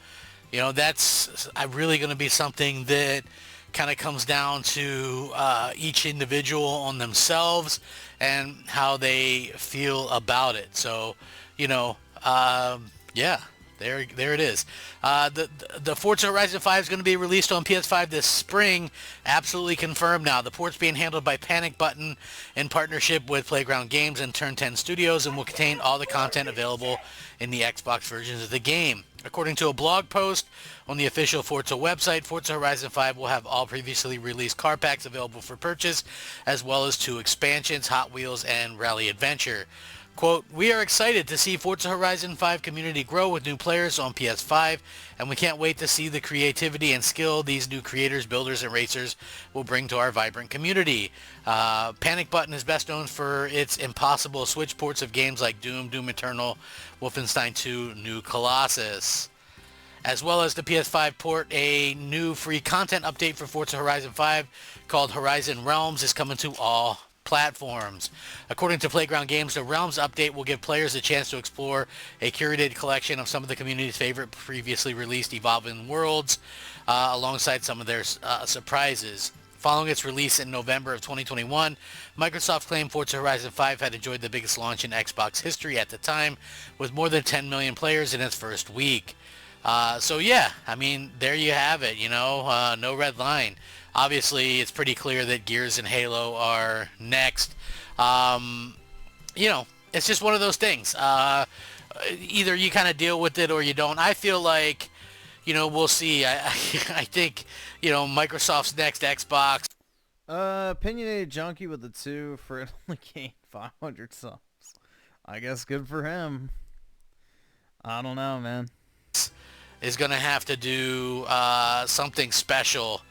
You know, that's really going to be something that kind of comes down to each individual on themselves and how they feel about it. So, you know, yeah, there it is. The Forza Horizon 5 is going to be released on PS5 this spring. Absolutely confirmed now. The port's being handled by Panic Button in partnership with Playground Games and Turn 10 Studios and will contain all the content available in the Xbox versions of the game. According to a blog post on the official Forza website, Forza Horizon 5 will have all previously released car packs available for purchase, as well as 2 expansions, Hot Wheels and Rally Adventure. Quote, we are excited to see Forza Horizon 5 community grow with new players on PS5, and we can't wait to see the creativity and skill these new creators, builders, and racers will bring to our vibrant community. Panic Button is best known for its impossible Switch ports of games like Doom, Doom Eternal, Wolfenstein 2, New Colossus. As well as the PS5 port, a new free content update for Forza Horizon 5 called Horizon Realms is coming to all platforms. According to Playground Games, the Realms update will give players a chance to explore a curated collection of some of the community's favorite previously released evolving worlds, alongside some of their surprises. Following its release in November of 2021, Microsoft claimed Forza Horizon 5 had enjoyed the biggest launch in Xbox history at the time, with more than 10 million players in its first week. So yeah, I mean, there you have it, you know, no red line. Obviously, it's pretty clear that Gears and Halo are next. You know, it's just one of those things. Either you kind of deal with it or you don't. I feel like, you know, we'll see. I think, you know, Microsoft's next Xbox. Opinionated Junkie with the 2 for it only gained 500 subs. I guess good for him. I don't know, man. Is going to have to do something special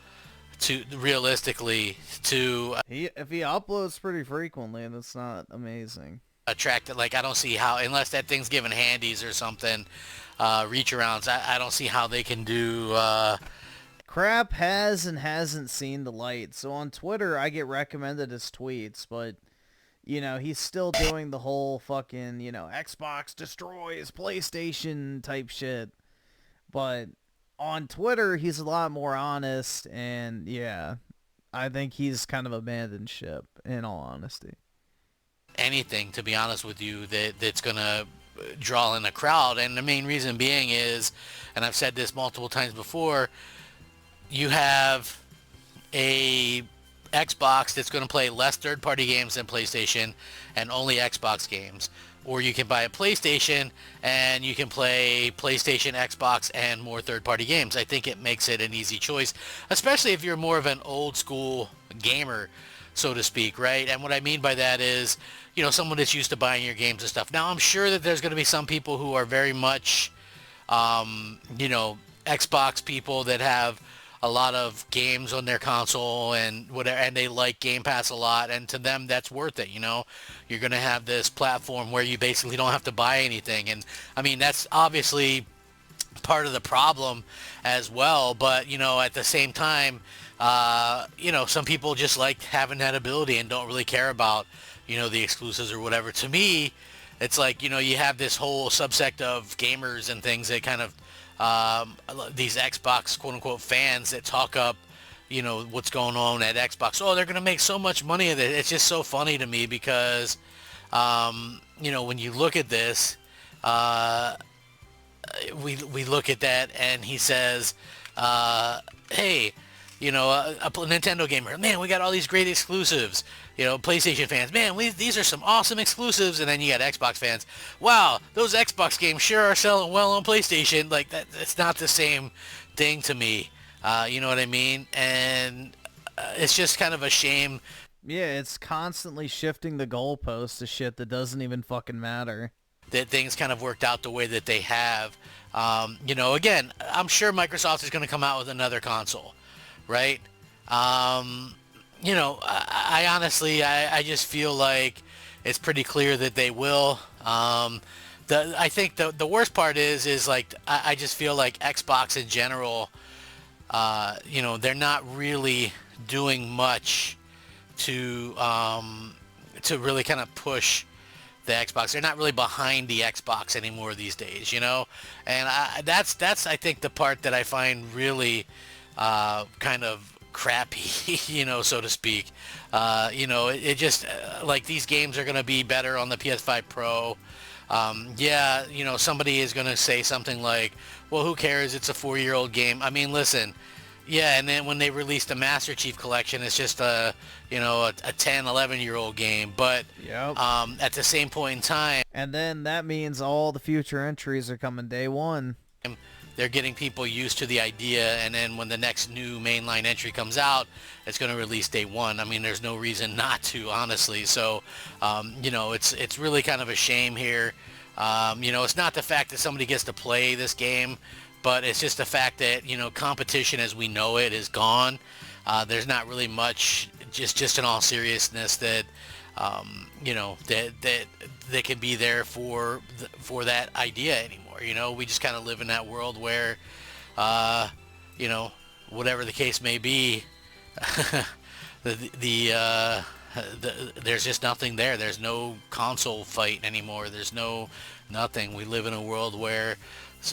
to realistically to if he uploads pretty frequently, and it's not amazing. Attract it. Like, I don't see how, unless that thing's giving handies or something, reach arounds. I don't see how they can do. Crap has and hasn't seen the light. So on Twitter, I get recommended his tweets, but you know, he's still doing the whole fucking, you know, Xbox destroys PlayStation type shit. But on Twitter, he's a lot more honest, and yeah, I think he's kind of abandoned ship, in all honesty. Anything, to be honest with you, that's going to draw in a crowd. And the main reason being is, and I've said this multiple times before, you have a Xbox that's going to play less third-party games than PlayStation and only Xbox games. Or you can buy a PlayStation and you can play PlayStation, Xbox, and more third-party games. I think it makes it an easy choice, especially if you're more of an old-school gamer, so to speak, right? And what I mean by that is, you know, someone that's used to buying your games and stuff. Now, I'm sure that there's going to be some people who are very much, you know, Xbox people that have a lot of games on their console and whatever, and they like Game Pass a lot, and to them that's worth it. You know, you're going to have this platform where you basically don't have to buy anything, and I mean, that's obviously part of the problem as well. But you know, at the same time, you know, some people just like having that ability and don't really care about, you know, the exclusives or whatever. To me, it's like, you know, you have this whole subsect of gamers and things that kind of these Xbox quote-unquote fans that talk up, you know, what's going on at Xbox. Oh, they're going to make so much money of it. It's just so funny to me because, you know, when you look at this, we look at that and he says, hey, you know, a Nintendo gamer, man, we got all these great exclusives. You know, PlayStation fans, man, these are some awesome exclusives. And then you got Xbox fans, wow, those Xbox games sure are selling well on PlayStation. Like, that, it's not the same thing to me. You know what I mean? And it's just kind of a shame. Yeah, it's constantly shifting the goalposts to shit that doesn't even fucking matter. That things kind of worked out the way that they have. You know, again, I'm sure Microsoft is going to come out with another console, right? You know, I honestly, I just feel like it's pretty clear that they will. I think the worst part is like, I just feel like Xbox in general, you know, they're not really doing much to really kind of push the Xbox. They're not really behind the Xbox anymore these days, you know? And that's I think the part that I find really kind of crappy, you know, so to speak. You know, it just like these games are going to be better on the PS5 Pro. Yeah, you know, somebody is going to say something like, well, who cares? It's a 4-year-old game. I mean, listen, yeah, and then when they released the Master Chief Collection, it's just a, you know, a 10, 11-year-old game. But yep. At the same point in time, and then that means all the future entries are coming day one. They're getting people used to the idea, and then when the next new mainline entry comes out, it's going to release day one. I mean, there's no reason not to, honestly. So, you know, it's really kind of a shame here. You know, it's not the fact that somebody gets to play this game, but it's just the fact that, you know, competition as we know it is gone. There's not really much, just in all seriousness, that, you know, that can be there for that idea anymore. You know, we just kind of live in that world where, you know, whatever the case may be, there's just nothing there. There's no console fight anymore. There's nothing. We live in a world where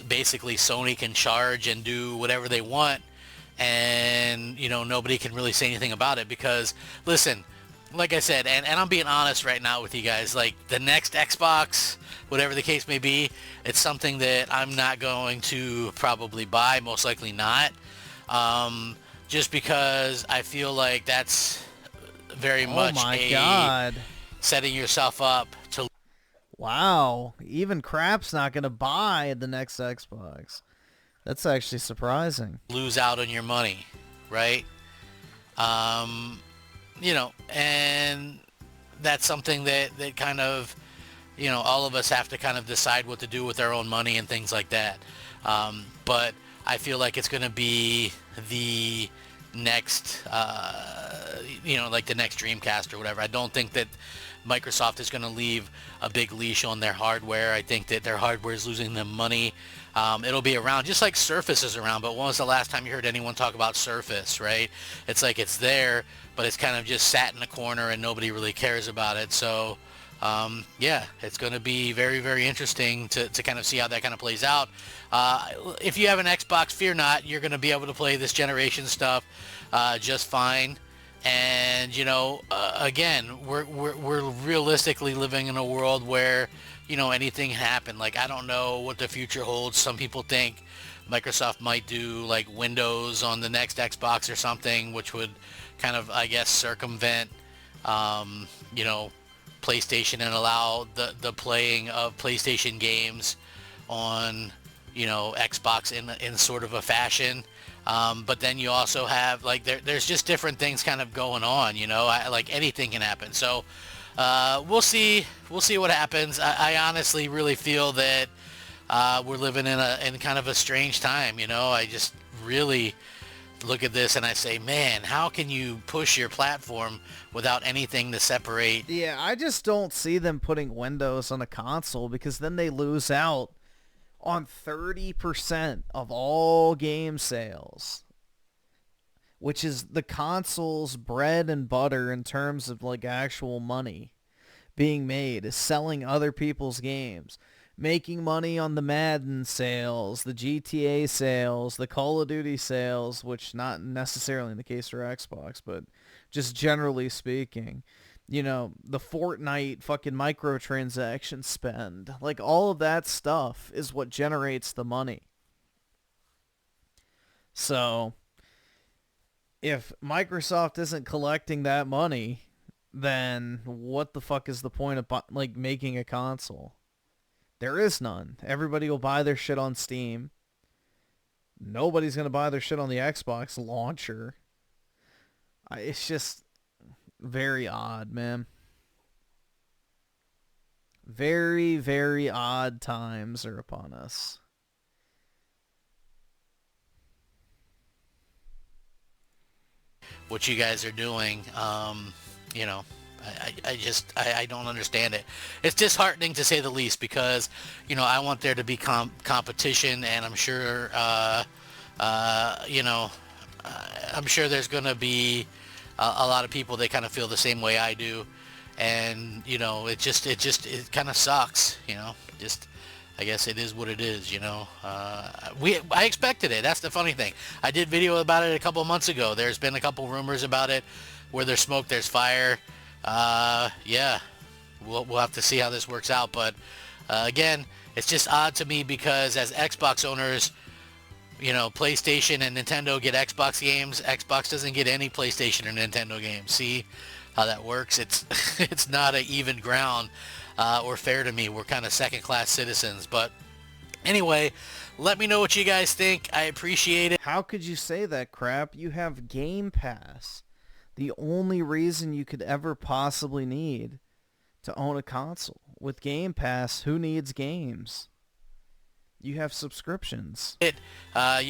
basically Sony can charge and do whatever they want, and, you know, nobody can really say anything about it because, listen, like I said, and I'm being honest right now with you guys, like the next Xbox, whatever the case may be, it's something that I'm not going to probably buy, most likely not, just because I feel like that's very much setting yourself up to... Wow, even Crap's not going to buy the next Xbox. That's actually surprising. Lose out on your money, right? You know, and that's something that kind of, you know, all of us have to kind of decide what to do with our own money and things like that. But I feel like it's going to be the next like the next Dreamcast or whatever. I don't think that Microsoft is going to leave a big leash on their hardware. I think that their hardware is losing them money. It'll be around, just like Surface is around, but when was the last time you heard anyone talk about Surface, right? It's like it's there, but it's kind of just sat in the corner and nobody really cares about it. So, yeah, it's going to be very, very interesting to kind of see how that kind of plays out. If you have an Xbox, fear not, you're going to be able to play this generation stuff just fine. And, again, we're realistically living in a world where, anything happen. Like, I don't know what the future holds. Some people think Microsoft might do, like, Windows on the next Xbox or something, which would kind of, I guess, circumvent, PlayStation and allow the playing of PlayStation games on, Xbox in sort of a fashion. But then you also have, like, there's just different things kind of going on, like anything can happen. So we'll see what happens. I honestly really feel that we're living in kind of a strange time. I just really look at this and I say, man, how can you push your platform without anything to separate? Yeah, I just don't see them putting Windows on a console, because then they lose out on 30% of all game sales, which is the console's bread and butter in terms of, like, actual money being made, is selling other people's games, making money on the Madden sales, the GTA sales, the Call of Duty sales, which not necessarily in the case for Xbox, but just generally speaking. The Fortnite fucking microtransaction spend. Like, all of that stuff is what generates the money. So, if Microsoft isn't collecting that money, then what the fuck is the point of, like, making a console? There is none. Everybody will buy their shit on Steam. Nobody's going to buy their shit on the Xbox launcher. It's just very odd, man. Very, very odd times are upon us. What you guys are doing, I don't understand it. It's disheartening to say the least, because, I want there to be competition, and I'm sure, I'm sure there's going to be a lot of people that kind of feel the same way I do. And, it kind of sucks, I guess it is what it is, I expected it. That's the funny thing. I did video about it a couple of months ago. There's been a couple rumors about it. Where there's smoke, there's fire. Yeah, we'll have to see how this works out. But again, it's just odd to me, because as Xbox owners, PlayStation and Nintendo get Xbox games. Xbox doesn't get any PlayStation or Nintendo games. See how that works? It's not an even ground or fair to me. We're kind of second-class citizens. But anyway, let me know what you guys think. I appreciate it. How could you say that, Crap? You have Game Pass. The only reason you could ever possibly need to own a console. With Game Pass, who needs games? You have subscriptions. You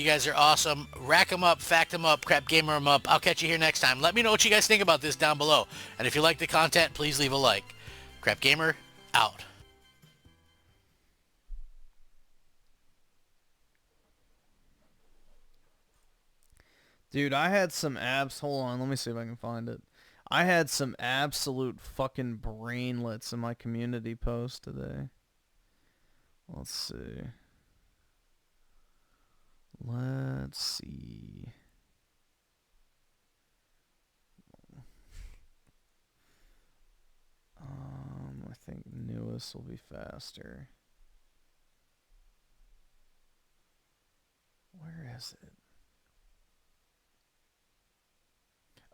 guys are awesome. Rack them up, fact them up, Crapgaymer them up. I'll catch you here next time. Let me know what you guys think about this down below. And if you like the content, please leave a like. Crapgaymer, out. Dude, I had some hold on, let me see if I can find it. I had some absolute fucking brainlets in my community post today. Let's see. I think newest will be faster. Where is it?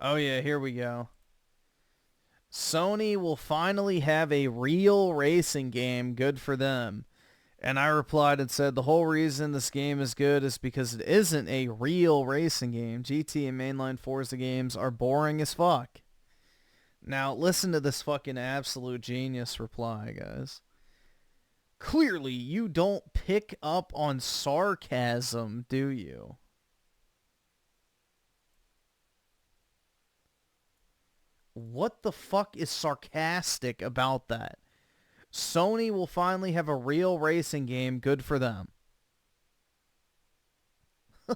Oh yeah, here we go. Sony will finally have a real racing game. Good for them. And I replied and said, the whole reason this game is good is because it isn't a real racing game. GT and mainline Forza games are boring as fuck. Now, listen to this fucking absolute genius reply, guys. Clearly, you don't pick up on sarcasm, do you? what the fuck is sarcastic about that? Sony will finally have a real racing game. Good for them.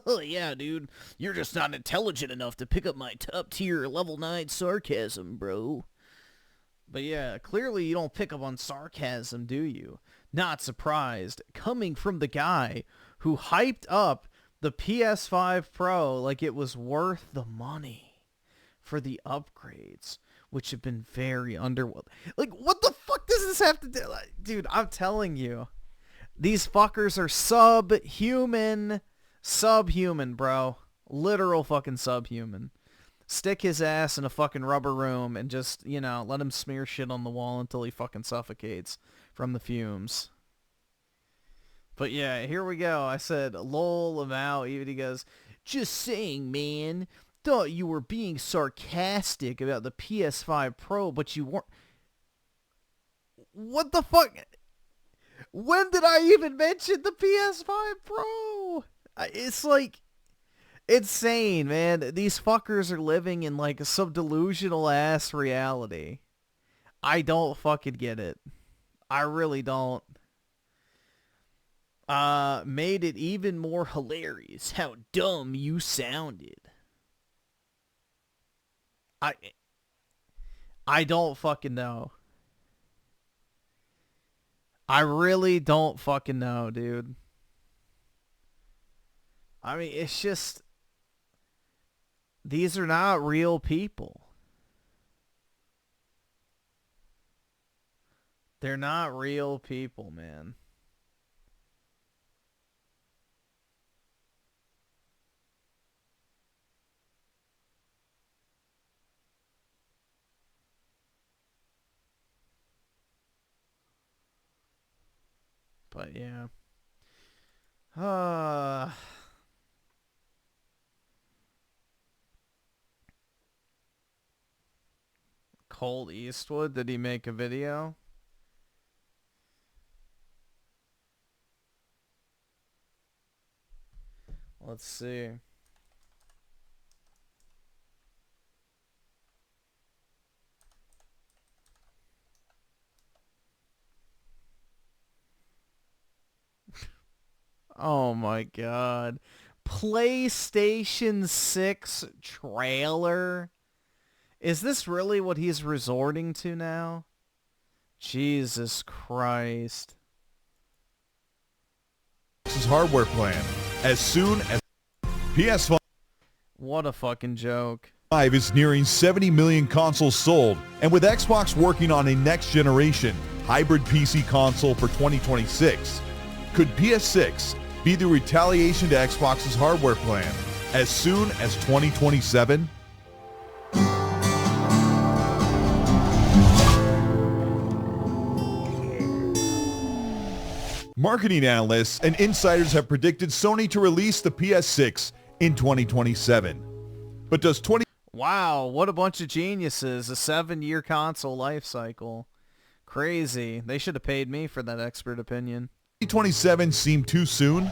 Yeah, dude. You're just not intelligent enough to pick up my top-tier level 9 sarcasm, bro. But yeah, clearly you don't pick up on sarcasm, do you? Not surprised. Coming from the guy who hyped up the PS5 Pro like it was worth the money for the upgrades, which have been very underwhelming. Like, what the fuck does this have to do? Like, dude, I'm telling you. These fuckers are subhuman, bro. Literal fucking subhuman. Stick his ass in a fucking rubber room and just, you know, let him smear shit on the wall until he fucking suffocates from the fumes. But yeah, here we go. I said, lol him out. Even he goes, just saying, man. Thought you were being sarcastic about the PS5 Pro, but you weren't. What the fuck? When did I even mention the PS5 Pro? It's like insane, man. These fuckers are living in like some delusional ass reality. I don't fucking get it. I really don't. Made it even more hilarious how dumb you sounded. I don't fucking know. I really don't fucking know, dude. I mean, it's just, these are not real people. They're not real people, man. But yeah. Colt Eastwood, did he make a video? Let's see. Oh my god. PlayStation 6 trailer? Is this really what he's resorting to now? Jesus Christ. This is hardware plan. As soon as PS5 What a fucking joke. is nearing 70 million consoles sold, and with Xbox working on a next generation hybrid PC console for 2026, could PS6 be the retaliation to Xbox's hardware plan as soon as 2027? Marketing analysts and insiders have predicted Sony to release the PS6 in 2027. But does Wow, what a bunch of geniuses. A 7-year console life cycle. Crazy. They should have paid me for that expert opinion. 2027 seem too soon?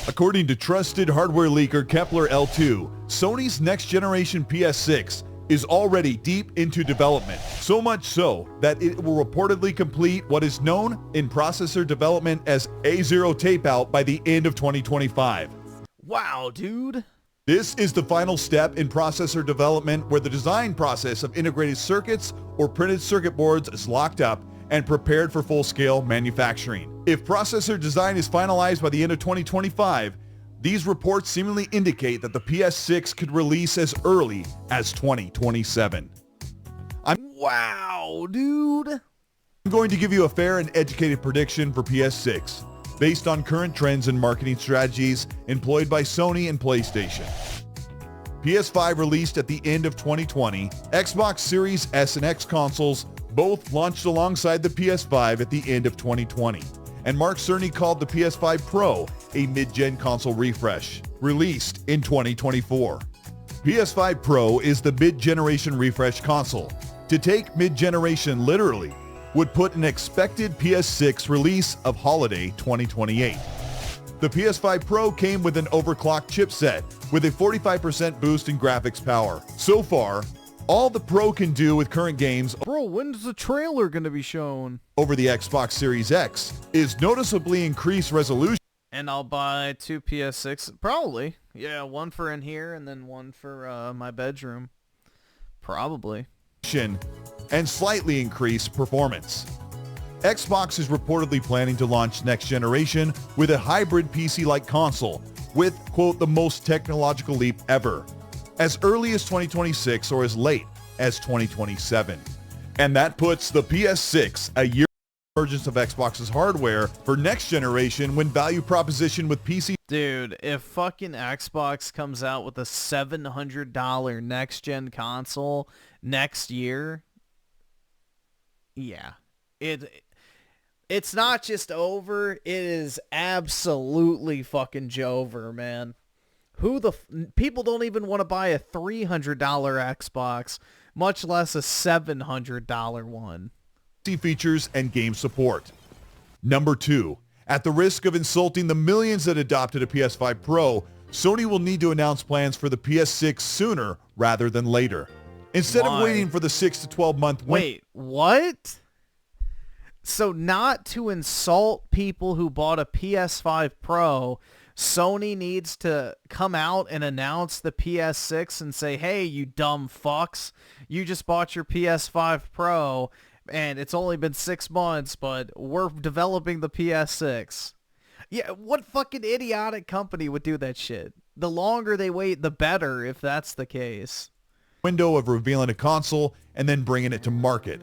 According to trusted hardware leaker Kepler L2, Sony's next generation PS6 is already deep into development, so much so that it will reportedly complete what is known in processor development as A0 tape-out by the end of 2025. Wow, dude. This is the final step in processor development where the design process of integrated circuits or printed circuit boards is locked up and prepared for full-scale manufacturing. If processor design is finalized by the end of 2025, these reports seemingly indicate that the PS6 could release as early as 2027. Wow, dude. I'm going to give you a fair and educated prediction for PS6 based on current trends and marketing strategies employed by Sony and PlayStation. PS5 released at the end of 2020, Xbox Series S and X consoles both launched alongside the PS5 at the end of 2020, and Mark Cerny called the PS5 Pro a mid-gen console refresh, released in 2024. PS5 Pro is the mid-generation refresh console. To take mid-generation literally would put an expected PS6 release of holiday 2028. The PS5 Pro came with an overclocked chipset with a 45% boost in graphics power. So far, All the Pro can do with current games, bro, when's the trailer gonna be shown, over the Xbox Series X is noticeably increased resolution. And I'll buy 2 PS6, probably. Yeah, one for in here and then one for my bedroom. Probably. And slightly increased performance. Xbox is reportedly planning to launch next generation with a hybrid PC-like console with, quote, the most technological leap ever, as early as 2026 or as late as 2027. And that puts the PS6 a year emergence of Xbox's hardware for next generation when value proposition with PC. Dude, if fucking Xbox comes out with a $700 next gen console next year, yeah, it's not just over, it is absolutely fucking Jover, man. People don't even want to buy a $300 Xbox, much less a $700 one. Features and game support. Number 2, at the risk of insulting the millions that adopted a PS5 Pro, Sony will need to announce plans for the PS6 sooner rather than later. Instead of waiting for the 6 to 12 month Wait, what? So not to insult people who bought a PS5 Pro, Sony needs to come out and announce the PS6 and say, hey, you dumb fucks, you just bought your PS5 Pro and it's only been 6 months, but we're developing the PS6. Yeah, what fucking idiotic company would do that shit? The longer they wait, the better, if that's the case. Window of revealing a console and then bringing it to market.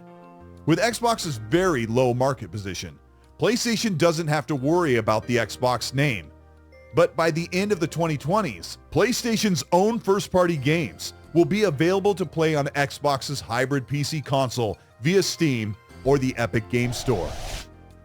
With Xbox's very low market position, PlayStation doesn't have to worry about the Xbox name. But by the end of the 2020s, PlayStation's own first-party games will be available to play on Xbox's hybrid PC console via Steam or the Epic Games Store.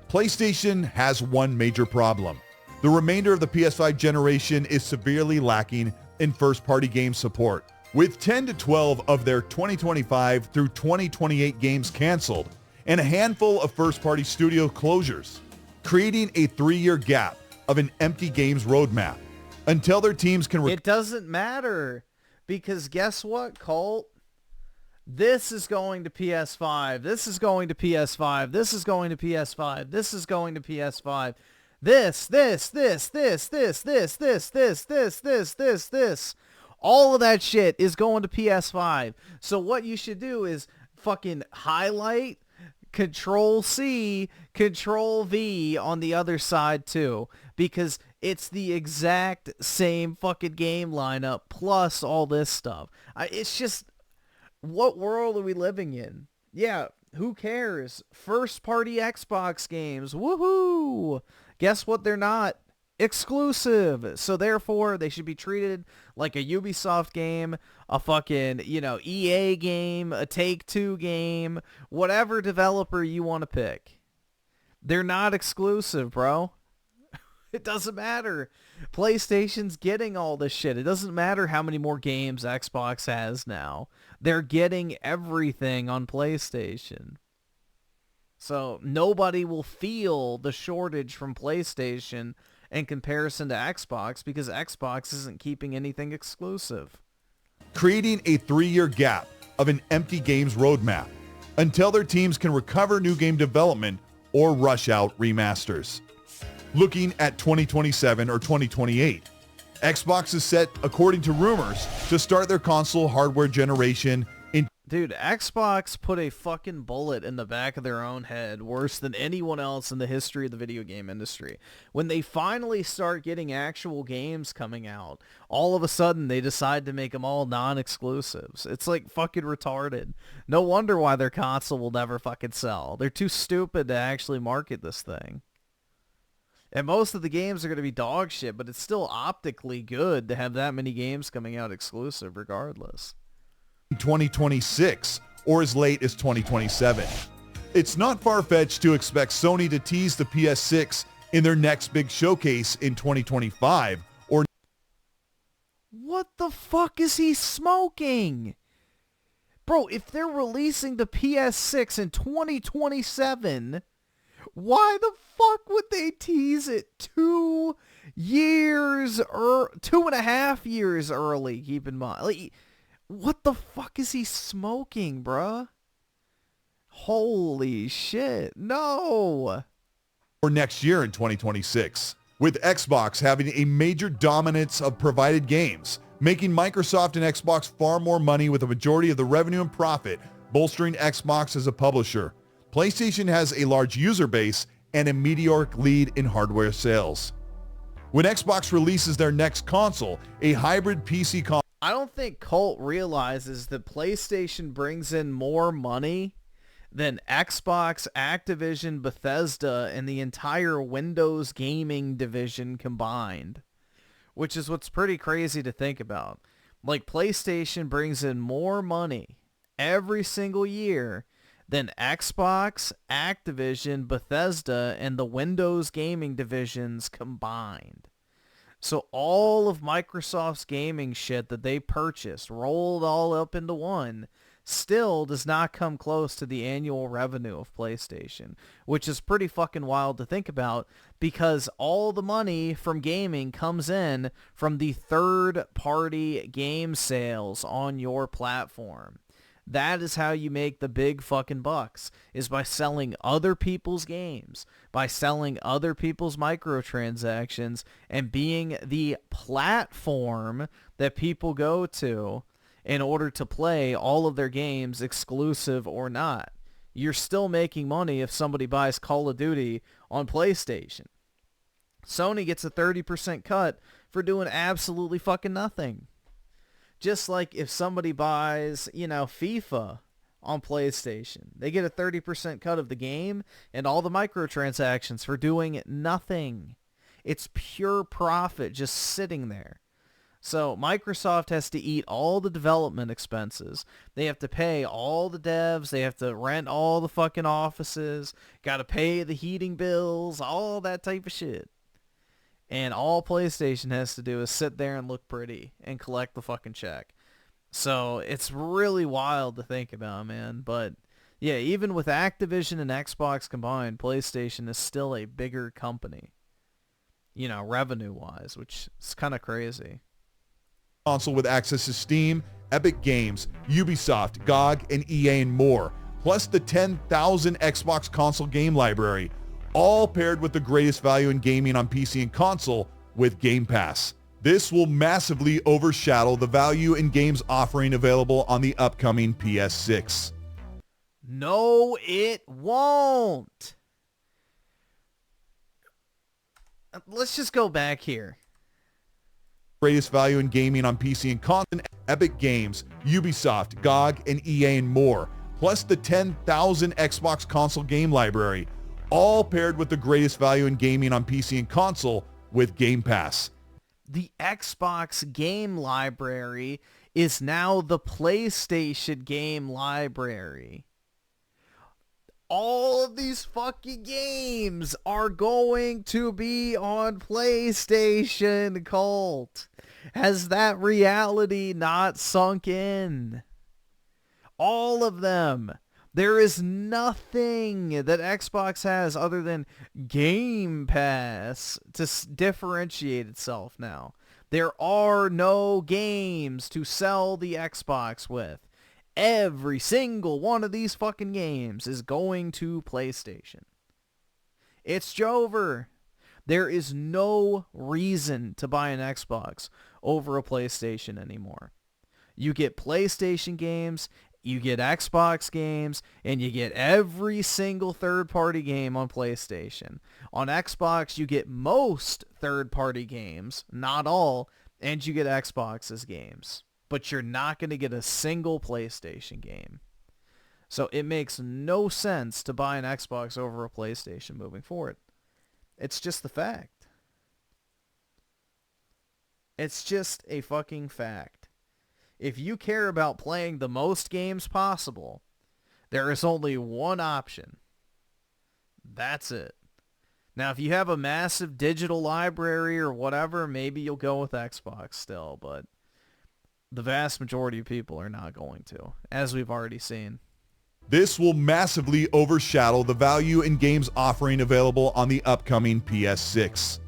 PlayStation has one major problem. The remainder of the PS5 generation is severely lacking in first-party game support, with 10 to 12 of their 2025 through 2028 games canceled and a handful of first-party studio closures, creating a 3-year gap of an empty games roadmap until their teams can... It doesn't matter, because guess what, Colt? This is going to PS5. This is going to PS5. This is going to PS5. This is going to PS5. This. All of that shit is going to PS5. So what you should do is fucking highlight, Control-C, Control-V on the other side too. Because it's the exact same fucking game lineup plus all this stuff. It's just... What world are we living in? Yeah, who cares? First-party Xbox games. Woohoo! Guess what? They're not exclusive. So therefore, they should be treated like a Ubisoft game, a fucking, EA game, a Take-Two game, whatever developer you want to pick. They're not exclusive, bro. It doesn't matter. PlayStation's getting all this shit. It doesn't matter how many more games Xbox has now. They're getting everything on PlayStation. So nobody will feel the shortage from PlayStation in comparison to Xbox because Xbox isn't keeping anything exclusive. Creating a 3-year gap of an empty games roadmap until their teams can recover new game development or rush out remasters. Looking at 2027 or 2028, Xbox is set, according to rumors, to start their console hardware generation in... Dude, Xbox put a fucking bullet in the back of their own head worse than anyone else in the history of the video game industry. When they finally start getting actual games coming out, all of a sudden they decide to make them all non-exclusives. It's like fucking retarded. No wonder why their console will never fucking sell. They're too stupid to actually market this thing. And most of the games are going to be dog shit, but it's still optically good to have that many games coming out exclusive regardless. 2026 or as late as 2027. It's not far-fetched to expect Sony to tease the PS6 in their next big showcase in 2025 or... What the fuck is he smoking? Bro, if they're releasing the PS6 in 2027... Why the fuck would they tease it 2 years or 2.5 years early? Keep in mind, like, What the fuck is he smoking, bruh? Holy shit, no! Or next year in 2026, with Xbox having a major dominance of provided games, making Microsoft and Xbox far more money with a majority of the revenue and profit, bolstering Xbox as a publisher. PlayStation has a large user base and a meteoric lead in hardware sales. When Xbox releases their next console, a hybrid PC console... I don't think Cult realizes that PlayStation brings in more money than Xbox, Activision, Bethesda, and the entire Windows gaming division combined. Which is what's pretty crazy to think about. Like, PlayStation brings in more money every single year than Xbox, Activision, Bethesda, and the Windows gaming divisions combined. So all of Microsoft's gaming shit that they purchased, rolled all up into one, still does not come close to the annual revenue of PlayStation, which is pretty fucking wild to think about because all the money from gaming comes in from the third-party game sales on your platform. That is how you make the big fucking bucks, is by selling other people's games, by selling other people's microtransactions, and being the platform that people go to in order to play all of their games, exclusive or not. You're still making money if somebody buys Call of Duty on PlayStation. Sony gets a 30% cut for doing absolutely fucking nothing. Just like if somebody buys, FIFA on PlayStation, they get a 30% cut of the game and all the microtransactions for doing nothing. It's pure profit just sitting there. So Microsoft has to eat all the development expenses. They have to pay all the devs. They have to rent all the fucking offices. Got to pay the heating bills, all that type of shit. And all PlayStation has to do is sit there and look pretty and collect the fucking check. So it's really wild to think about, man. But yeah, even with Activision and Xbox combined, PlayStation is still a bigger company, revenue-wise, which is kind of crazy. Console with access to Steam, Epic Games, Ubisoft, GOG, and EA and more, plus the 10,000 Xbox console game library, all paired with the greatest value in gaming on PC and console with Game Pass. This will massively overshadow the value in games offering available on the upcoming PS6. No, it won't. Let's just go back here. Greatest value in gaming on PC and console, Epic Games, Ubisoft, GOG, and EA and more, plus the 10,000 Xbox console game library, all paired with the greatest value in gaming on PC and console with Game Pass. The Xbox game library is now the PlayStation game library. All of these fucking games are going to be on PlayStation, Cult. Has that reality not sunk in? All of them. There is nothing that Xbox has other than Game Pass to differentiate itself now. There are no games to sell the Xbox with. Every single one of these fucking games is going to PlayStation. It's over. There is no reason to buy an Xbox over a PlayStation anymore. You get PlayStation games, you get Xbox games, and you get every single third-party game on PlayStation. On Xbox, you get most third-party games, not all, and you get Xbox's games. But you're not going to get a single PlayStation game. So it makes no sense to buy an Xbox over a PlayStation moving forward. It's just the fact. It's just a fucking fact. If you care about playing the most games possible, there is only one option. That's it. Now, if you have a massive digital library or whatever, maybe you'll go with Xbox still, but the vast majority of people are not going to, as we've already seen. This will massively overshadow the value in games offering available on the upcoming PS6.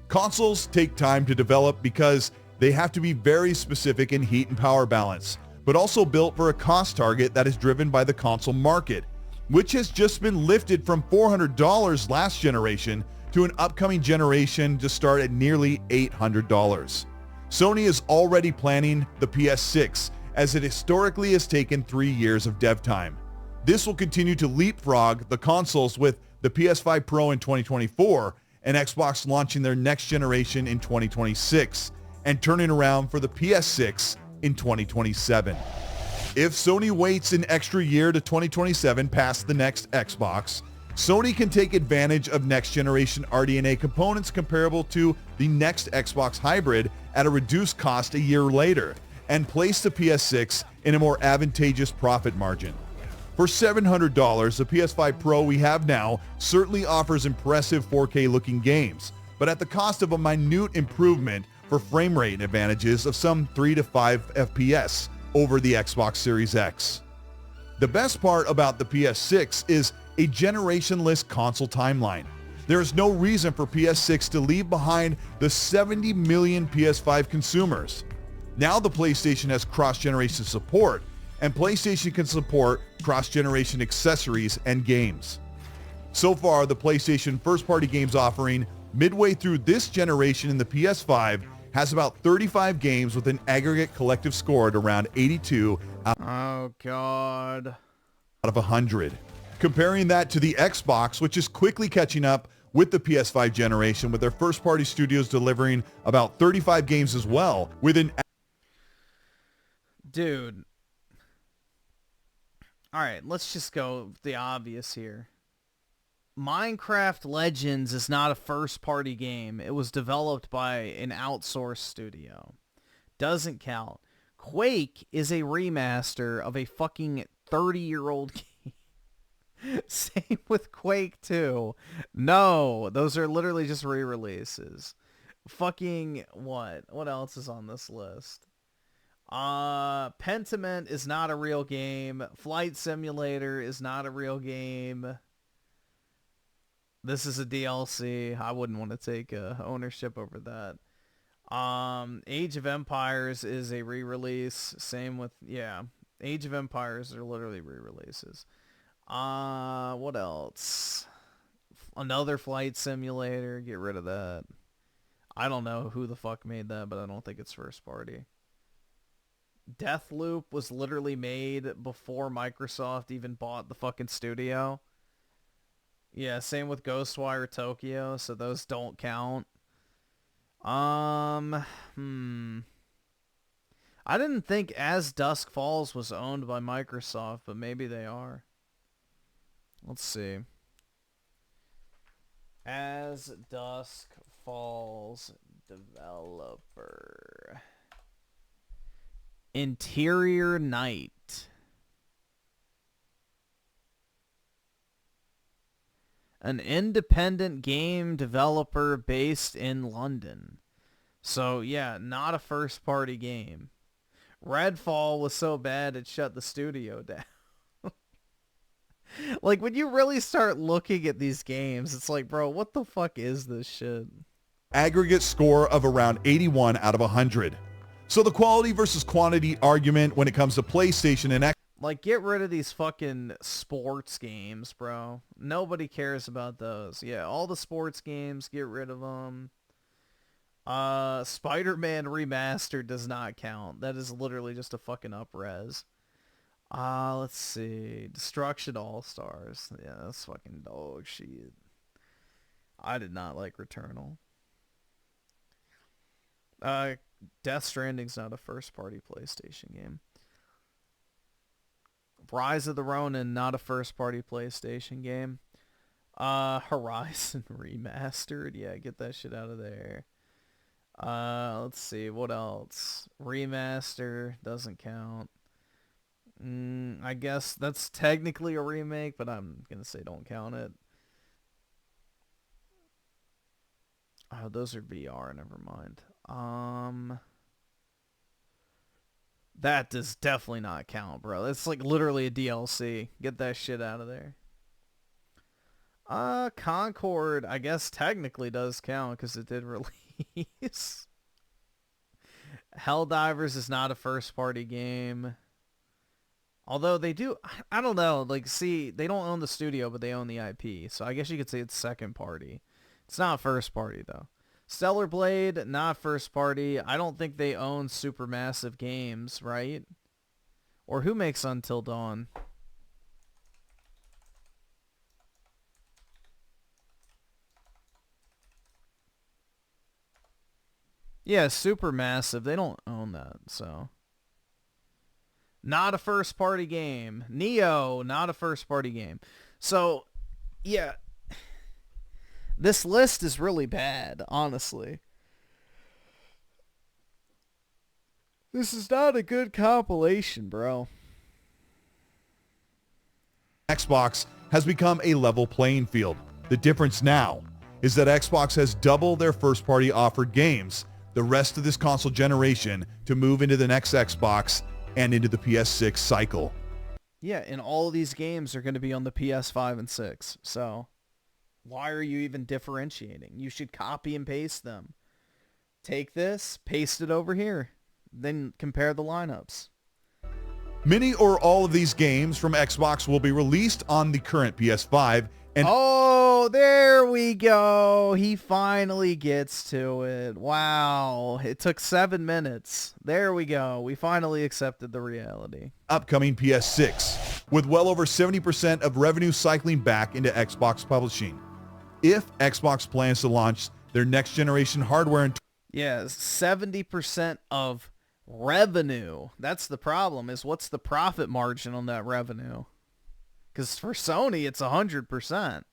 Consoles take time to develop because they have to be very specific in heat and power balance. but also built for a cost target that is driven by the console market, which has just been lifted from $400 last generation to an upcoming generation to start at nearly $800. Sony is already planning the PS6, as it historically has taken 3 years of dev time. This will continue to leapfrog the consoles, with the PS5 Pro in 2024 and Xbox launching their next generation in 2026 and turning around for the PS6 in 2027. If Sony waits an extra year to 2027 past the next Xbox, Sony can take advantage of next generation RDNA components comparable to the next Xbox hybrid at a reduced cost a year later and place the PS6 in a more advantageous profit margin. For $700, the PS5 Pro we have now certainly offers impressive 4K looking games, but at the cost of a minute improvement for frame rate advantages of some 3 to 5 FPS over the Xbox Series X. The best part about the PS6 is a generationless console timeline. There is no reason for PS6 to leave behind the 70 million PS5 consumers. Now the PlayStation has cross-generation support, and PlayStation can support cross-generation accessories and games. So far, the PlayStation first-party games offering midway through this generation in the PS5 has about 35 games with an aggregate collective score at around 82 out of 100. Comparing that to the Xbox, which is quickly catching up with the PS5 generation, with their first-party studios delivering about 35 games as well, with an... Dude. Alright, let's just go the obvious here. Minecraft Legends is not a first-party game. It was developed by an outsourced studio. Doesn't count. Quake is a remaster of a fucking 30-year-old game. Same with Quake 2. No, those are literally just re-releases. Fucking what? What else is on this list? Pentiment is not a real game. Flight Simulator is not a real game. This is a DLC. I wouldn't want to take ownership over that. Age of Empires is a re-release. Same with, yeah. Age of Empires are literally re-releases. What else? Another Flight Simulator. Get rid of that. I don't know who the fuck made that, but I don't think it's first party. Deathloop was literally made before Microsoft even bought the fucking studio. Yeah, same with Ghostwire Tokyo, so those don't count. I didn't think As Dusk Falls was owned by Microsoft, but maybe they are. Let's see. As Dusk Falls developer. Interior Night. An independent game developer based in London. So, yeah, not a first-party game. Redfall was so bad it shut the studio down. Like, when you really start looking at these games, it's like, bro, what the fuck is this shit? Aggregate score of around 81 out of 100. So the quality versus quantity argument when it comes to PlayStation and Xbox. Like, get rid of these fucking sports games, bro. Nobody cares about those. Yeah, all the sports games, get rid of them. Spider-Man Remastered does not count. That is literally just a fucking up-res. Let's see. Destruction All-Stars. Yeah, that's fucking dog shit. I did not like Returnal. Death Stranding's not a first-party PlayStation game. Rise of the Ronin, not a first-party PlayStation game. Horizon Remastered. Yeah, get that shit out of there. Let's see. What else? Remaster doesn't count. I guess that's technically a remake, but I'm going to say don't count it. Oh, those are VR. Never mind. That does definitely not count, bro. It's like literally a DLC. Get that shit out of there. Concord, I guess technically does count because it did release. Helldivers is not a first-party game. Although they do, I don't know, like, see, they don't own the studio, but they own the IP. So I guess you could say it's second party. It's not first party, though. Stellar Blade, not first party. I don't think they own Supermassive Games, right? Or who makes Until Dawn? Yeah, Supermassive. They don't own that, so. Not a first-party game. Neo, not a first-party game. So, yeah. This list is really bad, honestly. This is not a good compilation, bro. Xbox has become a level playing field. The difference now is that Xbox has doubled their first-party offered games the rest of this console generation to move into the next Xbox and into the PS6 cycle. Yeah, and all of these games are going to be on the PS5 and 6. So why are you even differentiating? You should copy and paste them. Take this, paste it over here, then compare the lineups. Many or all of these games from Xbox will be released on the current PS5 and oh, there we go. He finally gets to it. Wow. It took 7 minutes. There we go. We finally accepted the reality. Upcoming PS6, with well over 70% of revenue cycling back into Xbox publishing. If Xbox plans to launch their next generation hardware in yeah, 70% of revenue. That's the problem, is what's the profit margin on that revenue? Because for Sony, it's 100%.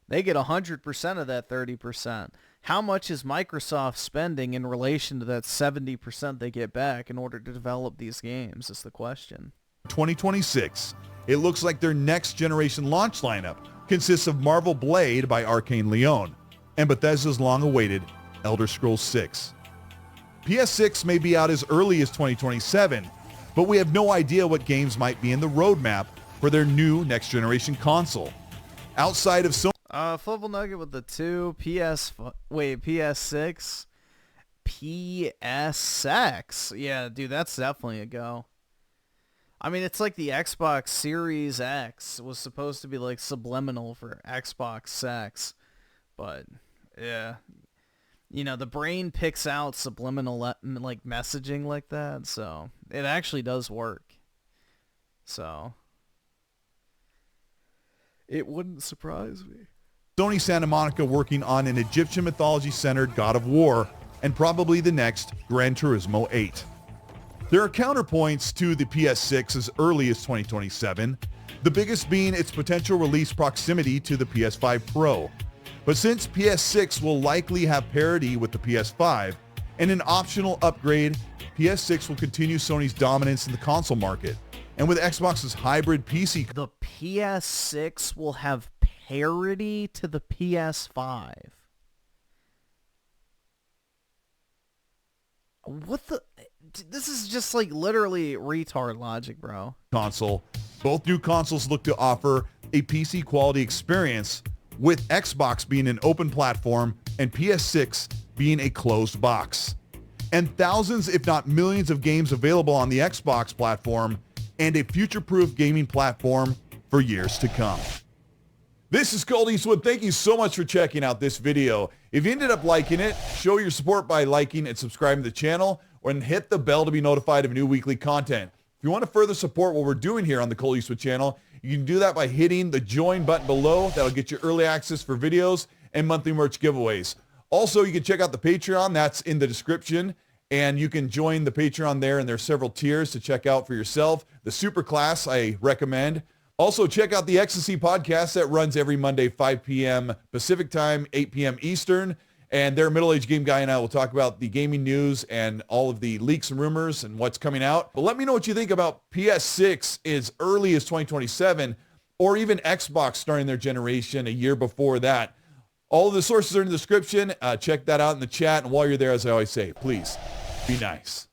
They get 100% of that 30%. How much is Microsoft spending in relation to that 70% they get back in order to develop these games is the question. 2026, it looks like their next generation launch lineup consists of Marvel Blade by Arcane Leon and Bethesda's long-awaited Elder Scrolls 6. PS6 may be out as early as 2027, but we have no idea what games might be in the roadmap for their new next-generation console. Outside of Sony... Flubble Nugget with the 2, PS6, PSX. Yeah, dude, that's definitely a go. I mean, it's like the Xbox Series X was supposed to be like subliminal for Xbox sex, but yeah. You know, the brain picks out subliminal like messaging like that, so it actually does work. So it wouldn't surprise me. Sony Santa Monica working on an Egyptian mythology-centered God of War and probably the next Gran Turismo 8. There are counterpoints to the PS6 as early as 2027, the biggest being its potential release proximity to the PS5 Pro. But since PS6 will likely have parity with the PS5 and an optional upgrade, PS6 will continue Sony's dominance in the console market. And with Xbox's hybrid PC... The PS6 will have parity to the PS5. What the... This is just like literally retard logic, bro. Console. Both new consoles look to offer a PC quality experience, with Xbox being an open platform and PS6 being a closed box. And thousands, if not millions, of games available on the Xbox platform and a future-proof gaming platform for years to come. This is Colt Eastwood. Thank you so much for checking out this video. If you ended up liking it, show your support by liking and subscribing to the channel, and hit the bell to be notified of new weekly content. If you want to further support what we're doing here on the Colt Eastwood channel, you can do that by hitting the join button below. That'll get you early access for videos and monthly merch giveaways. Also, you can check out the Patreon. That's in the description. And you can join the Patreon there, and there's several tiers to check out for yourself. The Super Class, I recommend. Also, check out the Ecstasy podcast that runs every Monday, 5 p.m. Pacific time, 8 p.m. Eastern. And their middle-aged game guy and I will talk about the gaming news and all of the leaks and rumors and what's coming out. But let me know what you think about PS6 as early as 2027, or even Xbox starting their generation a year before that. All of the sources are in the description. Check that out in the chat. And while you're there, as I always say, please be nice.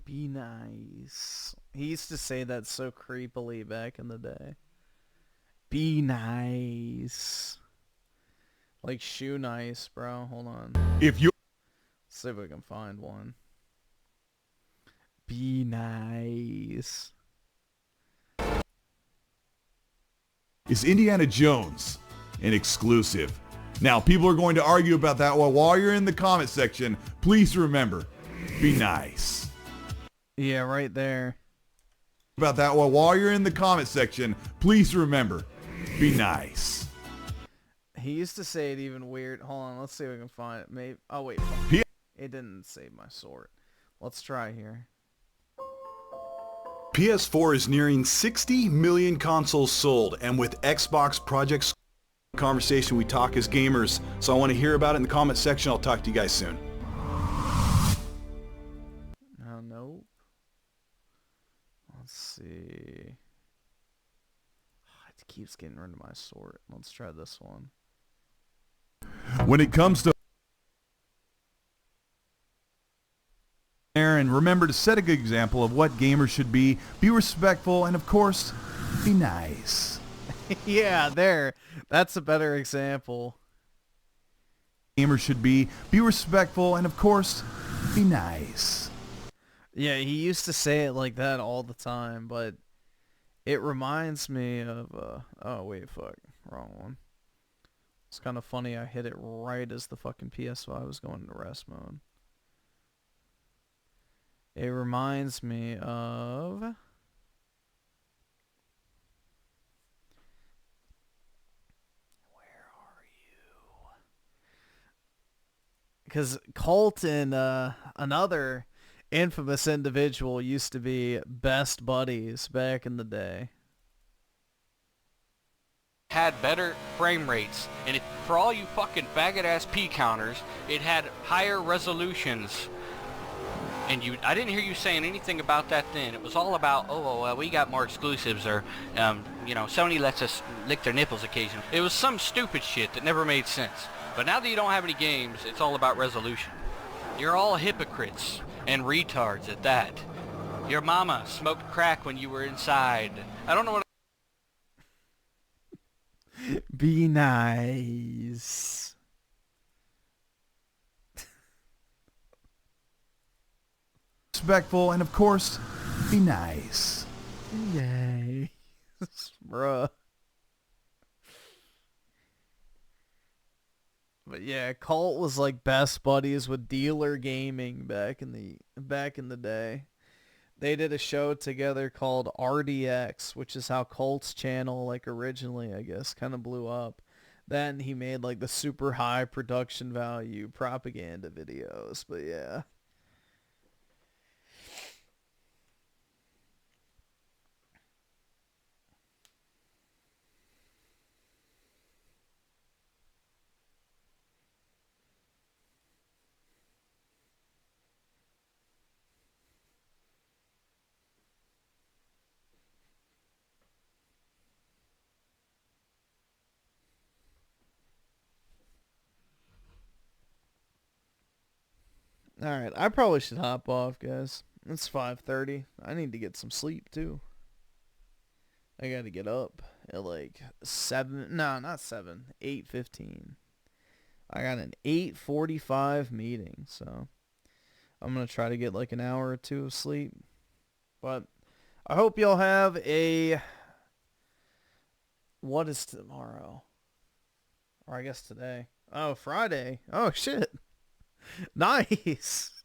Be nice. He used to say that so creepily back in the day. Be nice. Like shoe nice, bro. Hold on. If you... Let's see if we can find one. Be nice. Is Indiana Jones an exclusive? Now, people are going to argue about that. Well, while you're in the comment section, please remember, be nice. Yeah, right there. About that. Well, while you're in the comment section, please remember, be nice. He used to say it even weird. Hold on, let's see if we can find it. Maybe. Oh wait, it didn't save my sort. Let's try here. PS4 is nearing 60 million consoles sold, and with Xbox Project conversation, we talk as gamers. So I want to hear about it in the comment section. I'll talk to you guys soon. Oh, nope. Let's see. It keeps getting rid of my sort. Let's try this one. When it comes to and remember to set a good example of what gamers should be respectful, and of course, be nice. Yeah, there. That's a better example. Gamers should be respectful, and of course, be nice. Yeah, he used to say it like that all the time, but it reminds me of, oh wait, fuck, wrong one. It's kind of funny I hit it right as the fucking PS5 was going into rest mode. It reminds me of... Where are you? Because Colt and another infamous individual used to be best buddies back in the day. Had better frame rates, and for all you fucking faggot-ass P counters, it had higher resolutions. And I didn't hear you saying anything about that then. It was all about, we got more exclusives, or, Sony lets us lick their nipples occasionally. It was some stupid shit that never made sense. But now that you don't have any games, it's all about resolution. You're all hypocrites, and retards at that. Your mama smoked crack when you were inside. I don't know what... Be nice. Respectful, and of course, be nice. Yay. Bruh. But yeah, Colt was like best buddies with Dealer Gaming back in the day. They did a show together called RDX, which is how Colt's channel, like originally, I guess, kind of blew up. Then he made like the super high production value propaganda videos, but yeah. Alright, I probably should hop off, guys. It's 5:30. I need to get some sleep, too. I gotta get up at like 7... No, not 7. 8:15. I got an 8:45 meeting, so... I'm gonna try to get like an hour or two of sleep. But I hope y'all have a... What is tomorrow? Or I guess today. Oh, Friday. Oh, shit. Nice.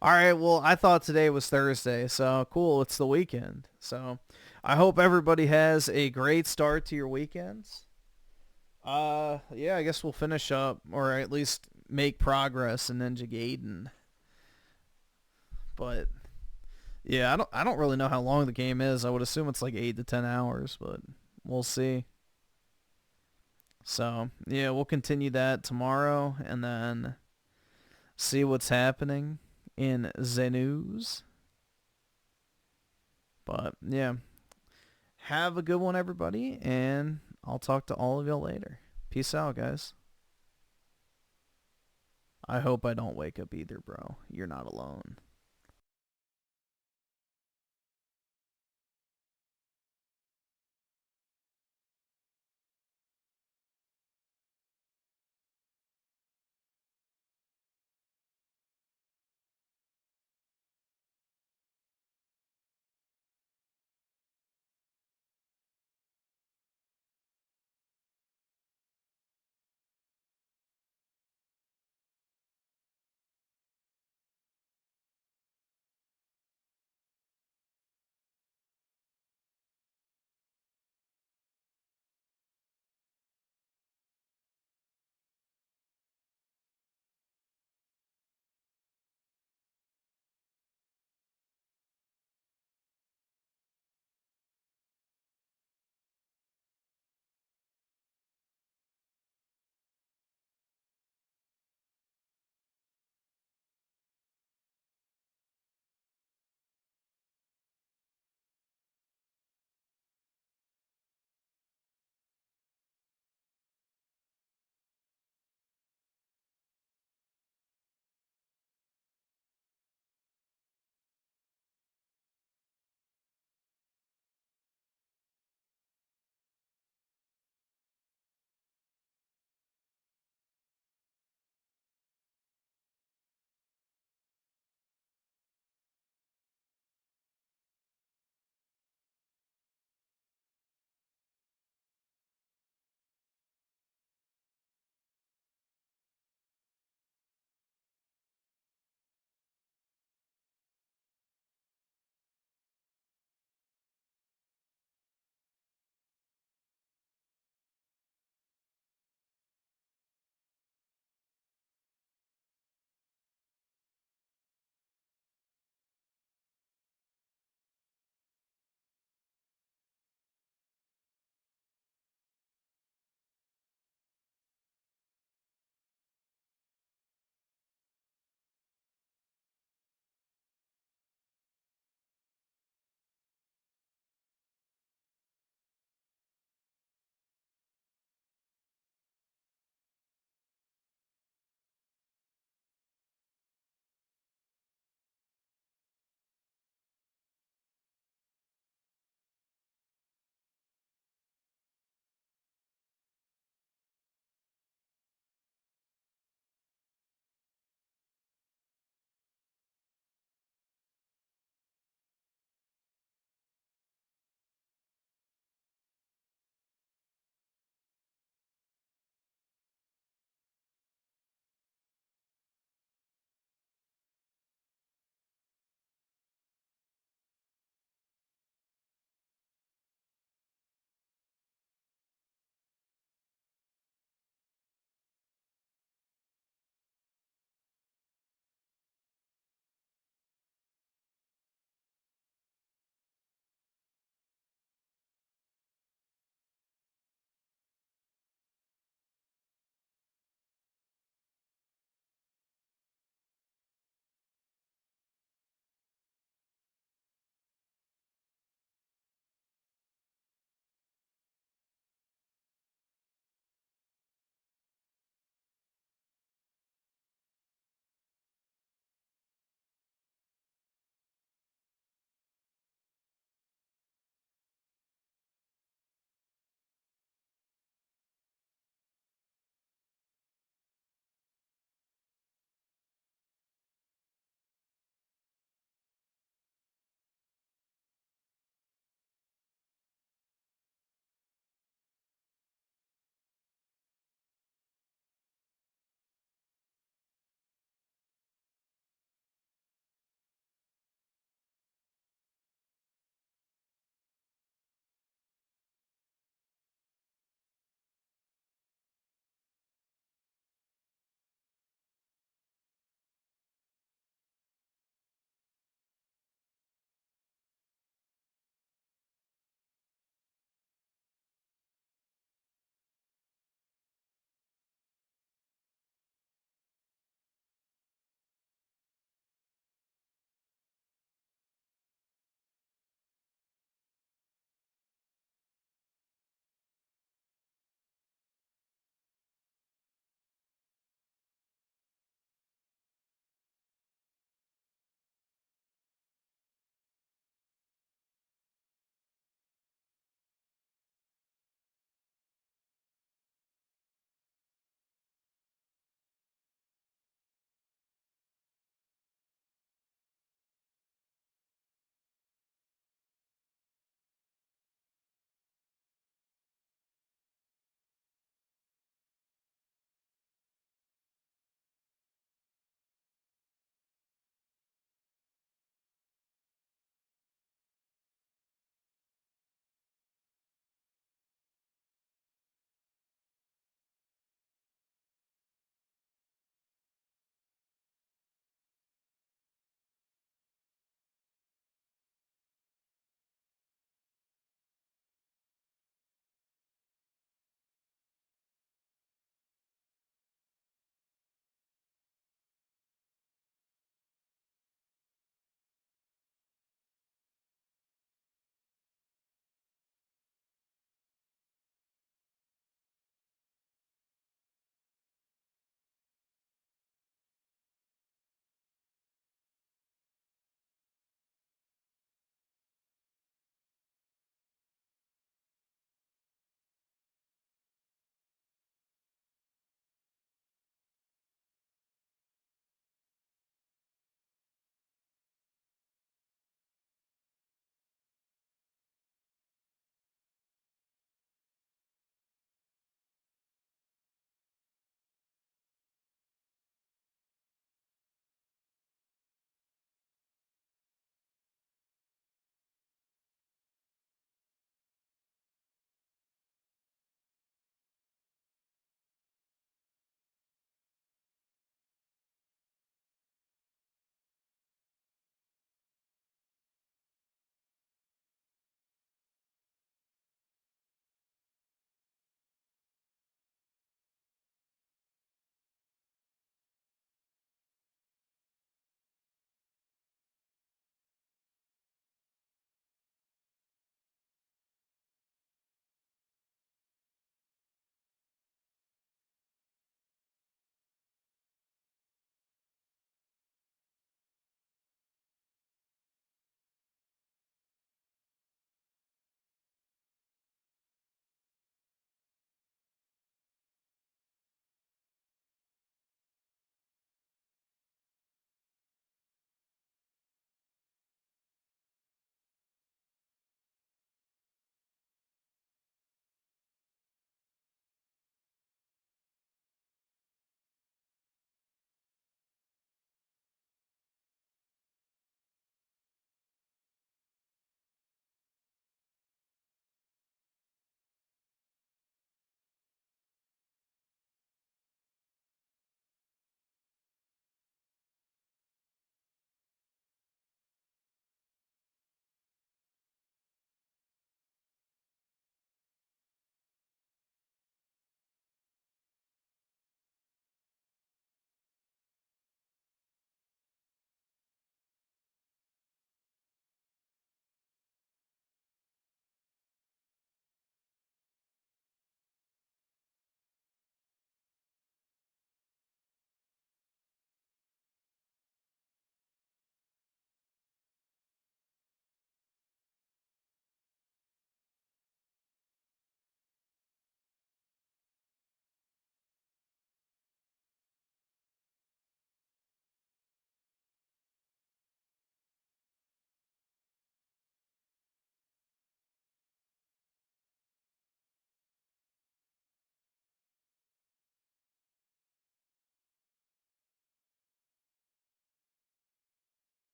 All right, well, I thought today was Thursday, so cool, it's the weekend. So I hope everybody has a great start to your weekends. Yeah, I guess we'll finish up, or at least make progress in Ninja Gayden. But yeah, I don't really know how long the game is. I would assume it's like 8 to 10 hours, but we'll see. So yeah, we'll continue that tomorrow, and then see what's happening in the news. But yeah, have a good one, everybody, and I'll talk to all of y'all later. Peace out, guys. I hope I don't wake up either, bro. You're not alone.